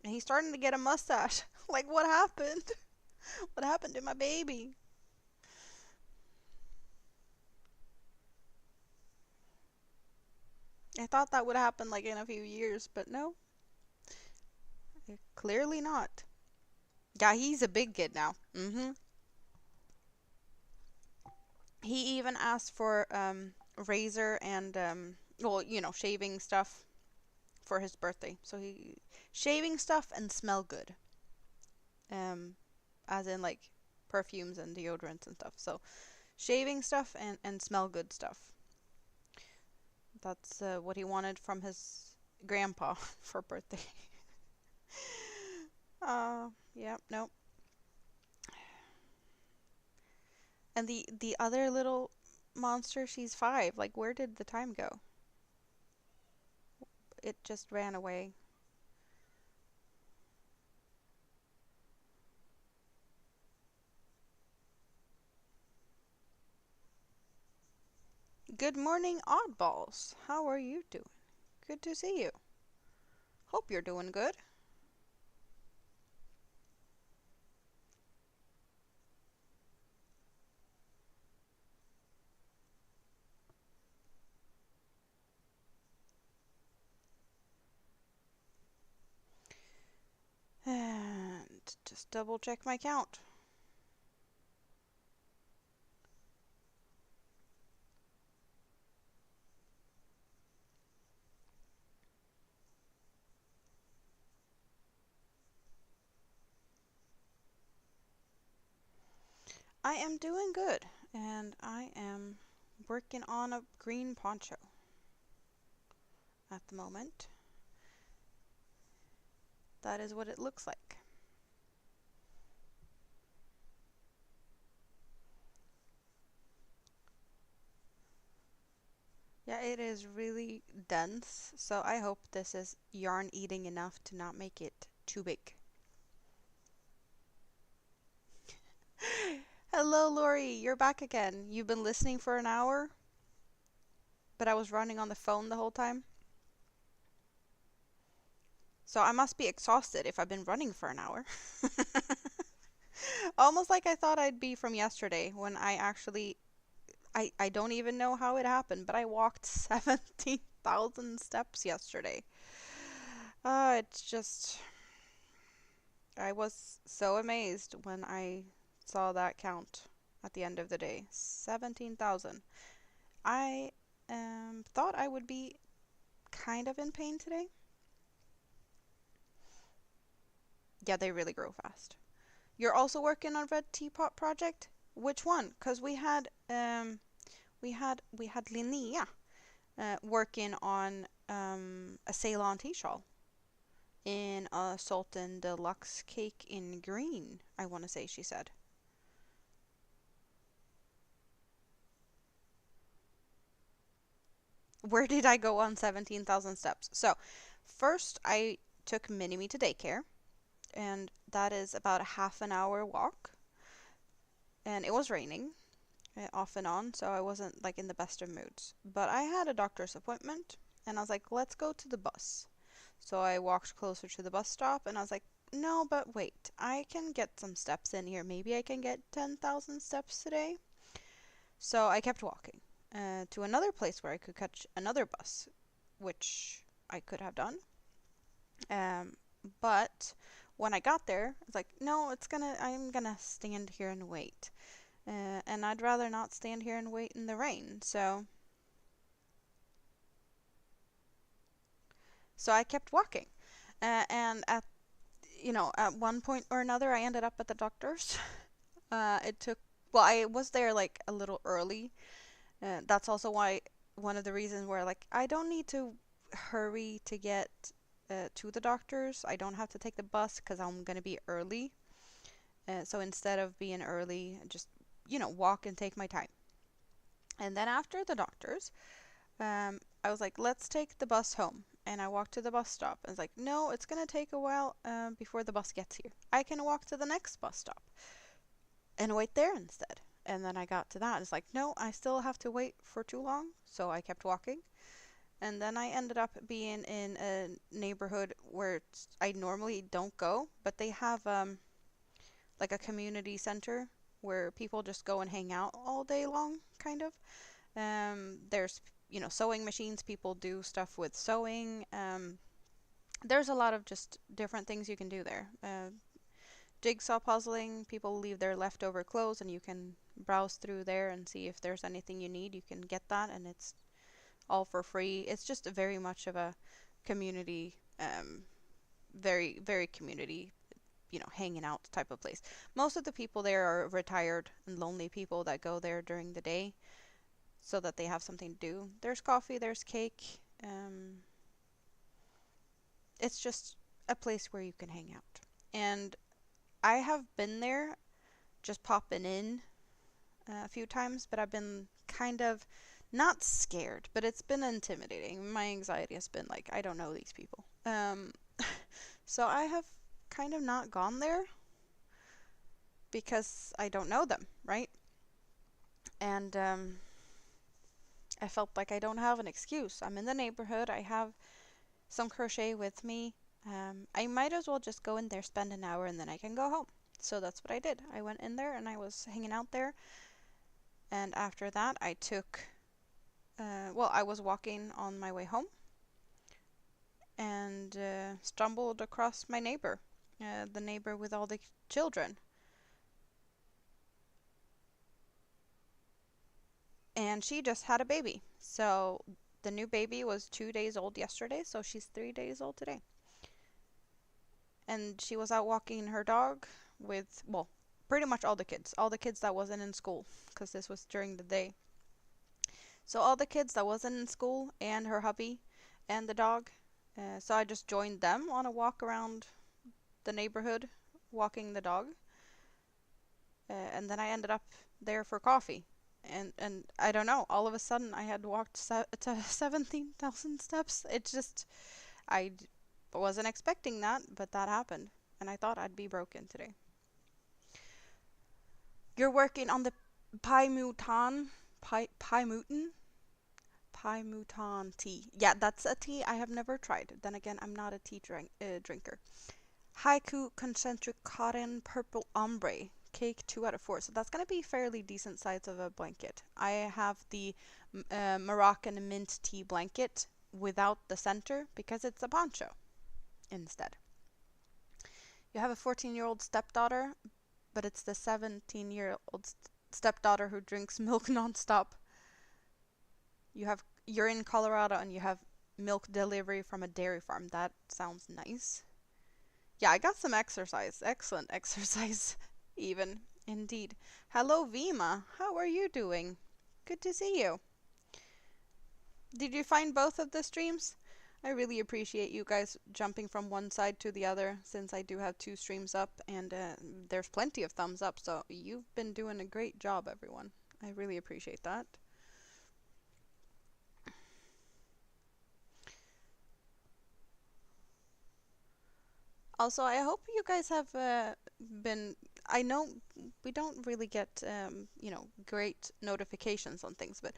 And he's starting to get a mustache. Like, what happened? What happened to my baby? I thought that would happen like in a few years, but no. Clearly not. Yeah, he's a big kid now. He even asked for razor and well, shaving stuff for his birthday. So he shaving stuff and smell good. Um as in like perfumes and deodorants and stuff. So shaving stuff and smell good stuff. That's what he wanted from his grandpa for birthday. Yeah, no. And the other little monster, she's 5. Like, where did the time go? It just ran away. Good morning, oddballs. How are you doing? Good to see you. Hope you're doing good. And just double check my count. I am doing good, and I am working on a green poncho at the moment. That is what it looks like. Yeah, it is really dense, so I hope this is yarn eating enough to not make it too big. Hello, Lori, you're back again. You've been listening for an hour, but I was running on the phone the whole time. So I must be exhausted if I've been running for an hour. Almost like I thought I'd be from yesterday when I don't even know how it happened, but I walked 17,000 steps yesterday. It's just, I was so amazed when I saw that count at the end of the day. 17,000. I thought I would be kind of in pain today. Yeah, they really grow fast. You're also working on Red Teapot project? Which one? Because we had Linnea working on a Ceylon tea shawl in a Sultan Deluxe cake in green, I want to say she said. Where did I go on 17,000 steps? So, first I took Minnie to daycare, and that is about a half an hour walk. And it was raining, off and on, so I wasn't like in the best of moods. But I had a doctor's appointment, and I was like, let's go to the bus. So I walked closer to the bus stop, and I was like, no, but wait, I can get some steps in here. Maybe I can get 10,000 steps today. So I kept walking to another place where I could catch another bus, which I could have done. Um, but when I got there, it's like, no, I'm gonna stand here and wait. And I'd rather not stand here and wait in the rain. So I kept walking. And at one point or another, I ended up at the doctor's. It took, well, I was there like a little early. That's also why one of the reasons where like I don't need to hurry to get to the doctor's. I don't have to take the bus because I'm gonna be early. So instead of being early, just walk and take my time. And then after the doctor's, I was like, let's take the bus home. And I walked to the bus stop. And it's like, no, it's gonna take a while before the bus gets here. I can walk to the next bus stop and wait there instead. And then I got to that. It's like, no, I still have to wait for too long. So I kept walking. And then I ended up being in a neighborhood where I normally don't go, but they have like a community center where people just go and hang out all day long, kind of. There's, sewing machines. People do stuff with sewing. There's a lot of just different things you can do there. Jigsaw puzzling. People leave their leftover clothes, and you can browse through there and see if there's anything you need. You can get that, and it's all for free. It's just very much of a community, very, very community, hanging out type of place. Most of the people there are retired and lonely people that go there during the day so that they have something to do. There's coffee, there's cake. It's just a place where you can hang out. And I have been there just popping in a few times, but I've been kind of not scared, but it's been intimidating. My anxiety has been like, I don't know these people. So I have kind of not gone there because I don't know them, right? And I felt like I don't have an excuse. I'm in the neighborhood. I have some crochet with me. I might as well just go in there, spend an hour, and then I can go home. So that's what I did. I went in there and I was hanging out there. And after that, I took, I was walking on my way home and stumbled across my neighbor, the neighbor with all the children. And she just had a baby. So the new baby was 2 days old yesterday, so she's 3 days old today. And she was out walking her dog with, well, pretty much all the kids that wasn't in school, because this was during the day. So all the kids that wasn't in school and her hubby and the dog. So I just joined them on a walk around the neighborhood, walking the dog. And then I ended up there for coffee. And I don't know, all of a sudden I had walked to 17,000 steps. I wasn't expecting that, but that happened. And I thought I'd be broken today. You're working on the Pai Mutan? Pai Mutan? Pai Mutan tea. Yeah, that's a tea I have never tried. Then again, I'm not a tea drinker. Haiku Concentric Cotton Purple Ombre. Cake 2 out of 4. So that's going to be fairly decent size of a blanket. I have the Moroccan mint tea blanket without the center because it's a poncho instead. You have a 14-year-old stepdaughter, but it's the 17-year-old stepdaughter who drinks milk nonstop. You're in Colorado and you have milk delivery from a dairy farm. That sounds nice. Yeah, I got some exercise. Excellent exercise, even. Indeed. Hello, Vima. How are you doing? Good to see you. Did you find both of the streams? I really appreciate you guys jumping from one side to the other, since I do have 2 streams up, and there's plenty of thumbs up, so you've been doing a great job, everyone. I really appreciate that. Also, I hope you guys have been. I know we don't really get, great notifications on things, but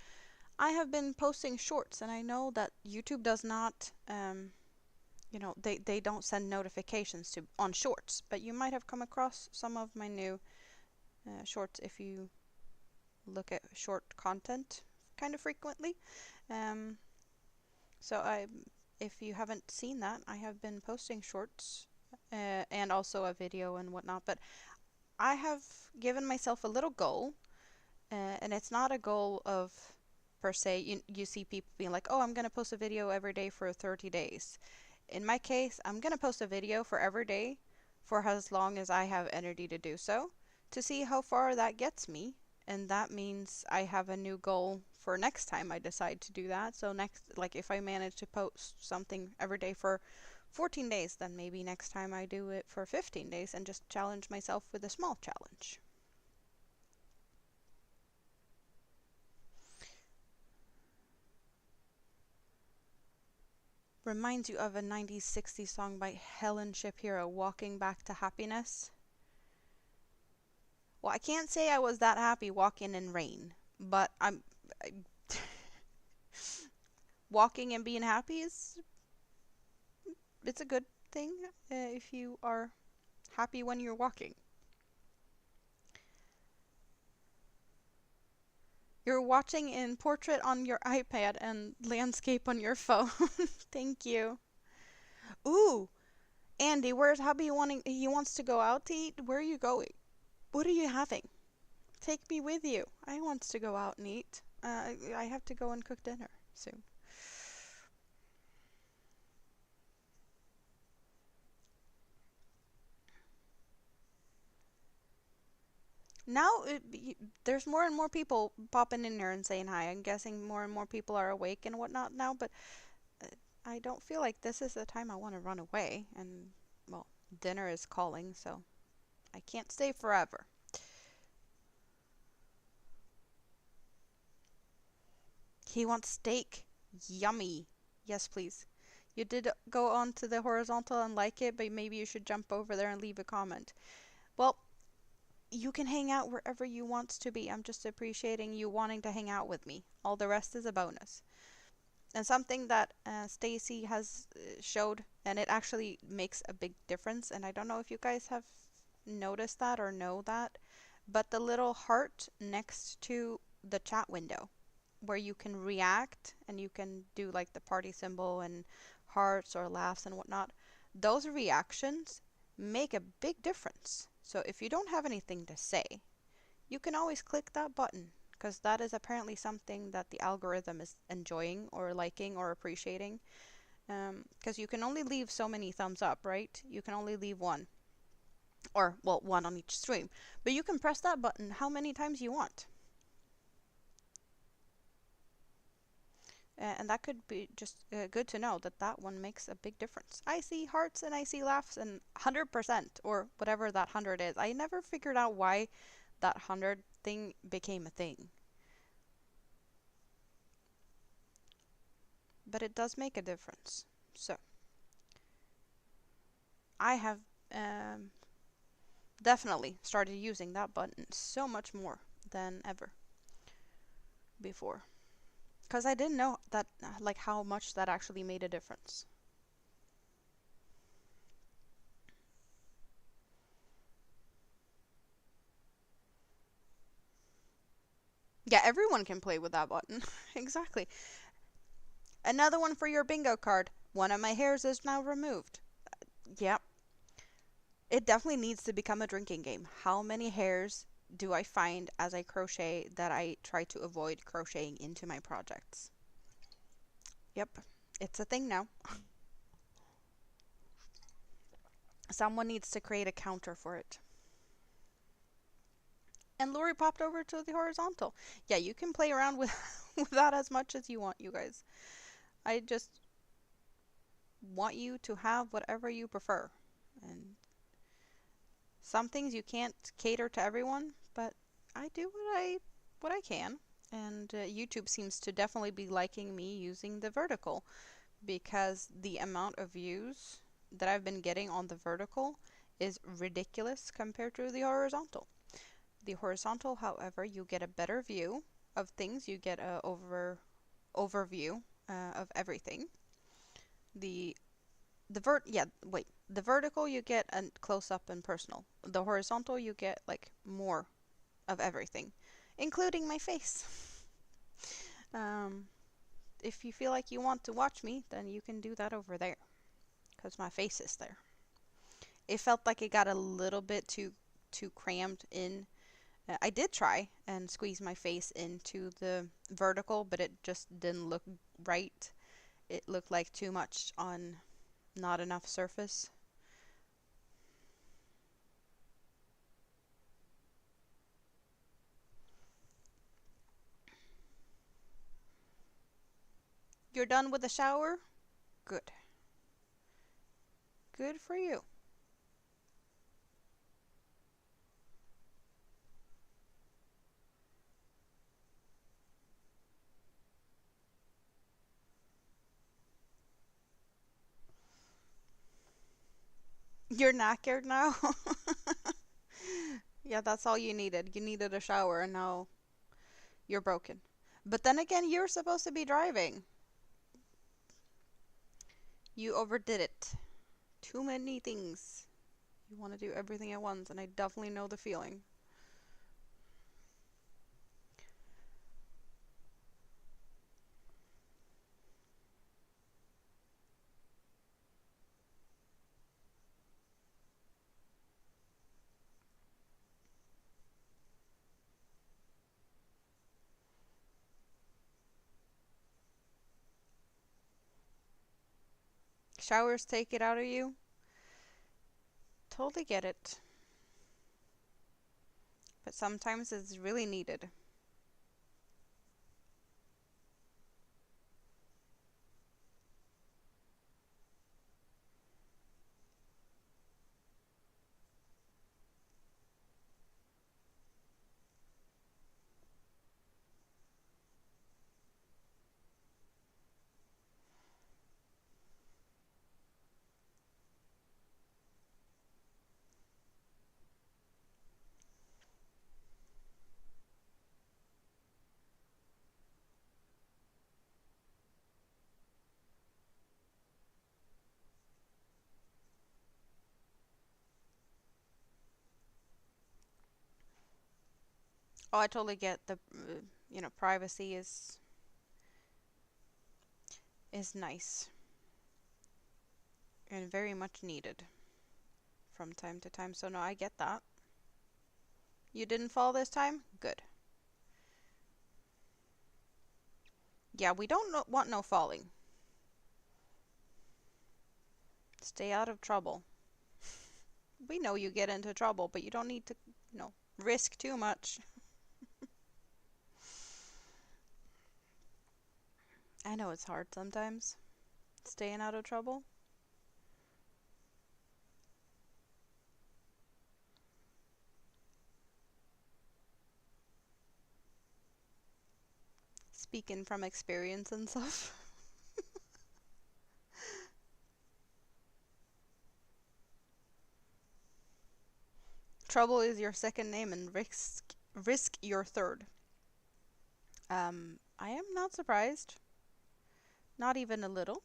I have been posting shorts, and I know that YouTube does not you know, they don't send notifications to on shorts, but you might have come across some of my new shorts if you look at short content kind of frequently. Um, so if you haven't seen that, I have been posting shorts and also a video and whatnot. But I have given myself a little goal, and it's not a goal of per se. You see people being like, "Oh, I'm gonna post a video every day for 30 days." In my case, I'm gonna post a video for every day for as long as I have energy to do so, to see how far that gets me. And that means I have a new goal for next time I decide to do that. So next, like if I manage to post something every day for 14 days, then maybe next time I do it for 15 days and just challenge myself with a small challenge. Reminds you of a 90s 60s song by Helen Shapiro, Walking Back to Happiness. Well, I can't say I was that happy walking in rain, but I, walking and being happy is it's a good thing if you are happy when you're walking. You're watching in portrait on your iPad and landscape on your phone. Thank you. Ooh, Andy, where's hubby wanting? He wants to go out to eat. Where are you going? What are you having? Take me with you. I wants to go out and eat. I have to go and cook dinner soon. Now there's more and more people popping in there and saying hi. I'm guessing more and more people are awake and whatnot now, but I don't feel like this is the time I want to run away. And, well, dinner is calling, so I can't stay forever. He wants steak. Yummy. Yes, please. You did go on to the horizontal and like it, but maybe you should jump over there and leave a comment. Well, you can hang out wherever you want to be. I'm just appreciating you wanting to hang out with me. All the rest is a bonus. And something that Stacy has showed, and it actually makes a big difference. And I don't know if you guys have noticed that or know that, but the little heart next to the chat window where you can react and you can do like the party symbol and hearts or laughs and whatnot, those reactions make a big difference. So if you don't have anything to say, you can always click that button because that is apparently something that the algorithm is enjoying or liking or appreciating. Because you can only leave so many thumbs up, right? You can only leave one, or well, one on each stream. But you can press that button how many times you want. And that could be just good to know that that one makes a big difference. I see hearts and I see laughs and 100% or whatever that 100 is. I never figured out why that 100 thing became a thing. But it does make a difference. So I have definitely started using that button so much more than ever before. Because I didn't know that, like, how much that actually made a difference. Yeah, everyone can play with that button. Exactly. Another one for your bingo card. One of my hairs is now removed. Yep. It definitely needs to become a drinking game. How many hairs do I find as I crochet that I try to avoid crocheting into my projects? Yep. It's a thing now. Someone needs to create a counter for it. And Lori popped over to the horizontal. Yeah, you can play around with, with that as much as you want, you guys. I just want you to have whatever you prefer. And some things you can't cater to everyone, but I do what I can. And YouTube seems to definitely be liking me using the vertical because the amount of views that I've been getting on the vertical is ridiculous compared to the horizontal. The horizontal, however, you get a better view of things. You get a overview of everything. The The vertical you get a close up and personal. The horizontal you get like more of everything, including my face. Um, if you feel like you want to watch me, then you can do that over there, because my face is there. It felt like it got a little bit too crammed in. I did try and squeeze my face into the vertical, but it just didn't look right. It looked like too much on not enough surface. You're done with the shower? Good. Good for you. You're knackered now? Yeah, that's all you needed. You needed a shower and now you're broken. But then again, you're supposed to be driving. You overdid it. Too many things. You want to do everything at once, and I definitely know the feeling. Showers take it out of you. Totally get it. But sometimes it's really needed. Oh, I totally get the, privacy is nice and very much needed from time to time. So no, I get that. You didn't fall this time? Good. Yeah, we don't want no falling. Stay out of trouble. We know you get into trouble, but you don't need to, risk too much. I know it's hard sometimes, staying out of trouble. Speaking from experience and stuff. Trouble is your second name and risk your third. I am not surprised. Not even a little.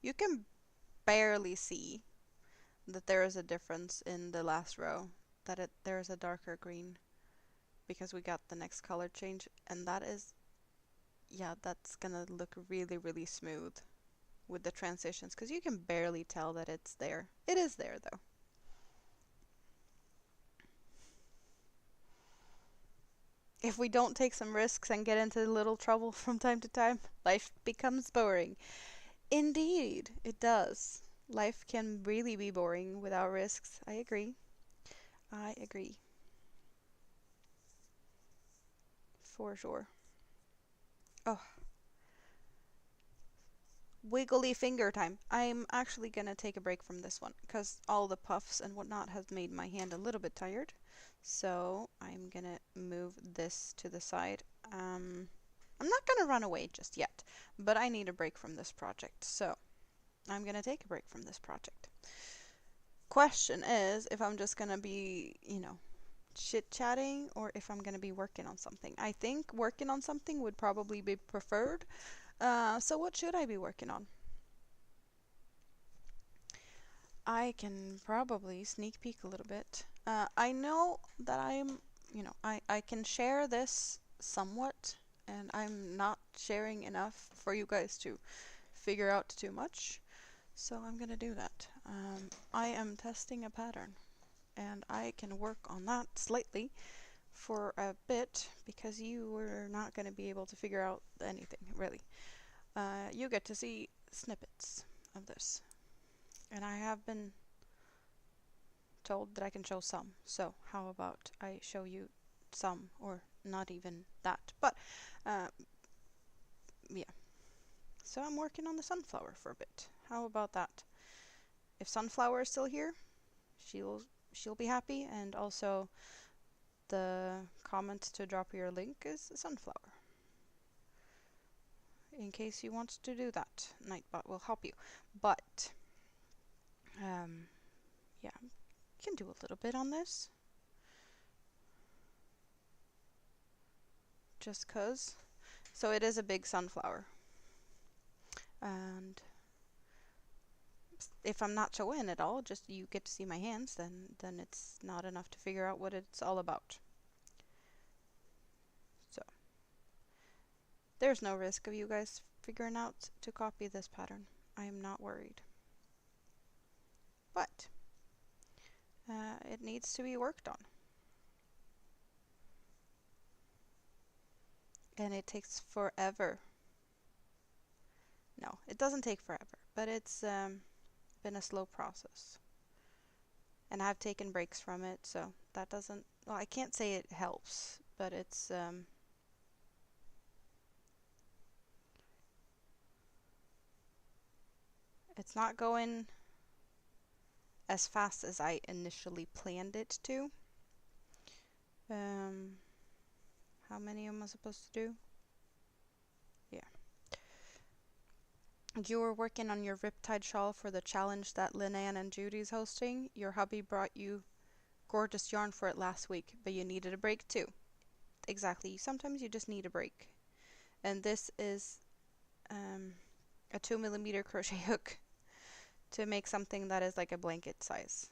You can barely see that there is a difference in the last row. There is a darker green because we got the next color change, and that is, yeah, that's gonna look really, really smooth with the transitions because you can barely tell that it's there. It is there though. If we don't take some risks and get into a little trouble from time to time, life becomes boring. Indeed, it does. Life can really be boring without risks. I agree. I agree. for sure. Oh, wiggly finger time. I'm actually gonna take a break from this one because all the puffs and whatnot has made my hand a little bit tired. So I'm gonna move this to the side. I'm not gonna run away just yet, but I need a break from this project. So I'm gonna take a break from this project. Question is if I'm just gonna be, chit-chatting or if I'm gonna be working on something. I think working on something would probably be preferred. So what should I be working on? I can probably sneak peek a little bit. I know that I can share this somewhat, and I'm not sharing enough for you guys to figure out too much. So I'm gonna do that. I am testing a pattern, and I can work on that slightly for a bit because you were not going to be able to figure out anything really. You get to see snippets of this, and I have been told that I can show some, so how about I show you some, or not even that, but yeah. So I'm working on the sunflower for a bit. How about that? If Sunflower is still here, she'll be happy, and also the comment to drop your link is Sunflower. In case you want to do that, Nightbot will help you. But yeah, you can do a little bit on this. Just 'cause. So it is a big sunflower. And if I'm not showing it all, just you get to see my hands, then it's not enough to figure out what it's all about. So there's no risk of you guys figuring out to copy this pattern. I am not worried. But it needs to be worked on. And it takes forever. No, it doesn't take forever, but it's been a slow process. And I've taken breaks from it, so that doesn't, well, I can't say it helps, but it's not going as fast as I initially planned it to. How many am I supposed to do? Yeah. You were working on your Riptide shawl for the challenge that Linnann and Judy's hosting. Your hubby brought you gorgeous yarn for it last week, but you needed a break too. Exactly. Sometimes you just need a break. And this is a 2mm crochet hook to make something that is like a blanket size.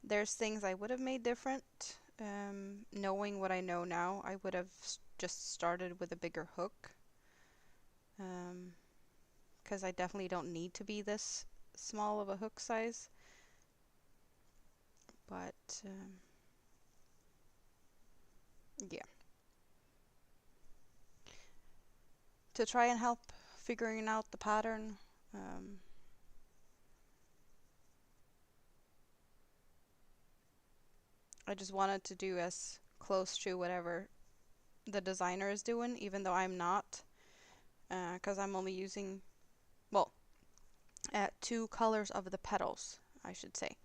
There's things I would have made different. Knowing what I know now, I would have just started with a bigger hook. Because I definitely don't need to be this small of a hook size. But yeah. To try and help figuring out the pattern, I just wanted to do as close to whatever the designer is doing, even though I'm not, because I'm only using, well, 2 colors of the petals, I should say,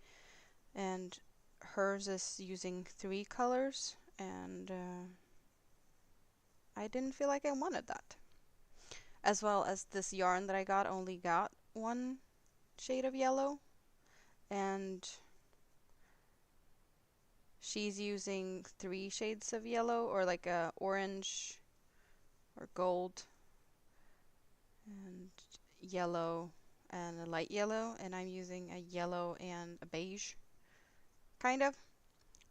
and hers is using 3 colors, and I didn't feel like I wanted that. As well as this yarn that I got only got 1 shade of yellow, and she's using 3 shades of yellow, or like a orange or gold and yellow and a light yellow, and I'm using a yellow and a beige, kind of.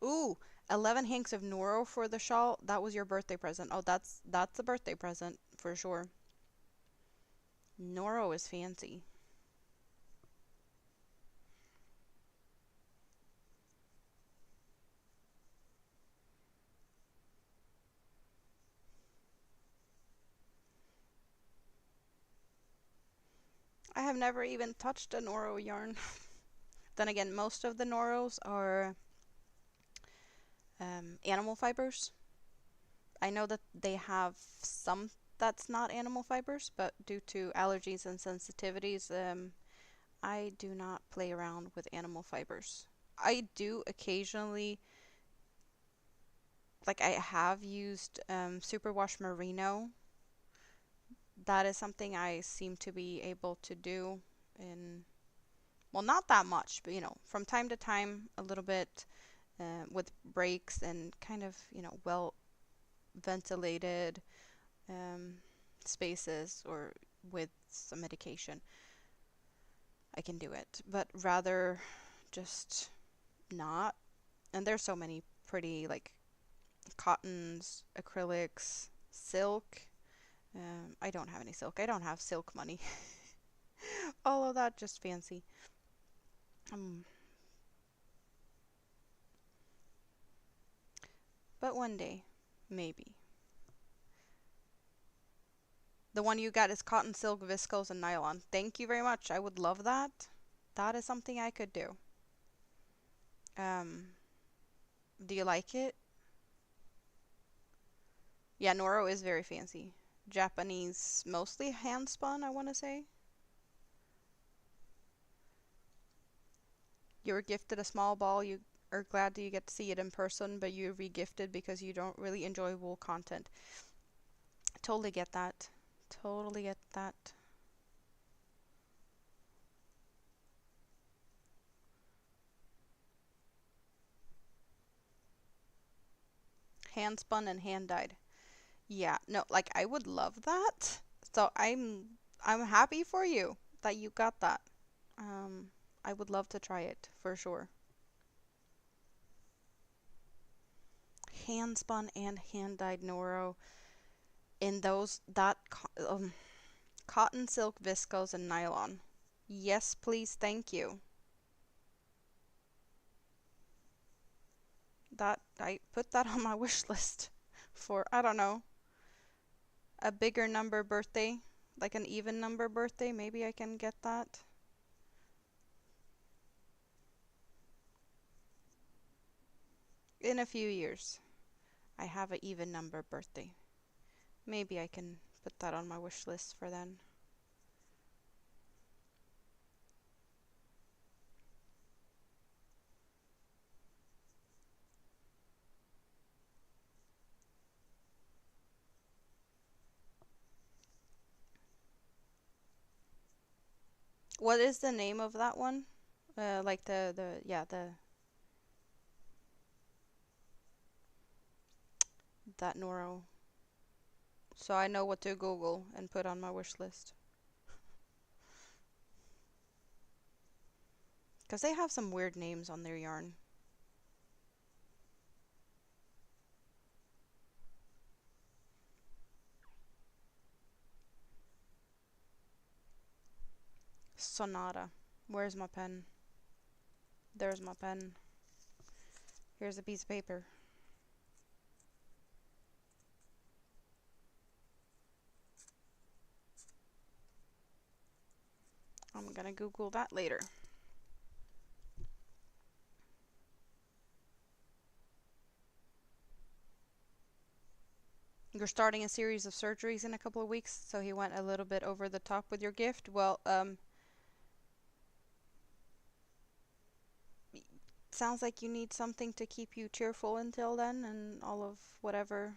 Ooh, 11 hanks of Noro for the shawl. That was your birthday present. Oh, that's a birthday present for sure. Noro is fancy. I have never even touched a Noro yarn. Then again, most of the Noros are animal fibers. I know that they have some that's not animal fibers, but due to allergies and sensitivities, I do not play around with animal fibers. I do occasionally, like I have used superwash merino. That is something I seem to be able to do in, well, not that much, but from time to time, a little bit with breaks and kind of, well ventilated um, spaces or with some medication, I can do it. But rather just not. And there's so many pretty like cottons, acrylics, silk. I don't have any silk. I don't have silk money. All of that just fancy. Um, but one day, maybe. The one you got is cotton, silk, viscose, and nylon. Thank you very much. I would love that. That is something I could do. Um, do you like it? Yeah, Noro is very fancy. Japanese, mostly hand spun, I want to say. You were gifted a small ball. You are glad that you get to see it in person, but you re-gifted because you don't really enjoy wool content. Totally get that. Totally get that. Hand spun and hand dyed. Yeah, no, like I would love that. So I'm happy for you that you got that. Um, I would love to try it for sure. Hand spun and hand dyed Noro in those cotton, silk, viscose, and nylon. Yes, please, thank you. That I put that on my wish list for, I don't know, a bigger number birthday, like an even number birthday. Maybe I can get that. In a few years, I have an even number birthday. Maybe I can put that on my wish list for then. What is the name of that one? Like the that Noro. So I know what to Google and put on my wish list. Because they have some weird names on their yarn. Sonata. Where's my pen? There's my pen. Here's a piece of paper. I'm gonna Google that later. You're starting a series of surgeries in a couple of weeks, so he went a little bit over the top with your gift. Well, sounds like you need something to keep you cheerful until then, and all of whatever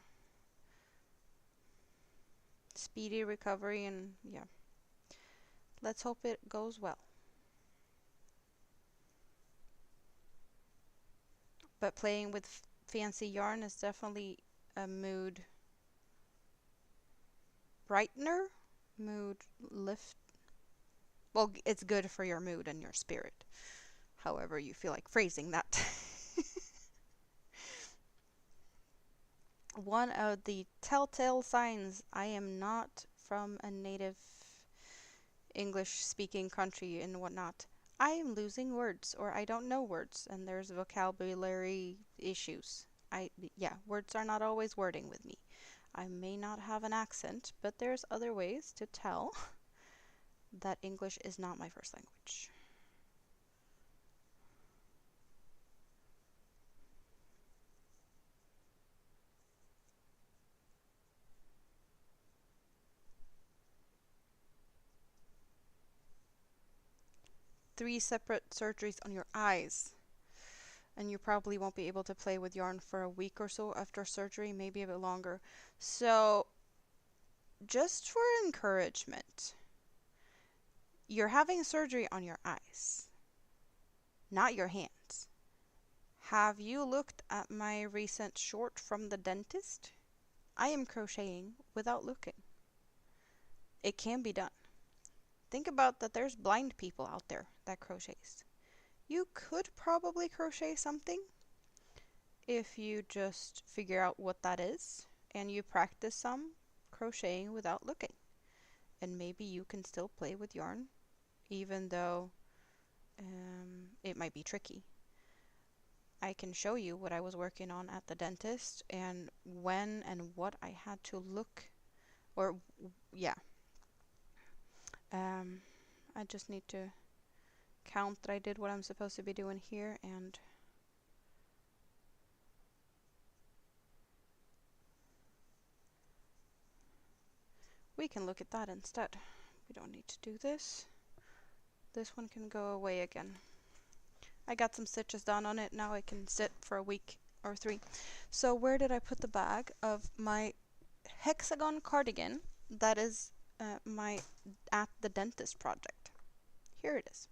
speedy recovery, and yeah. Let's hope it goes well. But playing with fancy yarn is definitely a mood brightener, mood lift. Well, it's good for your mood and your spirit, however you feel like phrasing that. One of the telltale signs I am not from a native English speaking country and whatnot. I am losing words or I don't know words and there's vocabulary issues. Yeah, words are not always wording with me. I may not have an accent, but there's other ways to tell that English is not my first language. 3 separate surgeries on your eyes. And you probably won't be able to play with yarn for a week or so after surgery, maybe a bit longer. So, just for encouragement, you're having surgery on your eyes, not your hands. Have you looked at my recent short from the dentist? I am crocheting without looking. It can be done. Think about that there's blind people out there that crochets. You could probably crochet something if you just figure out what that is and you practice some crocheting without looking. And maybe you can still play with yarn even though it might be tricky. I can show you what I was working on at the dentist and when and what I had to look, or yeah. I just need to count that I did what I'm supposed to be doing here, and we can look at that instead. We don't need to do this. This one can go away again. I got some stitches done on it. Now I can sit for a week or 3. So where did I put the bag of my hexagon cardigan that is my at the dentist project? Here it is.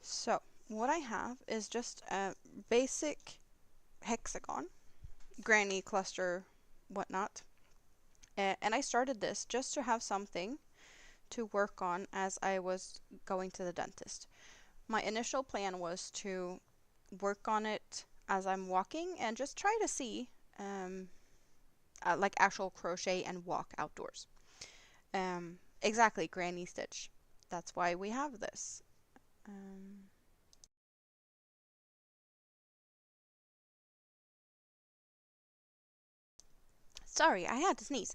So what I have is just a basic hexagon, granny cluster, whatnot. And I started this just to have something to work on as I was going to the dentist. My initial plan was to work on it as I'm walking and just try to see like actual crochet and walk outdoors. Exactly, granny stitch. That's why we have this. Sorry, I had to sneeze.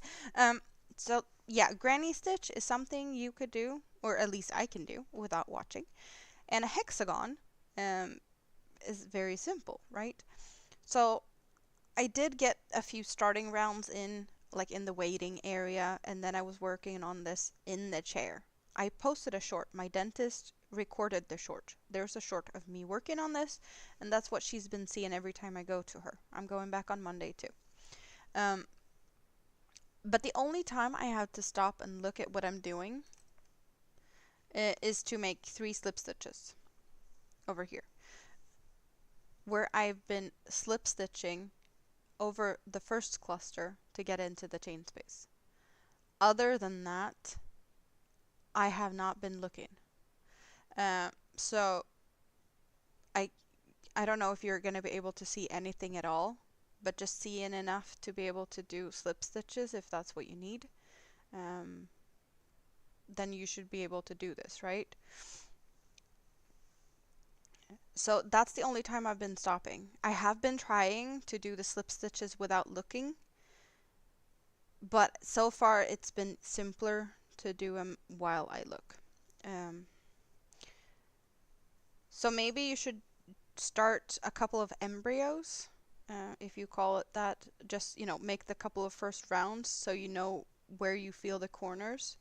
So yeah, granny stitch is something you could do, or at least I can do, without watching. And a hexagon is very simple, right? So I did get a few starting rounds in, like in the waiting area, and then I was working on this in the chair. I posted a short. My dentist recorded the short. There's a short of me working on this, and that's what she's been seeing every time I go to her. I'm going back on Monday too. But the only time I have to stop and look at what I'm doing is to make 3 slip stitches over here, where I've been slip stitching over the first cluster to get into the chain space. Other than that, I have not been looking. So I don't know if you're going to be able to see anything at all, but just seeing enough to be able to do slip stitches if that's what you need, then you should be able to do this, right? So that's the only time I've been stopping. I have been trying to do the slip stitches without looking, but so far it's been simpler to do them while I look. So maybe you should start a couple of embryos, if you call it that. Just, you know, make the couple of first rounds so you know where you feel the corners.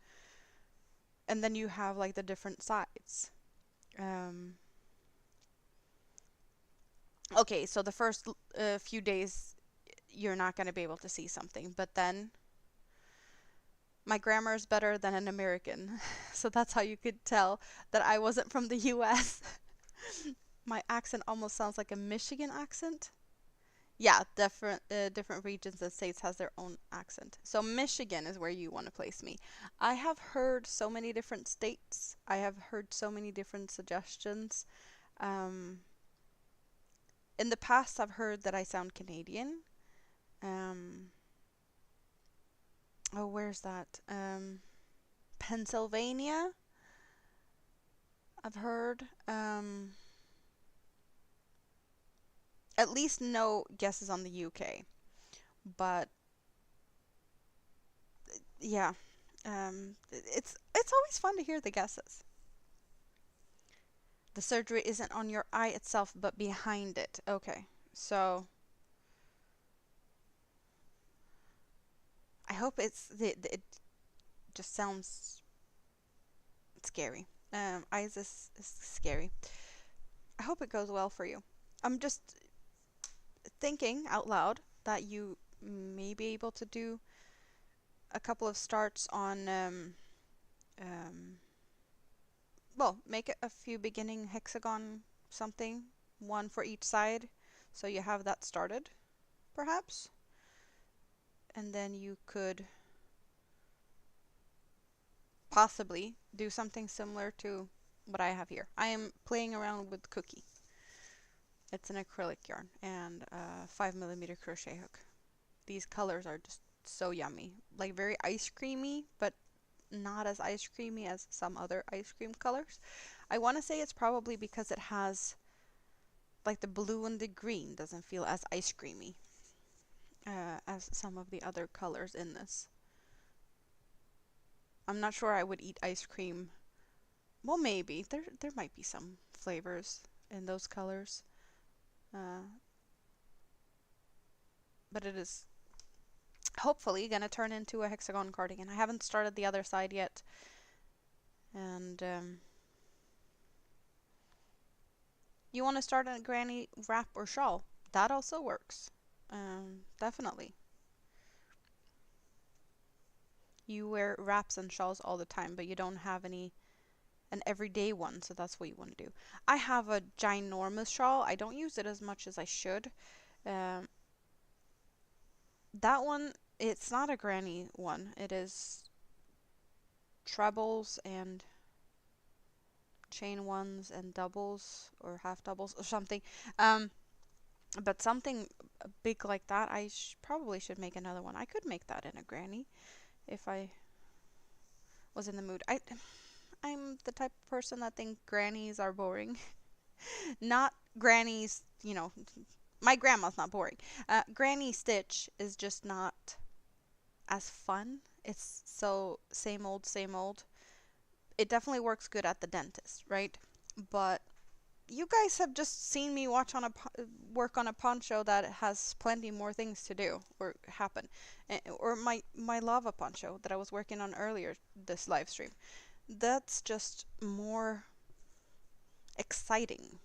And then you have like the different sides. Okay, so the first few days you're not going to be able to see something, but then my grammar is better than an American. So that's how you could tell that I wasn't from the US. My accent almost sounds like a Michigan accent. Yeah, different regions and states has their own accent. So Michigan is where you want to place me. I have heard so many different states. I have heard so many different suggestions. In the past, I've heard that I sound Canadian. Oh, where's that? Pennsylvania, I've heard. At least no guesses on the UK. But yeah, it's always fun to hear the guesses. The surgery isn't on your eye itself, but behind it. Okay, so I hope it just sounds scary. Eyes is scary. I hope it goes well for you. I'm just thinking out loud that you may be able to do a couple of starts on, um, well, make a few beginning hexagon something, one for each side, so you have that started, perhaps. And then you could possibly do something similar to what I have here. I am playing around with Cookie. It's an acrylic yarn and a 5mm crochet hook. These colors are just so yummy. Like very ice creamy, but not as ice creamy as some other ice cream colors. I want to say it's probably because it has like the blue and the green doesn't feel as ice creamy as some of the other colors in this. I'm not sure I would eat ice cream. Well, maybe. There might be some flavors in those colors. Uh, but it is hopefully going to turn into a hexagon cardigan. I haven't started the other side yet. And you want to start a granny wrap or shawl. That also works. Definitely. You wear wraps and shawls all the time, but you don't have an everyday one, so that's what you want to do. I have a ginormous shawl. I don't use it as much as I should. Um, that one, it's not a granny one. It is trebles and chain ones and doubles or half doubles or something. But something big like that, I probably should make another one. I could make that in a granny if I was in the mood. I'm the type of person that think grannies are boring. Not grannies, you know, my grandma's not boring. Granny stitch is just not as fun. It's so same old, same old. It definitely works good at the dentist, right? But you guys have just seen me work on a poncho that has plenty more things to do or happen. Or my lava poncho that I was working on earlier this live stream. That's just more exciting.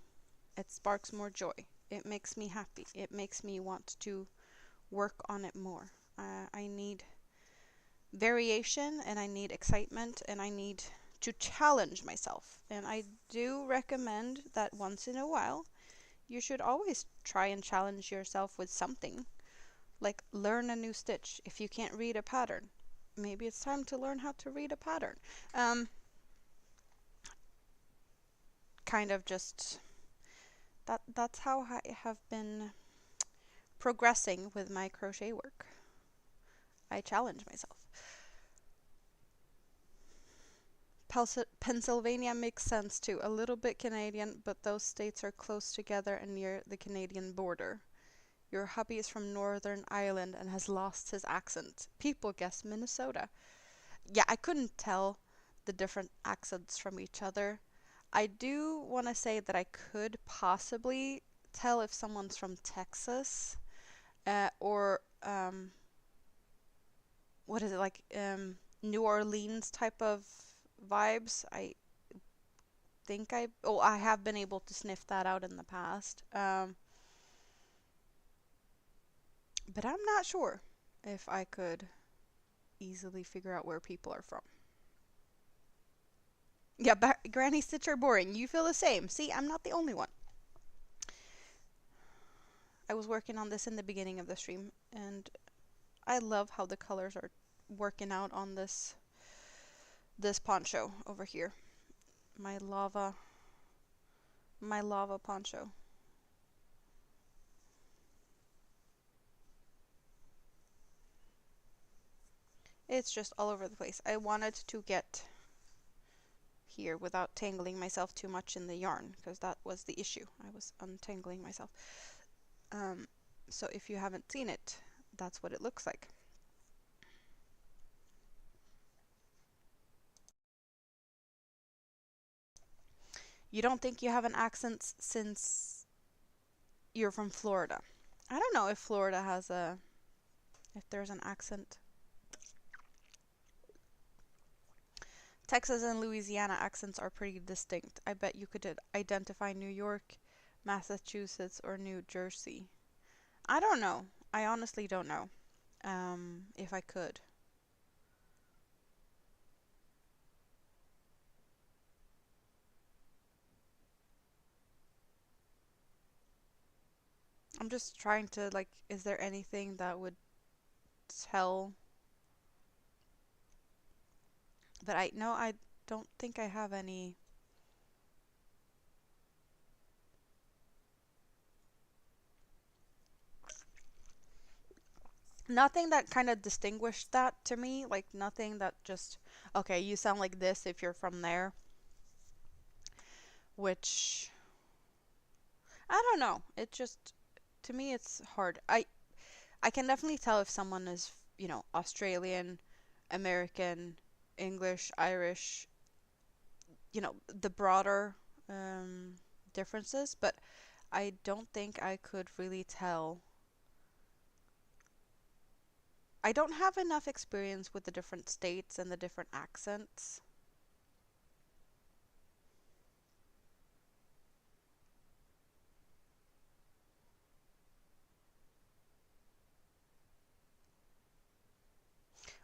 It sparks more joy. It makes me happy. It makes me want to work on it more. I need variation and I need excitement and I need to challenge myself. And I do recommend that once in a while you should always try and challenge yourself with something. Like learn a new stitch. If you can't read a pattern, maybe it's time to learn how to read a pattern. Kind of just that's how I have been progressing with my crochet work. I challenge myself. Pennsylvania makes sense too. A little bit Canadian, but those states are close together and near the Canadian border. Your hubby is from Northern Ireland and has lost his accent. People guess Minnesota. Yeah, I couldn't tell the different accents from each other. I do want to say that I could possibly tell if someone's from Texas or what is it like New Orleans type of vibes. I have been able to sniff that out in the past. But I'm not sure if I could easily figure out where people are from. Yeah, Granny Stitch are boring. You feel the same. See, I'm not the only one. I was working on this in the beginning of the stream, and I love how the colors are working out on this poncho over here. My lava poncho. It's just all over the place. I wanted to get here without tangling myself too much in the yarn, because that was the issue. I was untangling myself. So if you haven't seen it, that's what it looks like. You don't think you have an accent since you're from Florida. I don't know if Florida has if there's an accent. Texas and Louisiana accents are pretty distinct. I bet you could identify New York, Massachusetts, or New Jersey. I don't know. I honestly don't know. If I could. I'm just trying to, like, is there anything that would tell? But I no, I don't think I have any. Nothing that kind of distinguished that to me. Like, nothing that just, okay, you sound like this if you're from there. Which, I don't know. It just, to me, it's hard. I can definitely tell if someone is, Australian, American, English, Irish, the broader um, differences, but I don't think I could really tell. I don't have enough experience with the different states and the different accents.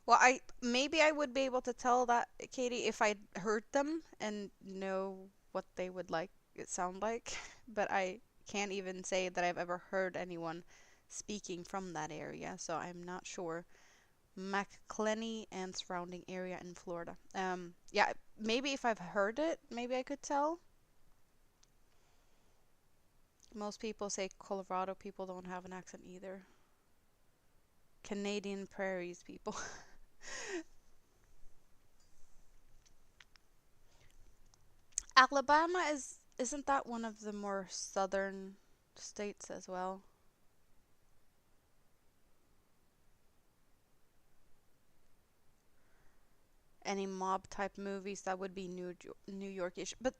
Well, I maybe I would be able to tell that, Katie, if I heard them and know what they would like it sound like, but I can't even say that I've ever heard anyone speaking from that area, so I'm not sure. McClenny and surrounding area in Florida. Yeah, maybe if I've heard it, maybe I could tell. Most people say Colorado people don't have an accent either. Canadian prairies people. Alabama isn't that one of the more southern states as well? Any mob type movies that would be New Yorkish, but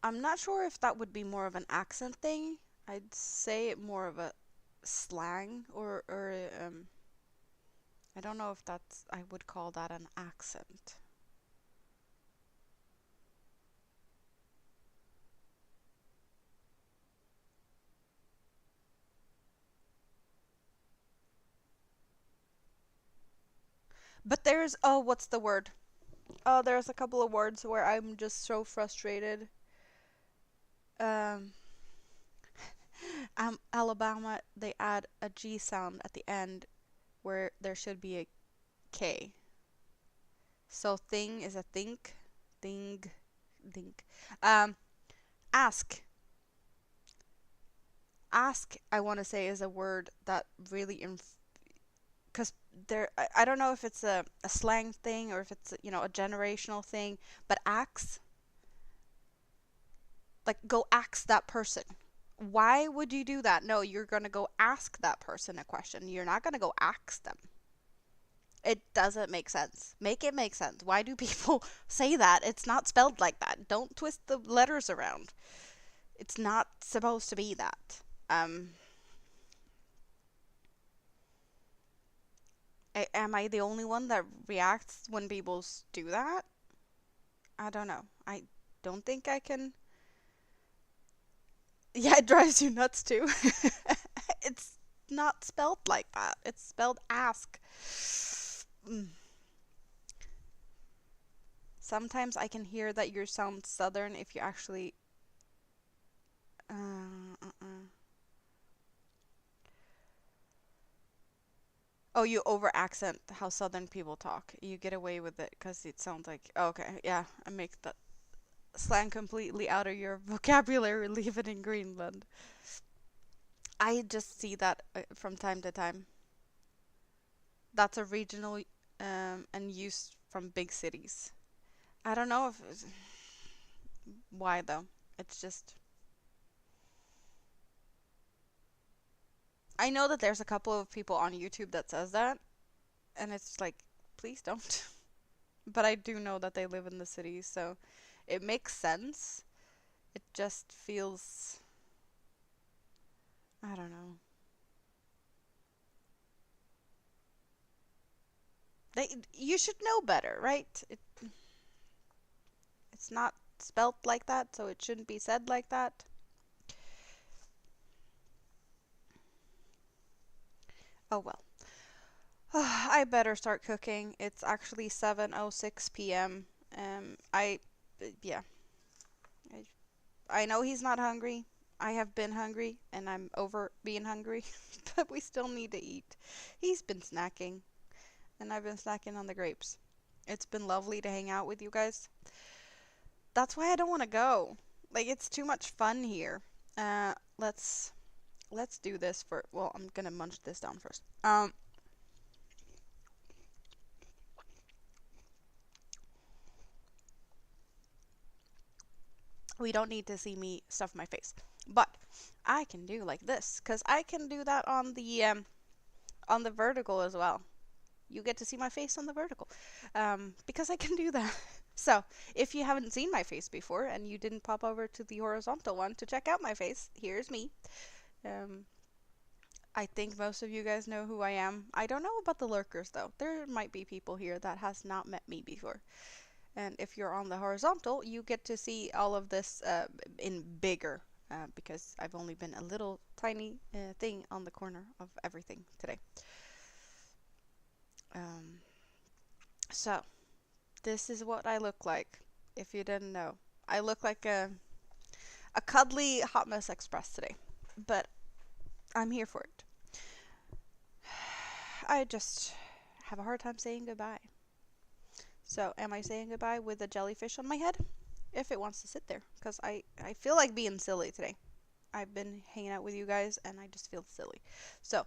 I'm not sure if that would be more of an accent thing. I'd say it more of a slang or I don't know if that's I would call that an accent. But there's oh, what's the word? Oh, there's a couple of words where I'm just so frustrated. Um, Alabama, they add a G sound at the end where there should be a K. So thing is a think, thing, think. Um, ask. Ask, I want to say, is a word that really because I don't know if it's a slang thing or if it's a generational thing, but ask, like, go ask that person. Why would you do that? No, you're gonna go ask that person a question. You're not gonna go ask them. It doesn't make sense. Make it make sense. Why do people say that? It's not spelled like that. Don't twist the letters around. It's not supposed to be that. Um, am I the only one that reacts when people do that? I don't know. I don't think I can. Yeah, it drives you nuts too. It's not spelled like that. It's spelled ask. Mm. Sometimes I can hear that you sound southern if you actually. Uh. Oh, you over accent how southern people talk. You get away with it because it sounds like. Oh, okay, yeah, I make that slang completely out of your vocabulary. Leave it in Greenland. I just see that from time to time. That's a regional and used from big cities. I don't know if why though. It's just I know that there's a couple of people on YouTube that says that, and it's like, please don't. But I do know that they live in the city, so it makes sense. It just feels, I don't know. You should know better, right? It's not spelt like that, so it shouldn't be said like that. Oh well. I better start cooking. It's actually 7:06 p.m. Yeah, I know he's not hungry. I have been hungry and I'm over being hungry, but we still need to eat. He's been snacking and I've been snacking on the grapes. It's been lovely to hang out with you guys. That's why I don't want to go. Like it's too much fun here. Uh let's let's do this for well, I'm going to munch this down first. We don't need to see me stuff my face. But I can do like this cuz I can do that on the vertical as well. You get to see my face on the vertical because I can do that. So, if you haven't seen my face before and you didn't pop over to the horizontal one to check out my face, here's me. Um, I think most of you guys know who I am. I don't know about the lurkers though. There might be people here that has not met me before. And if you're on the horizontal, you get to see all of this in bigger because I've only been a little tiny thing on the corner of everything today. Um, so, this is what I look like, if you didn't know. I look like a cuddly Hot Mess Express today, but I'm here for it. I just have a hard time saying goodbye. So, am I saying goodbye with a jellyfish on my head? If it wants to sit there, because I feel like being silly today. I've been hanging out with you guys and I just feel silly. So,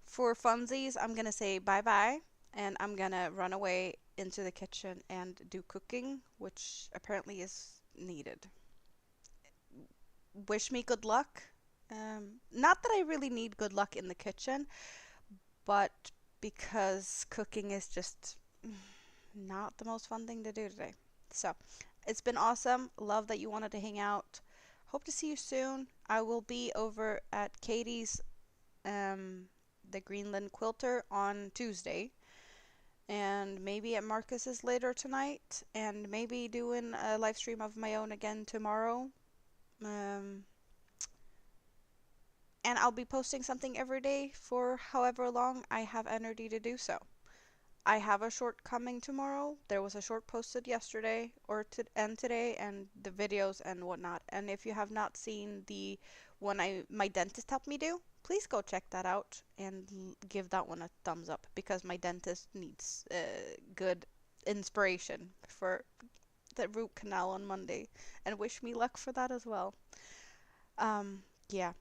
for funsies, I'm going to say bye bye and I'm going to run away into the kitchen and do cooking, which apparently is needed. Wish me good luck. Not that I really need good luck in the kitchen, but because cooking is just not the most fun thing to do today. So, it's been awesome. Love that you wanted to hang out. Hope to see you soon. I will be over at Katie's, the Greenland Quilter, on Tuesday. And maybe at Marcus's later tonight. And maybe doing a live stream of my own again tomorrow. Um, and I'll be posting something every day for however long I have energy to do so. I have a short coming tomorrow. There was a short posted yesterday and today, and the videos and whatnot. And if you have not seen the one my dentist helped me do, please go check that out and give that one a thumbs up because my dentist needs good inspiration for the root canal on Monday, and wish me luck for that as well. Um, yeah.